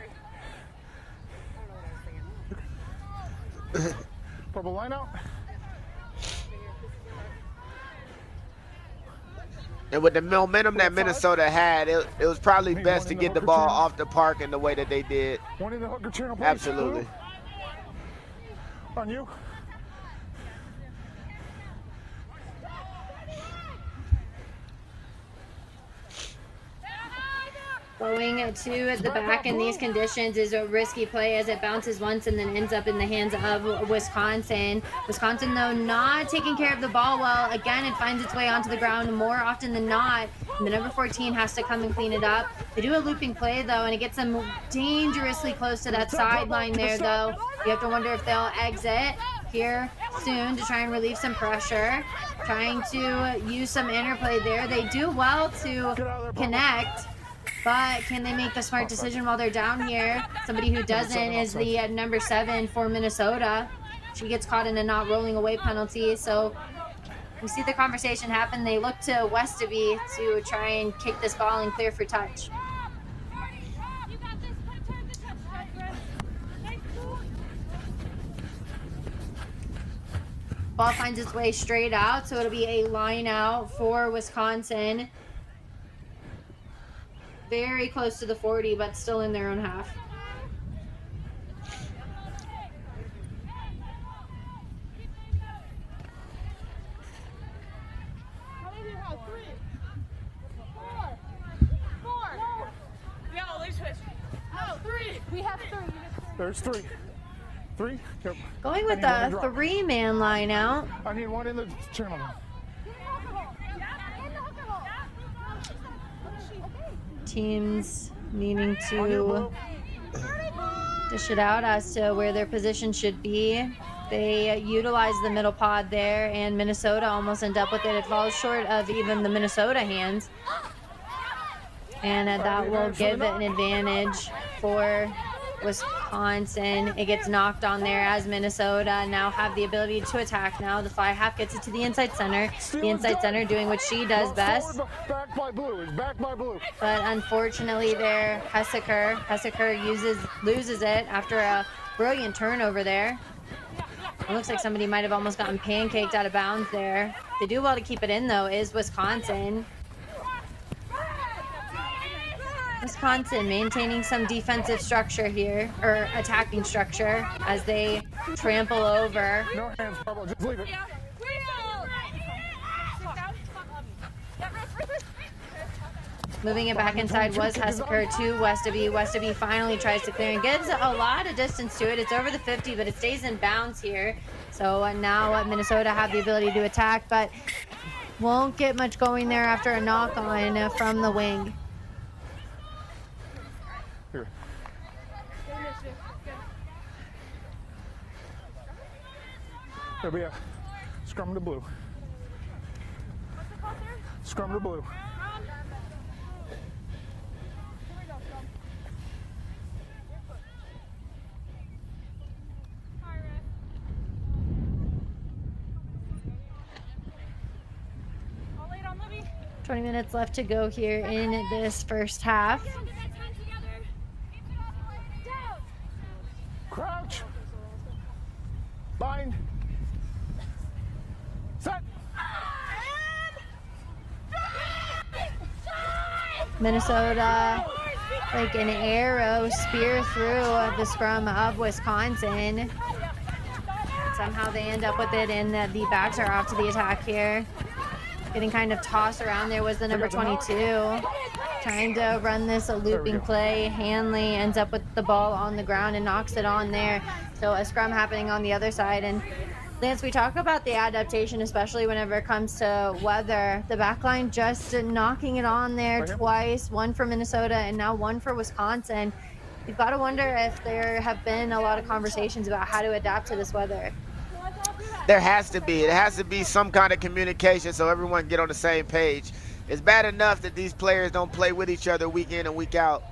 Purple line out. And with the momentum that Minnesota had, it was probably best to get the ball off the park in the way that they did. One in the hooker channel, please. Absolutely. On you. Going to the back in these conditions is a risky play as it bounces once and then ends up in the hands of Wisconsin. Wisconsin, though, not taking care of the ball well. Again, it finds its way onto the ground more often than not. And the number 14 has to come and clean it up. They do a looping play, though, and it gets them dangerously close to that sideline there, though. You have to wonder if they'll exit here soon to try and relieve some pressure. Trying to use some interplay there. They do well to connect. But can they make the smart decision while they're down here? Somebody who doesn't is the number 7 for Minnesota. She gets caught in a not rolling away penalty. So we see the conversation happen. They look to Westaby to try and kick this ball and clear for touch. Ball finds its way straight out, so it'll be a line out for Wisconsin. Very close to the 40, but still in their own half. We have 3. There's 3. 3. Yep. Going with a 3-man line out. I need one in the channel. Teams needing to dish it out as to where their position should be. They utilize the middle pod there, and Minnesota almost end up with it. It falls short of even the Minnesota hands. And that will give it an advantage for Wisconsin. It gets knocked on there as Minnesota now have the ability to attack now. The fly half gets it to the inside center. The inside center doing what she does best. Back by blue. It's back by blue. But unfortunately there, Hesseker loses it after a brilliant turnover there. It looks like somebody might have almost gotten pancaked out of bounds there. They do well to keep it in, though, is Wisconsin. Wisconsin maintaining some defensive structure here, or attacking structure, as they trample over. No hands, Pablo. Just leave it. Moving it back inside was Hesseker to Westaby. Westaby finally tries to clear and gives a lot of distance to it. It's over the 50, but it stays in bounds here. So now Minnesota have the ability to attack, but won't get much going there after a knock on from the wing. Here. There'll be a scrum to blue. Scrum to blue. I'll lay it on Libby. 20 minutes left to go here in this first half. Crouch. Bind. Set. Minnesota, like an arrow, spear through the scrum of Wisconsin. Somehow they end up with it, and the backs are off to the attack here. Getting kind of tossed around there was the number 22. Trying to run this a looping play. Hanley ends up with the ball on the ground and knocks it on there. So a scrum happening on the other side. And Lance, we talk about the adaptation, especially whenever it comes to weather. The back line just knocking it on there twice, one for Minnesota and now one for Wisconsin. You've got to wonder if there have been a lot of conversations about how to adapt to this weather. There has to be. It has to be some kind of communication so everyone can get on the same page. It's bad enough that these players don't play with each other week in and week out,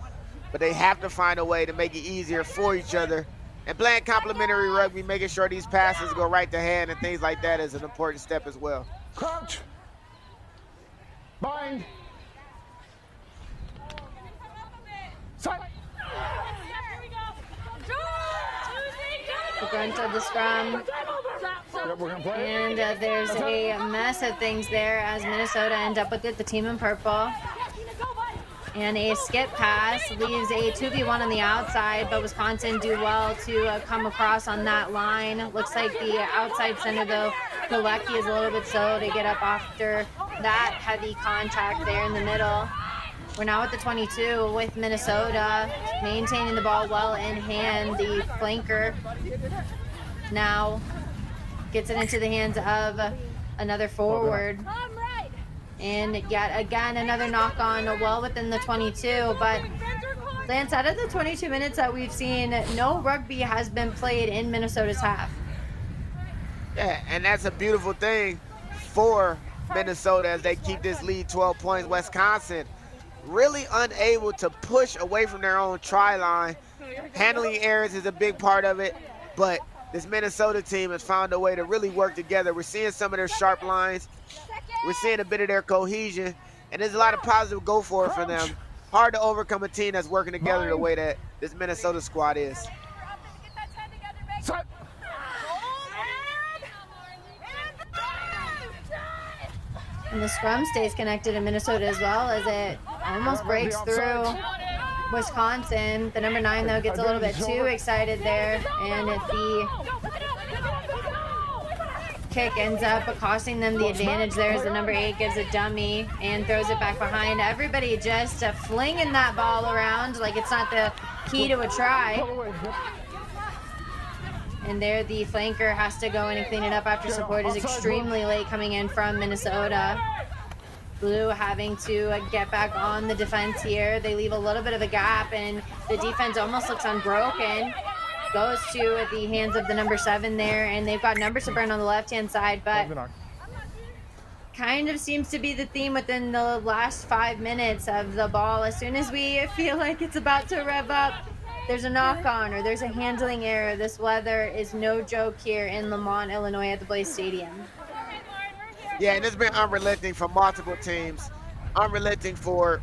but they have to find a way to make it easier for each other And playing complementary rugby, making sure these passes go right to hand and things like that is an important step as well. Crouch. Bind. Side. The grunt of the scrum. Yep, we're gonna play. And there's a mess of things there as Minnesota end up with it, the team in purple. And a skip pass leaves a 2v1 on the outside, but Wisconsin do well to come across on that line. Looks like the outside center, though, Galecki is a little bit slow to get up after that heavy contact there in the middle. We're now at the 22 with Minnesota, maintaining the ball well in hand. The flanker now gets it into the hands of another forward. And yet again, another knock on well within the 22. But Lance, out of the 22 minutes that we've seen, no rugby has been played in Minnesota's half. Yeah, and that's a beautiful thing for Minnesota as they keep this lead 12 points. Wisconsin really unable to push away from their own try line. Handling errors is a big part of it, but this Minnesota team has found a way to really work together. We're seeing some of their sharp lines. We're seeing a bit of their cohesion, and there's a lot of positive go for it for them. Hard to overcome a team that's working together the way that this Minnesota squad is. And the scrum stays connected in Minnesota as well as it almost breaks through Wisconsin. The number 9, though, gets a little bit too excited there, and the kick ends up costing them the advantage there as the number 8 gives a dummy and throws it back behind. Everybody just flinging that ball around like it's not the key to a try. And there the flanker has to go in and clean it up after support is extremely late coming in from Minnesota. Blue having to get back on the defense here. They leave a little bit of a gap and the defense almost looks unbroken. Goes to the hands of the number 7 there, and they've got numbers to burn on the left-hand side, but kind of seems to be the theme within the last 5 minutes of the ball. As soon as we feel like it's about to rev up, there's a knock-on or there's a handling error. This weather is no joke here in Lamont, Illinois at the Blaze Stadium. Yeah, and it's been unrelenting for multiple teams. Unrelenting for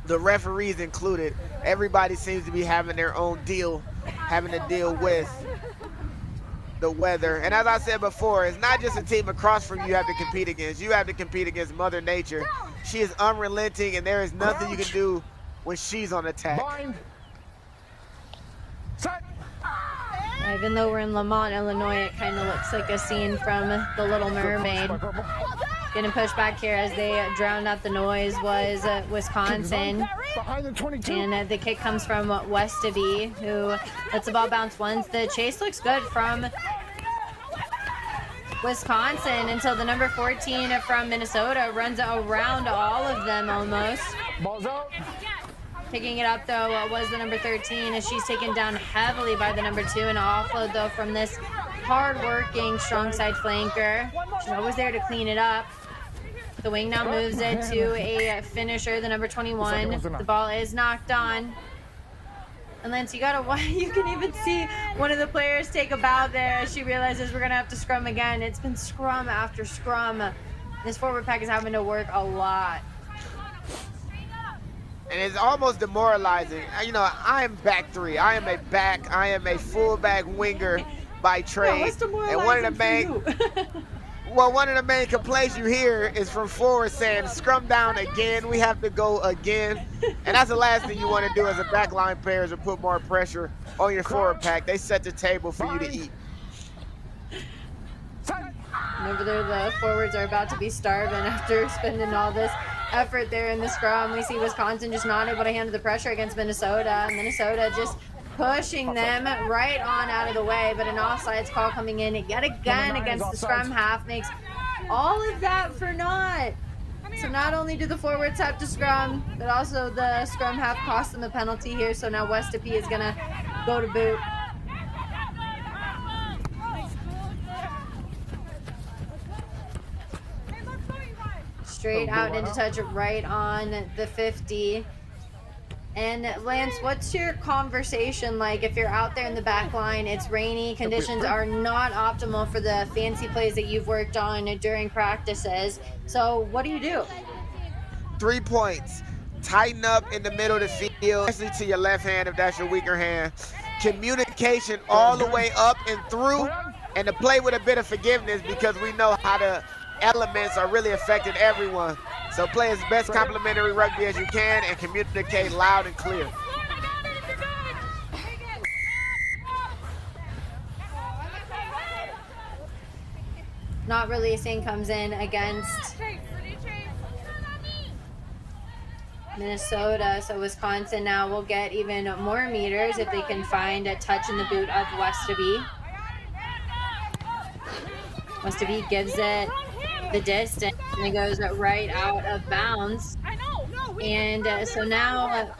the referees included. Everybody seems to be having their own deal, having to deal with the weather. And as I said before, it's not just a team across from you have to compete against. You have to compete against Mother Nature. She is unrelenting, and there is nothing you can do when she's on attack. Even though we're in Lamont, Illinois, it kind of looks like a scene from The Little Mermaid. Getting pushed back here as they drowned out the noise was Wisconsin. And the kick comes from Westaby, who lets the ball bounce once. The chase looks good from Wisconsin until the number 14 from Minnesota runs around all of them almost. Ball's out. Picking it up, though, was the number 13 as she's taken down heavily by the number 2. And an offload, though, from this hard-working strong side flanker. She's always there to clean it up. The wing now moves it to a finisher, the number 21. The ball is knocked on. And Lance, you can even see one of the players take a bow there as she realizes we're gonna have to scrum again. It's been scrum after scrum. This forward pack is having to work a lot. And it's almost demoralizing. You know, I am back 3. I am a fullback winger by trade. What's demoralizing and one of the main complaints you hear is from forwards saying, scrum down again, we have to go again. And that's the last thing you want to do as a backline player is to put more pressure on your forward pack. They set the table for you to eat. And over there, the forwards are about to be starving after spending all this effort there in the scrum. We see Wisconsin just not able to handle the pressure against Minnesota. Minnesota just pushing them right on out of the way, but an offsides call coming in yet again against the scrum half makes all of that for naught. So not only do the forwards have to scrum, but also the scrum half cost them a penalty here. So now Westaby is gonna go to boot. Straight out into touch right on the 50. And Lance, what's your conversation like if you're out there in the back line? It's rainy, conditions are not optimal for the fancy plays that you've worked on during practices. So what do you do? 3 points. Tighten up in the middle of the field, especially to your left hand if that's your weaker hand. Communication all the way up and through, and to play with a bit of forgiveness because we know how the elements are really affecting everyone. So play as best complementary rugby as you can and communicate loud and clear. Not releasing comes in against Minnesota, so Wisconsin now will get even more meters if they can find a touch in the boot of Westerby. Westerby gives it the distance and it goes right out of bounds. And so now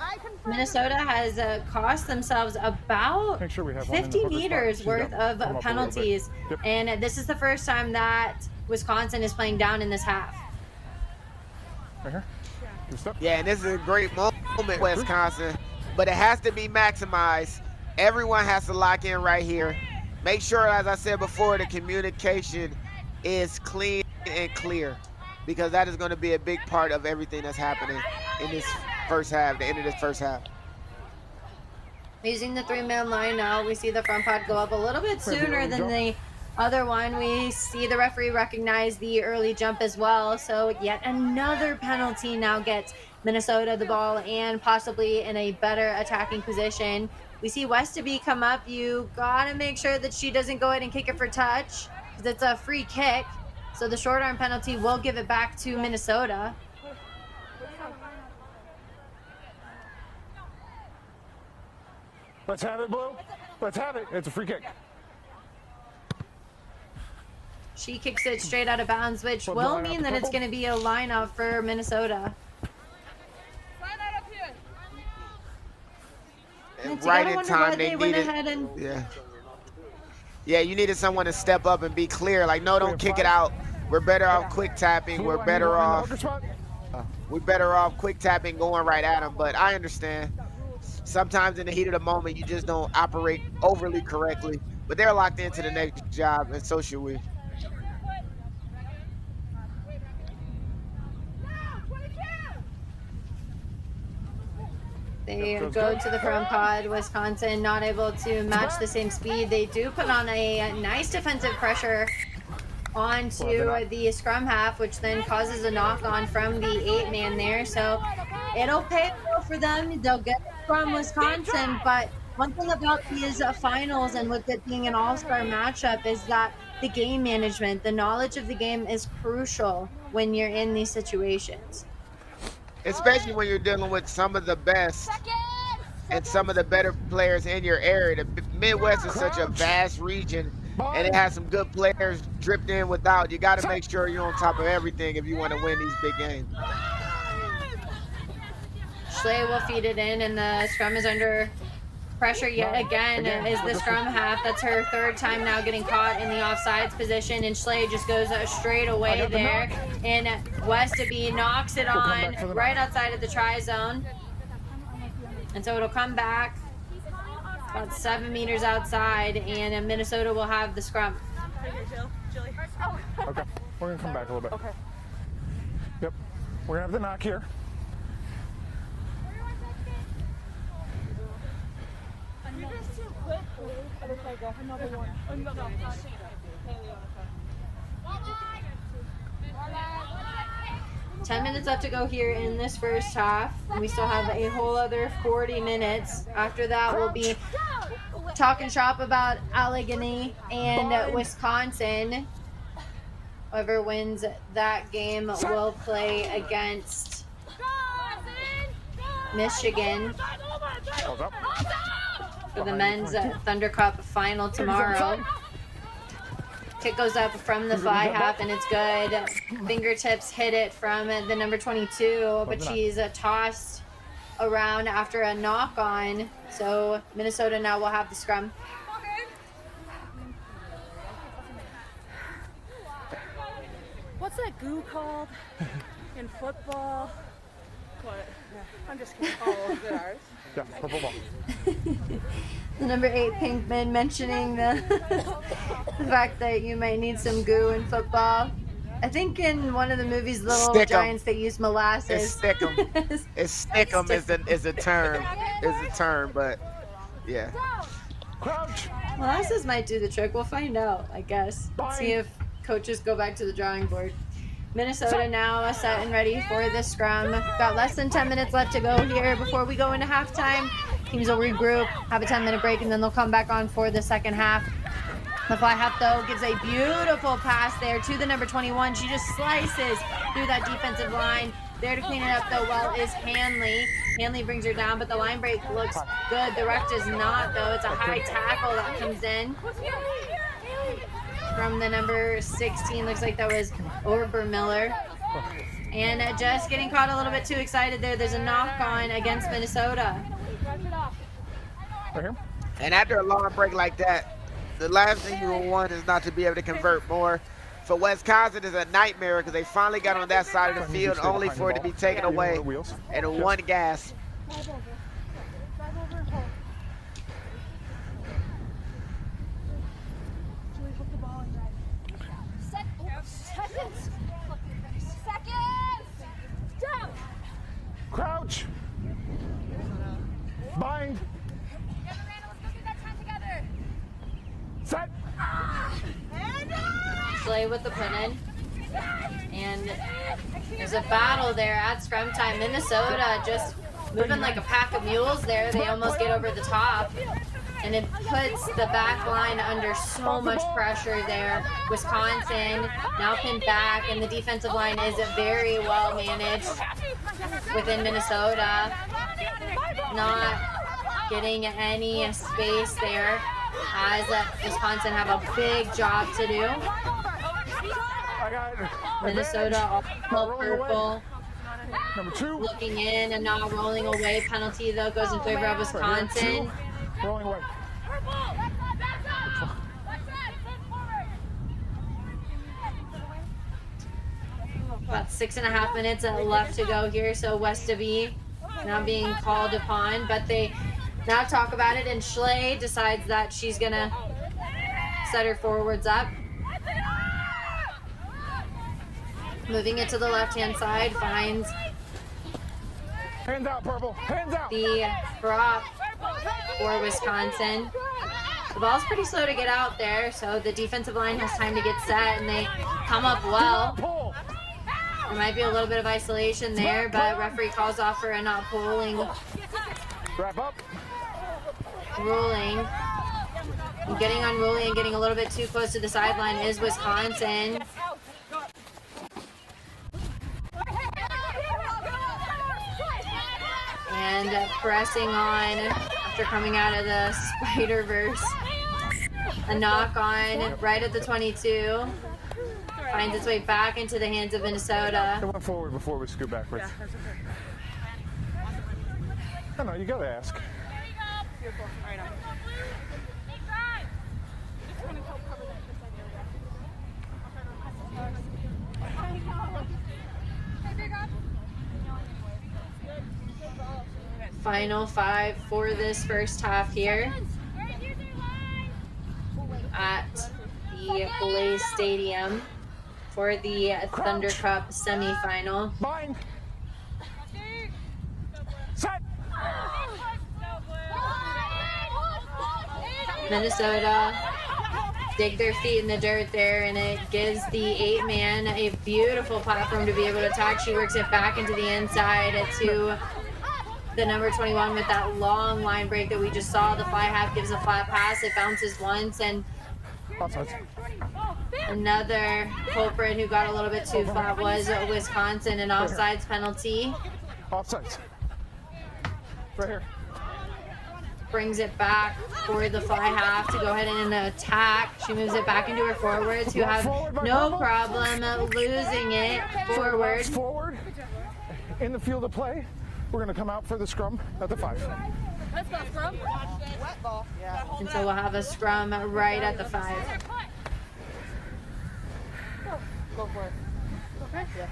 Minnesota has cost themselves about 50 meters worth of penalties. And this is the first time that Wisconsin is playing down in this half. Right here. Yeah, and this is a great moment, Wisconsin, but it has to be maximized. Everyone has to lock in right here. Make sure, as I said before, the communication is clean and clear, because that is going to be a big part of everything that's happening in this first half, the end of this first half. Using the 3-man line now, we see the front pod go up a little bit sooner than the other one. We see the referee recognize the early jump as well. So yet another penalty now gets Minnesota the ball and possibly in a better attacking position. We see Westerby come up. You got to make sure that she doesn't go ahead and kick it for touch because it's a free kick. So the short arm penalty will give it back to Minnesota. Let's have it, Blue. Let's have it. It's a free kick. She kicks it straight out of bounds, which will mean that it's going to be a line out for Minnesota. And right in time, they needed. Yeah, you needed someone to step up and be clear. Like, no, don't kick it out. We're better off quick tapping. We're better off quick tapping, going right at them. But I understand. Sometimes in the heat of the moment, you just don't operate overly correctly. But they're locked into the next job, and so should we. They go to the front pod. Wisconsin not able to match the same speed. They do put on a nice defensive pressure onto the scrum half, which then causes a knock on from the 8-man there. So it'll pay well for them. They'll get it from Wisconsin. But one thing about these finals and with it being an all-star matchup is that the game management, the knowledge of the game is crucial when you're in these situations. Especially when you're dealing with some of the best and some of the better players in your area. The Midwest is such a vast region, and it has some good players dripped in without. You got to make sure you're on top of everything if you want to win these big games. Schley will feed it in, and the scrum is under pressure yet again is the scrum half. That's her third time now getting caught in the offsides position, and Schley just goes straight away there. And Westerby knocks it on right outside of the try zone. And so it'll come back about 7 meters outside, and Minnesota will have the scrum. Okay, we're going to come back a little bit. Okay. Yep, we're going to have the knock here. Another one. 10 minutes left to go here in this first half. We still have a whole other 40 minutes. After that, we'll be talking shop about Allegheny and Wisconsin. Whoever wins that game will play against Michigan for the men's Thunder Cup final tomorrow. Kick goes up from the fly half, and it's good. Fingertips hit it from the number 22, but she's tossed around after a knock on. So Minnesota now will have the scrum. What's that goo called in football? What? I'm just kidding. Oh, is it ours? Yeah, purple ball. The number 8 Pinkman mentioning the fact that you might need some goo in football. I think in one of the movies, Little Stick 'em. Giants, they use molasses. It's stick 'em. It's stick 'em is a term. But yeah. Molasses might do the trick. We'll find out, I guess. See if coaches go back to the drawing board. Minnesota now set and ready for the scrum. Got less than 10 minutes left to go here before we go into halftime. Teams will regroup, have a 10-minute break, and then they'll come back on for the second half. The fly half, though, gives a beautiful pass there to the number 21. She just slices through that defensive line. There to clean it up, though, well, is Hanley. Hanley brings her down, but the line break looks good. The rec does not, though. It's a high tackle that comes in from the number 16. Looks like that was Obermiller. And just getting caught a little bit too excited there. There's a knock on against Minnesota. Right here. And after a long break like that, the last thing you want is not to be able to convert more. For Wisconsin, is a nightmare because they finally got on that side of the field only for it to be taken away in one gasp. Crouch. Bind. Set. Slay with the pin in. And there's a battle there at scrum time. Minnesota just moving like a pack of mules there. They almost get over the top. And it puts the back line under so much pressure there. Wisconsin now pinned back, and the defensive line is very well managed within Minnesota. Not getting any space there, as Wisconsin have a big job to do. Minnesota all purple. Number 2. Looking in and not rolling away. Penalty, though, goes in favor of Wisconsin. Rolling away. About 6.5 minutes left to go here, so Westavy now being called upon, but they now talk about it, and Schley decides that she's gonna set her forwards up. Moving it to the left-hand side, finds hands out, purple. Hands out. The drop for Wisconsin. The ball's pretty slow to get out there, so the defensive line has time to get set, and they come up well. There might be a little bit of isolation there, but referee calls off for a not pulling. Wrap up. Ruling. And getting unruly and getting a little bit too close to the sideline is Wisconsin. And pressing on after coming out of the Spider-Verse. A knock on right at the 22. Finds its way back into the hands of Minnesota. It went forward before we scoot backwards. Yeah, that's okay. I know, you gotta ask. Beautiful. All right, Final 5 for this first half here at the Blaze Stadium for the Thunder Cup semifinal. Bind. Set. Minnesota dig their feet in the dirt there, and it gives the 8-man a beautiful platform to be able to attack. She works it back into the inside to the number 21 with that long line break that we just saw. The fly half gives a flat pass. It bounces once, and another culprit who got a little bit too flat was Wisconsin, an offsides penalty. Offsides. Right here. Brings it back for the fly half to go ahead and attack. She moves it back into her forwards, who have no problem losing it forward. Forward in the field of play. We're going to come out for the scrum at the 5. Let's go, scrum. Wet ball. Yeah. And so we'll have a scrum right at the 5. Go for it. Okay. Yeah.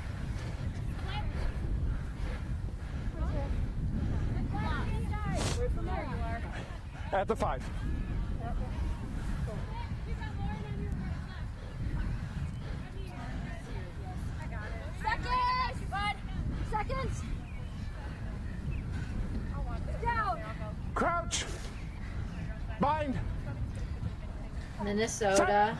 At the 5. Seconds. Down. Crouch. Bind. Minnesota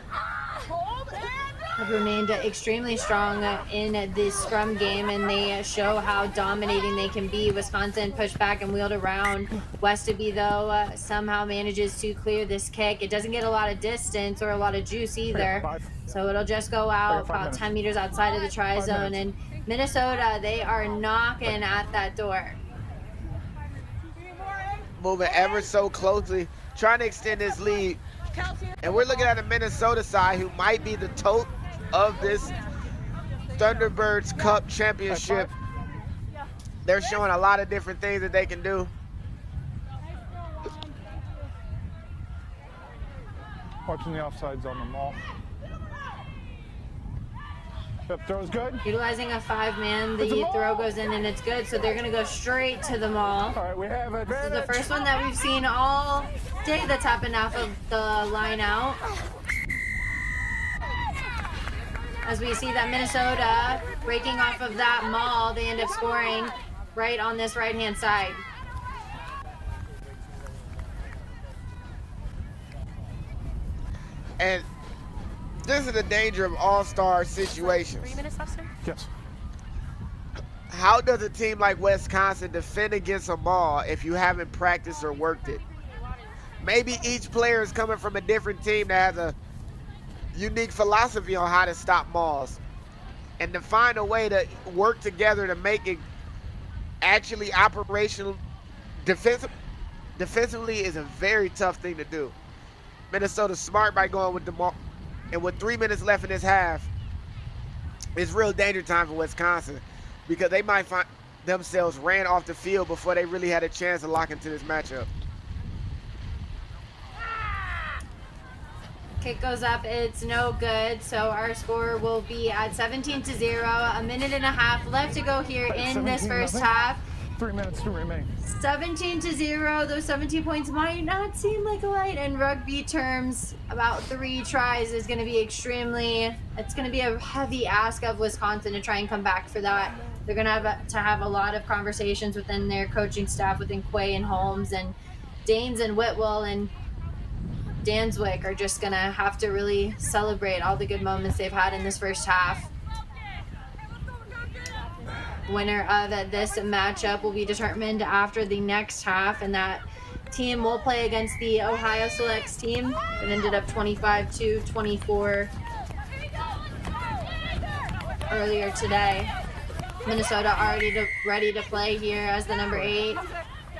have remained extremely strong in this scrum game, and they show how dominating they can be. Wisconsin pushed back and wheeled around. Westerby, though, somehow manages to clear this kick. It doesn't get a lot of distance or a lot of juice either, so it'll just go out about 10 meters outside of the try zone. And Minnesota, they are knocking at that door. Moving ever so closely, trying to extend this lead. And we're looking at a Minnesota side who might be the tote of this Thunderbirds Cup championship. They're showing a lot of different things that they can do. Watching the offsides on the maul. Yep, throw's good. Utilizing a 5-man, the throw goes in and it's good, so they're going to go straight to the maul. All right, we have it. This is the first one that we've seen all day that's happened off of the line out. As we see that Minnesota breaking off of that maul, they end up scoring right on this right-hand side. And this is the danger of all-star situations. 3 minutes left, sir? Yes. How does a team like Wisconsin defend against a maul if you haven't practiced or worked it? Maybe each player is coming from a different team that has a unique philosophy on how to stop mauls. And to find a way to work together to make it actually operational defensively is a very tough thing to do. Minnesota's smart by going with the maul. And with 3 minutes left in this half, it's real danger time for Wisconsin because they might find themselves ran off the field before they really had a chance to lock into this matchup. Kick goes up, it's no good, so our score will be at 17-0. A minute and a half left to go here in this first half. 3 minutes to remain. 17-0. Those 17 points might not seem like a lot. In rugby terms, about 3 tries is going to be it's going to be a heavy ask of Wisconsin to try and come back for that. They're going to have a lot of conversations within their coaching staff, within Quay and Holmes and Danes and Whitwell and Danswick are just going to have to really celebrate all the good moments they've had in this first half. Winner of this matchup will be determined after the next half, and that team will play against the Ohio Selects team. It ended up 25-24 earlier today. Minnesota already ready to play here as the number 8.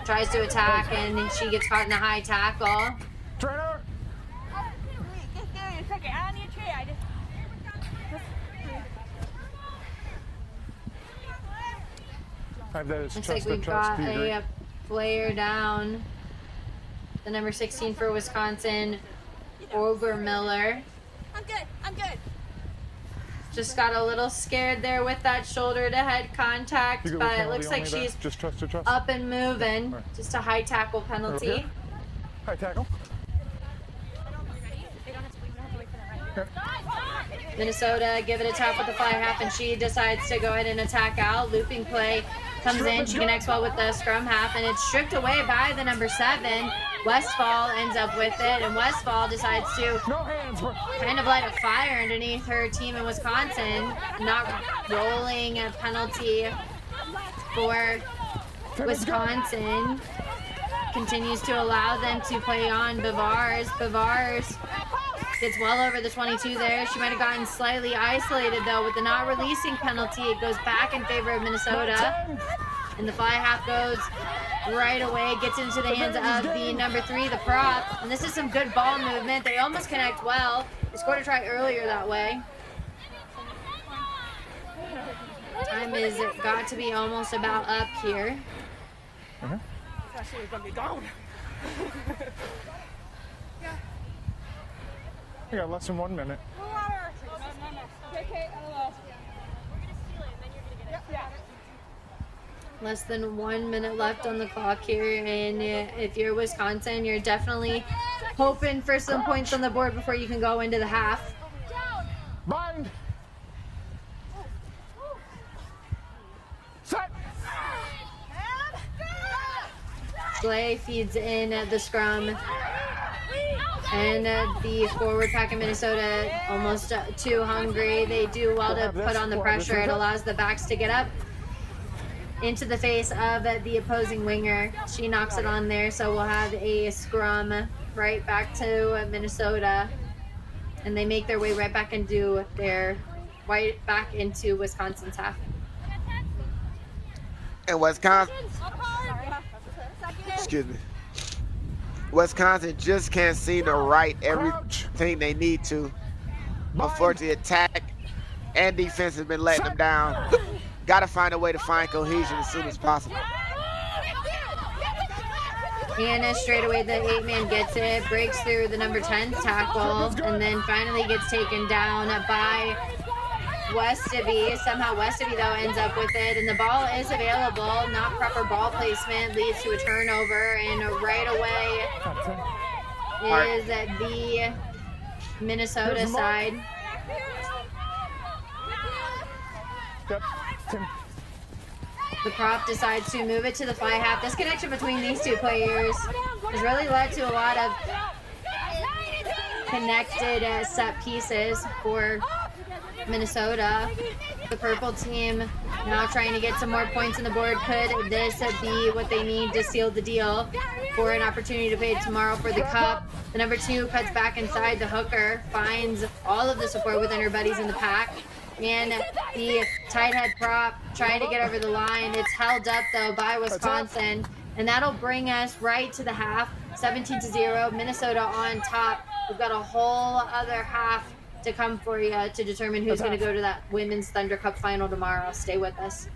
Tries to attack, and she gets caught in a high tackle. Trainer! Looks like we've got a player down. The number 16 for Wisconsin, Obermiller. I'm good. Just got a little scared there with that shoulder to head contact, but it looks like she's up and moving. Just a high tackle penalty. High tackle. Minnesota give it a tap with the fly half, and she decides to go ahead and attack out. Looping play comes in. She connects well with the scrum half, and it's stripped away by the number 7. Westfall ends up with it, and Westfall decides to kind of light a fire underneath her team in Wisconsin. Not rolling a penalty for Wisconsin. Continues to allow them to play on Bavars. Bavars gets well over the 22 there. She might have gotten slightly isolated, though, with the not releasing penalty. It goes back in favor of Minnesota. And the fly half goes right away, gets into the hands of the number 3, the prop. And this is some good ball movement. They almost connect well. They scored a try earlier that way. Time is got to be almost about up here. That shit was gonna be gone. We got less than 1 minute. Okay, LOL. We're gonna steal it, and then you're gonna get it. Yeah. Less than 1 minute left on the clock here, and if you're Wisconsin, you're definitely hoping for some points on the board before you can go into the half. Bind. Set. Slay feeds in the scrum, and the forward pack in Minnesota almost too hungry. They do well to put on the pressure. It allows the backs to get up into the face of the opposing winger. She knocks it on there, so we'll have a scrum right back to Minnesota, and they make their way right back into Wisconsin's half. And Wisconsin, excuse me, Wisconsin just can't seem to write everything they need to. Unfortunately, attack and defense has been letting them down. Got to find a way to find cohesion as soon as possible. And straight away the 8-man gets it, breaks through the number 10 tackle, and then finally gets taken down by Westaby. Somehow Westaby, though, ends up with it, and the ball is available. Not proper ball placement leads to a turnover, and right away is the Minnesota side. The prop decides to move it to the fly half. This connection between these two players has really led to a lot of connected set pieces for Minnesota. The purple team now trying to get some more points on the board. Could this be what they need to seal the deal for an opportunity to play tomorrow for the cup? The number 2 cuts back inside. The hooker finds all of the support within her buddies in the pack. And the tight head prop trying to get over the line. It's held up, though, by Wisconsin. And that'll bring us right to the half, 17-0, Minnesota on top. We've got a whole other half to come for you to determine who's going to go to that Women's Thunder Cup final tomorrow. Stay with us.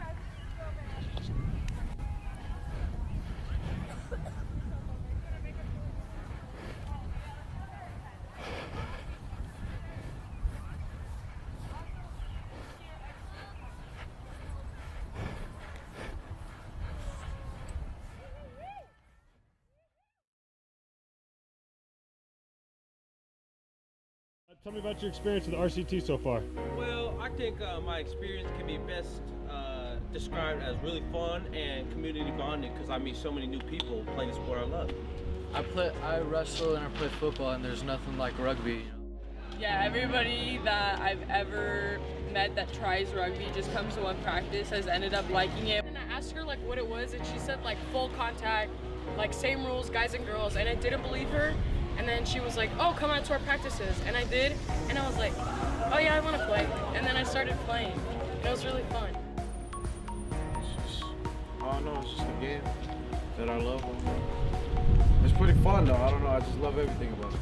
Tell me about your experience with RCT so far. Well, I think my experience can be best described as really fun and community bonding because I meet so many new people playing the sport I love. I wrestle and I play football, and there's nothing like rugby. You know? Yeah, everybody that I've ever met that tries rugby just comes to one practice has ended up liking it. And I asked her like what it was, and she said like full contact, like same rules, guys and girls, and I didn't believe her. And then she was like, oh, come out to our practices. And I did, and I was like, oh yeah, I want to play. And then I started playing, and it was really fun. I don't know, it's just a game that I love. It's pretty fun though, I don't know, I just love everything about it.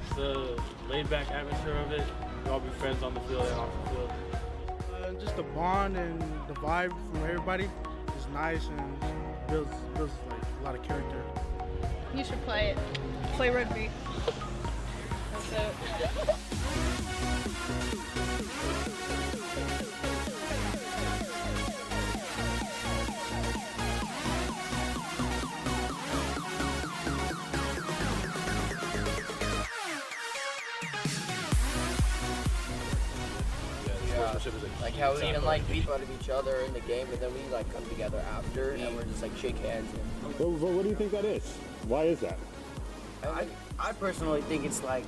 It's the laid-back atmosphere of it. We all be friends on the field and off the field. Just the bond and the vibe from everybody is nice and builds like a lot of character. You should play it. Play rugby. That's it. Like how we can like beat out of each other in the game, and then we like come together after, and we're just like shake hands. Well, what do you think that is? Why is that? I personally think it's like,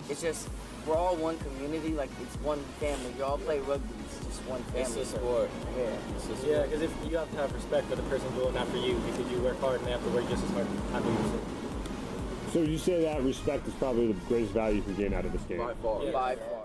it's just, we're all one community, like it's one family. You all play rugby, it's just one family. It's a sport. Yeah. Yeah, because if you have to have respect for the person going after you, because you work hard and they have to work just as hard after you. So you say that respect is probably the greatest value you can gain out of this game? By far. Yeah. By far.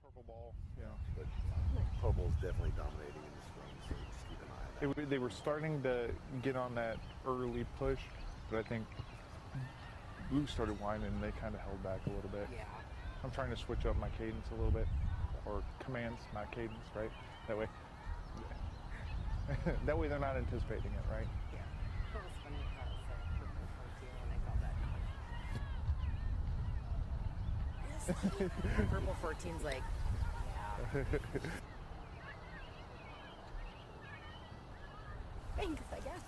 purple ball, you know. But purple's definitely dominating in the scrum, so just keep an eye on that. They were starting to get on that early push, but I think blue started whining and they kind of held back a little bit. Yeah. I'm trying to switch up my cadence a little bit, or commands, not cadence, right? That way, that way they're not anticipating it, right? Yeah. That was funny how it said purple 14 when I called that. Yes. Purple 14's like, yeah. Thanks, I guess.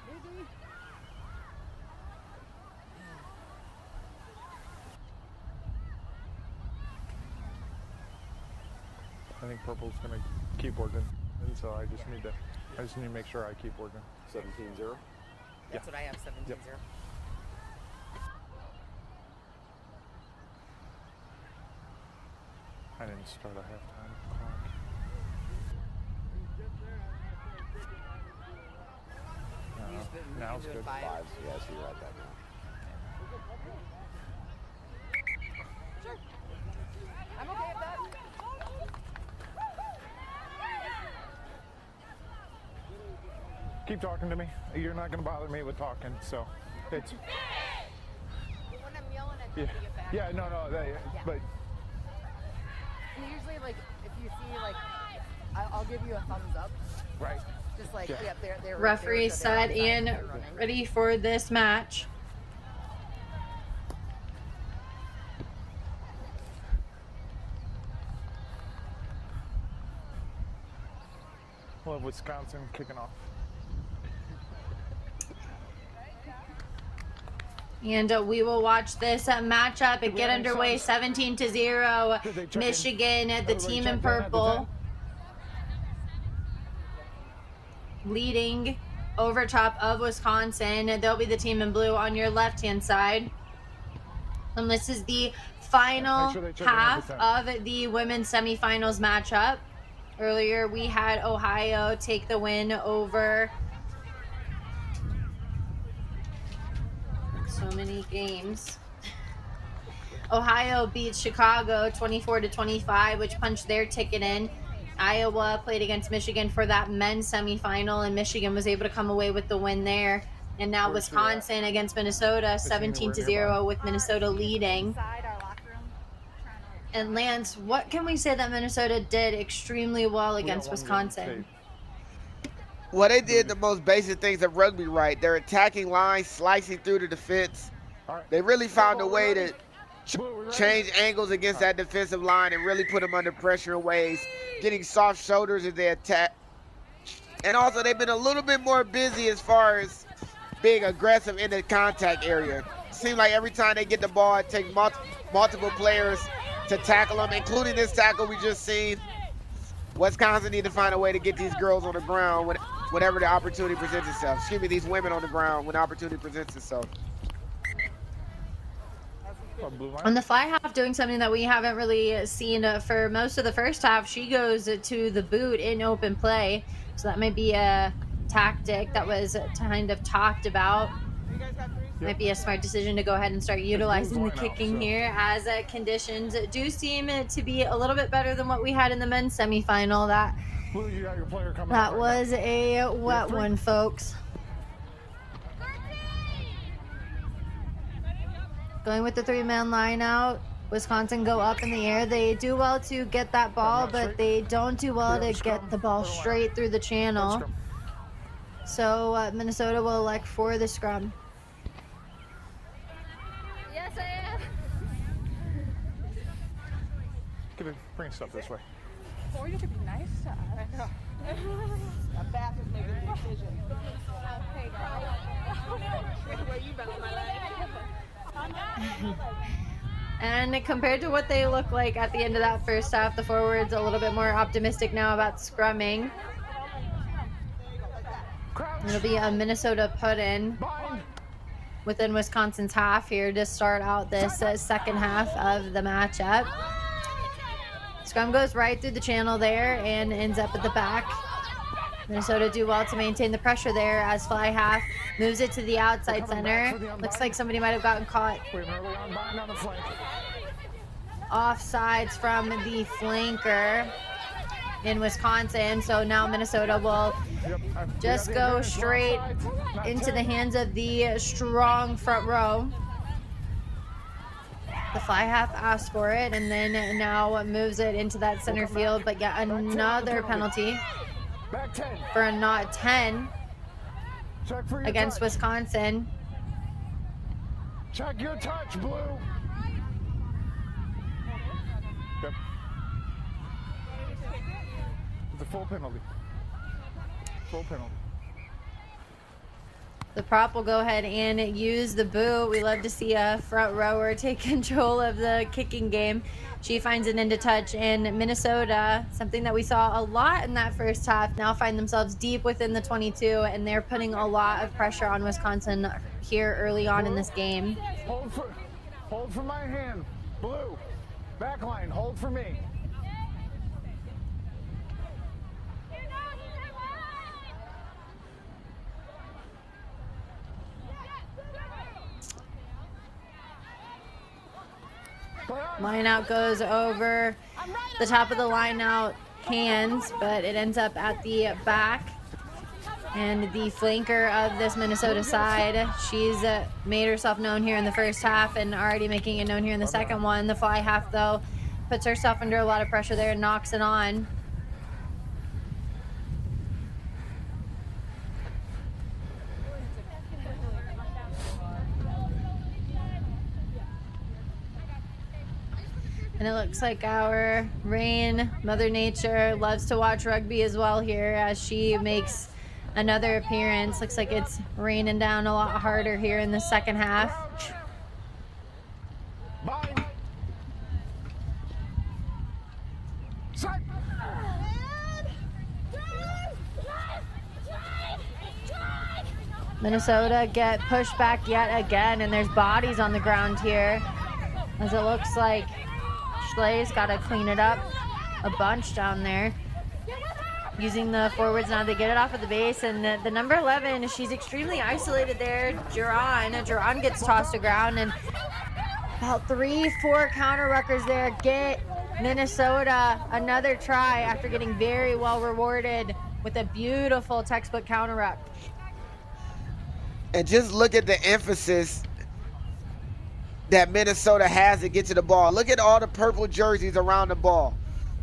Maybe. I think purple's gonna keep working, and so I just need to make sure I keep working. 17-0. That's what I have. 17-0. Yep. I didn't start a halftime clock. Now it's good. Fives, yeah, so you're right back now. Sure. I'm okay with that. Keep talking to me. You're not going to bother me with talking, so it's. When I'm yelling at Yeah, you, get back. yeah, no, but. And usually, like, if you see, like, I'll give you a thumbs up. Right. Just like, Yeah. they're Referee set and ready for this match. We'll have Wisconsin kicking off. And we will watch this matchup and get underway 17-0. Michigan, the team in purple, leading over top of Wisconsin. They'll be the team in blue on your left-hand side. And this is the final half of the women's semifinals matchup. Earlier, we had Ohio take the win over so many games. Ohio beat Chicago 24-25, which punched their ticket in. Iowa played against Michigan for that men's semifinal, and Michigan was able to come away with the win there. And now Wisconsin against Minnesota, 17-0, with Minnesota leading. And Lance, what can we say that Minnesota did extremely well against Wisconsin? Well, they did the most basic things of rugby right. They're attacking lines, slicing through the defense. They really found a way to change angles against that defensive line and really put them under pressure in ways, getting soft shoulders as they attack. And also, they've been a little bit more busy as far as being aggressive in the contact area. Seems like every time they get the ball, it takes multiple players to tackle them, including this tackle we just seen. Wisconsin need to find a way to get these girls on the ground whenever the opportunity presents itself. Excuse me, these women on the ground when the opportunity presents itself. On the fly half, doing something that we haven't really seen for most of the first half, she goes to the boot in open play. So that might be a tactic that was kind of talked about. Might be a smart decision to go ahead and start utilizing the kicking here, as conditions do seem to be a little bit better than what we had in the men's semifinal. That was a wet one, folks. Going with the three-man line out. Wisconsin go up in the air. They do well to get that ball, but they don't do well to get the ball straight through the channel. So Minnesota will elect for the scrum. Yes, I am. Bring stuff this way. Or you could be nice to us. I know. A bath is making a decision. Okay, guys. Where you been all my life? And compared to what they look like at the end of that first half, the forwards a little bit more optimistic now about scrumming. It'll be a Minnesota put-in within Wisconsin's half here to start out this second half of the matchup. Scrum goes right through the channel there and ends up at the back. Minnesota do well to maintain the pressure there as fly half moves it to the outside center. Looks like somebody might have gotten caught. offsides from the flanker in Wisconsin. So now Minnesota will just go straight into the hands of the strong front row. The fly half asks for it and then now moves it into that center field, but yet another penalty for a not 10 against Wisconsin. Check your touch, Blue. Yep. It's a full penalty. Full penalty. The prop will go ahead and use the boot. We love to see a front rower take control of the kicking game. She finds it into touch, and Minnesota, something that we saw a lot in that first half, now find themselves deep within the 22, and they're putting a lot of pressure on Wisconsin here early on in this game. Hold for my hand. Blue. Back line. Hold for me. Line out goes over the top of the line out hands, but it ends up at the back. And the flanker of this Minnesota side, she's made herself known here in the first half and already making it known here in the second one. The fly half, though, puts herself under a lot of pressure there and knocks it on. And it looks like our Rain, Mother Nature, loves to watch rugby as well here as she makes another appearance. Looks like it's raining down a lot harder here in the second half. Minnesota get pushed back yet again, and there's bodies on the ground here as it looks like Schlee's got to clean it up a bunch down there. Using the forwards now, they get it off of the base, and the number 11, she's extremely isolated there. Duran gets tossed to ground, and about 3-4 counter ruckers there get Minnesota another try after getting very well rewarded with a beautiful textbook counter ruck. And just look at the emphasis that Minnesota has to get to the ball. Look at all the purple jerseys around the ball.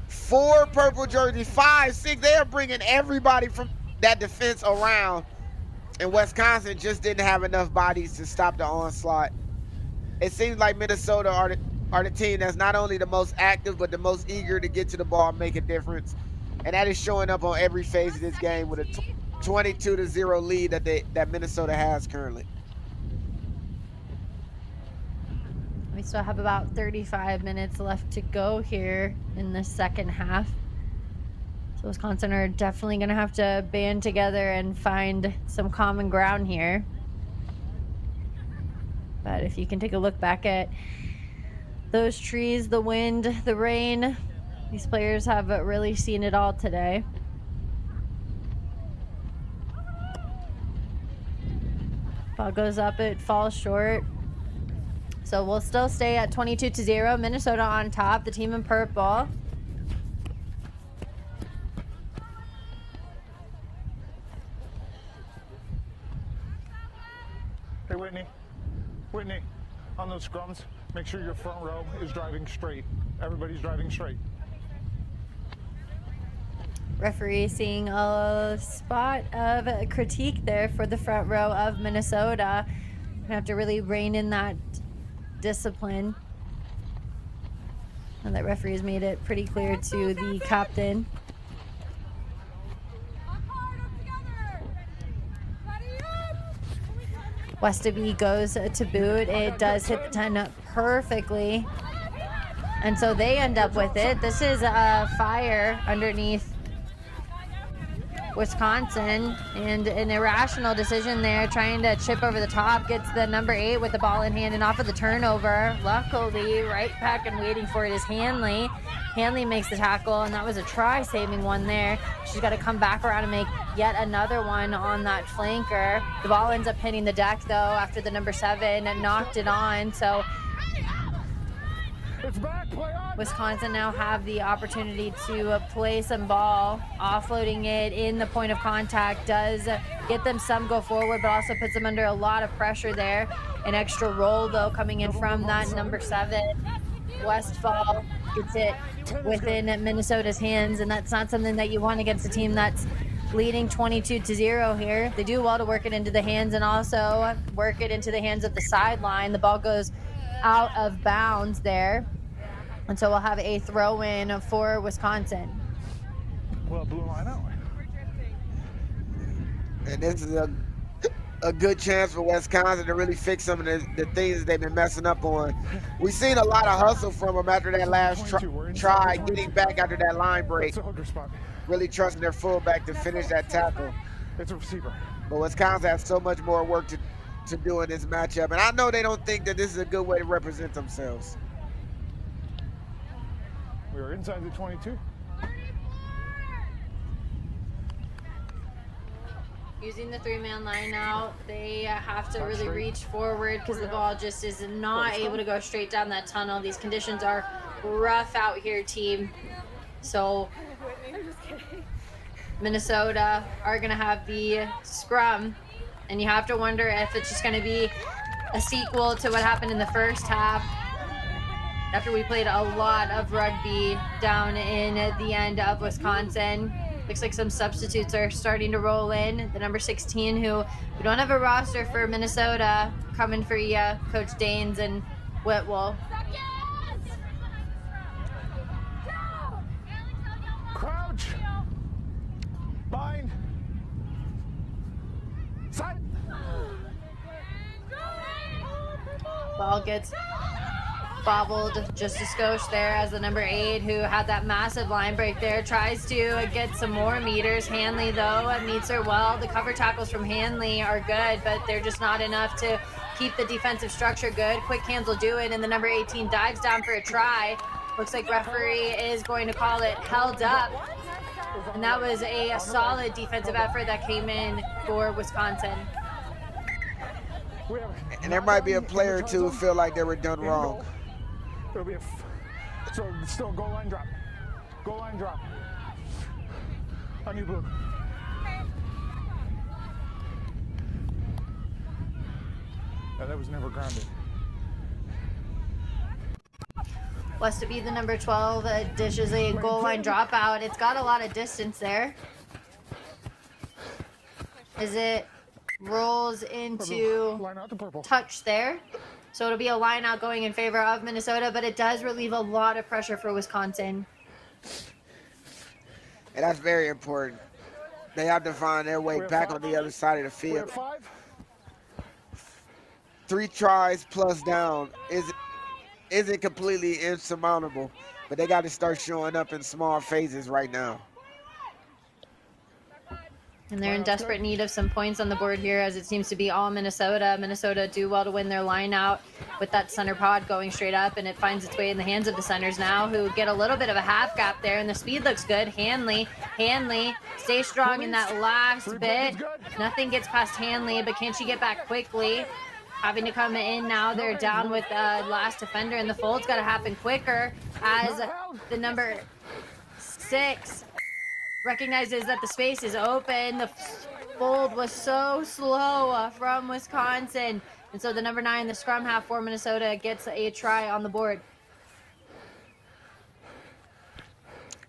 4 purple jerseys, 5, 6. They are bringing everybody from that defense around. And Wisconsin just didn't have enough bodies to stop the onslaught. It seems like Minnesota are the team that's not only the most active, but the most eager to get to the ball and make a difference. And that is showing up on every phase of this game with a 22-0 lead that Minnesota has currently. We still have about 35 minutes left to go here in the second half. So Wisconsin are definitely going to have to band together and find some common ground here. But if you can take a look back at those trees, the wind, the rain, these players have really seen it all today. Ball goes up, it falls short. So we'll still stay at 22-0. Minnesota on top, the team in purple. Hey, Whitney, on those scrums, make sure your front row is driving straight. Everybody's driving straight. Referee seeing a spot of critique there for the front row of Minnesota. Gonna have to really rein in that discipline. And that referee has made it pretty clear to the captain. Westaby goes to boot. It does hit the 10 perfectly. And so they end up with it. This is a fire underneath Wisconsin, and an irrational decision there, trying to chip over the top, gets the number 8 with the ball in hand and off of the turnover. Luckily, right back and waiting for it is Hanley. Hanley makes the tackle, and that was a try-saving one there. She's got to come back around and make yet another one on that flanker. The ball ends up hitting the deck, though, after the number 7 knocked it on. So Wisconsin now have the opportunity to play some ball. Offloading it in the point of contact does get them some go forward, but also puts them under a lot of pressure there. An extra roll, though, coming in from that number 7. Westfall gets it within Minnesota's hands, and that's not something that you want against a team that's leading 22-0 here. They do well to work it into the hands and also work it into the hands of the sideline. The ball goes out of bounds there. And so we'll have a throw-in for Wisconsin. Well, blue line out. And this is a good chance for Wisconsin to really fix some of the things that they've been messing up on. We've seen a lot of hustle from them after that last try, getting back after that line break. Really trusting their fullback to finish that tackle. It's a receiver. But Wisconsin has so much more work to do in this matchup. And I know they don't think that this is a good way to represent themselves. We are inside the 22. Using the 3-man line out, they have to really reach forward because the ball just is not able to go straight down that tunnel. These conditions are rough out here, team. So Minnesota are going to have the scrum, and you have to wonder if it's just going to be a sequel to what happened in the first half. After we played a lot of rugby down in the end of Wisconsin. Looks like some substitutes are starting to roll in. The number 16, who we don't have a roster for Minnesota, coming for you, Coach Danes and Whitwell. Crouch. Bind. Side. Ball gets bobbled just a skosh there as the number 8, who had that massive line break there, tries to get some more meters. Hanley, though, meets her well. The cover tackles from Hanley are good, but they're just not enough to keep the defensive structure good. Quick hands will do it, and the number 18 dives down for a try. Looks like referee is going to call it held up. And that was a solid defensive effort that came in for Wisconsin. And there might be a player or two who feel like they were done wrong. It'll be so still goal line drop. Goal line drop. On you, blue. Yeah, that was never grounded. Was to be the number 12 dishes a goal line dropout. It's got a lot of distance there. As it rolls into touch there. So it'll be a line out going in favor of Minnesota, but it does relieve a lot of pressure for Wisconsin. And that's very important. They have to find their way back on the other side of the field. 3 tries plus down isn't completely insurmountable, but they got to start showing up in small phases right now. And they're in desperate need of some points on the board here, as it seems to be all Minnesota. Minnesota do well to win their line out with that center pod going straight up, and it finds its way in the hands of the centers now, who get a little bit of a half gap there, and the speed looks good. Hanley stays strong in that last bit. Nothing gets past Hanley, but can she get back quickly? Having to come in now, they're down with the last defender, and the fold's got to happen quicker as the number 6 recognizes that the space is open. The fold was so slow from Wisconsin. And so the number 9, the scrum half for Minnesota, gets a try on the board.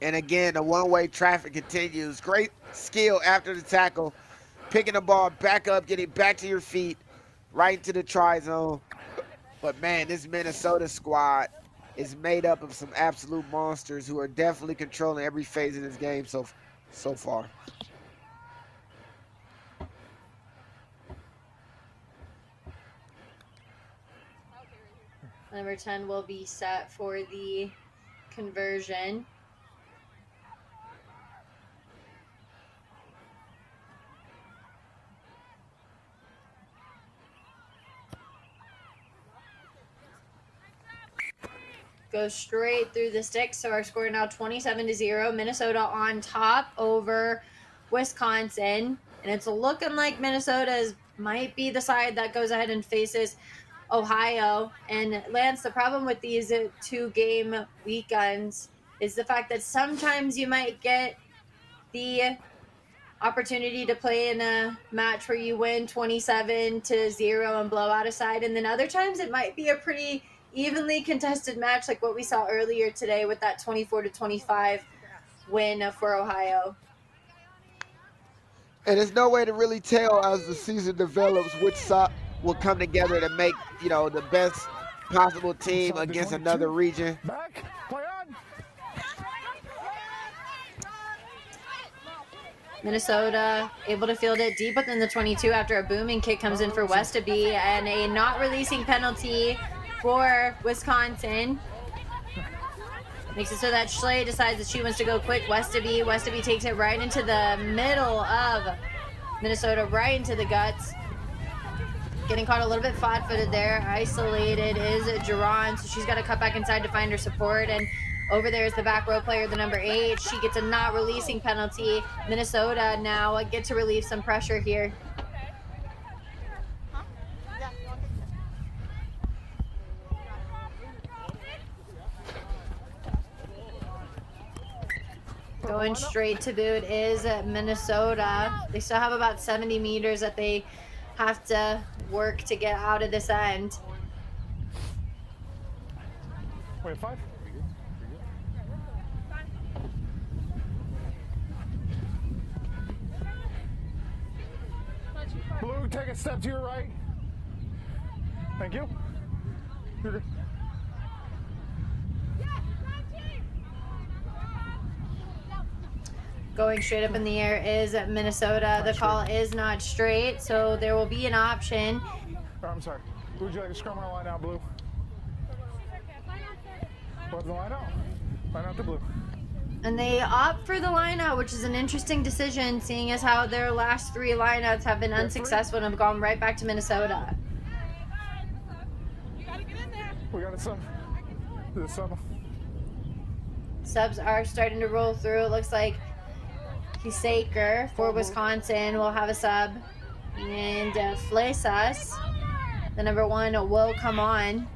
And again, the one-way traffic continues. Great skill after the tackle. Picking the ball back up, getting back to your feet, right into the try zone. But man, this Minnesota squad is made up of some absolute monsters who are definitely controlling every phase of this game so far. Number 10 will be set for the conversion. Goes straight through the sticks, so our score now 27-0. Minnesota on top over Wisconsin, and it's looking like Minnesota might be the side that goes ahead and faces Ohio. And Lance, the problem with these 2-game weekends is the fact that sometimes you might get the opportunity to play in a match where you win 27-0 and blow out a side, and then other times it might be a pretty evenly contested match like what we saw earlier today with that 24-25 win for Ohio. And there's no way to really tell as the season develops which side will come together to make, you know, the best possible team against another region. Back, play on. Minnesota able to field it deep within the 22 after a booming kick comes in for Westaby, and a not releasing penalty for Wisconsin. Makes it so that Schley decides that she wants to go quick. Westaby takes it right into the middle of Minnesota, right into the guts. Getting caught a little bit flat-footed there. Isolated is Jerron, so she's got to cut back inside to find her support. And over there is the back row player, the number 8. She gets a not releasing penalty. Minnesota now get to relieve some pressure here. Going straight to boot is Minnesota. They still have about 70 meters that they have to work to get out of this end. Wait, 5. Blue, take a step to your right. Thank you. You're good. Going straight up in the air is Minnesota. The call is not straight, so there will be an option. Oh, I'm sorry. Would you like to scrum or line out, Blue? What's the line out? Line out to Blue. And they opt for the lineout, which is an interesting decision, seeing as how their last 3 lineouts have been unsuccessful and have gone right back to Minnesota. We got a sub. The sub. Subs are starting to roll through. It looks like Saker for Wisconsin will have a sub. And Flesas, the number 1, will come on.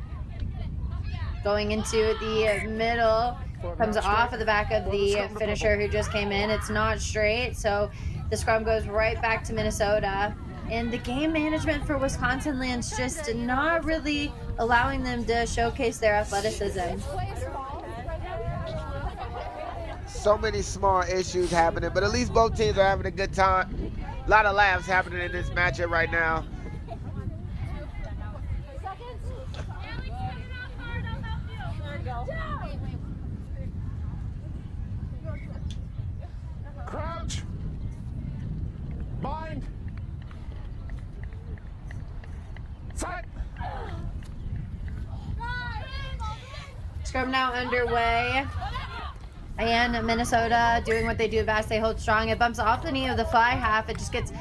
Going into the middle. Comes off of the back of the finisher who just came in. It's not straight, so the scrum goes right back to Minnesota. And the game management for Wisconsin lands just not really allowing them to showcase their athleticism. So many small issues happening, but at least both teams are having a good time. A lot of laughs happening in this matchup right now. Crouch. Bind. Set. Scrum now underway. And Minnesota doing what they do best. They hold strong. It bumps off the knee of the fly half. It just gets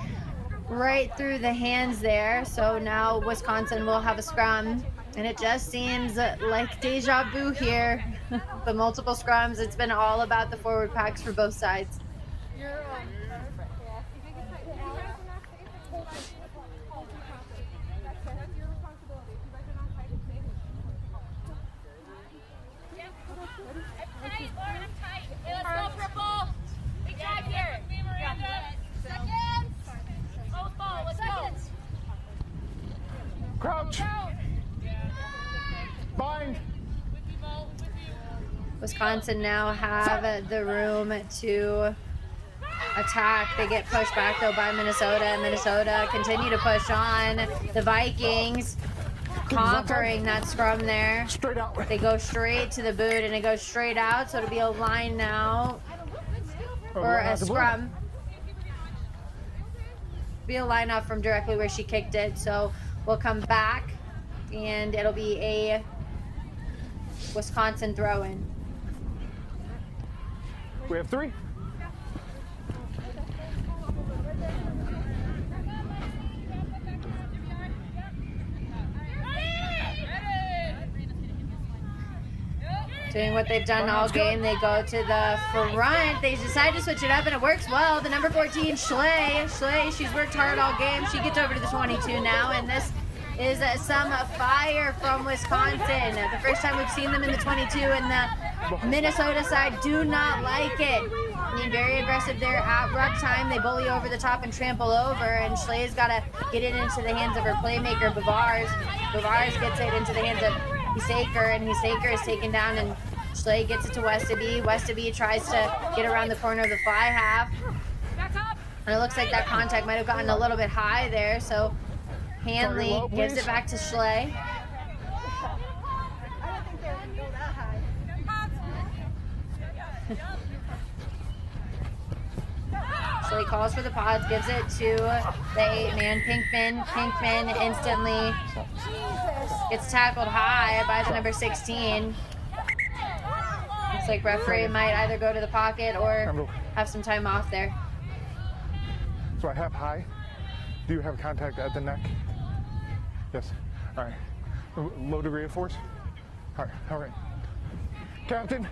right through the hands there. So now Wisconsin will have a scrum. And it just seems like deja vu here. The multiple scrums. It's been all about the forward packs for both sides. Crouch. Bind. Wisconsin now have the room to attack. They get pushed back though by Minnesota. Minnesota continue to push on. The Vikings conquering that scrum there. Straight out. They go straight to the boot and it goes straight out. So it'll be a line now or a scrum. Be a line out from directly where she kicked it. So we'll come back and it'll be a Wisconsin throw-in. We have 3. Doing what they've done all game. They go to the front. They decide to switch it up, and it works well. The number 14, Schley, she's worked hard all game. She gets over to the 22 now, and this is some fire from Wisconsin. The first time we've seen them in the 22, and the Minnesota side do not like it. Being very aggressive there at ruck time. They bully over the top and trample over, and Schlee's got to get it into the hands of her playmaker, Bavars. Bavars gets it into the hands of Hisaker, and Hisaker is taken down, and Schlee gets it to Westaby. Westaby tries to get around the corner of the fly half. And it looks like that contact might have gotten a little bit high there, so Hanley gives it back to Schlee. Schlee calls for the pods, gives it to the 8-man Pinkman. Pinkman instantly gets tackled high by the number 16. Looks like referee might either go to the pocket or have some time off there. So I have high. Do you have contact at the neck? Yes. All right. Low degree of force? All right. All right. Captain.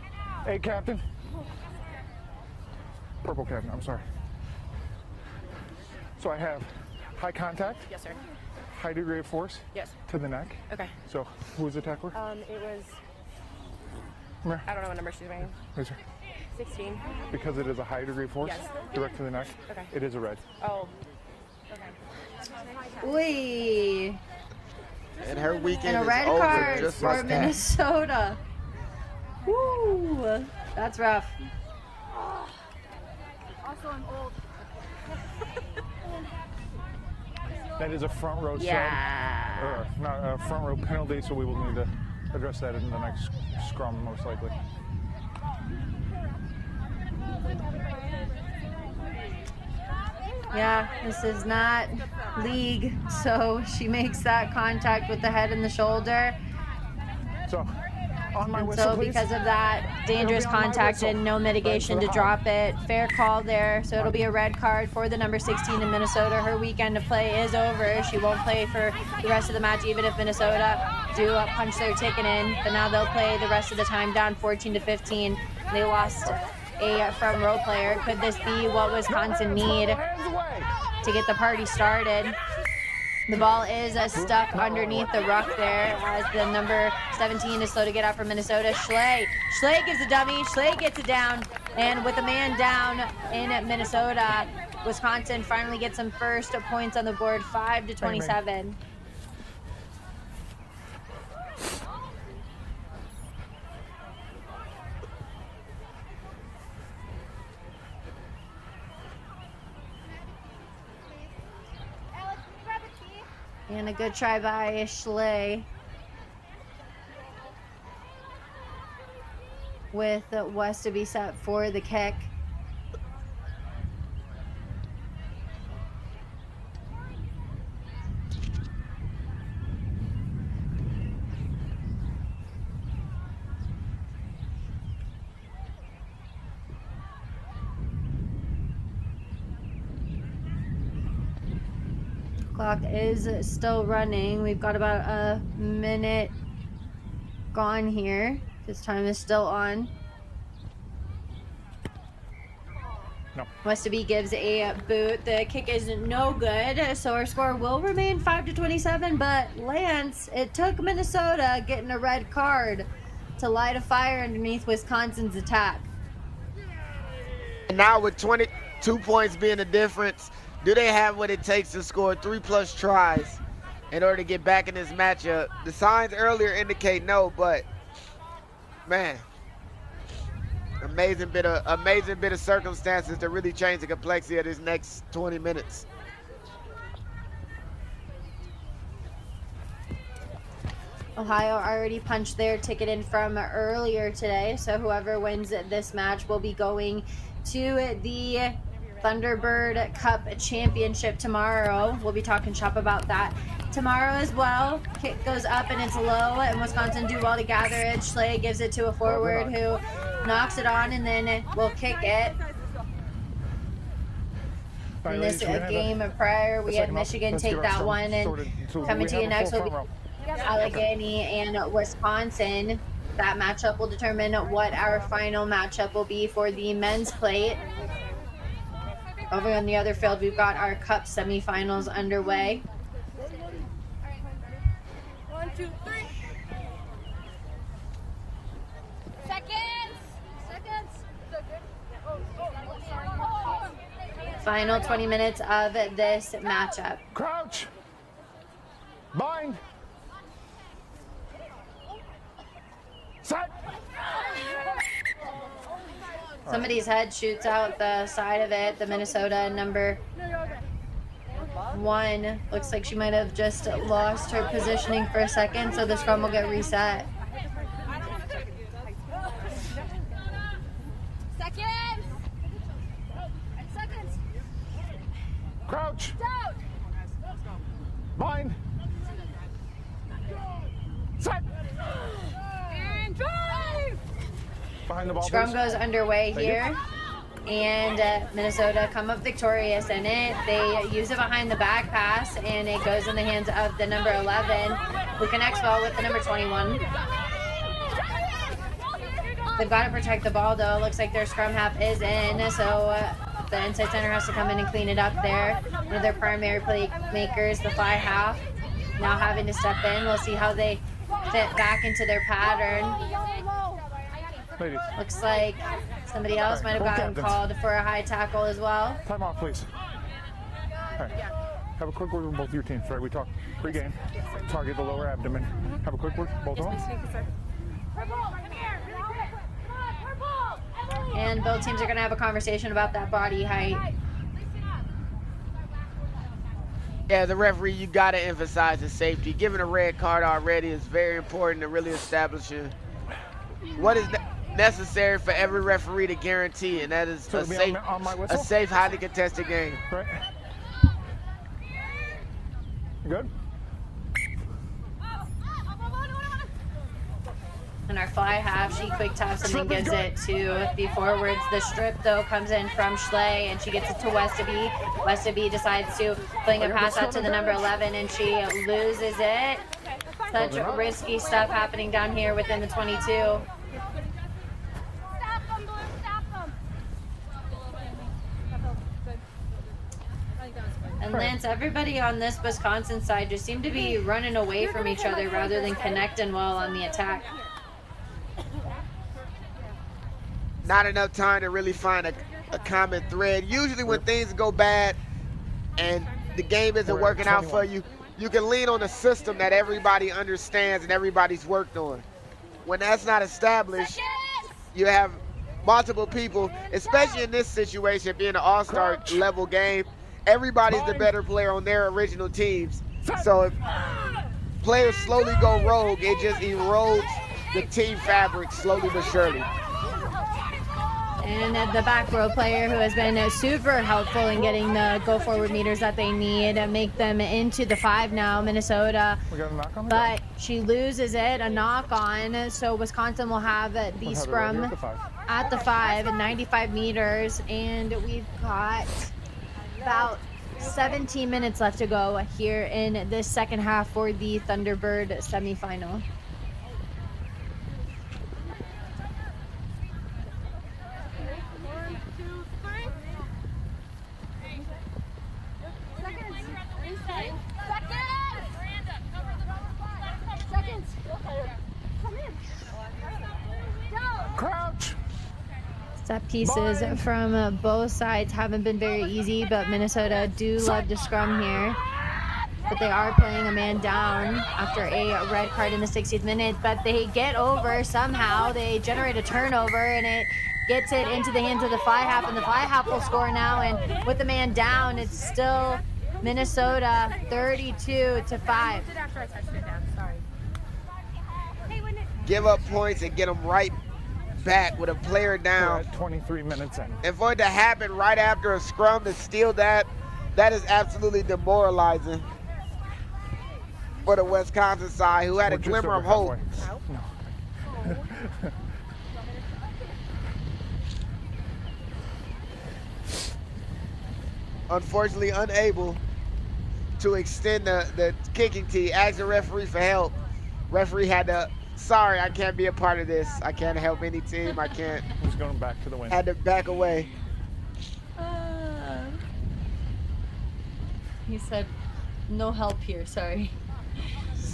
Hey, Captain. Purple Captain, I'm sorry. So I have high contact. Yes, sir. High degree of force. Yes. To the neck. Okay. So who was the tackler? It was, I don't know what number she's wearing. Yes, sir. 16. Because it is a high degree of force, Yes. direct to the neck, Okay. it is a red. Oh. Wee. And her weekend And a is red over card just for like that. Minnesota. Woo. That's rough. Also, I'm old. That is a front row sub, or not a front row penalty, so we will need to address that in the next scrum, most likely. Yeah, this is not league, so she makes that contact with the head and the shoulder. So, on my and whistle, so please. because of that dangerous It'll be on my contact whistle. and no mitigation to Thanks for the drop it, fair call there. So it'll be a red card for the number 16 in Minnesota. Her weekend of play is over. She won't play for the rest of the match, even if Minnesota do punch their ticket in. But now they'll play the rest of the time down 14-15. They lost a front row player. Could this be what Wisconsin need to get the party started? The ball is stuck underneath the ruck there as the number 17 is slow to get out for Minnesota. Schlee gives a dummy. Schlee gets it down. And with a man down in Minnesota, Wisconsin finally gets some first points on the board, 5-27. And a good try by Schlee. With West to be set for the kick. Clock is still running. We've got about a minute gone here. This time is still on. No. Westaby gives a boot. The kick is no good, so our score will remain 5-27. But Lance, it took Minnesota getting a red card to light a fire underneath Wisconsin's attack. And now with 22 points being the difference, do they have what it takes to score 3+ tries in order to get back in this matchup? The signs earlier indicate no, but man, amazing bit of circumstances to really change the complexity of this next 20 minutes. Ohio already punched their ticket in from earlier today, so whoever wins this match will be going to the Thunderbird Cup Championship tomorrow. We'll be talking shop about that tomorrow as well. Kick goes up and it's low, and Wisconsin do well to gather it. Schlee gives it to a forward who knocks it on and then will kick it. In this game prior, we had Michigan take that one, and coming to you next will be Allegheny and Wisconsin. That matchup will determine what our final matchup will be for the men's plate. Over on the other field, we've got our cup semifinals underway. 2, 3. Seconds. Final 20 minutes of this matchup. Crouch. Bind. Set. Somebody's head shoots out the side of it. The Minnesota number 1 looks like she might have just lost her positioning for a second, so the scrum will get reset. Seconds. Crouch. Bind. Set. And drive. Behind the ball. Scrum please. goes underway Thank you. here, and Minnesota come up victorious in it. They use a behind the back pass, and it goes in the hands of the number 11, who connects well with the number 21. They've got to protect the ball, though. It looks like their scrum half is in, so the inside center has to come in and clean it up there. One of their primary playmakers, the fly half, now having to step in. We'll see how they fit back into their pattern. Ladies. Looks like somebody else might have gotten called for a high tackle as well. Time off, please. All right. Have a quick word with both your teams, right? We talked pre-game. Target the lower abdomen. Have a quick word, both of them. And both teams are going to have a conversation about that body height. Yeah, the referee, you got to emphasize the safety. Giving a red card already is very important to really establishing what is necessary for every referee to guarantee, and that is a safe, highly contested game. Right. Good. And our fly half, she quick taps and then gives it to the forwards. The strip, though, comes in from Schley, and she gets it to Westerby. Westerby decides to fling a pass out to the number 11, and she loses it. Such risky stuff happening down here within the 22. And Lance, everybody on this Wisconsin side just seemed to be running away from each other rather than connecting well on the attack. Not enough time to really find a common thread. Usually when things go bad and the game isn't working out for you, you can lean on a system that everybody understands and everybody's worked on. When that's not established, you have multiple people, especially in this situation, being an all-star level game, everybody's the better player on their original teams. So if players slowly go rogue, it just erodes the team fabric slowly but surely. And the back row player who has been super helpful in getting the go forward meters that they need and make them into the 5 now, Minnesota. We got a knock on the but she loses it, a knock on. So Wisconsin will have the scrum at the 5 at 95 meters. And we've got about 17 minutes left to go here in this second half for the Thunderbird semifinal. Crouch. Set pieces from both sides haven't been very easy, but Minnesota do love to scrum here. But they are playing a man down after a red card in the 60th minute, but they get over somehow. They generate a turnover, and it gets it into the hands of the fly half, and the fly half will score now. And with the man down, it's still Minnesota 32-5. Give up points and get them right back with a player down. 23 minutes in. And for it to happen right after a scrum to steal that is absolutely demoralizing for the Wisconsin side, who had a glimmer of hope. No. Unfortunately unable to extend the kicking tee, asked the referee for help. Referee had to, sorry, I can't be a part of this. I can't help any team. I can't. Who's going back to the win? Had to back away. He said, no help here, sorry.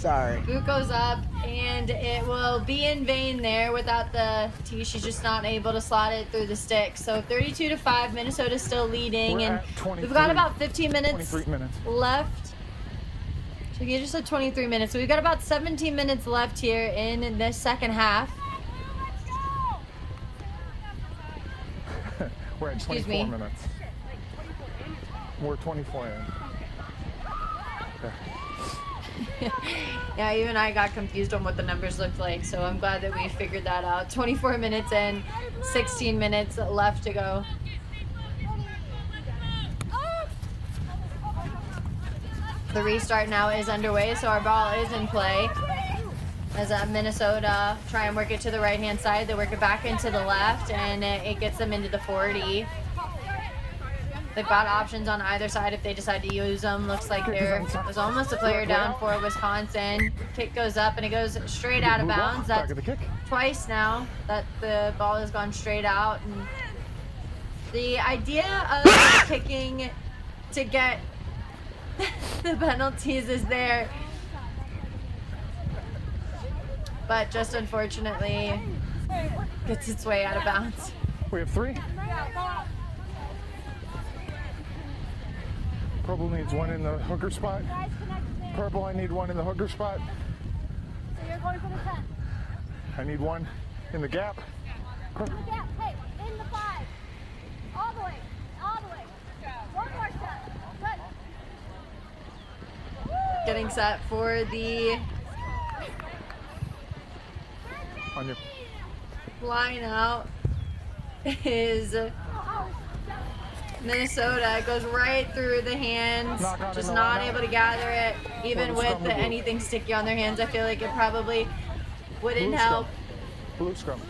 Sorry. Boot goes up, and it will be in vain there without the tee. She's just not able to slot it through the stick. So 32-5, Minnesota's still leading, We're and at 23, we've got about 15 minutes 23 minutes left. So you just said 23 minutes. So we've got about 17 minutes left here in this second half. We're at 24 minutes. We're 24 in. Okay. Yeah, even I got confused on what the numbers looked like, so I'm glad that we figured that out. 24 minutes in, 16 minutes left to go. The restart now is underway, so our ball is in play. As Minnesota try and work it to the right-hand side, they work it back into the left, and it gets them into the 40. They've got options on either side if they decide to use them. Looks like there's almost a player down for Wisconsin. Kick goes up, and it goes straight out of bounds. That's twice now that the ball has gone straight out. And the idea of kicking to get the penalties is there, but just unfortunately gets its way out of bounds. We have 3. Purple needs 1 in the hooker spot. Purple, I need 1 in the hooker spot. So you're going for the 10. I need 1 in the gap. In the gap, hey, in the 5. All the way, all the way. One more step. Good. Getting set for the On your line out is Minnesota. It goes right through the hands, just not able to gather it. Even with anything sticky on their hands, I feel like it probably wouldn't help. Blue scrum.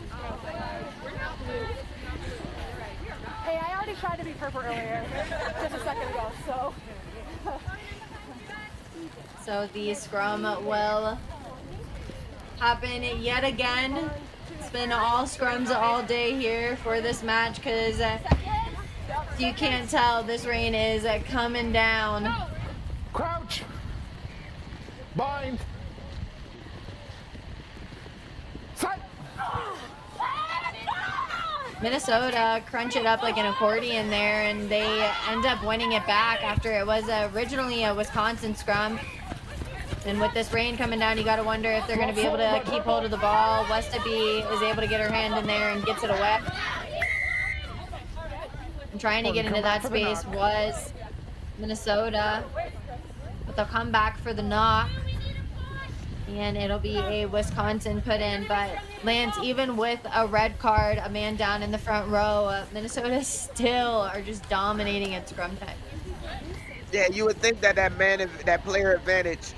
Hey, I already tried to be purple earlier, just a second ago, so. So the scrum will happen yet again. It's been all scrums all day here for this match because if you can't tell, this rain is coming down. Crouch. Bind. Set. Minnesota crunch it up like an accordion there, and they end up winning it back after it was originally a Wisconsin scrum. And with this rain coming down, you got to wonder if they're going to be able to keep hold of the ball. Westerby is able to get her hand in there and gets it away. And trying to get into that space was Minnesota, but they'll come back for the knock. And it'll be a Wisconsin put in, but Lance, even with a red card, a man down in the front row, Minnesota still are just dominating at scrum time. Yeah, you would think that that player advantage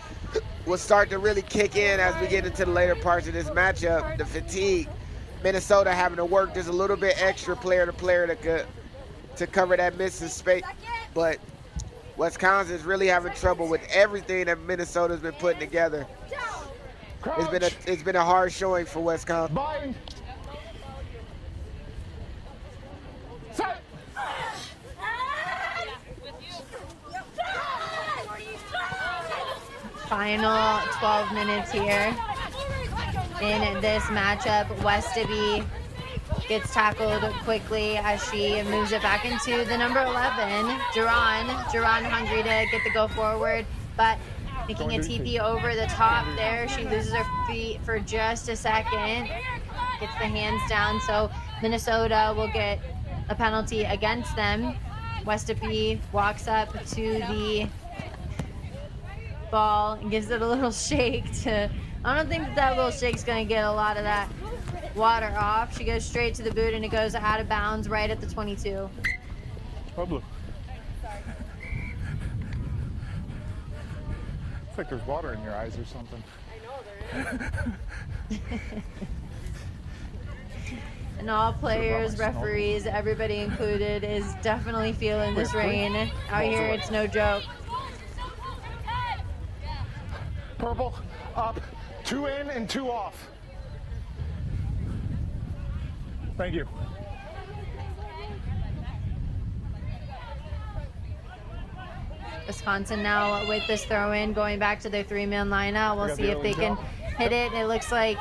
will start to really kick in as we get into the later parts of this matchup. The fatigue, Minnesota having to work just a little bit extra player to player to cover that missing space, but Wisconsin's really having trouble with everything that Minnesota's been putting together. It's been a hard showing for Wisconsin. Bind. Set. Final 12 minutes here in this matchup. Westerby gets tackled quickly as she moves it back into the number 11, Duran hungry to get the go forward, but making a TP over the top there. She loses her feet for just a second, gets the hands down, so Minnesota will get a penalty against them. Westerby walks up to the ball and gives it a little shake I don't think that little shake's gonna get a lot of that water off. She goes straight to the boot and it goes out of bounds right at the 22. Oh, blue. It's like there's water in your eyes or something. I know there is. And all players, referees, everybody included is definitely feeling this rain. Out here, it's no joke. Purple, up, 2 in and 2 off. Thank you. Wisconsin now with this throw in, going back to their 3-man lineup. We'll see if they can hit it. It looks like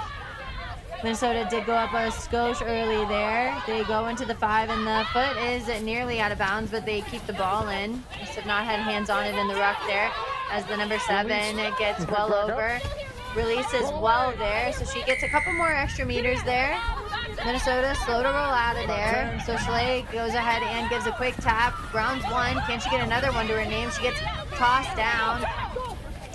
Minnesota did go up a skosh early there. They go into the 5, and the foot is nearly out of bounds, but they keep the ball in. Just have not had hands on it in the ruck there, as the number 7 gets well over. Releases well there, so she gets a couple more extra meters there. Minnesota slow to roll out of there. So Schley goes ahead and gives a quick tap. Brown's 1. Can she get another one to her name? She gets tossed down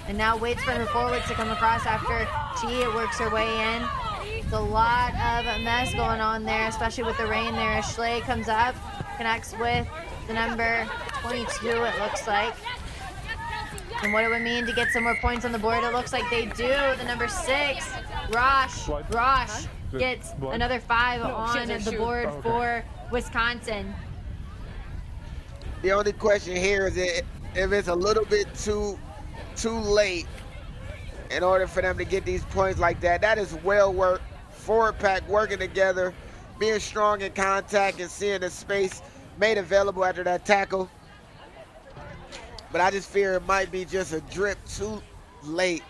and now waits for her forwards to come across after she works her way in. It's a lot of mess going on there, especially with the rain there. Schley comes up, connects with the number 22, it looks like. And what it would mean to get some more points on the board, it looks like they do. The number 6, Rosh gets another 5 on the board for Wisconsin. The only question here is if it's a little bit too late in order for them to get these points like that. That is well worked. Forward pack working together, being strong in contact and seeing the space made available after that tackle. But I just fear it might be just a drip too late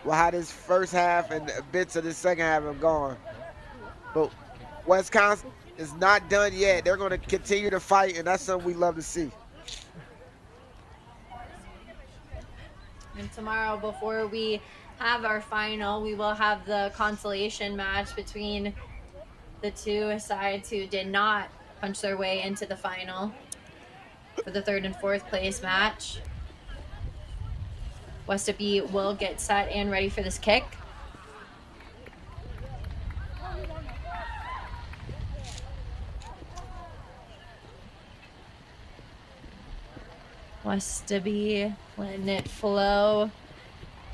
with how this first half and bits of the second half have gone. But Wisconsin is not done yet. They're going to continue to fight, and that's something we love to see. And tomorrow, before we have our final, we will have the consolation match between the two sides who did not punch their way into the final for the 3rd and 4th place match. Westaby will get set and ready for this kick. Westaby letting it flow.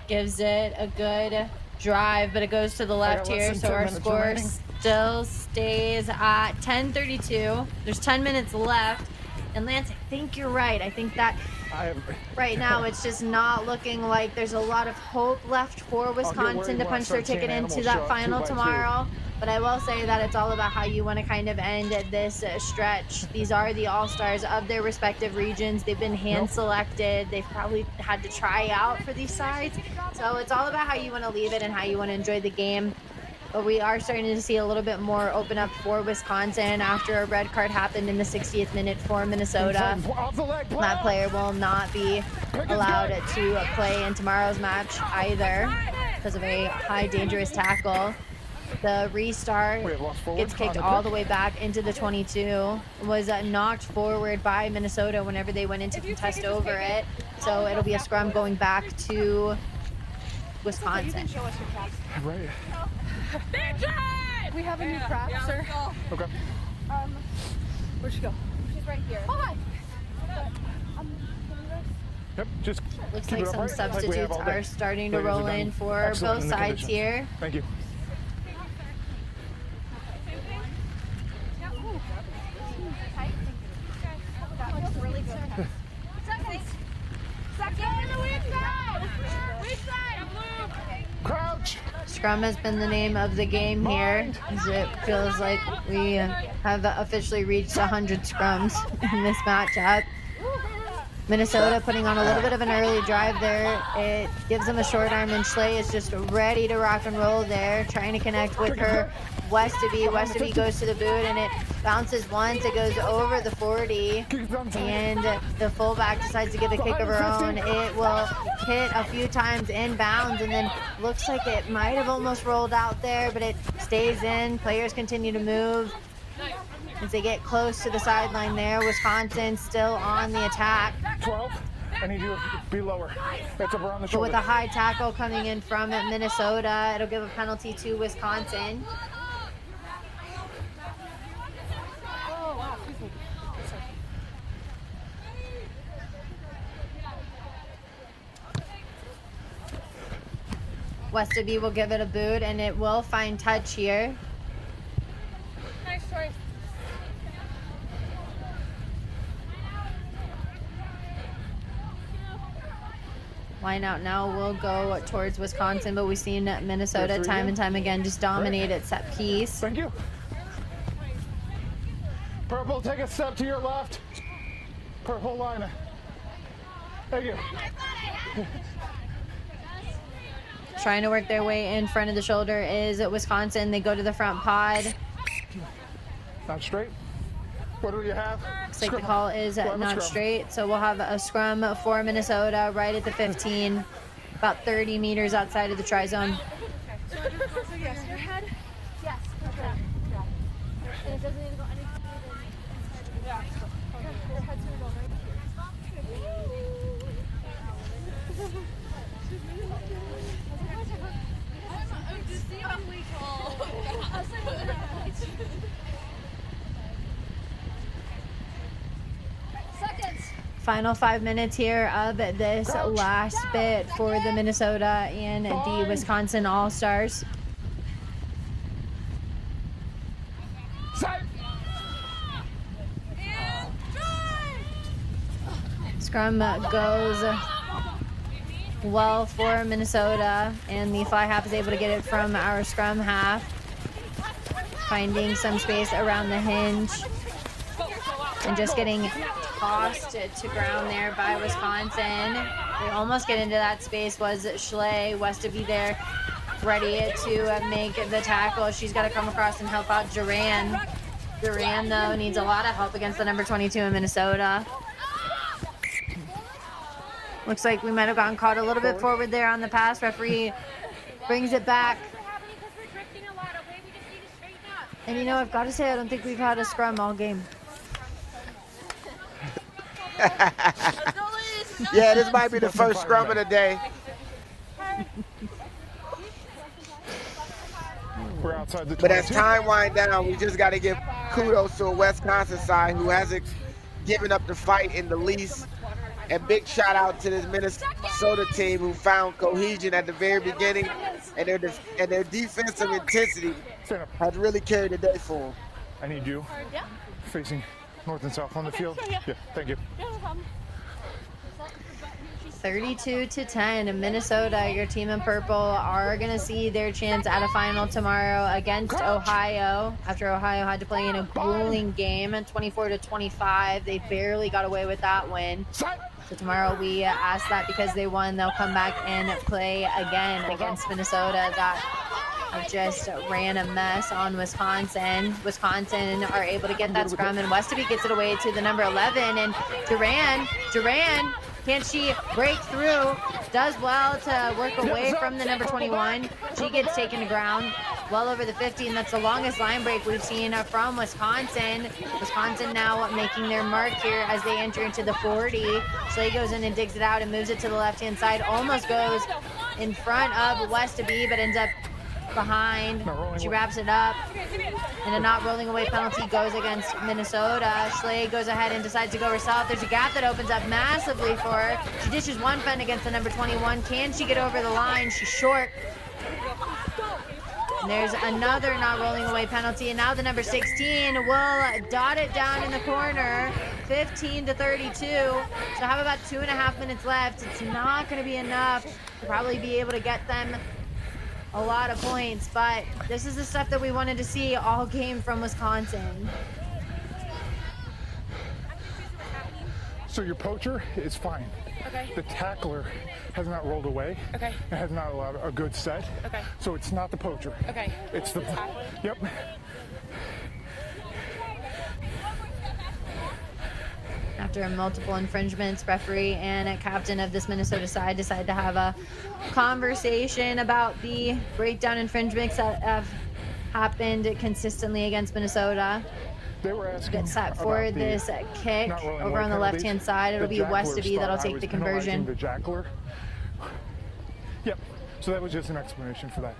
Gives it a good drive, but it goes to the left here, so our score still stays at 10:32. There's 10 minutes left. And Lance, I think you're right. I think that right now it's just not looking like there's a lot of hope left for Wisconsin to punch their ticket into that final tomorrow. But I will say that it's all about how you want to kind of end this stretch. These are the all-stars of their respective regions. They've been hand-selected. They've probably had to try out for these sides. So it's all about how you want to leave it and how you want to enjoy the game. But we are starting to see a little bit more open up for Wisconsin after a red card happened in the 60th minute for Minnesota. That player will not be allowed to play in tomorrow's match either because of a high dangerous tackle. The restart gets kicked all the way back into the 22. Was knocked forward by Minnesota whenever they went into contest over it. So it'll be a scrum going back to Wisconsin. Right. We have a new craft, sir. Okay. Where'd she go? She's right here. Hold on. Yep, just looks keep like it some upright, substitutes are starting to roll in for both sides here. Thank you. Really good. Crouch. Scrum has been the name of the game here, as it feels like we have officially reached 100 scrums in this matchup. Minnesota putting on a little bit of an early drive there. It gives them a short arm, and Schley is just ready to rock and roll there, trying to connect with her Westaby. Westaby goes to the boot, and it bounces once. It goes over the 40, and the fullback decides to give a kick of her own. It will hit a few times inbounds, and then looks like it might have almost rolled out there, but it stays in. Players continue to move as they get close to the sideline there. Wisconsin still on the attack. 12. I need you to be lower. It's up around the But shoulder. with a high tackle coming in from Minnesota, it'll give a penalty to Wisconsin. Westaby will give it a boot, and it will find touch here. Nice choice. Line out now will go towards Wisconsin, but we've seen Minnesota time and time again just dominate at set piece. Thank you. Purple, take a step to your left. Purple line. Thank you. Trying to work their way in front of the shoulder is Wisconsin. They go to the front pod. Not straight. What do you have? Looks like the call is not straight, so we'll have a scrum for Minnesota right at the 15, about 30 meters outside of the try zone. So yes, your head? Yes. Okay. And it doesn't need to go any further than inside of the box. Your head's gonna go right Final 5 minutes here of this last bit for the Minnesota and the Wisconsin All-Stars. Scrum goes well for Minnesota, and the fly half is able to get it from our scrum half, finding some space around the hinge and just getting tossed to ground there by Wisconsin. They almost get into that space. Was Schley. Westerby there ready to make the tackle. She's got to come across and help out Duran. Duran, though, needs a lot of help against the number 22 in Minnesota. Looks like we might have gotten caught a little bit forward there on the pass. Referee brings it back. And you know, I've got to say, I don't think we've had a scrum all game. Yeah, this might be the first scrum of the day. We're outside the 22. But as time winds down, we just got to give kudos to a Wisconsin side who hasn't given up the fight in the least. And big shout out to this Minnesota team who found cohesion at the very beginning, and their defensive intensity has really carried the day for them. I need you facing north and south on the field. Yeah, thank you. 32-10, Minnesota, your team in purple, are going to see their chance at a final tomorrow against Ohio. After Ohio had to play in a grueling game, 24-25, they barely got away with that win. So tomorrow we ask that because they won, they'll come back and play again against Minnesota. That just ran a mess on Wisconsin. Wisconsin are able to get that scrum, and Westerby gets it away to the number 11, and Duran, can she break through? Does well to work away from the number 21. She gets taken to ground well over the 50, and that's the longest line break we've seen from Wisconsin. Wisconsin now making their mark here as they enter into the 40. Schley goes in and digs it out and moves it to the left-hand side. Almost goes in front of Westerby, but ends up behind. She wraps it up, and a not rolling away penalty goes against Minnesota. Schley goes ahead and decides to go herself. There's a gap that opens up massively for her. She dishes one fend against the number 21. Can she get over the line? She's short. And there's another not rolling away penalty, and now the number 16 will dot it down in the corner, 15-32. So have about 2.5 minutes left. It's not going to be enough to probably be able to get them a lot of points, but this is the stuff that we wanted to see all game from Wisconsin. So your poacher is fine. Okay. The tackler has not rolled away. Okay. It has not allowed a good set. Okay. So it's not the poacher. Okay. It's the tackler. Yep. After multiple infringements, referee and captain of this Minnesota side decide to have a conversation about the breakdown infringements that have happened consistently against Minnesota. They were asking Get set for this kick over on the left-hand side. It'll be Westerby that'll take the conversion. The jackler. Yep. So that was just an explanation for that.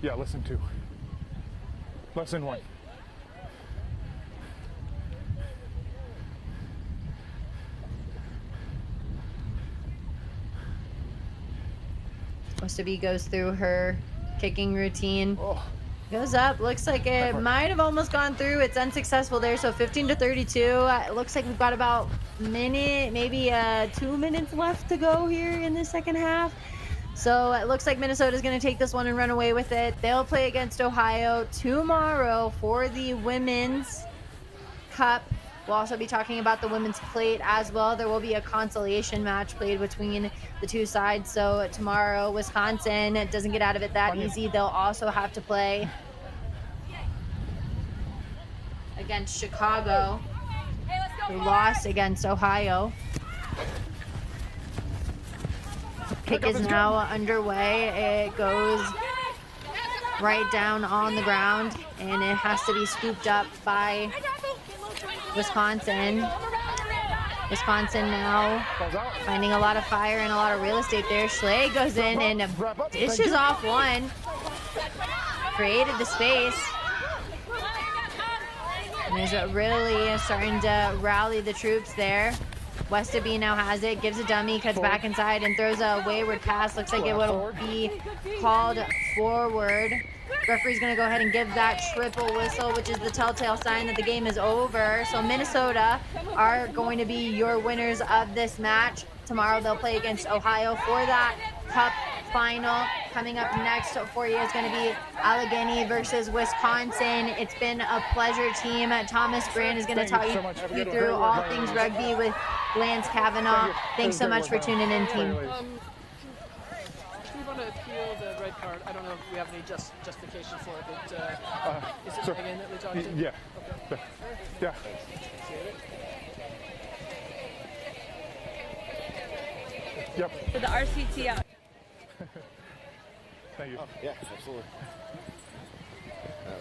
Yeah, lesson 2. Lesson 1. Westerby goes through her kicking routine. Goes up. Looks like it might have almost gone through. It's unsuccessful there. So 15-32. It looks like we've got about maybe 2 minutes left to go here in the second half. So it looks like Minnesota's going to take this one and run away with it. They'll play against Ohio tomorrow for the Women's Cup. We'll also be talking about the women's plate as well. There will be a consolation match played between the two sides. So tomorrow, Wisconsin doesn't get out of it that easy. They'll also have to play against Chicago, who lost against Ohio. Kick is now underway. It goes right down on the ground, and it has to be scooped up by Wisconsin. Wisconsin now finding a lot of fire and a lot of real estate there. Schley goes in and dishes off one. Created the space. And is really starting to rally the troops there. Westerby now has it, gives a dummy, cuts back inside and throws a wayward pass. Looks like it will be called forward. Referee's going to go ahead and give that triple whistle, which is the telltale sign that the game is over. So Minnesota are going to be your winners of this match. Tomorrow they'll play against Ohio for that cup final. Coming up next for you is going to be Allegheny versus Wisconsin. It's been a pleasure, team. Thomas Brand is going to talk you through all things rugby with Lance Kavanaugh. Thanks so much for tuning in, team. We want to appeal the red card. I don't know if we have any justification for it, but is it Megan that we talked to? Yeah. Okay. Yeah. Yep. For the RCT out. Thank you. Oh, yeah, absolutely.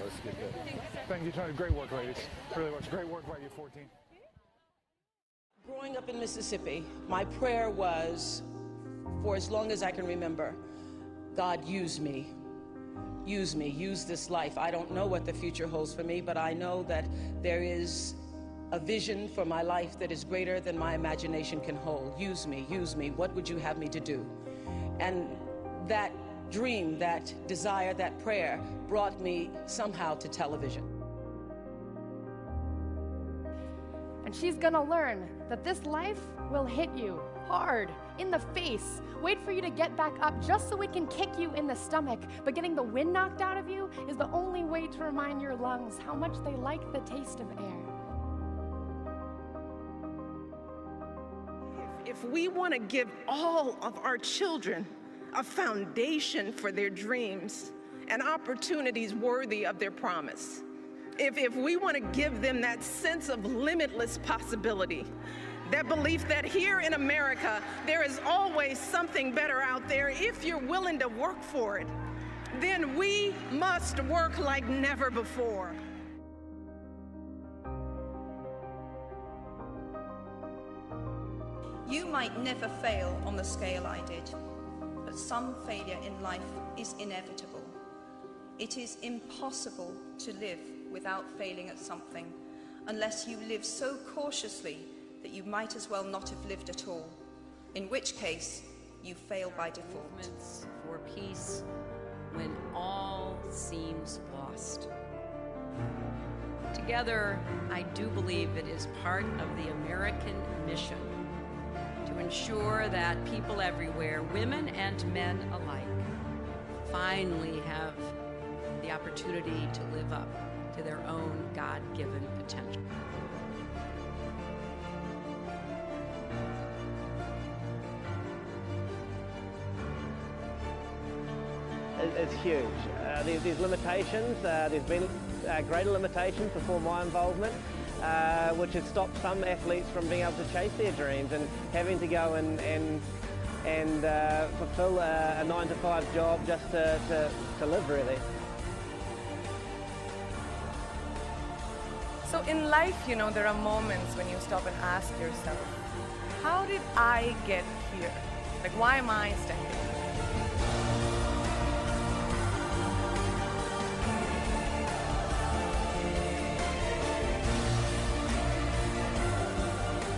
Let's get that. Thank you, Tony. Great work, ladies. Really was great work by you, 14. Growing up in Mississippi, my prayer was, for as long as I can remember, God, use me. Use me, use this life. I don't know what the future holds for me, but I know that there is a vision for my life that is greater than my imagination can hold. Use me, use me. What would you have me to do? And that dream, that desire, that prayer brought me somehow to television. And she's gonna learn that this life will hit you hard in the face. Wait for you to get back up just so it can kick you in the stomach. But getting the wind knocked out of you is the only way to remind your lungs how much they like the taste of air. If we want to give all of our children a foundation for their dreams and opportunities worthy of their promise, if we want to give them that sense of limitless possibility, that belief that here in America, there is always something better out there if you're willing to work for it, then we must work like never before. You might never fail on the scale I did, but some failure in life is inevitable. It is impossible to live without failing at something, unless you live so cautiously that you might as well not have lived at all, in which case you fail by default. Movements for peace when all seems lost. Together, I do believe it is part of the American mission to ensure that people everywhere, women and men alike, finally have the opportunity to live up to their own God-given potential. It's huge. There's limitations. There's been greater limitations before my involvement, which has stopped some athletes from being able to chase their dreams and having to go and fulfill a 9-to-5 job just to live, really. So in life, you know, there are moments when you stop and ask yourself, how did I get here? Like, why am I standing here?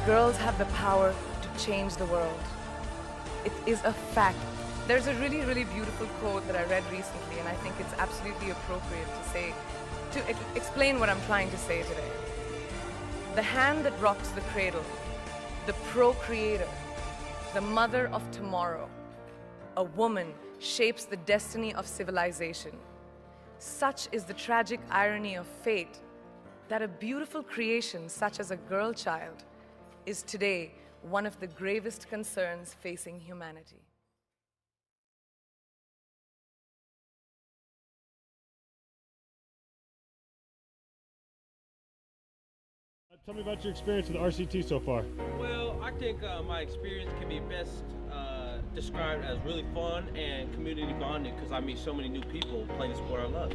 Girls have the power to change the world. It is a fact. There's a really, really beautiful quote that I read recently, and I think it's absolutely appropriate to explain what I'm trying to say today. The hand that rocks the cradle, the procreator, the mother of tomorrow, a woman shapes the destiny of civilization. Such is the tragic irony of fate that a beautiful creation such as a girl child is today one of the gravest concerns facing humanity. Tell me about your experience with RCT so far. Well, I think my experience can be best described as really fun and community bonding because I meet so many new people playing the sport I love.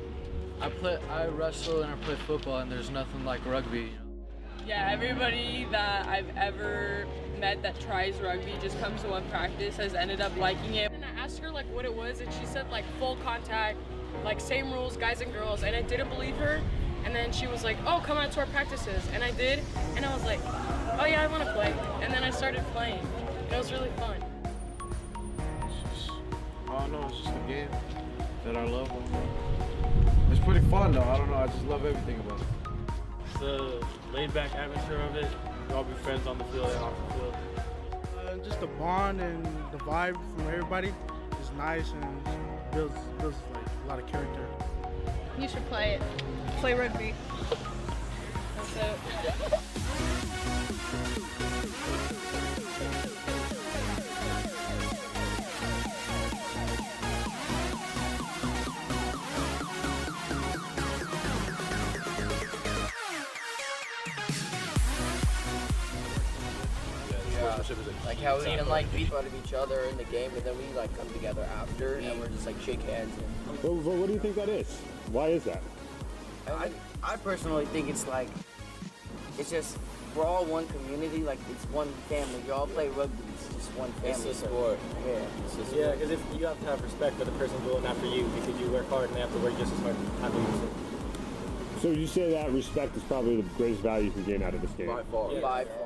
I wrestle and I play football, and there's nothing like rugby. Yeah, everybody that I've ever met that tries rugby just comes to one practice has ended up liking it. And I asked her like what it was, and she said like full contact, like same rules, guys and girls, and I didn't believe her. And then she was like, oh, come out to our practices. And I did, and I was like, oh yeah, I want to play. And then I started playing. It was really fun. I don't know, it's just a game that I love. It's pretty fun though, I don't know, I just love everything about it. The laid-back atmosphere of it, we all be friends on the field and off the field. Just the bond and the vibe from everybody is nice and builds like a lot of character. You should play it. Play rugby. That's it. Like how we can like beat fun of each other in the game, and then we like come together after, and we're just like shake hands. Well, what do you think that is? Why is that? I personally think it's like, it's just, we're all one community, like it's one family. You all play rugby, it's just one family. It's a sport. Yeah, because if you have to have respect for the person going after you because you work hard and they have to work just as hard after you. So you say that respect is probably the greatest value you can gain out of this game? By far. Yeah. By far.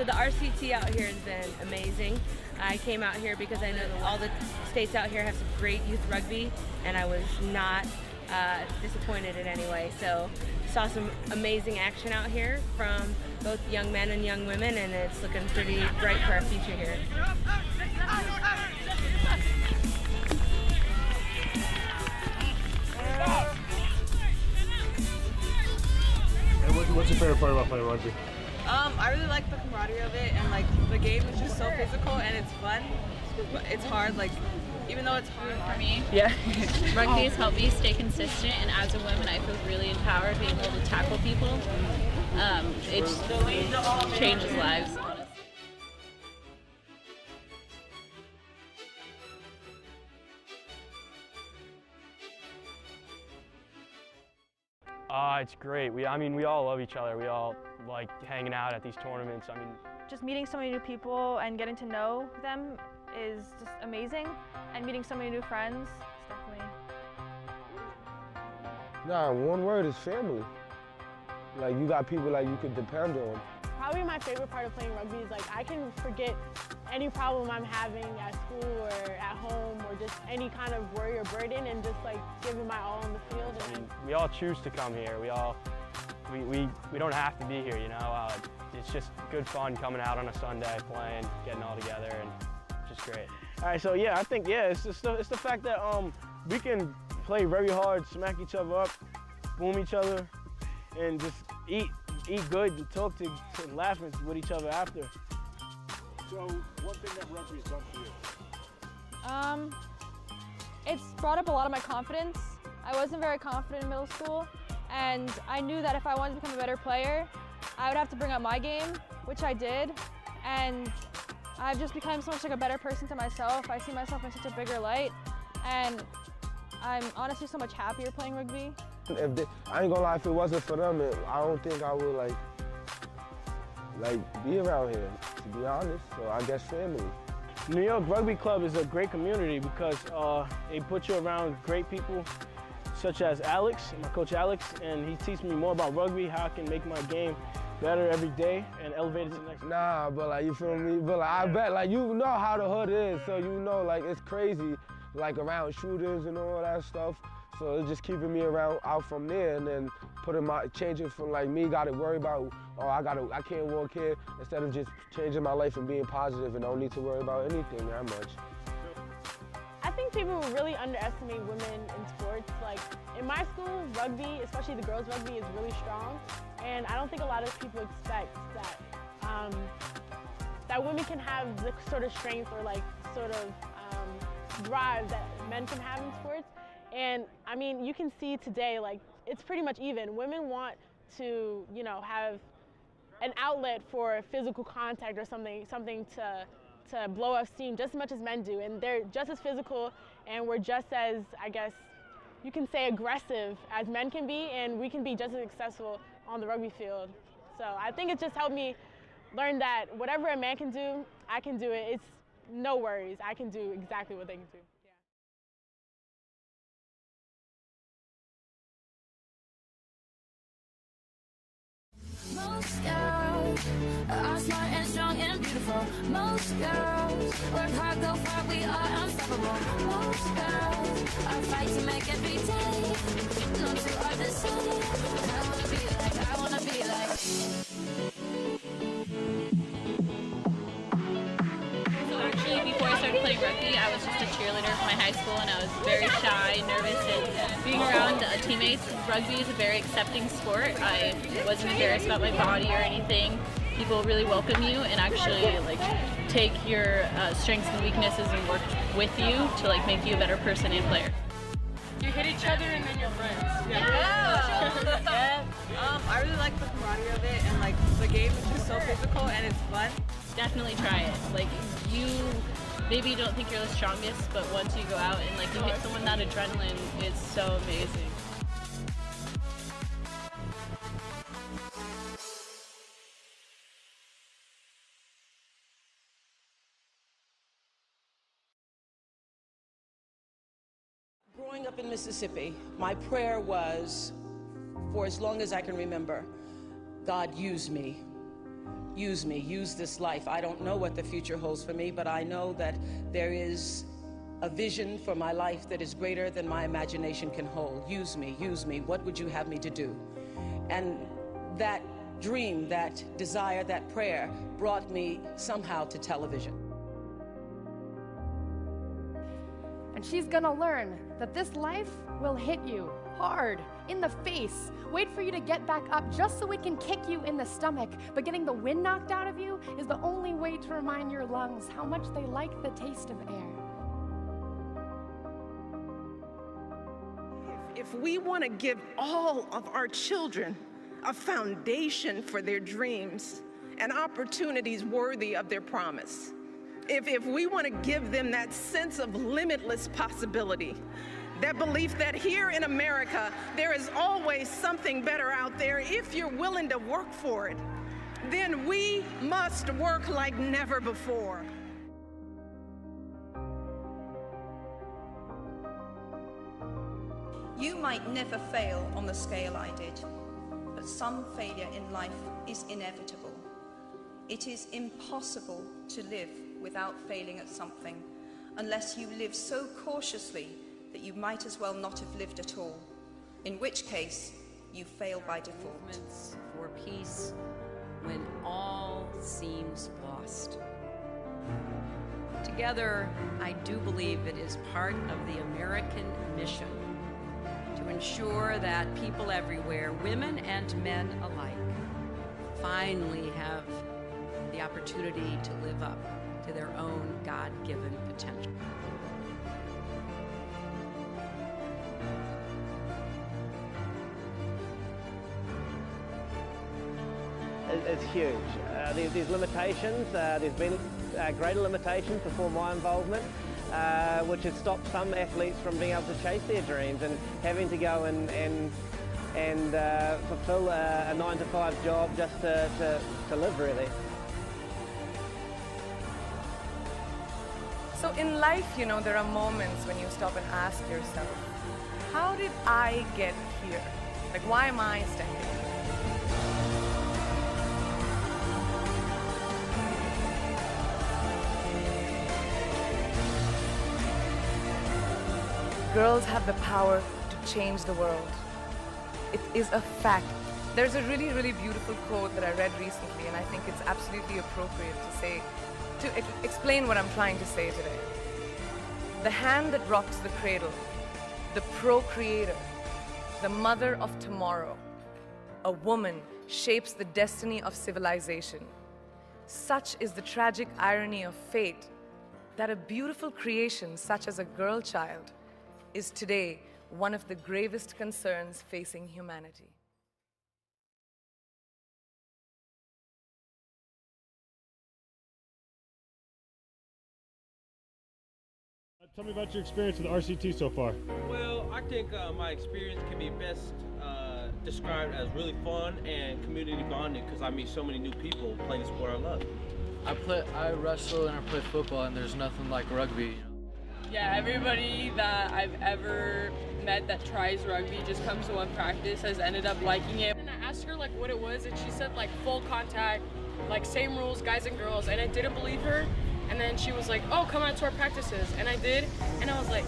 So the RCT out here has been amazing. I came out here because I know that all the states out here have some great youth rugby, and I was not disappointed in any way. So saw some amazing action out here from both young men and young women, and it's looking pretty bright for our future here. And what's your favorite part about playing rugby? I really like the camaraderie of it, and like the game is just so physical and it's fun. But it's hard, like even though it's hard for me. Yeah. Rugby has helped me stay consistent, and as a woman, I feel really empowered being able to tackle people. It just changes lives. It's great. We all love each other. We all like hanging out at these tournaments. Just meeting so many new people and getting to know them is just amazing. And meeting so many new friends is definitely... Nah, one word is family. Like, you got people like you could depend on. Probably my favorite part of playing rugby is like I can forget any problem I'm having at school or at home or just any kind of worry or burden and just like giving my all on the field. We all choose to come here. We don't have to be here, you know. It's just good fun coming out on a Sunday, playing, getting all together, and just great. All right, so yeah, I think it's the fact that we can play very hard, smack each other up, boom each other, and just eat good and talk to laugh with each other after. So, one thing that rugby's done for you? It's brought up a lot of my confidence. I wasn't very confident in middle school, and I knew that if I wanted to become a better player, I would have to bring up my game, which I did, and I've just become so much like a better person to myself. I see myself in such a bigger light, and I'm honestly so much happier playing rugby. I ain't gonna lie, if it wasn't for them, I don't think I would like be around here, to be honest. So I guess family. New York Rugby Club is a great community because they put you around great people such as Alex, my coach Alex, and he teaches me more about rugby, how I can make my game better every day and elevate it to the next. Nah, but like, you feel me? But like, I bet, like, you know how the hood is, so you know, like, it's crazy, like, around shooters and all that stuff. So it's just keeping me out from there, and then changing from like me got to worry about, oh, I can't walk here, instead of just changing my life and being positive and don't need to worry about anything that much. I think people really underestimate women in sports. Like in my school, rugby, especially the girls' rugby, is really strong, and I don't think a lot of people expect that that women can have the sort of strength or like sort of drive that men can have in sports. And I mean, you can see today, like, it's pretty much even. Women want to, you know, have an outlet for physical contact or something to blow off steam just as much as men do. And they're just as physical, and we're just as, I guess, you can say aggressive as men can be, and we can be just as successful on the rugby field. So I think it just helped me learn that whatever a man can do, I can do it. It's no worries. I can do exactly what they can do. Most girls are smart and strong and beautiful. Most girls work hard, go far, we are unstoppable. Most girls are fight to make every day. No two are the same. I wanna be like. So actually, before I started playing rugby, I was just a cheerleader for my high school, and I was very shy, nervous, and being around teammates. Rugby is a very accepting sport. I wasn't embarrassed about my body or anything. People really welcome you and actually like take your strengths and weaknesses and work with you to like make you a better person and player. You hit each other and then you're friends. Yeah. I really like the camaraderie of it, and like the game is just so physical and it's fun. Definitely try it. Like you maybe don't think you're the strongest, but once you go out and like you hit someone, that adrenaline is so amazing. Growing up in Mississippi, my prayer was, for as long as I can remember, God, use me. use me, use this life. I don't know what the future holds for me, but I know that there is a vision for my life that is greater than my imagination can hold. Use me, use me. What would you have me to do? And that dream, that desire, that prayer brought me somehow to television. And she's gonna learn that this life will hit you hard in the face, wait for you to get back up just so it can kick you in the stomach. But getting the wind knocked out of you is the only way to remind your lungs how much they like the taste of air. If we want to give all of our children a foundation for their dreams and opportunities worthy of their promise, if we want to give them that sense of limitless possibility, that belief that here in America, there is always something better out there if you're willing to work for it, then we must work like never before. You might never fail on the scale I did, but some failure in life is inevitable. It is impossible to live without failing at something, unless you live so cautiously that you might as well not have lived at all, in which case you fail by default. Movements for peace when all seems lost. Together, I do believe it is part of the American mission to ensure that people everywhere, women and men alike, finally have the opportunity to live up to their own God-given potential. It's huge. There's limitations. There's been greater limitations before my involvement, which has stopped some athletes from being able to chase their dreams and having to go and fulfill a 9-to-5 job just to live, really. So in life, you know, there are moments when you stop and ask yourself, how did I get here? Like, why am I standing here? Girls have the power to change the world. It is a fact. There's a really, really beautiful quote that I read recently, and I think it's absolutely appropriate to explain what I'm trying to say today. The hand that rocks the cradle, the procreator, the mother of tomorrow, a woman shapes the destiny of civilization. Such is the tragic irony of fate that a beautiful creation such as a girl child is today one of the gravest concerns facing humanity. Tell me about your experience with RCT so far. Well, I think my experience can be best described as really fun and community bonding because I meet so many new people playing the sport I love. I wrestle and I play football, and there's nothing like rugby. Yeah, everybody that I've ever met that tries rugby just comes to one practice, has ended up liking it. And I asked her like what it was, and she said like full contact, like same rules, guys and girls, and I didn't believe her. And then she was like, oh, come out to our practices. And I did, and I was like,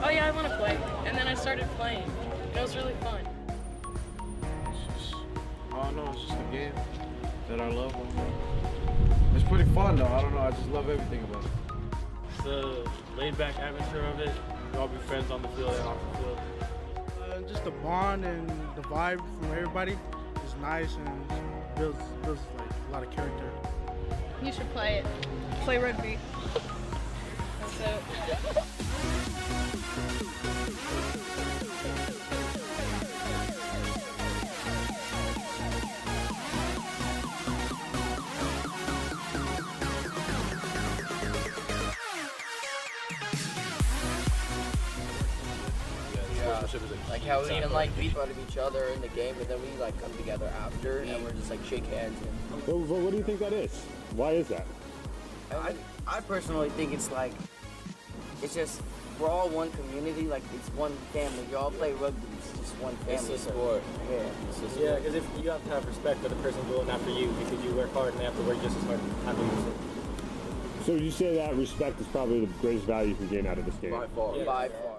oh yeah, I want to play. And then I started playing, and it was really fun. I don't know, it's just a game that I love. It's pretty fun though, I don't know, I just love everything about it. The laid-back atmosphere of it, we all be friends on the field and off the field. Just the bond and the vibe from everybody is nice and builds like a lot of character. You should play it. Play rugby. That's it. Like how we can like beat out of each other in the game, and then we like come together after, and we're just like shake hands. Well, what do you think that is? Why is that? I personally think it's just we're all one community, like it's one family. You all play rugby. It's just one family. It's a sport. Yeah. Yeah, because if you have to have respect for the person going after you because you work hard and they have to work just as hard after you. So you say that respect is probably the greatest value you can gain out of this game? By far. Yeah. By far.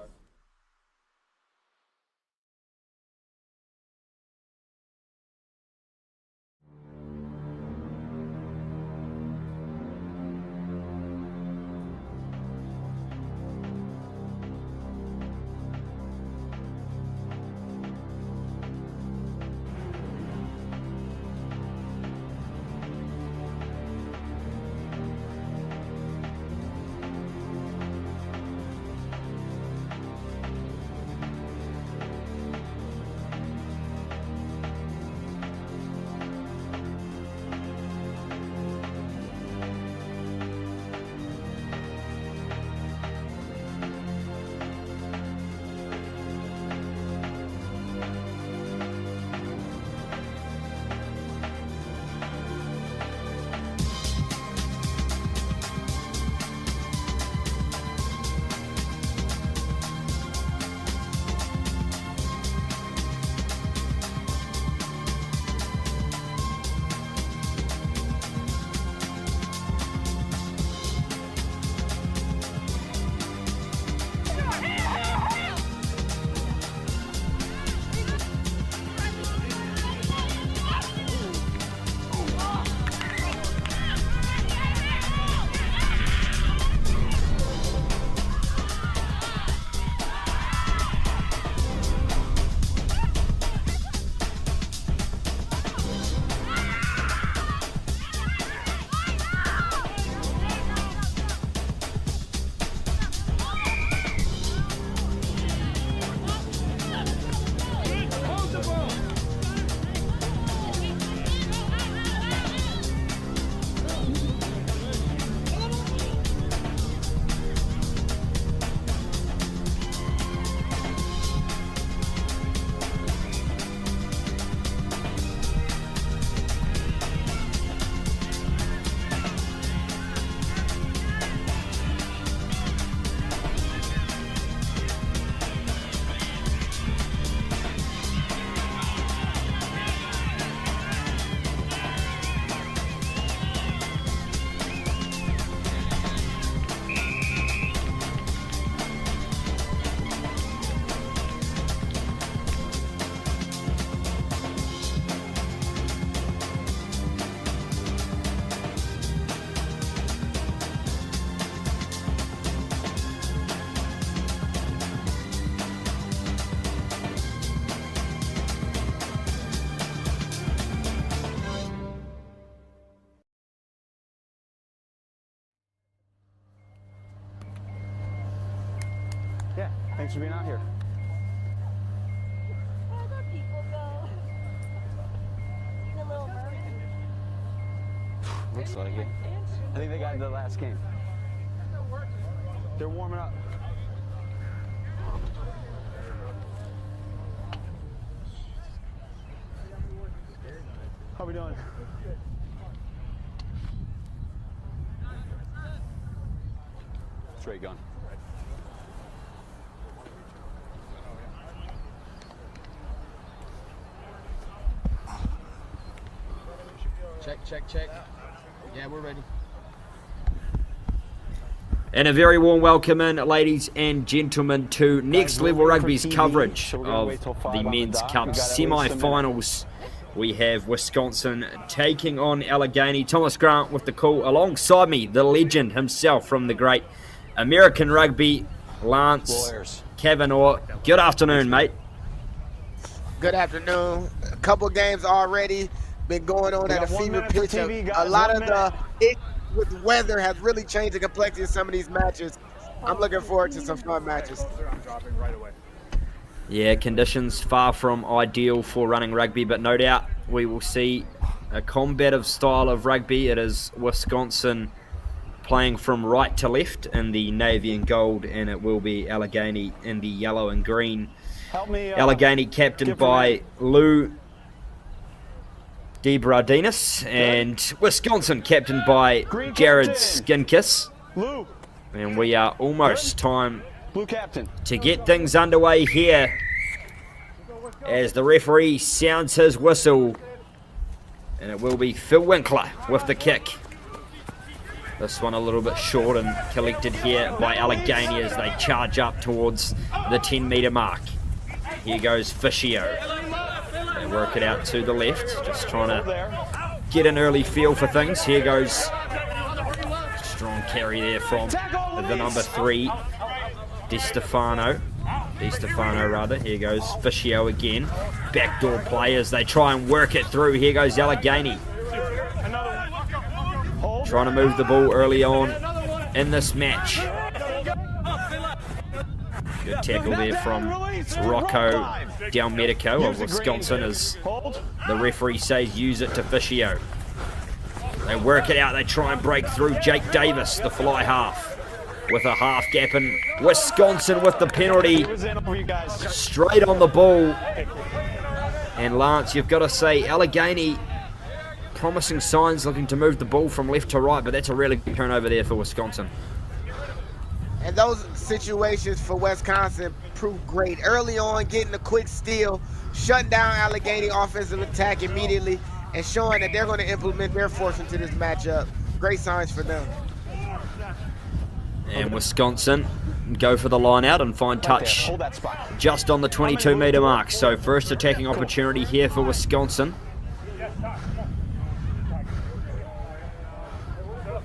Yeah, thanks for being out here. Looks like it. I think they got into the last game. They're warming up. How we doing? Straight gun. Check. Yeah, we're ready. And a very warm welcome in, ladies and gentlemen, to Next Level Rugby's coverage of the Men's Cup semi-finals. We have Wisconsin taking on Allegheny. Thomas Grant with the call. Alongside me, the legend himself from the great American Rugby, Lance Kavanaugh. Good afternoon, mate. Good afternoon. A couple games already been going on at a fever pitch. A lot of the issues with weather has really changed the complexity of some of these matches. I'm looking forward to some fun matches. I'm dropping right away. Yeah, conditions far from ideal for running rugby, but no doubt we will see a combative style of rugby. It is Wisconsin playing from right to left in the navy and gold, and it will be Allegheny in the yellow and green. Allegheny captained by Lou DeBradinis, and Wisconsin captained by Jared Skinkiss. And we are almost time to get things underway here as the referee sounds his whistle. And it will be Phil Winkler with the kick. This one a little bit short and collected here by Allegheny as they charge up towards the 10-metre mark. Here goes Fiscio. They work it out to the left, just trying to get an early feel for things. Here goes strong carry there from the number 3, Di Stefano rather. Here goes Fiscio again. Backdoor players, they try and work it through. Here goes Allegheny. Trying to move the ball early on in this match. Good tackle there from Rocco Delmedico of Wisconsin as the referee says use it to Fiscio. They work it out, they try and break through. Jake Davis, the fly half, with a half gap, and Wisconsin with the penalty. Straight on the ball. And Lance, you've got to say, Allegheny, promising signs, looking to move the ball from left to right, but that's a really good turnover there for Wisconsin. And those situations for Wisconsin proved great. Early on, getting a quick steal, shutting down Allegheny offensive attack immediately, and showing that they're going to implement their force into this matchup. Great signs for them. And Wisconsin go for the line out and find touch just on the 22-metre mark. So first attacking opportunity here for Wisconsin.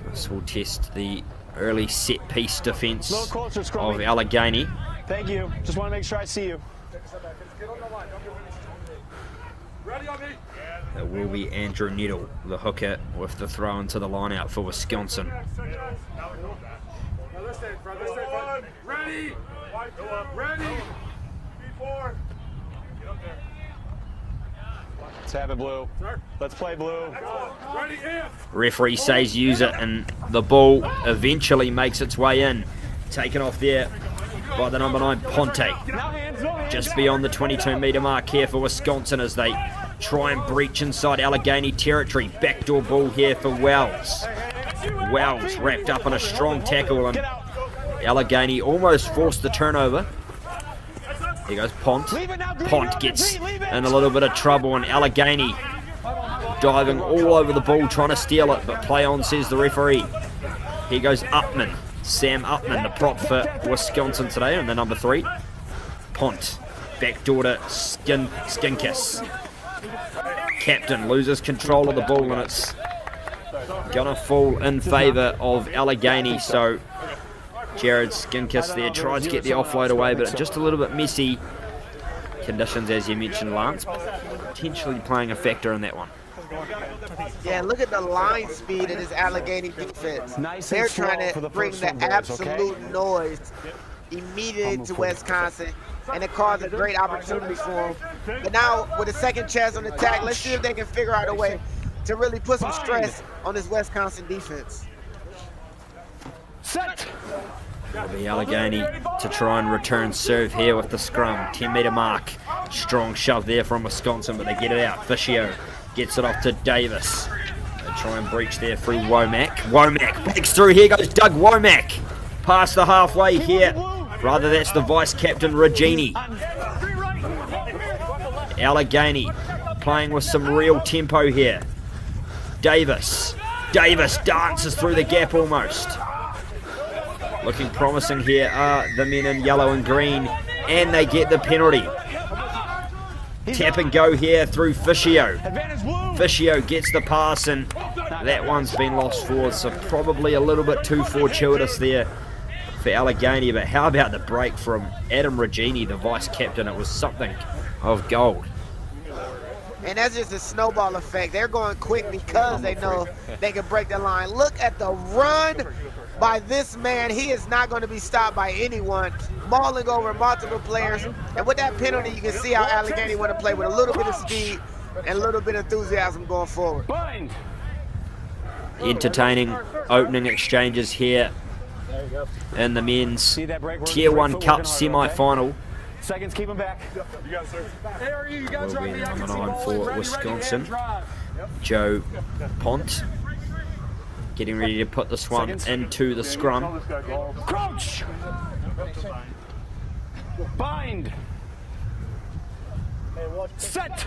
This will test the early set piece defense of Allegheny. Thank you. Just want to make sure I see you. It will be Andrew Needle, the hooker, with the throw into the line out for Wisconsin. Ready. Let's have it, Blue. Let's play, Blue. Referee says use it, and the ball eventually makes its way in. Taken off there by the number 9, Ponte. Just beyond the 22-metre mark here for Wisconsin as they try and breach inside Allegheny territory. Backdoor ball here for Wells. Wells wrapped up in a strong tackle, and Allegheny almost forced the turnover. Here goes Pont. Pont gets in a little bit of trouble, and Allegheny diving all over the ball trying to steal it, but play on, says the referee. Here goes Upman. Sam Upman, the prop for Wisconsin today, and the number 3. Pont. Backdoor to Skinkiss. Captain loses control of the ball, and it's gonna fall in favour of Allegheny. So Jared Skinkiss there tries to get the offload away, but just a little bit messy conditions, as you mentioned, Lance, potentially playing a factor in that one. Yeah, look at the line speed of this Allegheny defense. They're trying to bring the absolute noise immediately to Wisconsin, and it caused a great opportunity for them. But now, with a second chance on attack, let's see if they can figure out a way to really put some stress on this Wisconsin defense. Set. It'll be Allegheny to try and return serve here with the scrum. 10-metre mark. Strong shove there from Wisconsin, but they get it out. Fiscio gets it off to Davis. They try and breach there through Womack. Womack breaks through. Here goes Doug Womack. Past the halfway here. Rather, that's the vice-captain, Regini. Allegheny playing with some real tempo here. Davis. Davis dances through the gap almost. Looking promising here are the men in yellow and green, and they get the penalty. Tap and go here through Fiscio. Fiscio gets the pass, and that one's been lost forward, so probably a little bit too fortuitous there for Allegheny. But how about the break from Adam Regini, the vice-captain? It was something of gold. And that's just a snowball effect. They're going quick because they know they can break the line. Look at the run by this man. He is not going to be stopped by anyone, mauling over multiple players. And with that penalty, you can see how Allegheny want to play with a little bit of speed and a little bit of enthusiasm going forward. Entertaining opening exchanges here in the men's Tier 1 Cup semi-final. Seconds, keep him back. You got it, sir. Will be the number 9 for Wisconsin, Joe Pont. Getting ready to put this one into the scrum. Crouch. Bind. Set.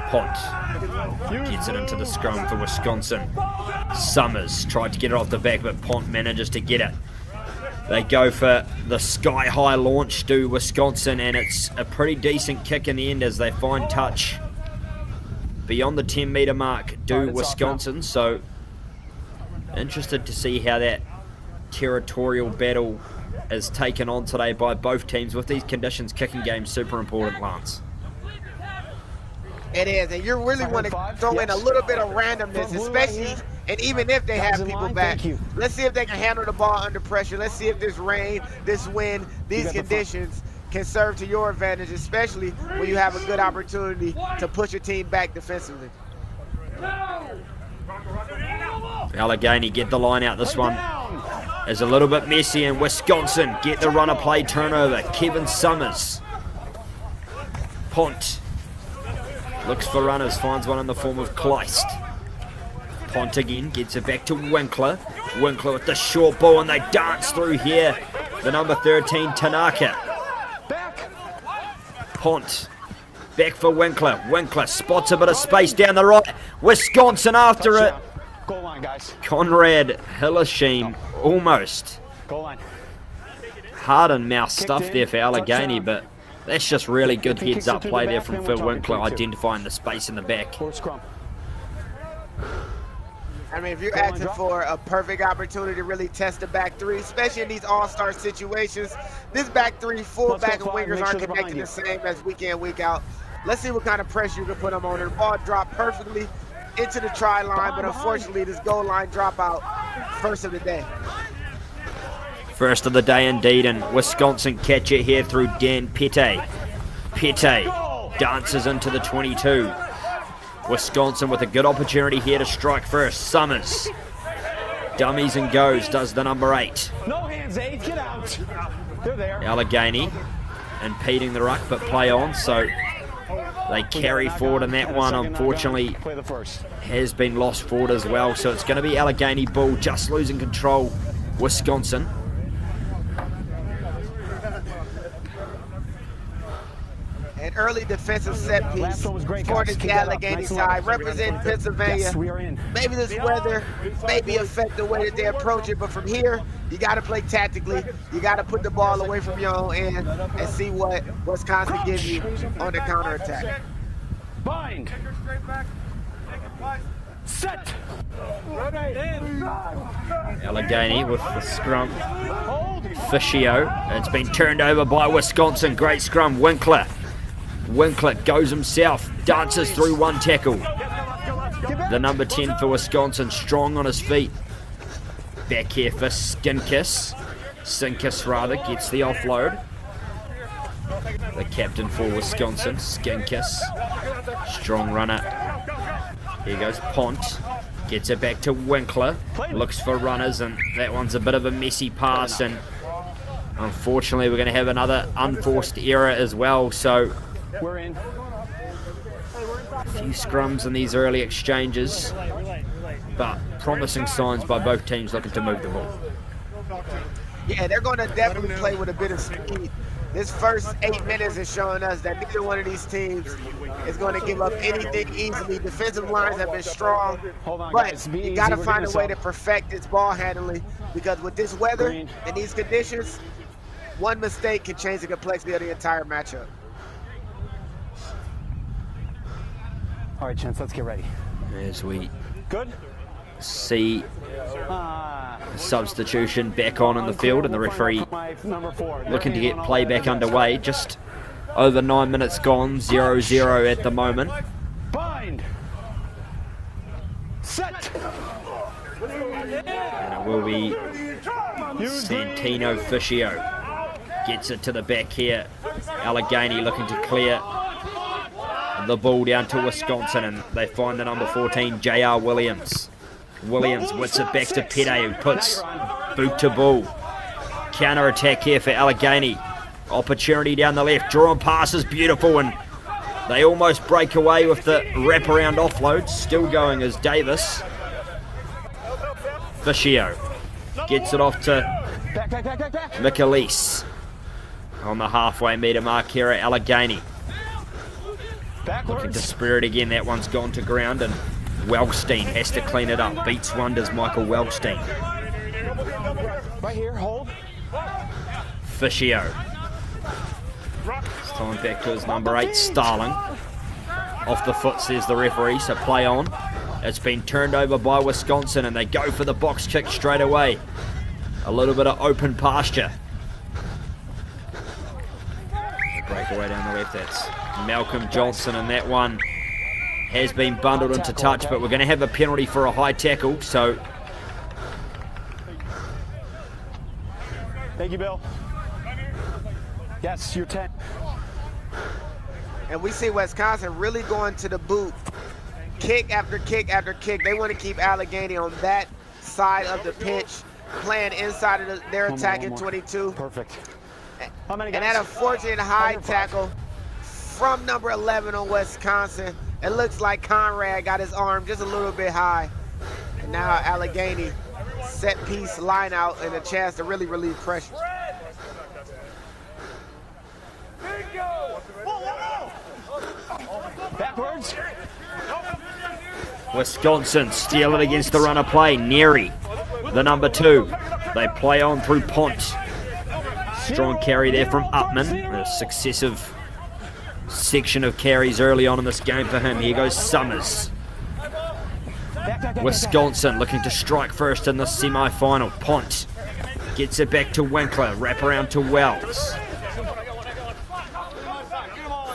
Pont gets it into the scrum for Wisconsin. Summers tried to get it off the back, but Pont manages to get it. They go for the sky-high launch to Wisconsin, and it's a pretty decent kick in the end as they find touch beyond the 10-meter mark do Wisconsin. So interested to see how that territorial battle is taken on today by both teams. With these conditions, kicking game's super important, Lance. It is, and you really want to throw in a little bit of randomness, especially, and even if they have people back. Let's see if they can handle the ball under pressure. Let's see if this rain, this wind, these conditions can serve to your advantage, especially when you have a good opportunity to push your team back defensively. Allegheny get the line out. This one is a little bit messy, and Wisconsin get the runner play turnover. Kevin Summers. Pont looks for runners, finds one in the form of Kleist. Pont again, gets it back to Winkler. Winkler with the short ball, and they dance through here. The number 13, Tanaka. Pont, back for Winkler. Winkler spots a bit of space down the right. Wisconsin after it. Goal line, guys. Conrad Hillashim, almost. Goal line. Hard and mouth stuff there for Allegheny, but that's just really good heads-up play there from Phil Winkler, identifying the space in the back. I mean, if you're asking for a perfect opportunity to really test the back three, especially in these all-star situations, this back three, fullback and wingers aren't connected the same as week in, week out. Let's see what kind of pressure you can put them on. The ball dropped perfectly into the try line, but unfortunately, this goal line dropout, first of the day. First of the day indeed, and Wisconsin catch it here through Dan Pete. Pete dances into the 22. Wisconsin with a good opportunity here to strike first. Summers dummies and goes, does the number 8. No hands, 8, get out. They're there. Allegheny impeding the ruck, but play on, so they carry forward, and that one unfortunately has been lost forward as well. So it's going to be Allegheny ball, just losing control, Wisconsin. An early defensive set piece for the Allegheny side, representing Pennsylvania. Maybe this weather maybe affect the way that they approach it, but from here, you got to play tactically. You got to put the ball away from your own end and see what Wisconsin gives you on the counterattack. Bind. Set. Allegheny with the scrum. Fischio. It's been turned over by Wisconsin. Great scrum. Winkler goes himself, dances through one tackle. The number 10 for Wisconsin, strong on his feet. Back here for Sinkus rather, gets the offload. The captain for Wisconsin, Sinkus. Strong runner. Here goes Pont. Gets it back to Winkler. Looks for runners, and that one's a bit of a messy pass, and unfortunately we're going to have another unforced error as well. So we're in. A few scrums in these early exchanges, but promising signs by both teams looking to move the ball. Yeah, they're going to definitely play with a bit of speed. This first 8 minutes is showing us that neither one of these teams is going to give up anything easily. Defensive lines have been strong, but you got to find a way to perfect its ball handling, because with this weather and these conditions, one mistake can change the complexity of the entire matchup. All right, gents, let's get ready. As we good see substitution back on in the field, and the referee looking to get play back underway. Just over 9 minutes gone, 0-0 at the moment. Bind. Set. And it will be Santino Fischio. Gets it to the back here. Allegheny looking to clear the ball down to Wisconsin, and they find the number 14, J.R. Williams. Williams whips it back to Pete, who puts boot to ball. Counter attack here for Allegheny. Opportunity down the left. Drawn pass is beautiful, and they almost break away with the wraparound offload. Still going as Davis. Fischio gets it off to Michelise. on the halfway meter mark here at Allegheny. Looking to spear it again. That one's gone to ground, and Wellstein has to clean it up. Beats wonders, Michael Wellstein. Right here, hold. Fiscio. It's time back to his number 8, Starling. Off the foot, says the referee, so play on. It's been turned over by Wisconsin, and they go for the box kick straight away. A little bit of open pasture. Breakaway down the left, that's Malcolm Johnson, and that one has been bundled into touch, but we're going to have a penalty for a high tackle, so... Thank you, Bill. Yes, you're 10. And we see Wisconsin really going to the boot. Kick after kick after kick. They want to keep Allegheny on that side of the pitch, playing inside of their attacking 22. Perfect. And that unfortunate high tackle from number 11 on Wisconsin. It looks like Conrad got his arm just a little bit high. And now Allegheny set piece line out and a chance to really relieve pressure. Backwards. Wisconsin steal it against the runner play. Neary, the number 2. They play on through Pont. Strong carry there from Upman. A successive section of carries early on in this game for him. Here goes Summers. Wisconsin looking to strike first in the semi-final. Pont gets it back to Winkler. Wrap around to Wells.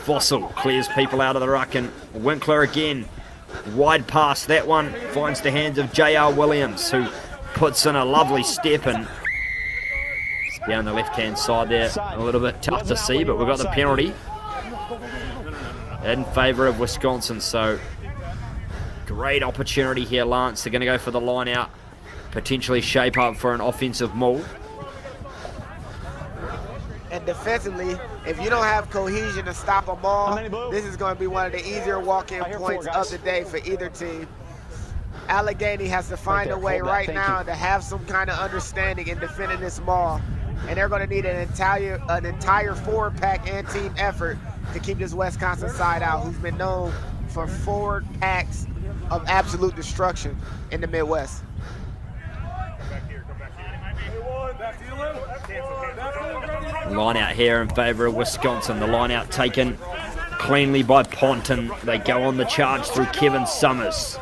Fossil clears people out of the ruck, and Winkler again. Wide pass. That one finds the hands of J.R. Williams, who puts in a lovely step, and it's down the left-hand side there. A little bit tough to see, but we've got the penalty in favour of Wisconsin. So great opportunity here, Lance. They're going to go for the line out, potentially shape up for an offensive maul. And defensively, if you don't have cohesion to stop them all, this is going to be one of the easier walk-in points of the day for either team. Allegheny has to find a way right now to have some kind of understanding in defending this maul. And they're going to need an entire forward pack and team effort to keep this Wisconsin side out, who's been known for forward packs of absolute destruction in the Midwest. Line out here in favour of Wisconsin. The line out taken cleanly by Pont, and they go on the charge through Kevin Summers.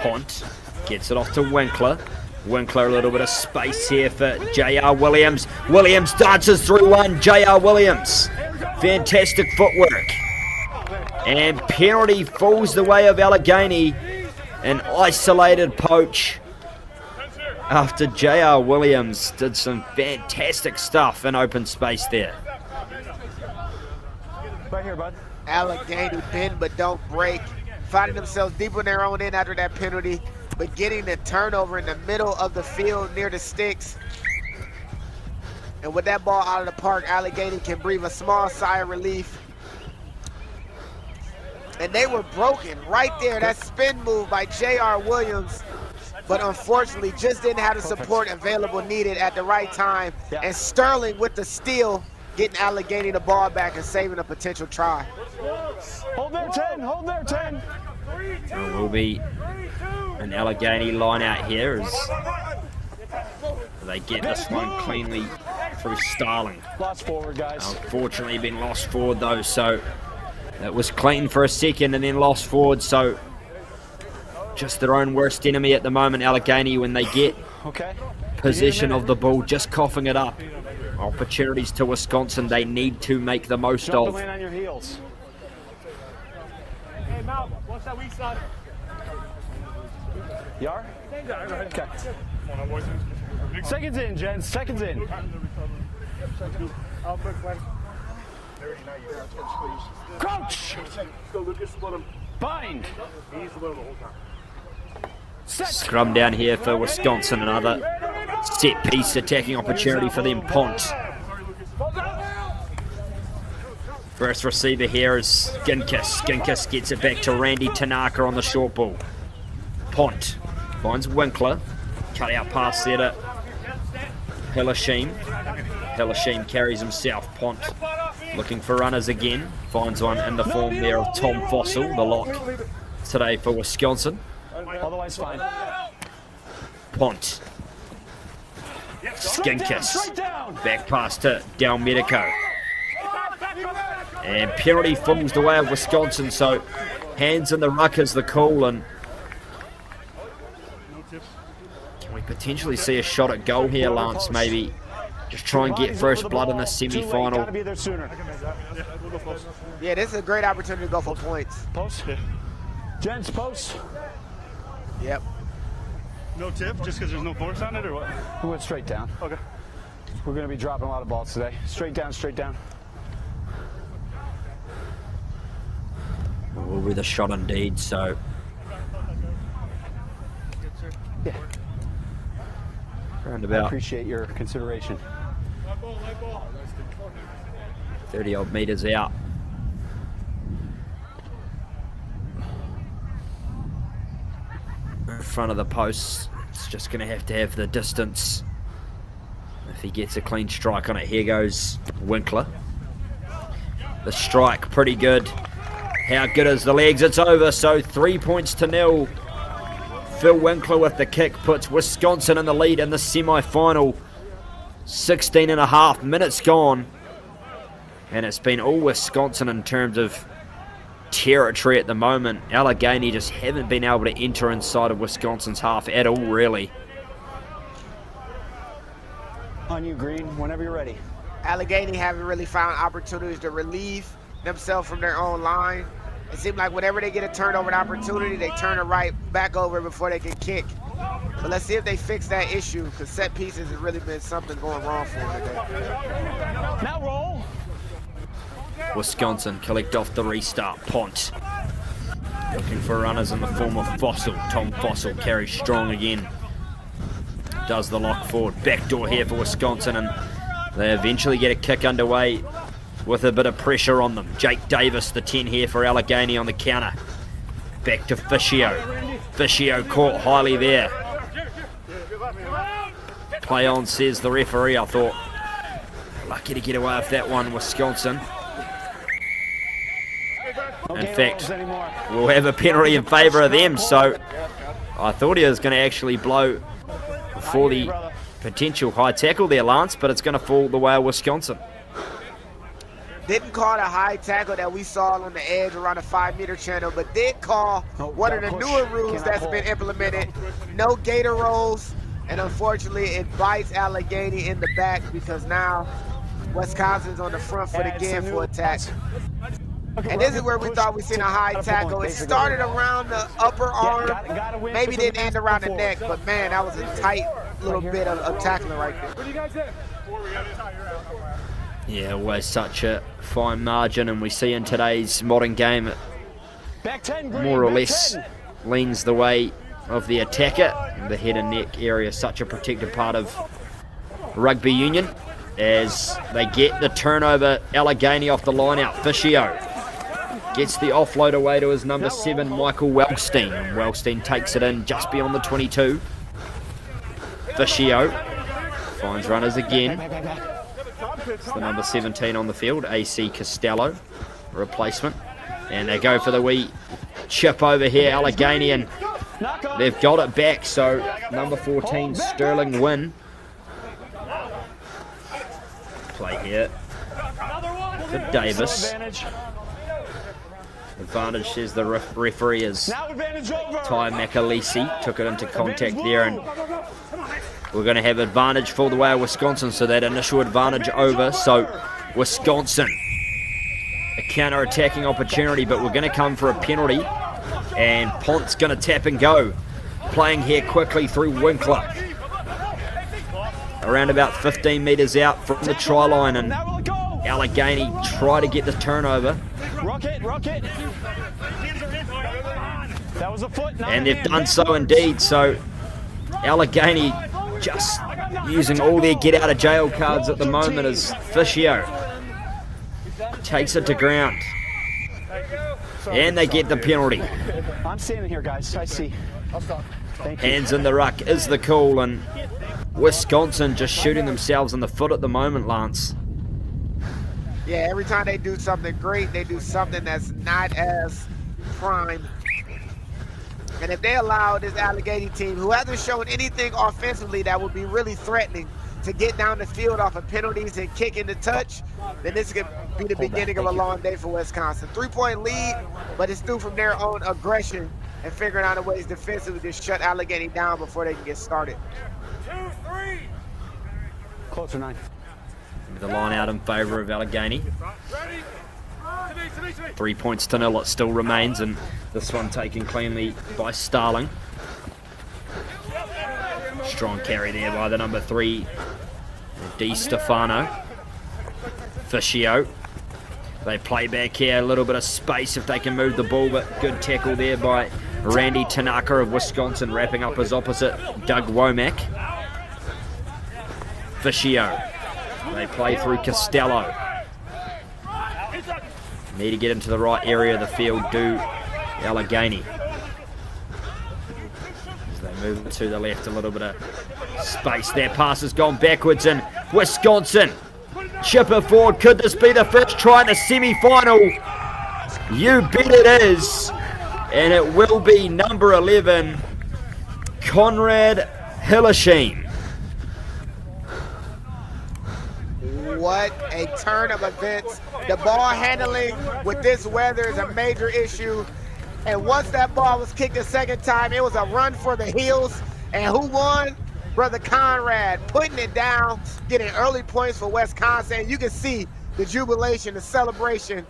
Pont gets it off to Winkler. Winkler, a little bit of space here for J.R. Williams. Williams dances through one. J.R. Williams. Fantastic footwork. And penalty falls the way of Allegheny. An isolated poach after J.R. Williams did some fantastic stuff in open space there. Right here, bud. Allegheny bend but don't break. Finding themselves deep in their own end after that penalty, but getting the turnover in the middle of the field near the sticks. And with that ball out of the park, Allegheny can breathe a small sigh of relief. And they were broken right there. That spin move by J.R. Williams, but unfortunately just didn't have the support available needed at the right time. And Sterling with the steal, getting Allegheny the ball back and saving a potential try. Hold there, 10. Hold there, 10. It will be an Allegheny line out here as they get this one cleanly through Starling. Lost forward, guys. Unfortunately been lost forward though, so it was clean for a second and then lost forward, so just their own worst enemy at the moment, Allegheny, when they get possession of the ball, just coughing it up. Opportunities to Wisconsin they need to make the most of. Land on your heels. Hey, Mal, watch that weak side. Yar? Okay. Seconds in, gents. Seconds in. Crouch! Bind! Scrum down here for Wisconsin. Another set piece attacking opportunity for them. Pont. First receiver here is Ginkus. Ginkus gets it back to Randy Tanaka on the short ball. Pont finds Winkler. Cut out pass there to Hilashim. Hillashim carries himself. Pont looking for runners again. Finds one in the form there of Tom Fossil, the lock today for Wisconsin. Otherwise fine. Pont. Skinkus. Back pass to Del Medico. And penalty falls the way of Wisconsin, so hands in the ruck is the call. And can we potentially see a shot at goal here, Lance? Maybe just try and get first blood in the semi-final. Yeah, this is a great opportunity to go for points. Post. Gents, post. Yep. No tip, just because there's no force on it, or what? We went straight down. Okay. We're going to be dropping a lot of balls today. Straight down, straight down. Well, with a shot indeed, so. Yeah. Round about. I appreciate your consideration. 30 odd meters out. In front of the posts. It's just going to have the distance. If he gets a clean strike on it, here goes Winkler. The strike, pretty good. How good is the legs? It's over, so 3 points to 0. Phil Winkler with the kick puts Wisconsin in the lead in the semi-final. 16.5 minutes gone. And it's been all Wisconsin in terms of territory at the moment. Allegheny just haven't been able to enter inside of Wisconsin's half at all, really. On you, Green, whenever you're ready. Allegheny haven't really found opportunities to relieve themselves from their own line. It seems like whenever they get a turnover and opportunity, they turn it right back over before they can kick. But let's see if they fix that issue, because set pieces has really been something going wrong for them today. Now roll. Wisconsin collect off the restart. Pont looking for runners in the form of Fossil. Tom Fossil carries strong again. Does the lock forward. Backdoor here for Wisconsin, and they eventually get a kick underway with a bit of pressure on them. Jake Davis, the 10 here for Allegheny on the counter. Back to Fischio. Fischio caught highly there. Play on, says the referee. I thought lucky to get away with that one, Wisconsin. In fact, we'll have a penalty in favour of them, so I thought he was going to actually blow for the potential high tackle there, Lance, but it's going to fall the way of Wisconsin. Didn't call the high tackle that we saw on the edge around the 5-meter channel, but did call one of the newer rules that's been implemented. No gator rolls, and unfortunately it bites Allegheny in the back because now Wisconsin's on the front foot again for attack. And this is where we thought we seen a high tackle. It started around the upper arm, maybe didn't end around the neck, but man, that was a tight little bit of tackling right there. Yeah, always such a fine margin, and we see in today's modern game it more or less leans the way of the attacker. The head and neck area is such a protected part of rugby union. As they get the turnover, Allegheny off the line out. Fischio gets the offload away to his number 7, Michael Wellstein. And Wellstein takes it in just beyond the 22. Fischio finds runners again. It's the number 17 on the field, AC Costello, replacement. And they go for the wee chip over here, Allegheny, and they've got it back. So number 14, Sterling Wynn. Play here for Davis. Advantage, says the referee, is Ty Makalisi. Took it into contact there, and we're going to have advantage for the way of Wisconsin, so that initial advantage over. So Wisconsin, a counter-attacking opportunity, but we're going to come for a penalty, and Pont's going to tap and go. Playing here quickly through Winkler. Around about 15 metres out from the try line, and Allegheny try to get the turnover. Rocket. That was a foot. And they've done so indeed. So Allegheny just using all their get-out-of-jail cards at the moment as Fischio takes it to ground. And they get the penalty. I'm standing here, guys. I see. Hands in the ruck is the call, and Wisconsin just shooting themselves in the foot at the moment, Lance. Yeah, every time they do something great, they do something that's not as prime. And if they allow this Allegheny team, who hasn't shown anything offensively that would be really threatening, to get down the field off of penalties and kick into touch, then this could be the beginning of a long day for Wisconsin. 3-point lead, but it's through from their own aggression and figuring out ways defensively to shut Allegheny down before they can get started. 2-3. Closer 9. The line out in favor of Allegheny. 3 points to 0 it still remains, and this one taken cleanly by Starling. Strong carry there by the number 3, Di Stefano. Fiscio. They play back here, a little bit of space if they can move the ball, but good tackle there by Randy Tanaka of Wisconsin, wrapping up his opposite, Doug Womack. Fiscio. They play through Costello. Need to get into the right area of the field, do Allegheny. As they move to the left, a little bit of space there. Pass has gone backwards, and Wisconsin chipper forward. Could this be the first try in the semi-final? You bet it is. And it will be number 11, Conrad Hillesheim. What a turn of events. The ball handling with this weather is a major issue. And once that ball was kicked a second time, it was a run for the hills. And who won? Brother Conrad, putting it down, getting early points for Wisconsin. You can see the jubilation, the celebration.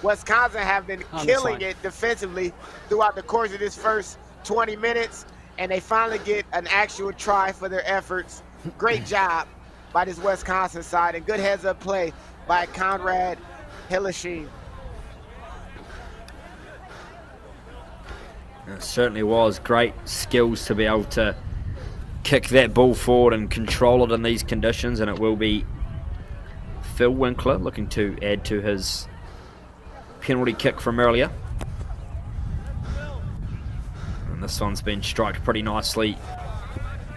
Wisconsin have been killing it defensively throughout the course of this first 20 minutes. And they finally get an actual try for their efforts. Great job by this Wisconsin side, and good heads-up play by Conrad Hillesheim. It certainly was great skills to be able to kick that ball forward and control it in these conditions, and it will be Phil Winkler looking to add to his penalty kick from earlier. And this one's been striked pretty nicely.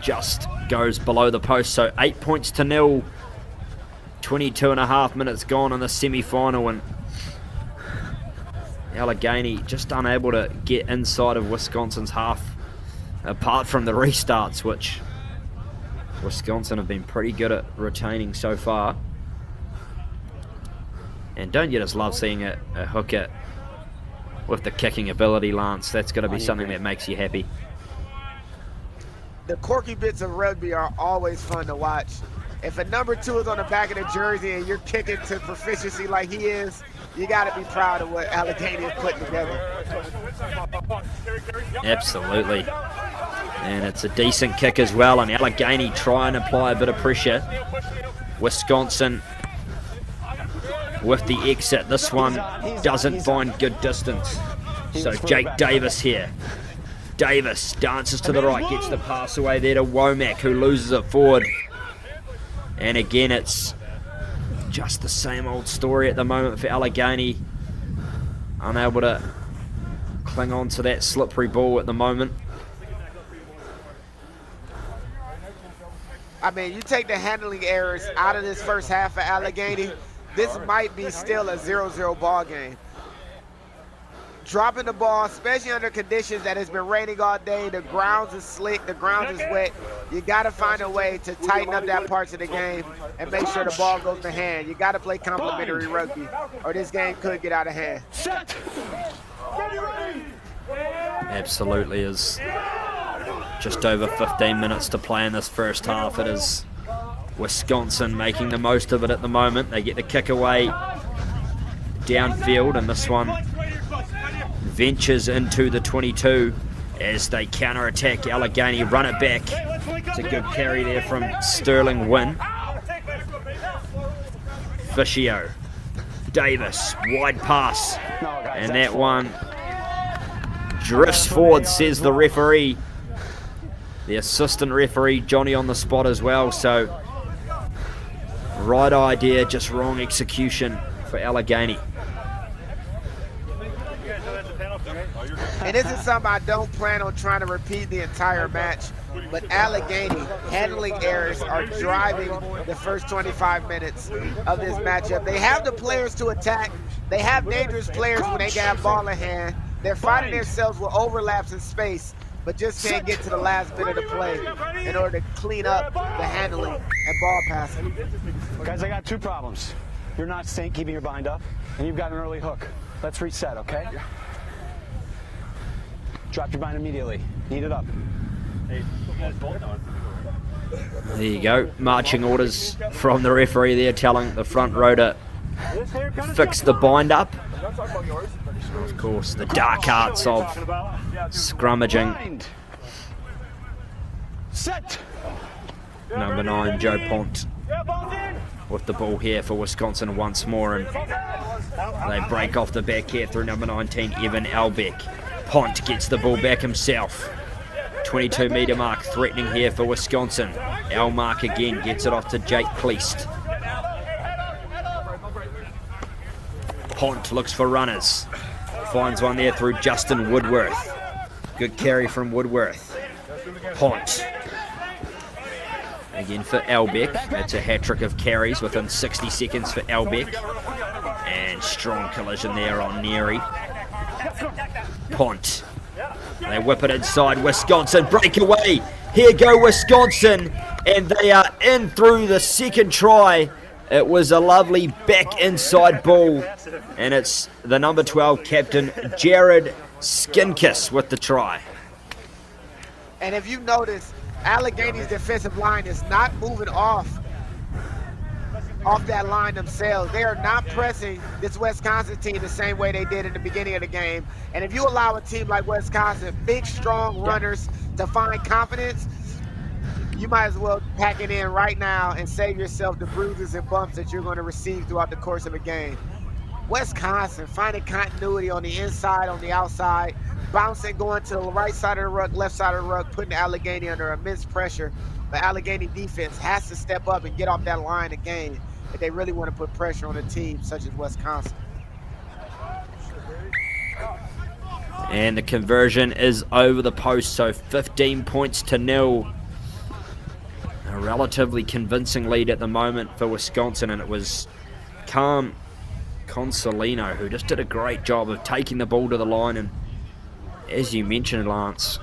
Just goes below the post, so 8 points to 0. 22.5 minutes gone in the semi-final, and Allegheny just unable to get inside of Wisconsin's half, apart from the restarts, which Wisconsin have been pretty good at retaining so far. And don't you just love seeing a hooker with the kicking ability, Lance? That's going to be something that makes you happy. The quirky bits of rugby are always fun to watch. If a number 2 is on the back of the jersey and you're kicking to proficiency like he is, you got to be proud of what Allegheny is putting together. Absolutely. And it's a decent kick as well, and Allegheny try and apply a bit of pressure. Wisconsin with the exit. This one doesn't find good distance. So Jake Davis here. Davis dances to the right, gets the pass away there to Womack, who loses it forward. And again, it's just the same old story at the moment for Allegheny. Unable to cling on to that slippery ball at the moment. I mean, you take the handling errors out of this first half for Allegheny, this might be still a 0-0 ball game. Dropping the ball, especially under conditions that has been raining all day, the grounds is slick, the grounds is wet. You got to find a way to tighten up that parts of the game and make sure the ball goes to hand. You got to play complementary rugby, or this game could get out of hand. Absolutely is. Just over 15 minutes to play in this first half. It is Wisconsin making the most of it at the moment. They get the kick away downfield, and this one ventures into the 22 as they counter-attack Allegheny, run it back. It's a good carry there from Sterling Wynn. Fiscio, Davis, wide pass, and that one drifts forward, says the referee. The assistant referee, Johnny, on the spot as well, so right idea, just wrong execution for Allegheny. And this is something I don't plan on trying to repeat the entire match, but Allegheny handling errors are driving the first 25 minutes of this matchup. They have the players to attack. They have dangerous players when they got ball in hand. They're finding themselves with overlaps in space, but just can't get to the last bit of the play in order to clean up the handling and ball passing. Guys, I got two problems. You're not keeping your bind up, and you've got an early hook. Let's reset, okay? Drop your bind immediately. Knead it up. There you go. Marching orders from the referee there telling the front row to fix the bind up. Of course, the dark arts of scrummaging. Set. Number 9, Joe Pont, with the ball here for Wisconsin once more, and they break off the back here through number 19, Evan Albeck. Pont gets the ball back himself. 22-metre mark threatening here for Wisconsin. Almark again gets it off to Jake Cleast. Pont looks for runners. Finds one there through Justin Woodworth. Good carry from Woodworth. Pont. Again for Albeck. That's a hat-trick of carries within 60 seconds for Albeck. And strong collision there on Neary. Pont. They whip it inside. Wisconsin breakaway. Here go Wisconsin. And they are in through the second try. It was a lovely back inside ball. And it's the number 12 captain, Jared Skinkiss, with the try. And if you notice, Allegheny's defensive line is not moving off that line themselves. They are not pressing this Wisconsin team the same way they did in the beginning of the game. And if you allow a team like Wisconsin, big, strong runners, to find confidence, you might as well pack it in right now and save yourself the bruises and bumps that you're going to receive throughout the course of a game. Wisconsin finding continuity on the inside, on the outside, bouncing, going to the right side of the ruck, left side of the ruck, putting Allegheny under immense pressure. The Allegheny defense has to step up and get off that line again if they really want to put pressure on a team such as Wisconsin. And the conversion is over the post, so 15 points to 0. A relatively convincing lead at the moment for Wisconsin, and it was Calm Consolino who just did a great job of taking the ball to the line. And as you mentioned, Lance,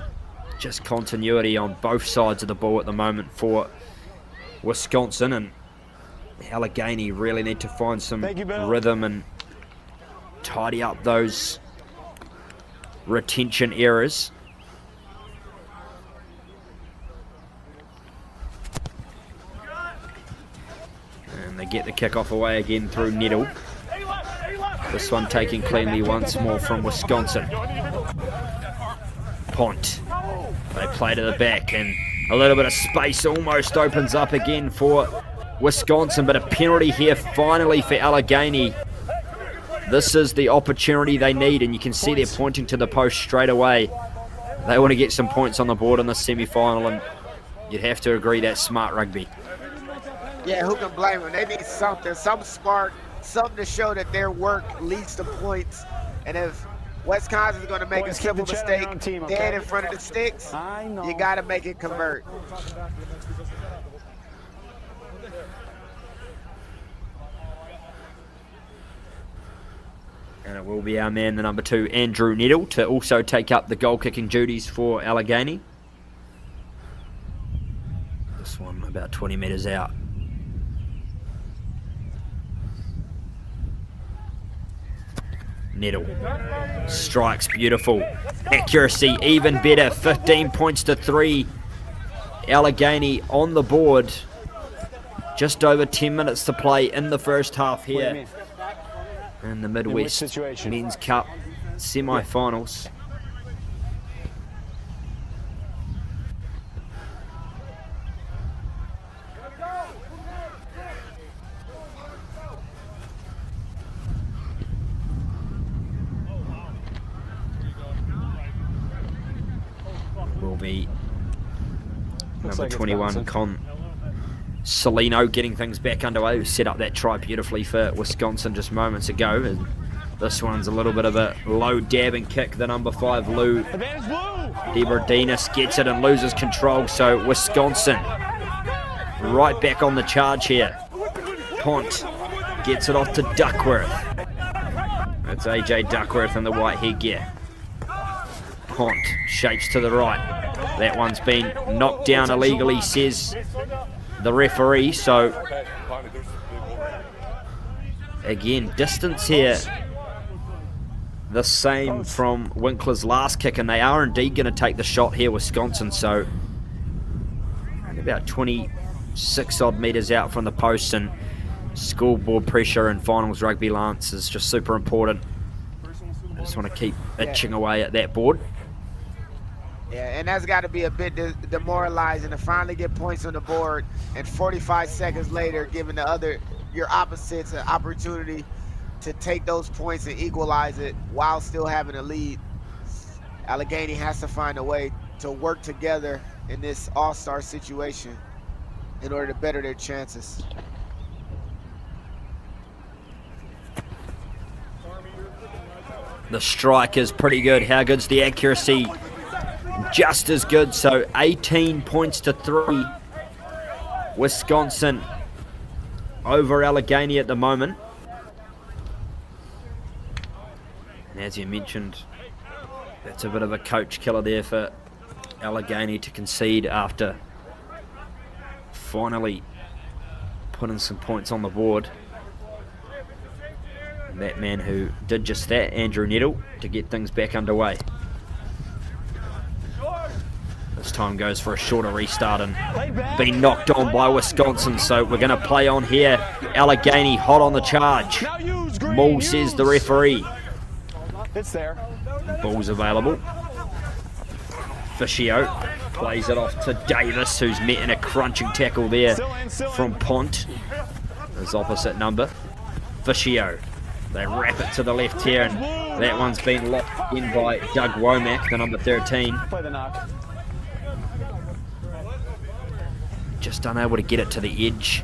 just continuity on both sides of the ball at the moment for Wisconsin, and Allegheny really need to find some rhythm and tidy up those retention errors. And they get the kickoff away again through Needle. This one taken cleanly once more from Wisconsin. Pont. They play to the back, and a little bit of space almost opens up again for Wisconsin, but a penalty here finally for Allegheny. This is the opportunity they need, and you can see they're pointing to the post straight away. They want to get some points on the board in the semi-final, and you'd have to agree that's smart rugby. Yeah, who can blame them? They need something, some spark, something to show that their work leads to points. And if Wisconsin is going to make a simple mistake dead in front of the sticks, you got to make it convert. And it will be our man, the number 2, Andrew Needle, to also take up the goal-kicking duties for Allegheny. This one about 20 metres out. Needle strikes, beautiful. Accuracy even better, 15 points to 3. Allegheny on the board. Just over 10 minutes to play in the first half here in the Midwest Men's Cup semi-finals. Will be number 21, Consolino, getting things back underway. We set up that try beautifully for Wisconsin just moments ago. And This one's a little bit of a low dabbing kick. The number 5, Lou Debradinis, gets it and loses control. So Wisconsin right back on the charge here. Pont gets it off to Duckworth. It's AJ Duckworth in the white headgear. Pont shapes to the right. That one's been knocked down illegally, says the referee. So again, distance here the same from Winkler's last kick, and they are indeed going to take the shot here, Wisconsin. So about 26 odd meters out from the post, and scoreboard pressure in finals rugby, Lance, is just super important. I just want to keep itching away at that board. Yeah, and that's got to be a bit demoralizing to finally get points on the board, and 45 seconds later giving your opposites an opportunity to take those points and equalize it while still having a lead. Allegheny has to find a way to work together in this all-star situation in order to better their chances. The strike is pretty good. How good's the accuracy? Just as good. So 18 points to 3. Wisconsin over Allegheny at the moment. And as you mentioned, that's a bit of a coach killer there for Allegheny to concede after finally putting some points on the board. And that man who did just that, Andrew Nettle, to get things back underway. This time goes for a shorter restart and been knocked on by Wisconsin, so we're going to play on here. Allegheny hot on the charge. Mull says the referee. It's there. Ball's available. Fiscio plays it off to Davis, who's met in a crunching tackle there from Pont, his opposite number. Fiscio. They wrap it to the left here, and that one's been locked in by Doug Womack, the number 13. Play the knock. Just unable to get it to the edge.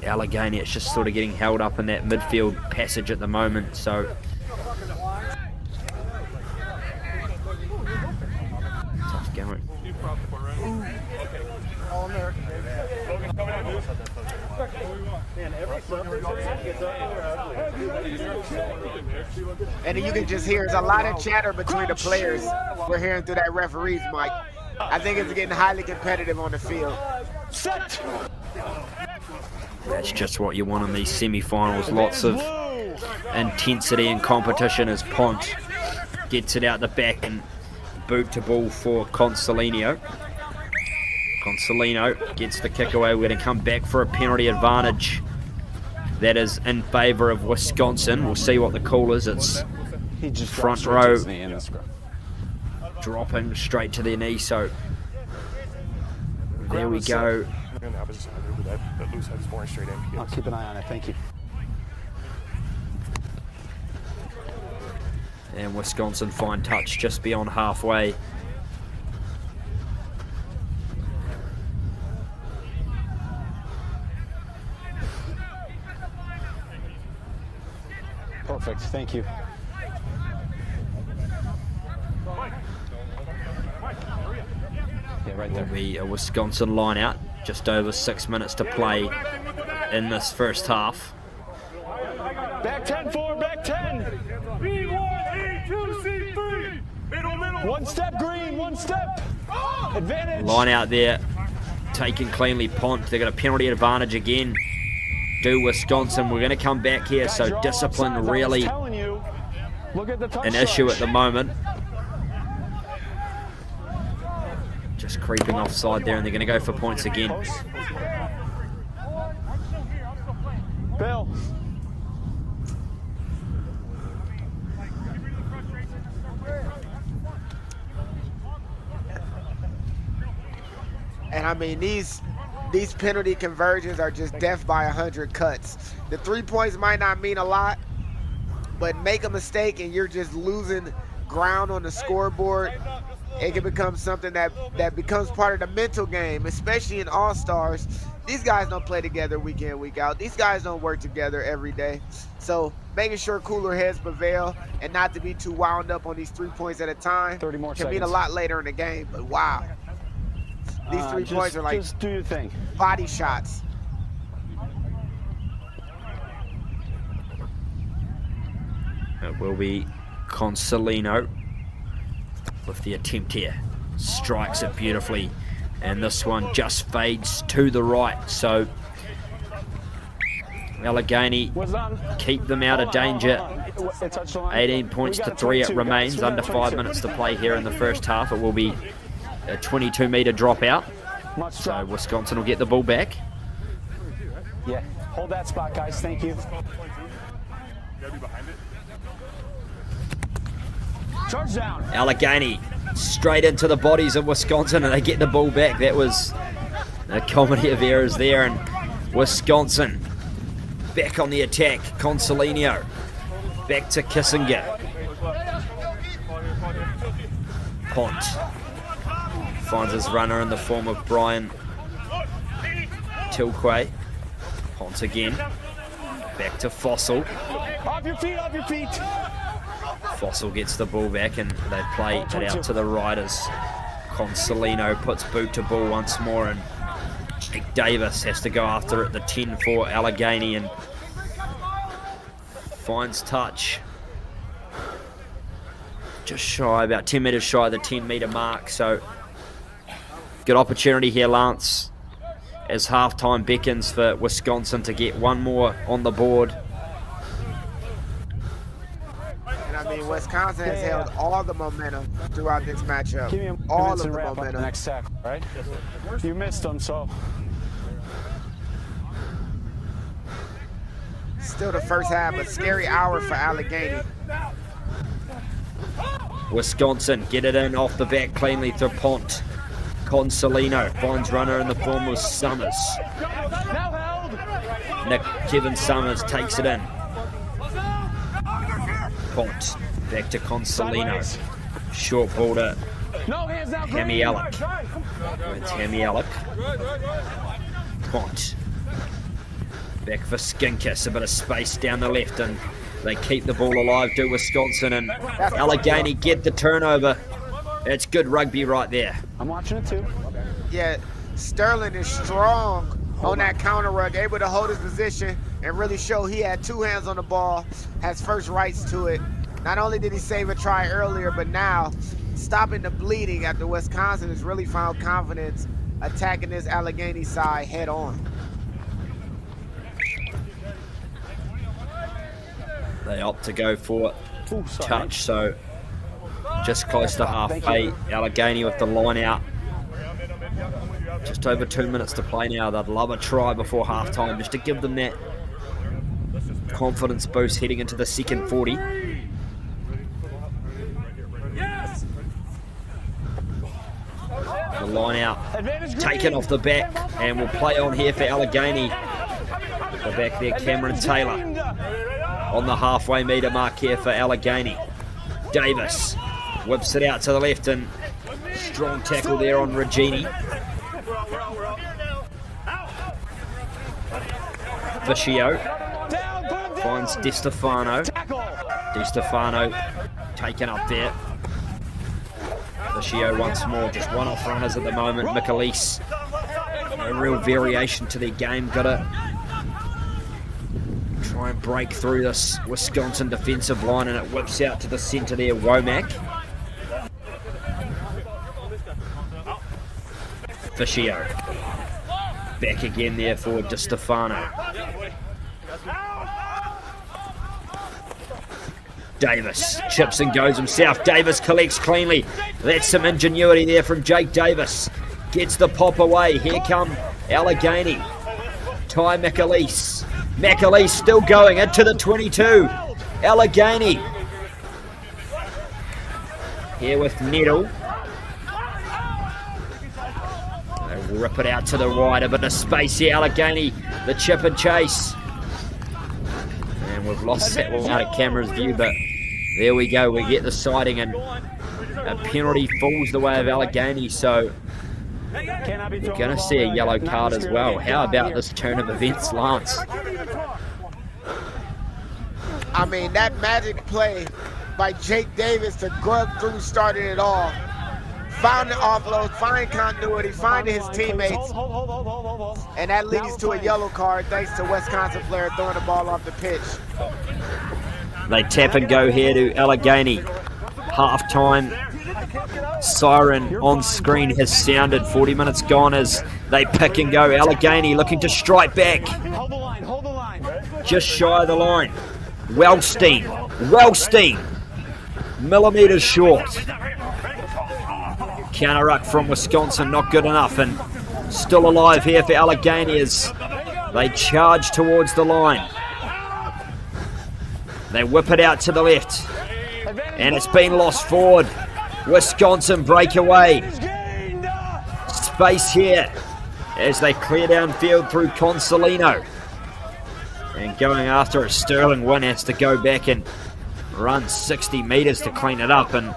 Allegheny, it's just sort of getting held up in that midfield passage at the moment, so tough going. And you can just hear there's a lot of chatter between the players. We're hearing through that referee's mic. I think it's getting highly competitive on the field. Set. That's just what you want in these semi-finals. Lots of intensity and competition as Pont gets it out the back and boot to ball for Consolino. Consolino gets the kick away. We're going to come back for a penalty advantage. That is in favour of Wisconsin. We'll see what the call is. It's front row dropping straight to their knee, so there we go. I'll keep an eye on it, thank you. And Wisconsin fine touch just beyond halfway. Perfect, thank you. Yeah, right there. Will be a Wisconsin line out. Just over 6 minutes to play in this first half. Back 10 forward, back 10. B1, E2, C3. Middle. One step green, one step. Advantage. Line out there, taken cleanly. Pont. They've got a penalty advantage again. Do Wisconsin. We're going to come back here, so discipline really an issue at the moment. Just creeping offside there, and they're going to go for points again. Bill. And I mean, these penalty conversions are just death by 100 cuts. The 3 points might not mean a lot, but make a mistake and you're just losing ground on the scoreboard. It can become something that becomes part of the mental game, especially in All-Stars. these guys don't play together week in, week out. These guys don't work together every day. So making sure cooler heads prevail and not to be too wound up on these 3 points at a time 30 more can mean a lot later in the game. But wow, these 3 points are like just do your thing. body shots. It will be Consolino with the attempt here. Strikes it beautifully, and this one just fades to the right. So Allegheny keep them out of danger. 18 points to 3 it remains. Under 5 minutes to play here in the first half. It will be a 22-meter dropout. So Wisconsin will get the ball back. Yeah, hold that spot, guys. Thank you. Charge down. Allegheny straight into the bodies of Wisconsin, and they get the ball back. That was a comedy of errors there, and Wisconsin back on the attack. Consolino back to Kissinger. Pont finds his runner in the form of Brian Tilquay. Pont again. Back to Fossil. Off your feet, off your feet. Fossil gets the ball back, and they play it out to the right as Consolino puts boot to ball once more, and Nick Davis has to go after it, the 10 for Allegheny, and finds touch. Just shy, about 10 metres shy of the 10-metre mark, so good opportunity here, Lance, as halftime beckons for Wisconsin to get one more on the board. I mean, Wisconsin has held all the momentum throughout this matchup. All of the momentum. Next tackle, right? You missed them, so. Still the first half, a scary hour for Allegheny. Wisconsin get it in off the back cleanly through Pont. Consolino finds runner in the form of Summers. Kevin Summers takes it in. Pont back to Consolino. Short ball to Hammy Alec. It's Hammy Alec. Pont back for Skinkiss. A bit of space down the left, and they keep the ball alive, do Wisconsin, and Allegheny get the turnover. It's good rugby right there. I'm watching it too. Yeah, Sterling is strong on that counter rug, able to hold his position and really show he had 2 hands on the ball, has first rights to it. Not only did he save a try earlier, but now stopping the bleeding after Wisconsin has really found confidence attacking this Allegheny side head on. They opt to go for touch, so just close to halfway. Allegheny with the line out. Just over 2 minutes to play now. They'd love a try before halftime just to give them that confidence boost heading into the second 40. The line out taken off the back, and will play on here for Allegheny. The back there, Cameron Taylor on the halfway metre mark here for Allegheny. Davis whips it out to the left, and strong tackle there on Regini. Vicio finds DeStefano. DeStefano taken up there. Vicio once more, just one-off runners at the moment. Michelise, no real variation to their game. Got to try and break through this Wisconsin defensive line, and it whips out to the centre there, Womack. Vicio back again there for DeStefano. Davis chips and goes himself. Davis collects cleanly. That's some ingenuity there from Jake Davis. Gets the pop away. Here come Allegheny. Ty Michelise. Michelise still going into the 22. Allegheny here with Needle. They rip it out to the right. A bit of space here. Allegheny, the chip and chase. And we've lost that one out of camera's view, but there we go. We get the sighting, and a penalty falls the way of Allegheny. So We're going to see a yellow card as well. How about this turn of events, Lance? I mean, that magic play by Jake Davis to grub through started it all. Found the offload, find continuity, finding his teammates. And that leads to a yellow card thanks to Wisconsin player throwing the ball off the pitch. They tap and go here to Allegheny. Half-time siren on screen has sounded. 40 minutes gone as they pick and go. Allegheny looking to strike back. Just shy of the line. Wellstein. Millimeters short. Counter ruck from Wisconsin, not good enough, and still alive here for Allegheny as they charge towards the line. They whip it out to the left, and it's been lost forward. Wisconsin breakaway. Space here as they clear downfield through Consolino. And going after it, Sterling Wynn has to go back and run 60 metres to clean it up, and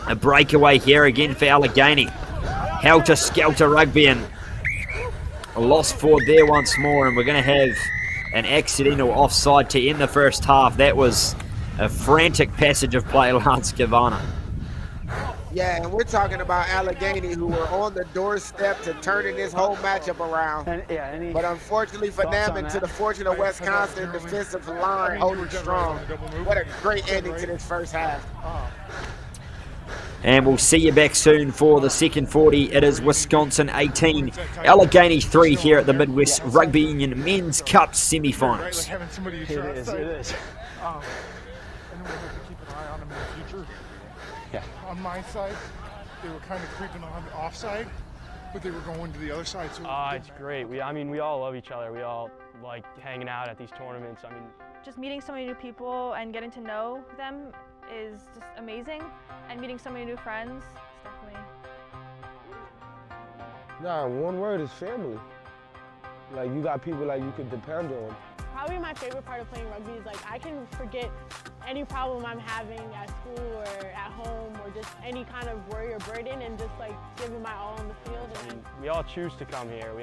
a breakaway here again for Allegheny. Helter-skelter rugby, and a lost forward there once more, and we're going to have an accidental offside to end the first half. That was a frantic passage of play, Lance Cavana. Yeah, and we're talking about Allegheny, who were on the doorstep to turning this whole matchup around. But unfortunately for them, and to the fortune of Wisconsin defensive line holding strong. What a great ending to this first half. And we'll see you back soon for the second 40. It is Wisconsin 18, Allegheny 3 here at the Midwest Rugby Union Men's Cup Semifinals. It is. And then we'll have to keep an eye on them in the future. Yeah. On my side, they were kind of creeping on the offside, but they were going to the other side. So it's great. We all love each other. We all like hanging out at these tournaments. I mean, just meeting so many new people and getting to know them is just amazing, and meeting so many new friends is definitely. Nah, one word is family. Like, you got people like you could depend on. Probably my favorite part of playing rugby is like I can forget any problem I'm having at school or at home, or just any kind of worry or burden, and just like giving my all on the field. And we all choose to come here. We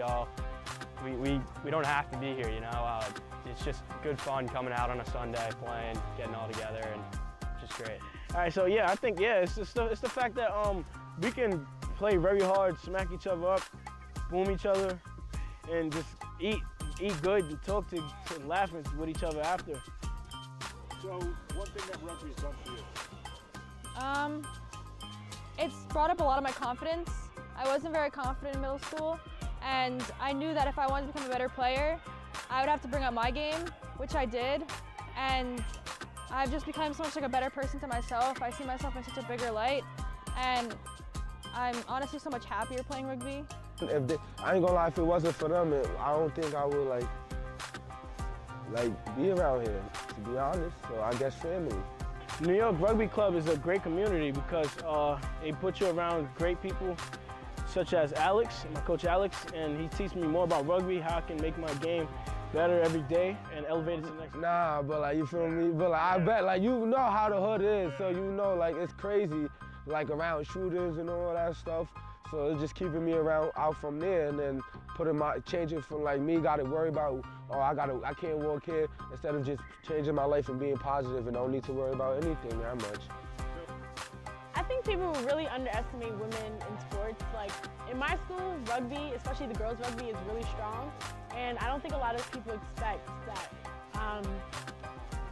don't have to be here, you know. It's just good fun coming out on a Sunday, playing, getting all together, and just great. All right, so yeah, I think it's the fact that we can play very hard, smack each other up, boom each other, and just eat good and talk to laugh with each other after. So, one thing that rugby's done for you? It's brought up a lot of my confidence. I wasn't very confident in middle school, and I knew that if I wanted to become a better player, I would have to bring up my game, which I did, and I've just become so much like a better person to myself. I see myself in such a bigger light, and I'm honestly so much happier playing rugby. I ain't gonna lie, if it wasn't for them, I don't think I would like be around here, to be honest. So I guess family. New York Rugby Club is a great community because they put you around great people such as Alex, my coach Alex, and he teaches me more about rugby, how I can make my game better every day and elevate it to the next. Nah, but like, you feel me? But like, I bet like you know how the hood is, so you know like it's crazy, like around shooters and all that stuff. So it's just keeping me out from there, and then changing from like me gotta worry about, oh I can't walk here, instead of just changing my life and being positive and don't need to worry about anything that much. I think people really underestimate women in sports. Like in my school, rugby, especially the girls' rugby, is really strong, and I don't think a lot of people expect that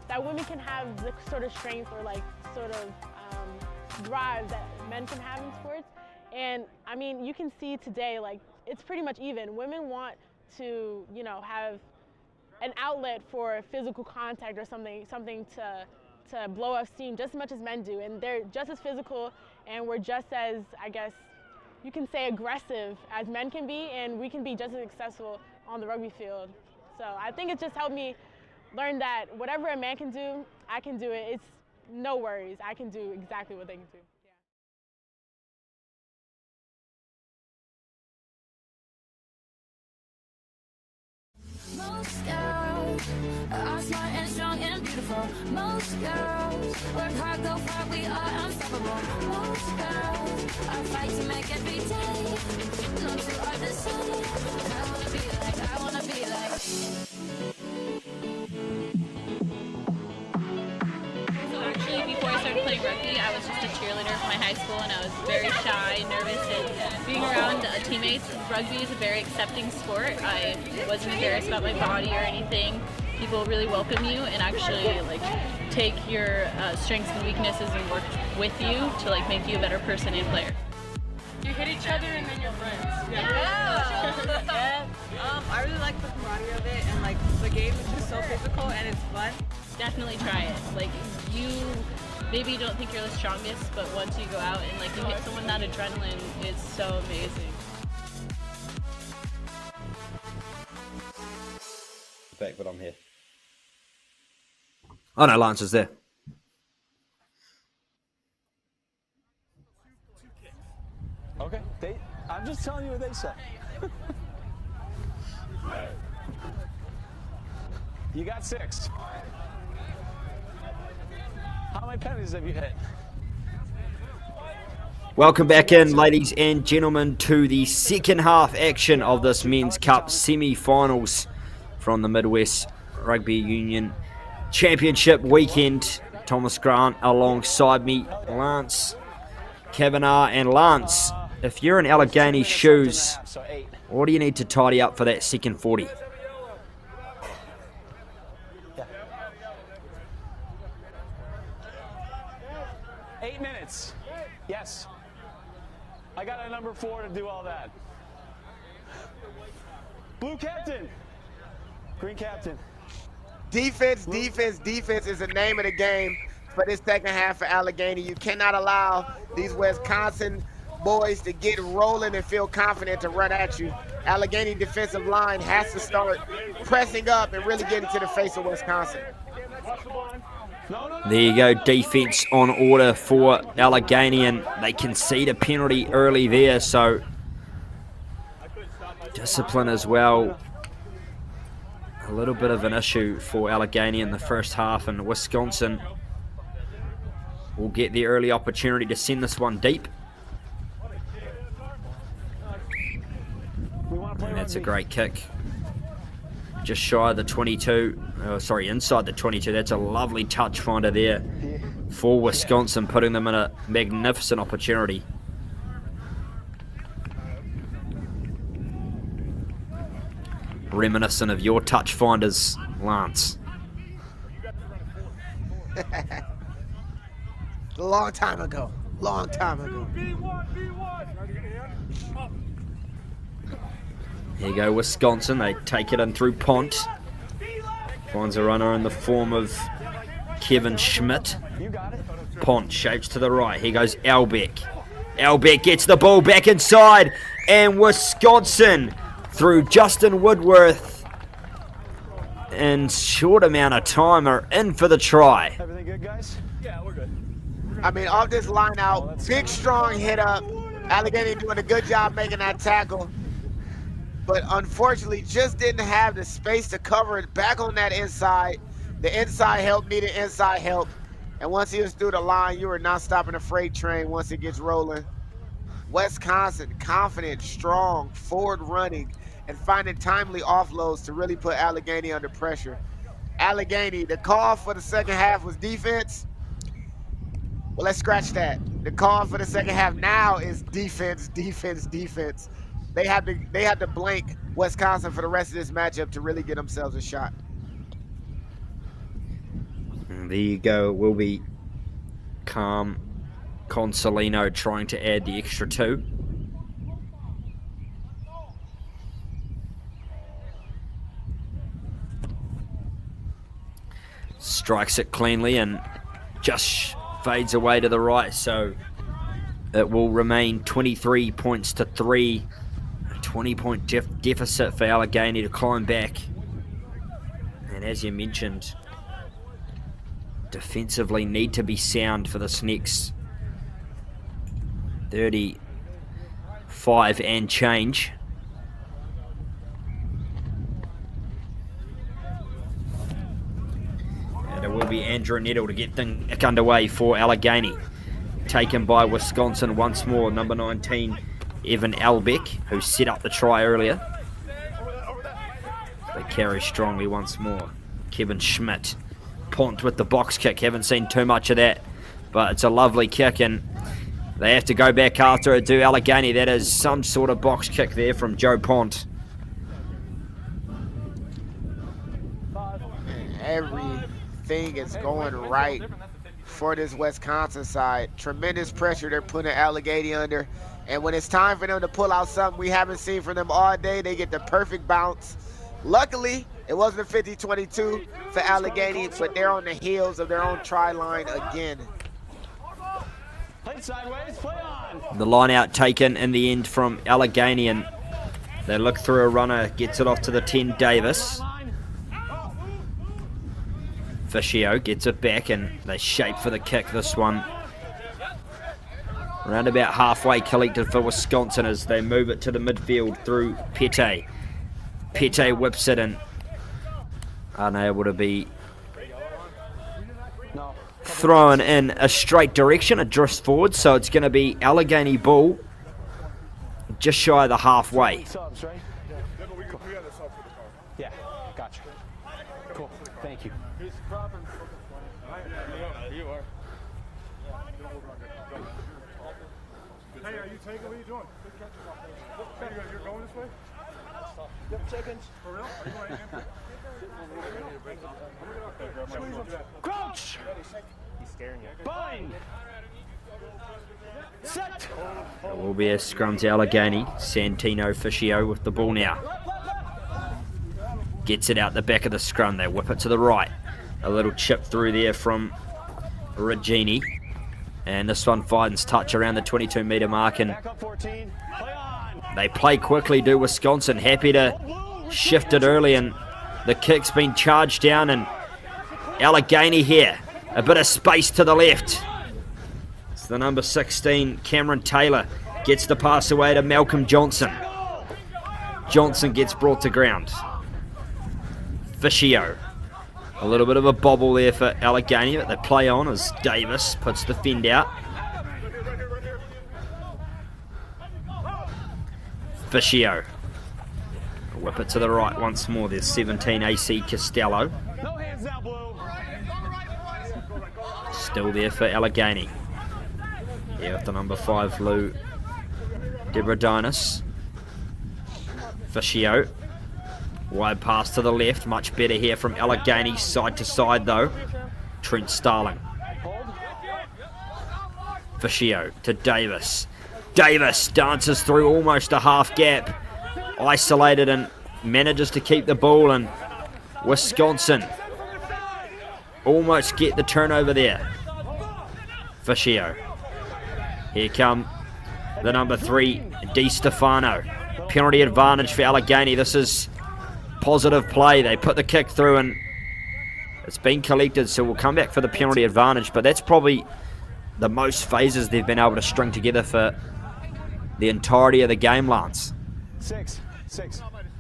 that women can have the sort of strength or like sort of drive that men can have in sports. And I mean, you can see today, like it's pretty much even. Women want to, you know, have an outlet for physical contact or something to blow off steam just as much as men do, and they're just as physical, and we're just as, I guess, you can say aggressive as men can be, and we can be just as successful on the rugby field. So I think it just helped me learn that whatever a man can do, I can do it. It's no worries. I can do exactly what they can do. Most girls are smart and strong and beautiful. Most girls work hard, go far, we are unstoppable. Most girls are fight to make every day. cheerleader for my high school, and I was very shy, nervous, and being around teammates. Rugby is a very accepting sport. I wasn't embarrassed about my body or anything. People really welcome you and actually like take your strengths and weaknesses and work with you to like make you a better person and player. You hit each other and then you're friends. Yeah. I really like the camaraderie of it, and like the game is just so physical and it's fun. Definitely try it. Like you maybe don't think you're the strongest, but once you go out and like you hit someone, that adrenaline is so amazing. Back, but I'm here. Oh no, Lance is there. Okay, I'm just telling you what they said. You got 6. How many penalties have you hit? Welcome back in, ladies and gentlemen, to the second half action of this Men's Cup semi-finals from the Midwest Rugby Union Championship weekend. Thomas Grant alongside me, Lance Kavanagh. And Lance, if you're in Allegheny shoes, what do you need to tidy up for that second 40? Yeah. 8 minutes. Yes. I got a number 4 to do all that. Blue captain. Green captain. Defense, defense, defense is the name of the game for this second half for Allegheny. You cannot allow these Wisconsin boys to get rolling and feel confident to run at you. Allegheny defensive line has to start pressing up and really get into the face of Wisconsin. There you go, defense on order for Allegheny, and they concede a penalty early there, so discipline as well. A little bit of an issue for Allegheny in the first half, and Wisconsin will get the early opportunity to send this one deep. And that's a great kick. Just shy of the 22, sorry, inside the 22. That's a lovely touch finder there for Wisconsin, putting them in a magnificent opportunity. Reminiscent of your touch finders, Lance. A long time ago. Long time ago. Here you go, Wisconsin. They take it in through Pont. Finds a runner in the form of Kevin Schmidt. Pont shapes to the right. Here goes Albeck. Albeck gets the ball back inside. And Wisconsin, through Justin Woodworth, in short amount of time, are in for the try. Everything good, guys? Yeah, we're good. I mean, off this line out, big, strong hit up. Allegheny doing a good job making that tackle. But unfortunately, just didn't have the space to cover it back on that inside. The inside help needed inside help. And once he was through the line, you are not stopping a freight train once it gets rolling. Wisconsin, confident, strong, forward running, and finding timely offloads to really put Allegheny under pressure. Allegheny, the call for the second half was defense. Well, let's scratch that. The call for the second half now is defense, defense, defense. They had to blank Wisconsin for the rest of this matchup to really get themselves a shot. And there you go. Will be calm. Consolino trying to add the extra 2. Strikes it cleanly and just fades away to the right, so it will remain 23 points to 3. A 20-point deficit for Allegheny to climb back. And as you mentioned, defensively need to be sound for this next 35 and change. And it will be Andrew Nettle to get things back underway for Allegheny. Taken by Wisconsin once more, number 19, Evan Albeck, who set up the try earlier. They carry strongly once more. Kevin Schmidt. Pont with the box kick. Haven't seen too much of that, but it's a lovely kick, and They have to go back after it to Allegheny. That is some sort of box kick there from Joe Pont. Everything is going right for this Wisconsin side. Tremendous pressure they're putting Allegheny under. And when it's time for them to pull out something we haven't seen from them all day, they get the perfect bounce. Luckily, it wasn't a 50-22 for Allegheny, but they're on the heels of their own try line again. The line out taken in the end from Allegheny, and they look through a runner, gets it off to the 10, Davis. Fischio gets it back, and they shape for the kick this one. Around about halfway collected for Wisconsin as they move it to the midfield through Pete. Pete whips it and unable to be thrown in a straight direction. It drifts forward, so it's going to be Allegheny ball just shy of the halfway. Yeah, gotcha. Cool, thank you. Hey, are you taking? What are you doing? You're going this way? Yep, seconds. For real? Are you going to Crouch! He's scaring you. Bind! Set! It will be a scrum to Allegheny. Santino Fischio with the ball now. Gets it out the back of the scrum. They whip it to the right. A little chip through there from Regini. And this one finds touch around the 22-metre mark, and they play quickly, do Wisconsin. Happy to shift it early, and the kick's been charged down, and Allegheny here. A bit of space to the left. It's the number 16, Cameron Taylor, gets the pass away to Malcolm Johnson. Johnson gets brought to ground. Fischio. A little bit of a bobble there for Allegheny, but they play on as Davis puts the fend out. Fischio. Whip it to the right once more. There's 17, AC Costello. Still there for Allegheny. Here with the number 5, Lou Debradinis. Fischio. Wide pass to the left, much better here from Allegheny, side to side though. Trent Starling. Fischio to Davis. Davis dances through almost a half gap. Isolated and manages to keep the ball, and Wisconsin almost get the turnover there. Fischio. Here come the number 3, Di Stefano. Penalty advantage for Allegheny. This is positive play. They put the kick through and it's been collected, so we'll come back for the penalty advantage, but that's probably the most phases they've been able to string together for the entirety of the game, Lance. 6.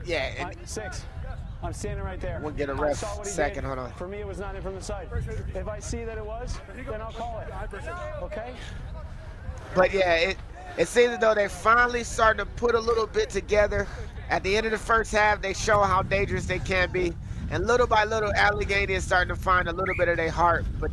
Yeah. 6. I'm standing right there. We'll get a ref second, hold on. For me, it was not in from the side. If I see that it was, then I'll call it. Okay? But yeah, it seems as though they're finally starting to put a little bit together. At the end of the first half, they show how dangerous they can be. And little by little, Allegheny is starting to find a little bit of their heart. But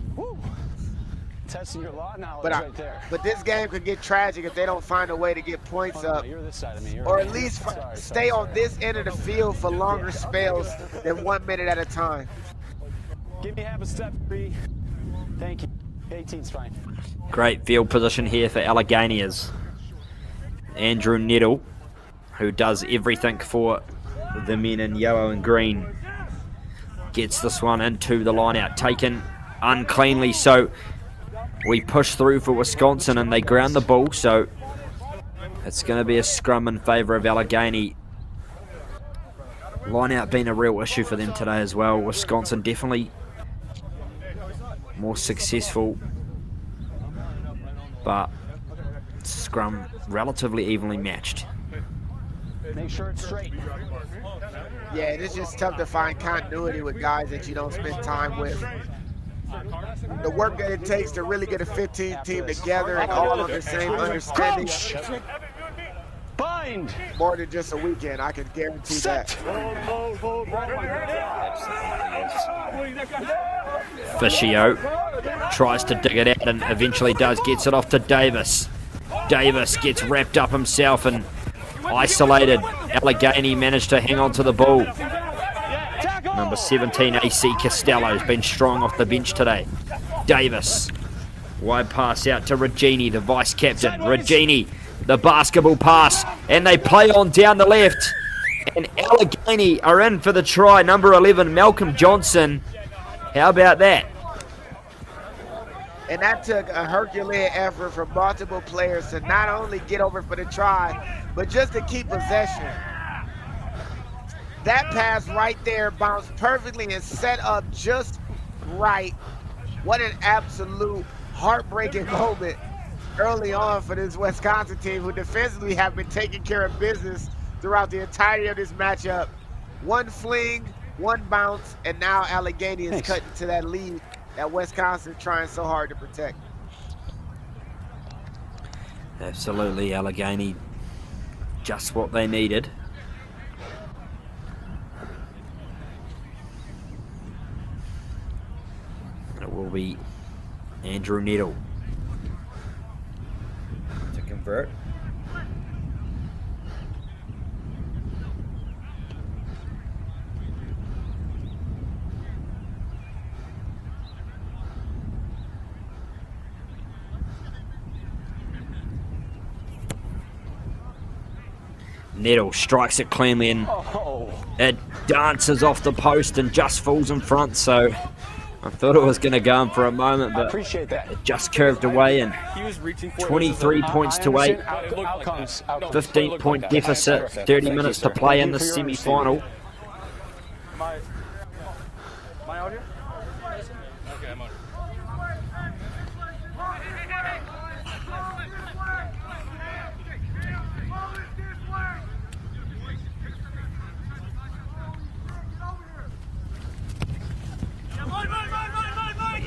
testing your law knowledge right there. But this game could get tragic if they don't find a way to get points up. You're this side of me. Or at least stay on this end of the field for longer spells than 1 minute at a time. Give me half a step, 3. Thank you. 18's fine. Great field position here for Allegheny is Andrew Nettle, who does everything for the men in yellow and green. Gets this one into the line out, taken uncleanly, so we push through for Wisconsin and they ground the ball, so it's going to be a scrum in favour of Allegheny. Line out being a real issue for them today as well. Wisconsin definitely more successful, but scrum relatively evenly matched. Make sure it's straight. Yeah, it's just tough to find continuity with guys that you don't spend time with. The work that it takes to really get a 15 team together and all of the same understanding. Bind! More than just a weekend, I can guarantee that. Fischio tries to dig it out and eventually does, gets it off to Davis. Davis gets wrapped up himself and isolated. Allegheny managed to hang on to the ball. Number 17, AC Costello, has been strong off the bench today. Davis. Wide pass out to Regini, the vice-captain. Regini, the basketball pass, and they play on down the left. And Allegheny are in for the try. Number 11, Malcolm Johnson. How about that? And that took a Herculean effort from multiple players to not only get over for the try, but just to keep possession. That pass right there bounced perfectly and set up just right. What an absolute heartbreaking moment early on for this Wisconsin team, who defensively have been taking care of business throughout the entirety of this matchup. One fling, one bounce, and now Allegheny is cutting to that lead that Wisconsin trying so hard to protect. Absolutely, Allegheny, just what they needed. And it will be Andrew Nettle to convert. Nettle strikes it cleanly and it dances off the post and just falls in front, so I thought it was going to go in for a moment, but it just curved away, and 23 points to 8, 15-point deficit, 30 minutes to play in the semi-final. Am I out here? Okay, I'm on.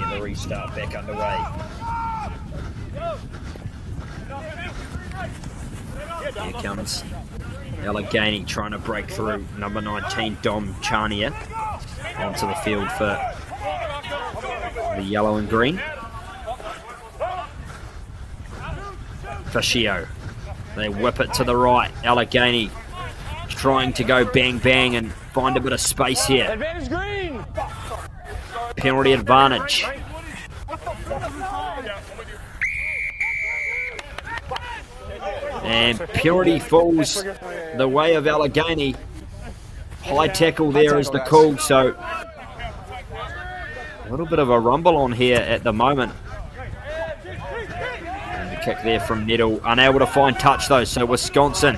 The restart back underway. Here comes Allegheny trying to break through. Number 19, Dom Charnier, onto the field for the yellow and green. Fascio. They whip it to the right. Allegheny trying to go bang bang and find a bit of space here. Advantage green! Penalty advantage. And penalty falls the way of Allegheny. High tackle there is the call, so a little bit of a rumble on here at the moment. And the kick there from Nettle, unable to find touch though, so Wisconsin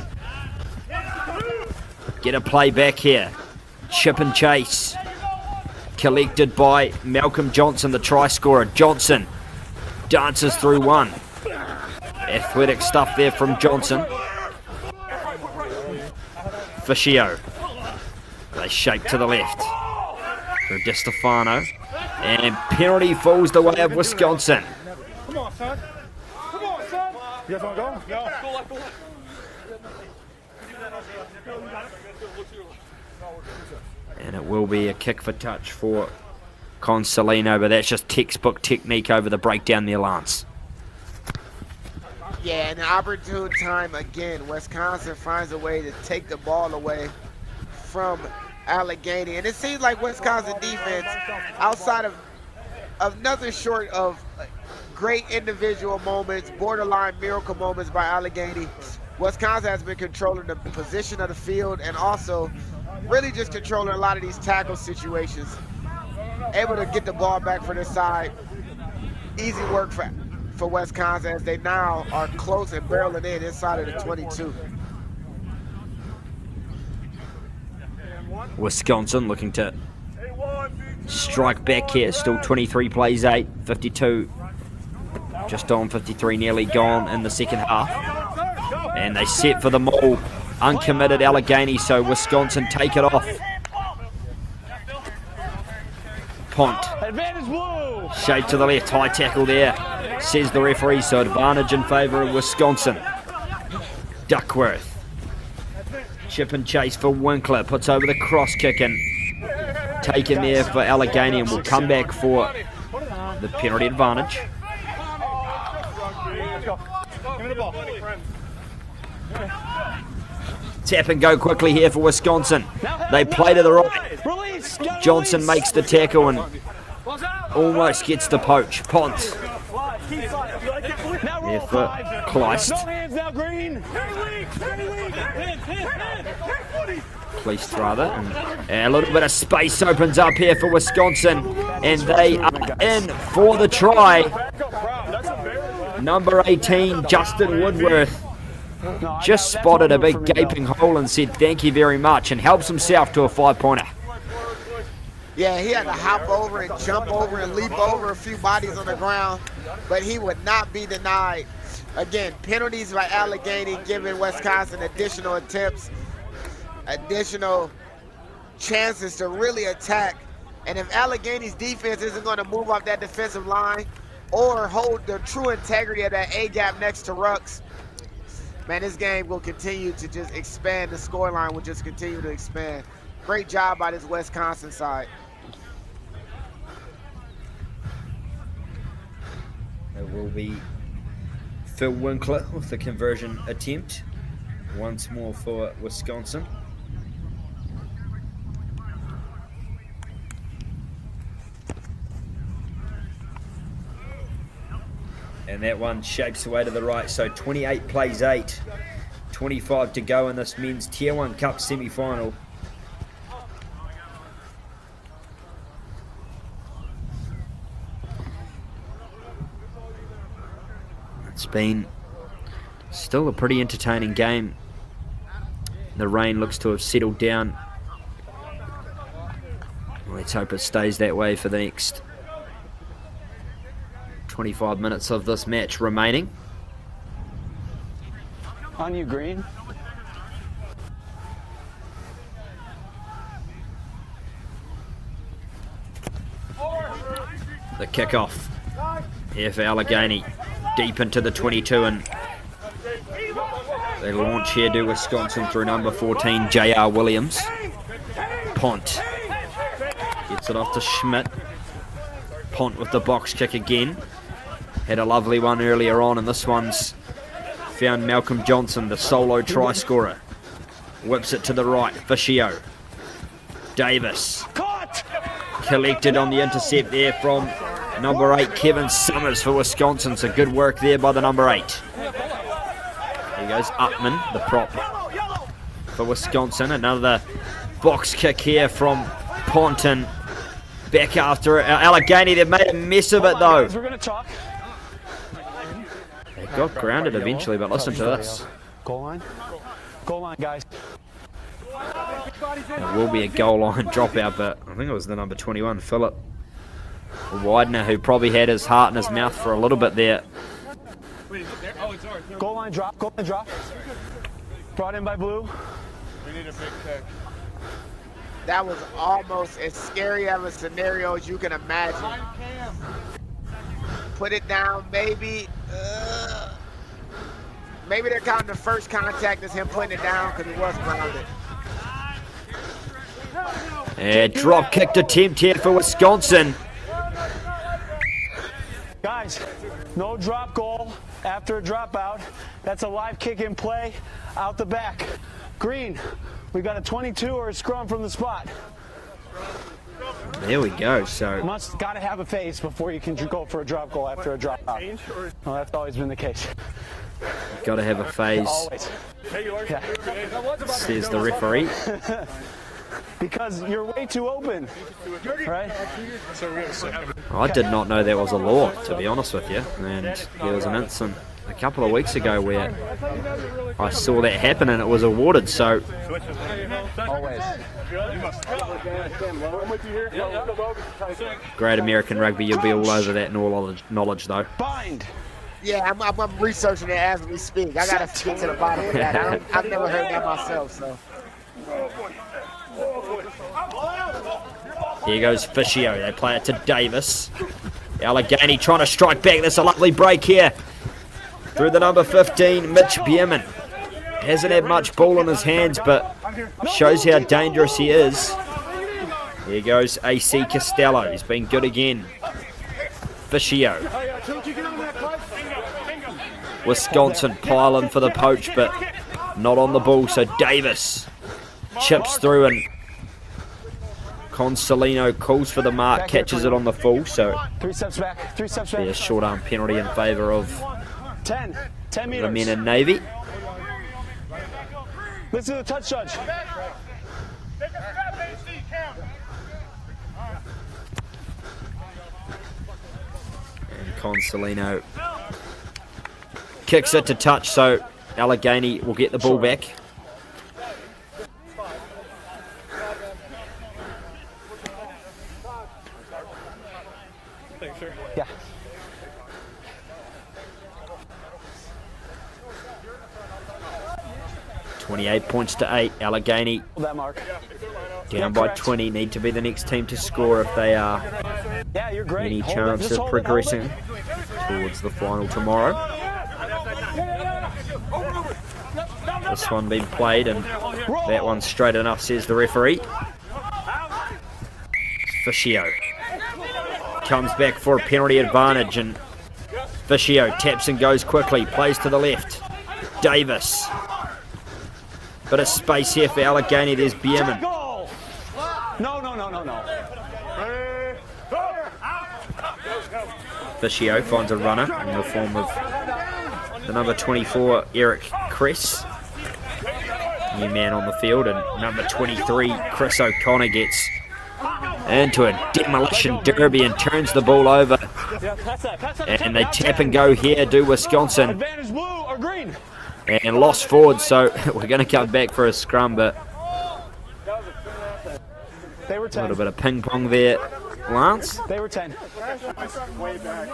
get a play back here. Chip and chase. Collected by Malcolm Johnson, the try scorer. Johnson dances through one. Athletic stuff there from Johnson. Fascio. They shake to the left. For DiStefano. And penalty falls the way of Wisconsin. Come on, son. Come on, son. You guys want to go? No. Go left, go left. And it will be a kick for touch for Consolino, but that's just textbook technique over the breakdown there, Lance. Yeah, an opportune time again. Wisconsin finds a way to take the ball away from Allegheny. And it seems like Wisconsin defense, outside of nothing short of great individual moments, borderline miracle moments by Allegheny, Wisconsin has been controlling the position of the field and also really just controlling a lot of these tackle situations. Able to get the ball back for their side. Easy work for Wisconsin as they now are close and barreling in inside of the 22. Wisconsin looking to strike back here. Still 23 plays 8, 52. Just on 53, nearly gone in the second half. And they set for the maul. Uncommitted Allegheny, so Wisconsin take it off. Pont. Shade to the left, high tackle there, says the referee, so advantage in favour of Wisconsin. Duckworth. Chip and chase for Winkler, puts over the cross kick and taken there for Allegheny, and will come back for the penalty advantage. Tap and go quickly here for Wisconsin. They play to the right. Johnson makes the tackle and almost gets the poach. Ponce. Effort. Kleist. Kleist rather. And a little bit of space opens up here for Wisconsin. And they are in for the try. Number 18, Justin Woodworth, just spotted a big gaping hole and said thank you very much and helps himself to a 5-pointer. Yeah, he had to hop over and jump over and leap over a few bodies on the ground, but he would not be denied. Again, penalties by Allegheny giving Wisconsin additional attempts, additional chances to really attack. And if Allegheny's defense isn't going to move off that defensive line or hold the true integrity of that A-gap next to Rux, man, this game will continue to just expand. The scoreline will just continue to expand. Great job by this Wisconsin side. It will be Phil Winkler with the conversion attempt. Once more for Wisconsin. And that one shapes away to the right. So 28 plays 8. 25 to go in this men's Tier 1 Cup semi-final. It's been still a pretty entertaining game. The rain looks to have settled down. Let's hope it stays that way for the next 25 minutes of this match remaining. On you, Green. The kickoff here for Allegheny, deep into the 22, and they launch here to Wisconsin through number 14, J.R. Williams. Pont gets it off to Schmidt. Pont with the box kick again. Had a lovely one earlier on, and this one's found Malcolm Johnson, the solo try scorer. Whips it to the right, Fischio. Davis. Collected on the intercept there from number 8, Kevin Summers for Wisconsin. So good work there by the number 8. There goes Upman, the prop for Wisconsin. Another box kick here from Ponton. Back after Allegheny. They've made a mess of it though. They got grounded eventually, but listen to this. Goal line. Goal line, guys. It will be a goal line dropout, but I think it was the number 21, Philip Widener, who probably had his heart in his mouth for a little bit there. Goal line drop. Goal line drop. Brought in by Blue. We need a big kick. That was almost as scary of a scenario as you can imagine. Put it down, maybe. Maybe they're counting the first contact as him putting it down because he was grounded. And drop kicked attempt here for Wisconsin. Guys, no drop goal after a dropout. That's a live kick in play out the back. Green, we got a 22 or a scrum from the spot. There we go. So Got to have a phase before you can go for a drop goal after a dropout. Well, that's always been the case. Got to have a phase. Always. Yeah. Says the referee. Because you're way too open, right? I did not know that was a law, to be honest with you. And there was an incident a couple of weeks ago where I saw that happen and it was awarded. So always. Great American Rugby, you'll be all over that knowledge though. Bind. Yeah, I'm researching it as we speak. I gotta get to the bottom of that. I've never heard that myself, so. Here goes Fischio. They play it to Davis. Allegheny trying to strike back. There's a lovely break here. Through the number 15, Mitch Bierman. Hasn't had much ball in his hands, but shows how dangerous he is. Here goes AC Costello. He's been good again. Fischio. Wisconsin piling for the poach, but not on the ball. So Davis chips through and Consolino calls for the mark, catches it on the full. So 3 steps back. 3 steps back. be a short arm penalty in favour of 10 meters. the men in Navy. Listen to the touch judge. And Consolino kicks it to touch, so Allegheny will get the ball back. Yeah. $28 points to 8. Allegheny That mark. down by 20. Need to be the next team to score if they are Yeah, you're great. any Hold chance it. Just of hold progressing it. towards the final tomorrow. This one being played, and that one straight enough, says the referee. Fiscio comes back for a penalty advantage, and Fiscio taps and goes quickly, plays to the left. Davis. Bit of space here for Allegheny. There's Bierman. No. Fiscio finds a runner in the form of the number 24, Eric Kress. New man on the field, and number 23, Chris O'Connor, gets into a demolition derby and turns the ball over. And they tap and go here, do Wisconsin. Advantage blue or green. And lost forward, so we're going to come back for a scrum, but They were a 10. little bit of ping pong there, Lance. They were 10. Way back.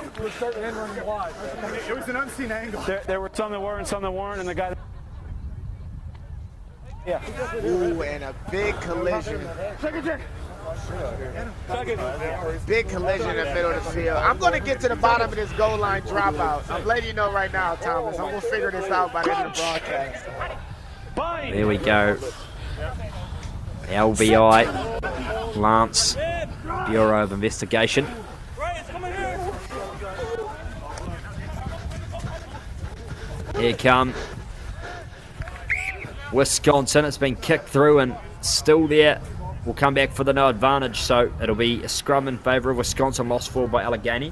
It was an unseen angle. There were some that were and some that weren't, and the guy. Yeah. Ooh, and a big collision. Big collision in the middle of the field. I'm going to get to the bottom of this goal line dropout. I'm letting you know right now, Thomas. I'm going to figure this out by the end of the broadcast. There we go. LBI, Lance, Bureau of Investigation. Here come Wisconsin. It's been kicked through and still there. We'll come back for the no advantage, so it'll be a scrum in favour of Wisconsin, lost forward by Allegheny.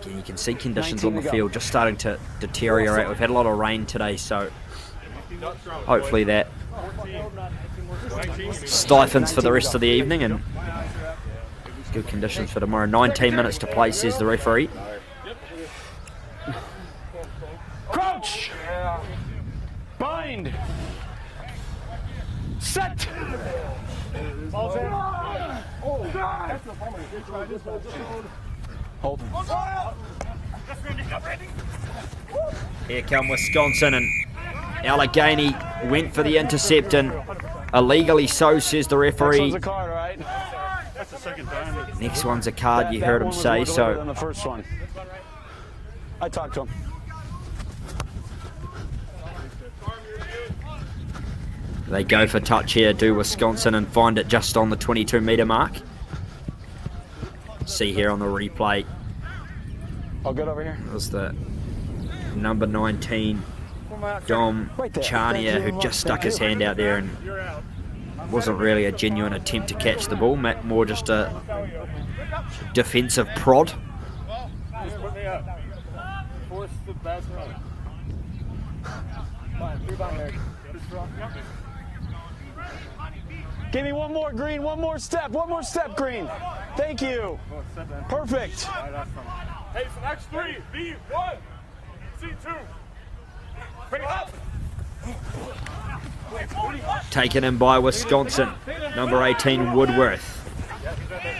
Again, you can see conditions on the field just starting to deteriorate. We've had a lot of rain today, so hopefully that stifles for the rest of the evening, and good conditions for tomorrow. 19 minutes to play, says the referee. Crouch. Bind. Set. Hold. Here come Wisconsin, and Allegheny went for the intercept, and illegally so, says the referee. Next one's a card, right? That's the second time. Next one's a card, you heard him say, so Than the first one. I talked to him. they go for touch here, do Wisconsin, and find it just on the 22-metre mark. See here on the replay. I'll get over here. It was the number 19, Dom Charnier, who just stuck his hand out there, and wasn't really a genuine attempt to catch the ball, more just a defensive prod. Give me one more, Green. One more step, Green. Thank you. Perfect. Hey, so that's 3, B1, C2. Bring it up. Taken in by Wisconsin, number 18, Woodworth.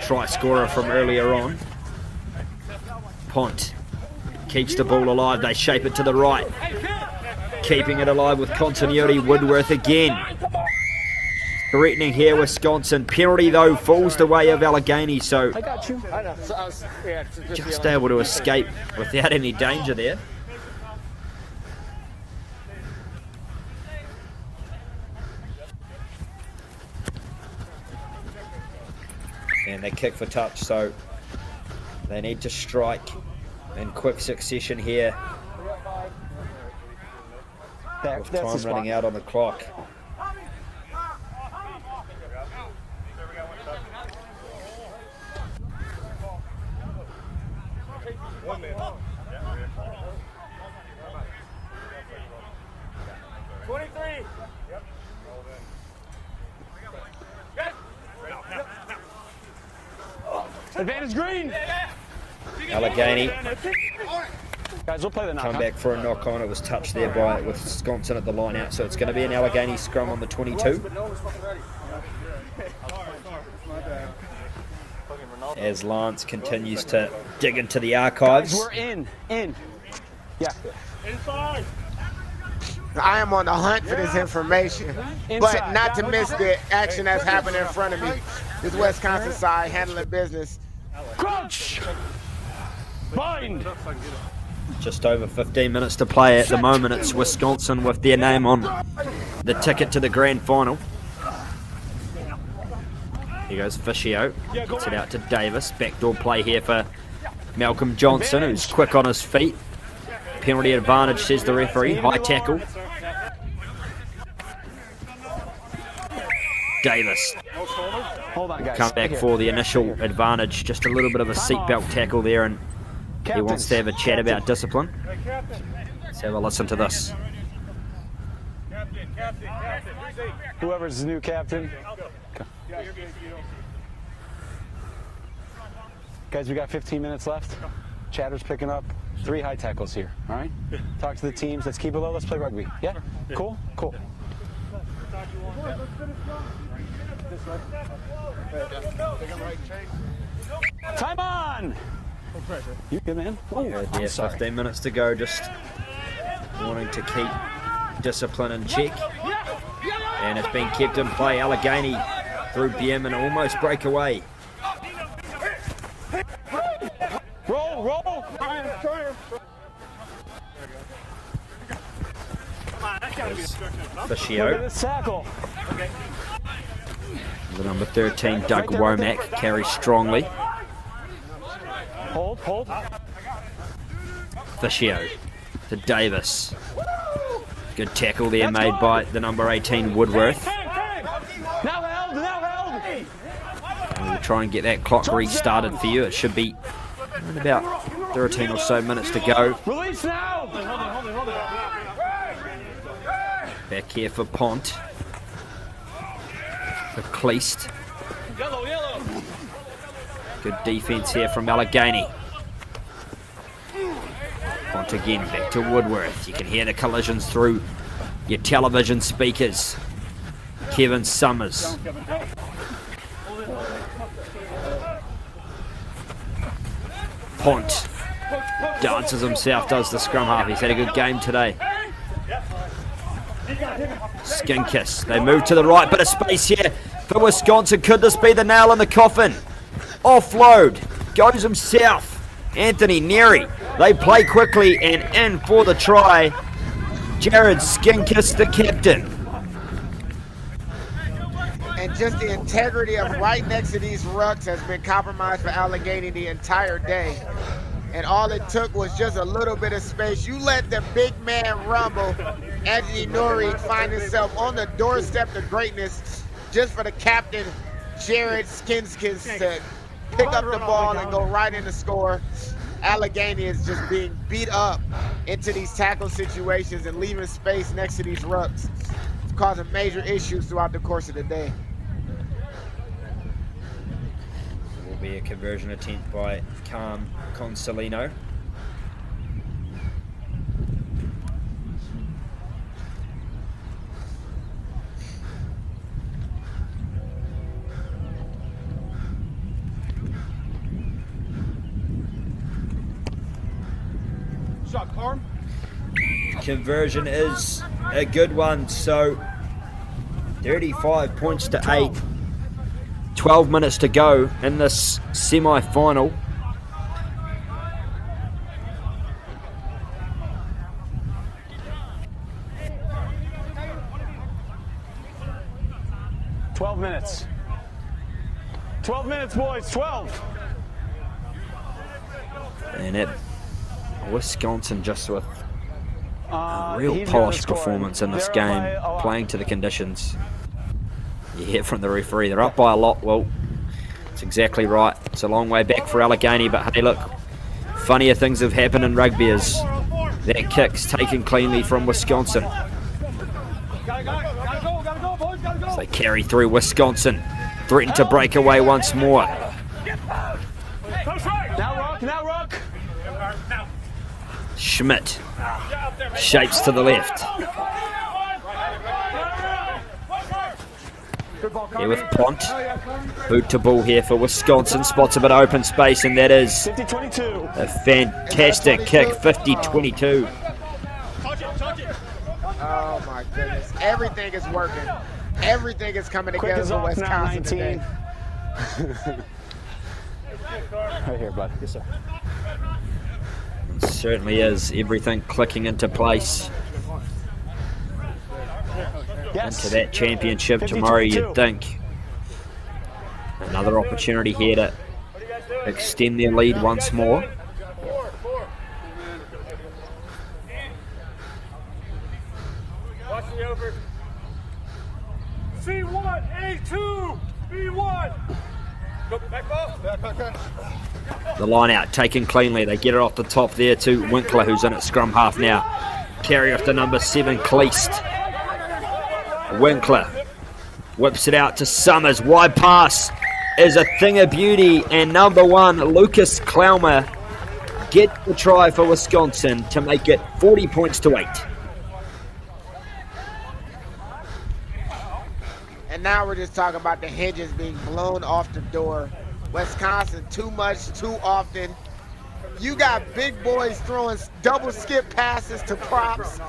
Try scorer from earlier on. Pont keeps the ball alive. They shape it to the right. Keeping it alive with continuity. Woodworth again. Threatening here, Wisconsin. Penalty, though, falls the way of Allegheny, so I got you. I know. just able to escape without any danger there. And they kick for touch, so they need to strike in quick succession here. With time running out on the clock. Advantage green. Allegheny. Guys, we'll play the knock. Come back for a knock on. It was touched there by Wisconsin at the line out. So it's going to be an Allegheny scrum on the 22. As Lance continues to dig into the archives. Guys, we're in. Yeah. Inside. I am on the hunt for this information, but not to miss the action that's happening in front of me. This Wisconsin side handling business. Crouch! Bind! Just over 15 minutes to play at the moment. It's Wisconsin with their name on the ticket to the grand final. Here goes Fiscio. Gets it out to Davis. Backdoor play here for Malcolm Johnson, who's quick on his feet. Penalty advantage, says the referee. High tackle. Davis. Hold on, guys. Come back for the initial advantage. Just a little bit of a seatbelt tackle there, and he wants to have a chat about discipline. Let's have a listen to this. Whoever's the new captain. Guys, we got 15 minutes left. Chatter's picking up. 3 high tackles here, all right? Talk to the teams. Let's keep it low. Let's play rugby. Yeah? Cool? Cool. Time on! You good, man? Yeah, 15 minutes to go. Just wanting to keep discipline in check. And it's been kept in play. Allegheny through BM and almost break away. Roll! Fiscio. The number 13, Doug Womack, carries strongly. Hold. Fiscio to Davis. Good tackle there made by the number 18, Woodworth. Now held! And we'll try and get that clock restarted for you. It should be in about 13 or so minutes to go. Release now! Back here for Pont. For Cleast. Good defense here from Allegheny. Pont again, back to Woodworth. You can hear the collisions through your television speakers. Kevin Summers. Pont dances himself, does the scrum half. He's had a good game today. Skinkiss. They move to the right, bit of space here for Wisconsin. Could this be the nail in the coffin? Offload. Goes himself. Anthony Neary. They play quickly and in for the try. Jared Skinkiss, the captain. And just the integrity of right next to these rucks has been compromised for Allegheny the entire day. And all it took was just a little bit of space. You let the big man rumble. Anthony Neary find himself on the doorstep to greatness just for the captain, Jared Skinkiss, to pick up the ball and go right in the score. Allegheny is just being beat up into these tackle situations and leaving space next to these rucks. It's causing major issues throughout the course of the day. Will be a conversion attempt by Calm Consolino. Shot, Carm. Conversion is a good one, so 35 points to 8. 12 minutes to go in this semi-final. Minutes. 12 minutes, boys. 12. And it Wisconsin just with a real polished performance in this game, playing to the conditions. You hear from the referee, they're up by a lot. Well, it's exactly right. It's a long way back for Allegheny, but hey, look, funnier things have happened in rugby as that kick's taken cleanly from Wisconsin. As they carry through, Wisconsin threaten to break away once more. Now rock. Schmidt shapes to the left. Here with Pont. Boot to ball here for Wisconsin. Spots a bit of open space, and that is a fantastic kick, 50-22. Oh my goodness. Everything is working. Everything is coming together for Wisconsin today. Right here, bud. Yes, sir. It certainly is. Everything clicking into place. Yes. Into that championship tomorrow, you'd think. Another opportunity here to extend their lead once more. Watch the over. C1, A2, B1. Go back ball. Back. The line out, taken cleanly. They get it off the top there to Winkler, who's in at scrum half now. Carry off to number 7, Kleist. Winkler whips it out to Summers. Wide pass is a thing of beauty, and number 1, Lucas Klaumer, gets the try for Wisconsin to make it 40 points to 8. And now we're just talking about the hinges being blown off the door. Wisconsin too much, too often. You got big boys throwing double skip passes to props.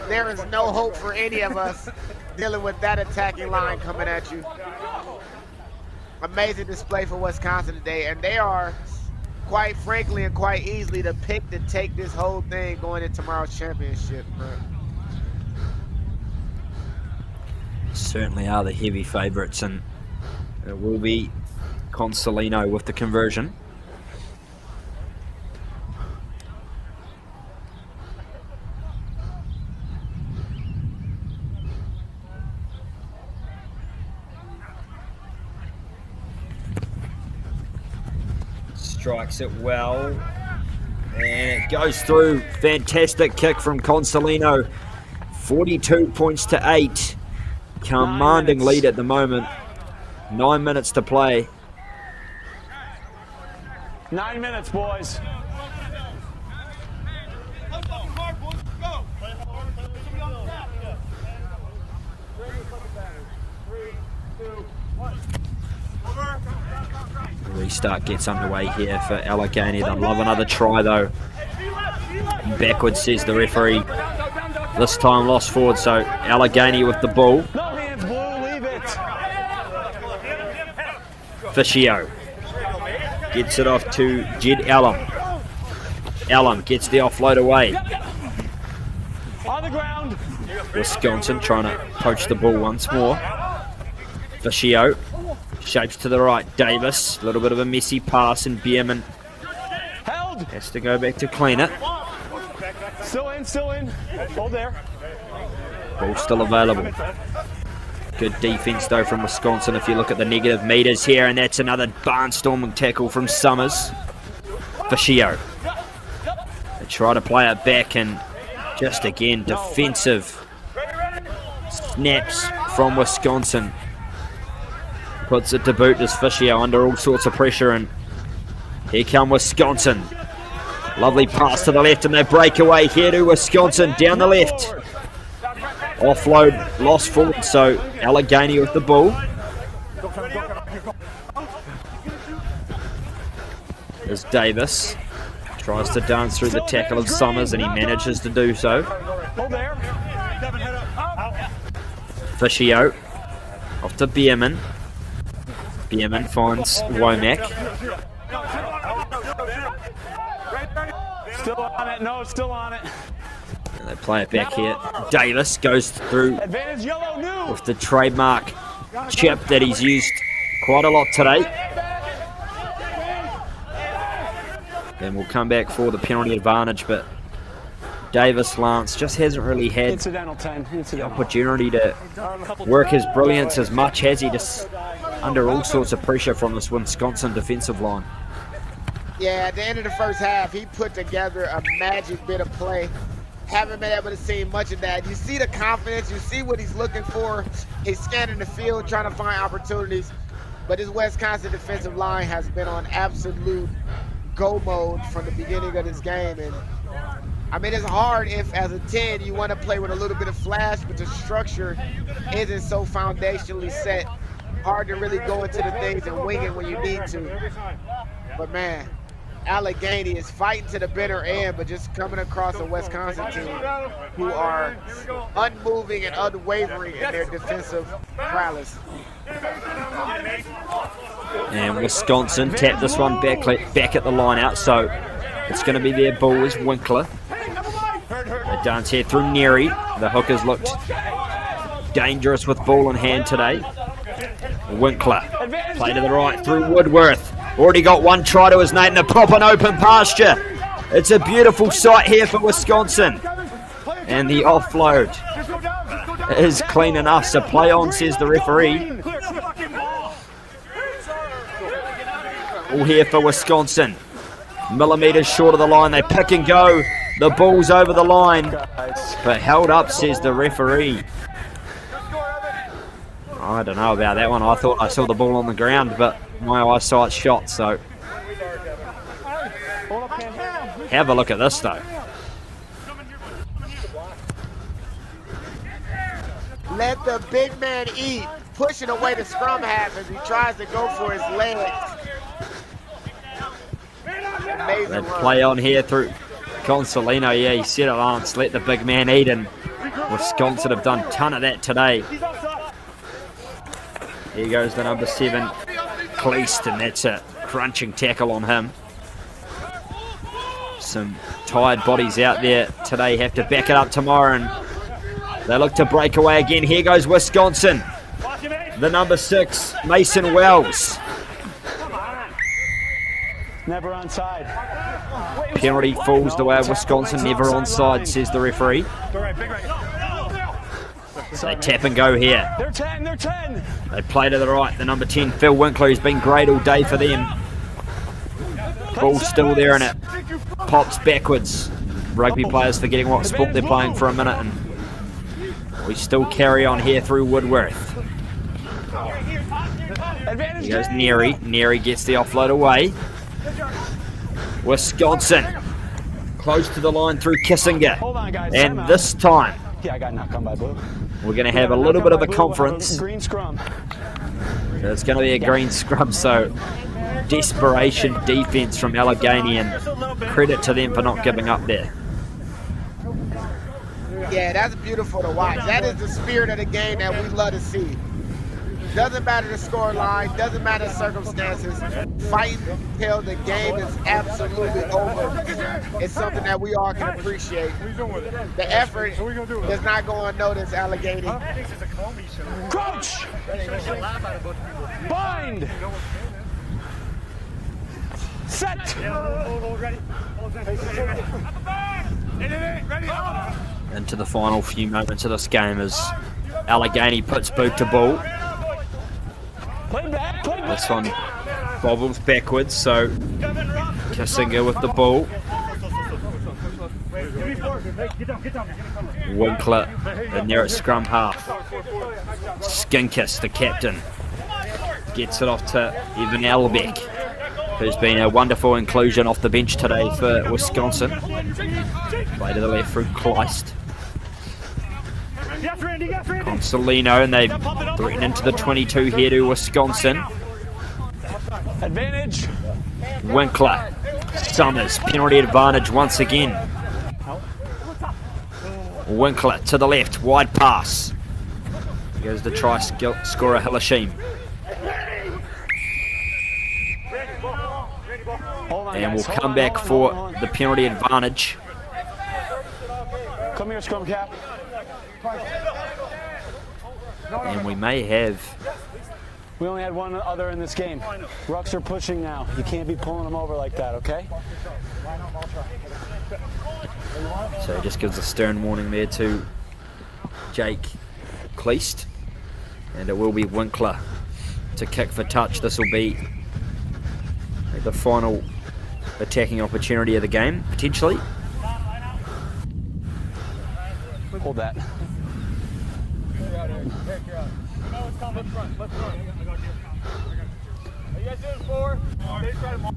There is no hope for any of us dealing with that attacking line coming at you. Amazing display for Wisconsin today, and they are, quite frankly and quite easily, the pick to take this whole thing going into tomorrow's championship. Certainly are the heavy favourites, and it will be Consolino with the conversion. Strikes it well, and it goes through. Fantastic kick from Consolino. 42 points to 8. Commanding lead at the moment. 9 minutes to play. 9 minutes, boys. Restart gets underway here for Allegheny. They'll love another try though. Backwards, says the referee. This time lost forward, so Allegheny with the ball. No hands, Blue, leave it. Fischio gets it off to Jed Allen. Allen gets the offload away. On the ground. Wisconsin trying to poach the ball once more. Fischio shapes to the right. Davis, a little bit of a messy pass, and Bierman has to go back to clean it. Still in. Hold there. Ball still available. Good defense though from Wisconsin if you look at the negative meters here, and that's another barnstorming tackle from Summers. Fischio. They try to play it back, and just again defensive snaps from Wisconsin. Puts it to boot as Fischio under all sorts of pressure, and here come Wisconsin. Lovely pass to the left, and they break away here to Wisconsin down the left. Offload lost forward, so Allegheny with the ball. As Davis tries to dance through the tackle of Summers, and he manages to do so. Fischio off to Bierman. Bierman finds Womack. Still on it. No, still on it. And they play it back here. Davis goes through Advantage yellow, new. with the trademark chip that he's used quite a lot today. Then we'll come back for the penalty advantage, but Davis Lance just hasn't really had the opportunity to work his brilliance as much, has he? Just under all sorts of pressure from this Wisconsin defensive line. Yeah, at the end of the first half, he put together a magic bit of play. Haven't been able to see much of that. You see the confidence, you see what he's looking for. He's scanning the field, trying to find opportunities. But his Wisconsin defensive line has been on absolute go mode from the beginning of this game. And I mean, it's hard if as a 10, you want to play with a little bit of flash, but the structure isn't so foundationally set. Hard to really go into the things and wing it when you need to. But man, Allegheny is fighting to the bitter end, but just coming across a Wisconsin team who are unmoving and unwavering in their defensive prowess. And Wisconsin tapped this one back at the line out, so it's going to be their ball is Winkler. They dance here through Neary. The hookers looked dangerous with ball in hand today. Winkler, play to the right through Woodworth. Already got one try to his name in a proper open pasture. It's a beautiful sight here for Wisconsin. And the offload is clean enough, so play on, says the referee. All here for Wisconsin. Millimeters short of the line, they pick and go. The ball's over the line, but held up, says the referee. I don't know about that one. I thought I saw the ball on the ground, but my eyesight's shot, so. Have a look at this, though. Let the big man eat, pushing away the scrum half as he tries to go for his legs. They play on here through Consolino. Yeah, he said it, Lance. Let the big man eat, and Wisconsin have done a ton of that today. Here goes the number 7, Cleast, and that's a crunching tackle on him. Some tired bodies out there today have to back it up tomorrow, and they look to break away again. Here goes Wisconsin. The number 6, Mason Wells. Never onside. Penalty falls the way of Wisconsin, never onside, says the referee. They tap and go here. They're 10, they're 10. They play to the right, the number 10, Phil Winkler, who's been great all day for them. Ball's still there and it pops backwards. Rugby players forgetting what sport they're playing for a minute, and we still carry on here through Woodworth. Here goes Neary. Neary gets the offload away. Wisconsin close to the line through Kissinger. And this time, we're going to have a little bit of a conference. Green scrum. So it's going to be a green scrum, so desperation defense from Allegheny, and credit to them for not giving up there. Yeah, that's beautiful to watch. That is the spirit of the game that we love to see. Doesn't matter the score line, doesn't matter the circumstances. Fighting until the game is absolutely over. It's something that we all can appreciate. The effort does not go unnoticed, Allegheny. Crouch! Bind! Set! Into the final few moments of this game as Allegheny puts boot to ball. This one bobbles backwards, so Kissinger with the ball. Winkler in there at scrum half. Skinkis, the captain, gets it off to Evan Albeck, who's been a wonderful inclusion off the bench today for Wisconsin. Play to the left through Kleist. Consolino, and they threaten into the 22 here to Wisconsin. Advantage. Winkler. Summers, penalty advantage once again. Winkler to the left, wide pass. Here goes the try scorer Hillashim. And we'll come back for the penalty advantage. Come here, scrum cap. And we may have We only had one other in this game. Rucks are pushing now. You can't be pulling them over like that, okay? So he just gives a stern warning there to Jake Cleast. And it will be Winkler to kick for touch. This will be the final attacking opportunity of the game, potentially. Hold that. Are you guys doing 4? They try to more.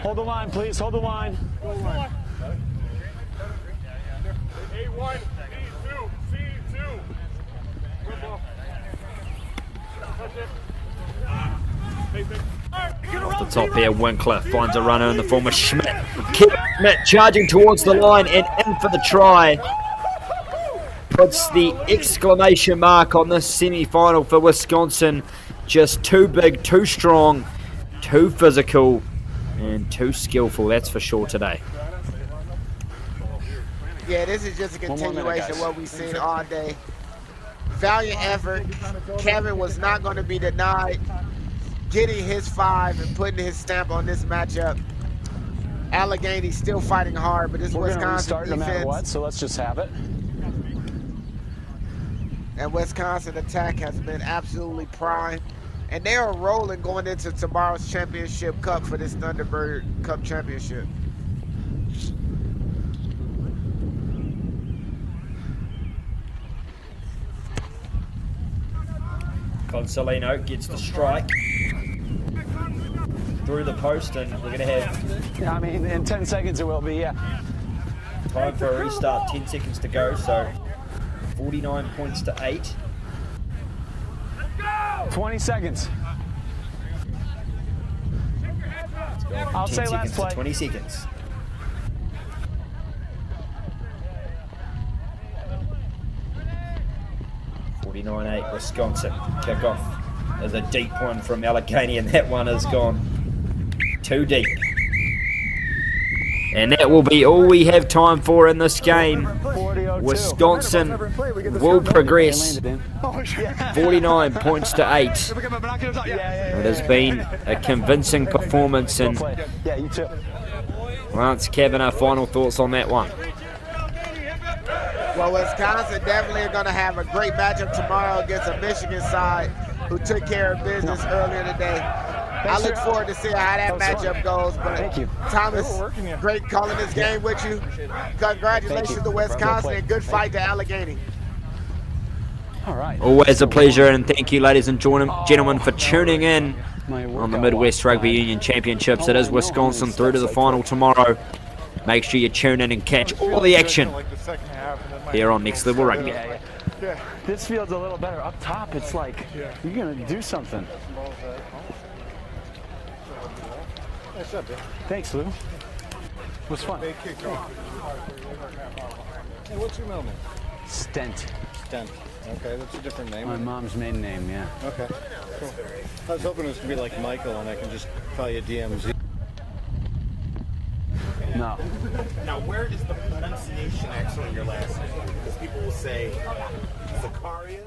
Hold the line, please. Hold the line. A1, C2, C2. Off the top here, Winkler finds a runner in the form of Schmidt. Schmidt charging towards the line and in for the try. Puts the exclamation mark on this semi-final for Wisconsin. Just too big, too strong, too physical, and too skillful, that's for sure today. Yeah, this is just a continuation of what we've seen all day. Valiant effort. Kevin was not going to be denied getting his 5 and putting his stamp on this matchup. Allegheny still fighting hard, but this Wisconsin defense, no matter what, so let's just have it. And Wisconsin attack has been absolutely prime. And they are rolling going into tomorrow's championship cup for this Thunderbird Cup championship. Consolino gets the strike through the post, and we're going to have... Yeah, I mean, in 10 seconds it will be, yeah. Time for a restart, 10 seconds to go, so 49 points to 8. 20 seconds. I'll say last play. 20 seconds. .49-8 Wisconsin. Kickoff is a deep one from Allegheny, and that one has gone too deep. And that will be all we have time for in this game. Wisconsin will progress 49 points to 8. It has been a convincing performance, and Lance Kavanagh, final thoughts on that one. Well, Wisconsin definitely are going to have a great matchup tomorrow against a Michigan side who took care of business earlier today. I look forward to seeing how that matchup goes. But Thomas, great calling this game with you. Congratulations to Wisconsin and good fight to Allegheny. All right. Always a pleasure, and thank you, ladies and gentlemen, for tuning in on the Midwest Rugby Union Championships. It is Wisconsin through to the final tomorrow. Make sure you tune in and catch all the action here on Next Level Rugby. Yeah. This feels a little better. Up top, it's like you're going to do something. Thanks, Lou. It was fun. Hey, what's your middle name? Stent. Stent. Okay, that's a different name. My mom's maiden name, yeah. Okay, cool. I was hoping it was going to be like Michael, and I can just call you DMZ. No. Now, where is the pronunciation actually in your last name? Because people will say Zakaria.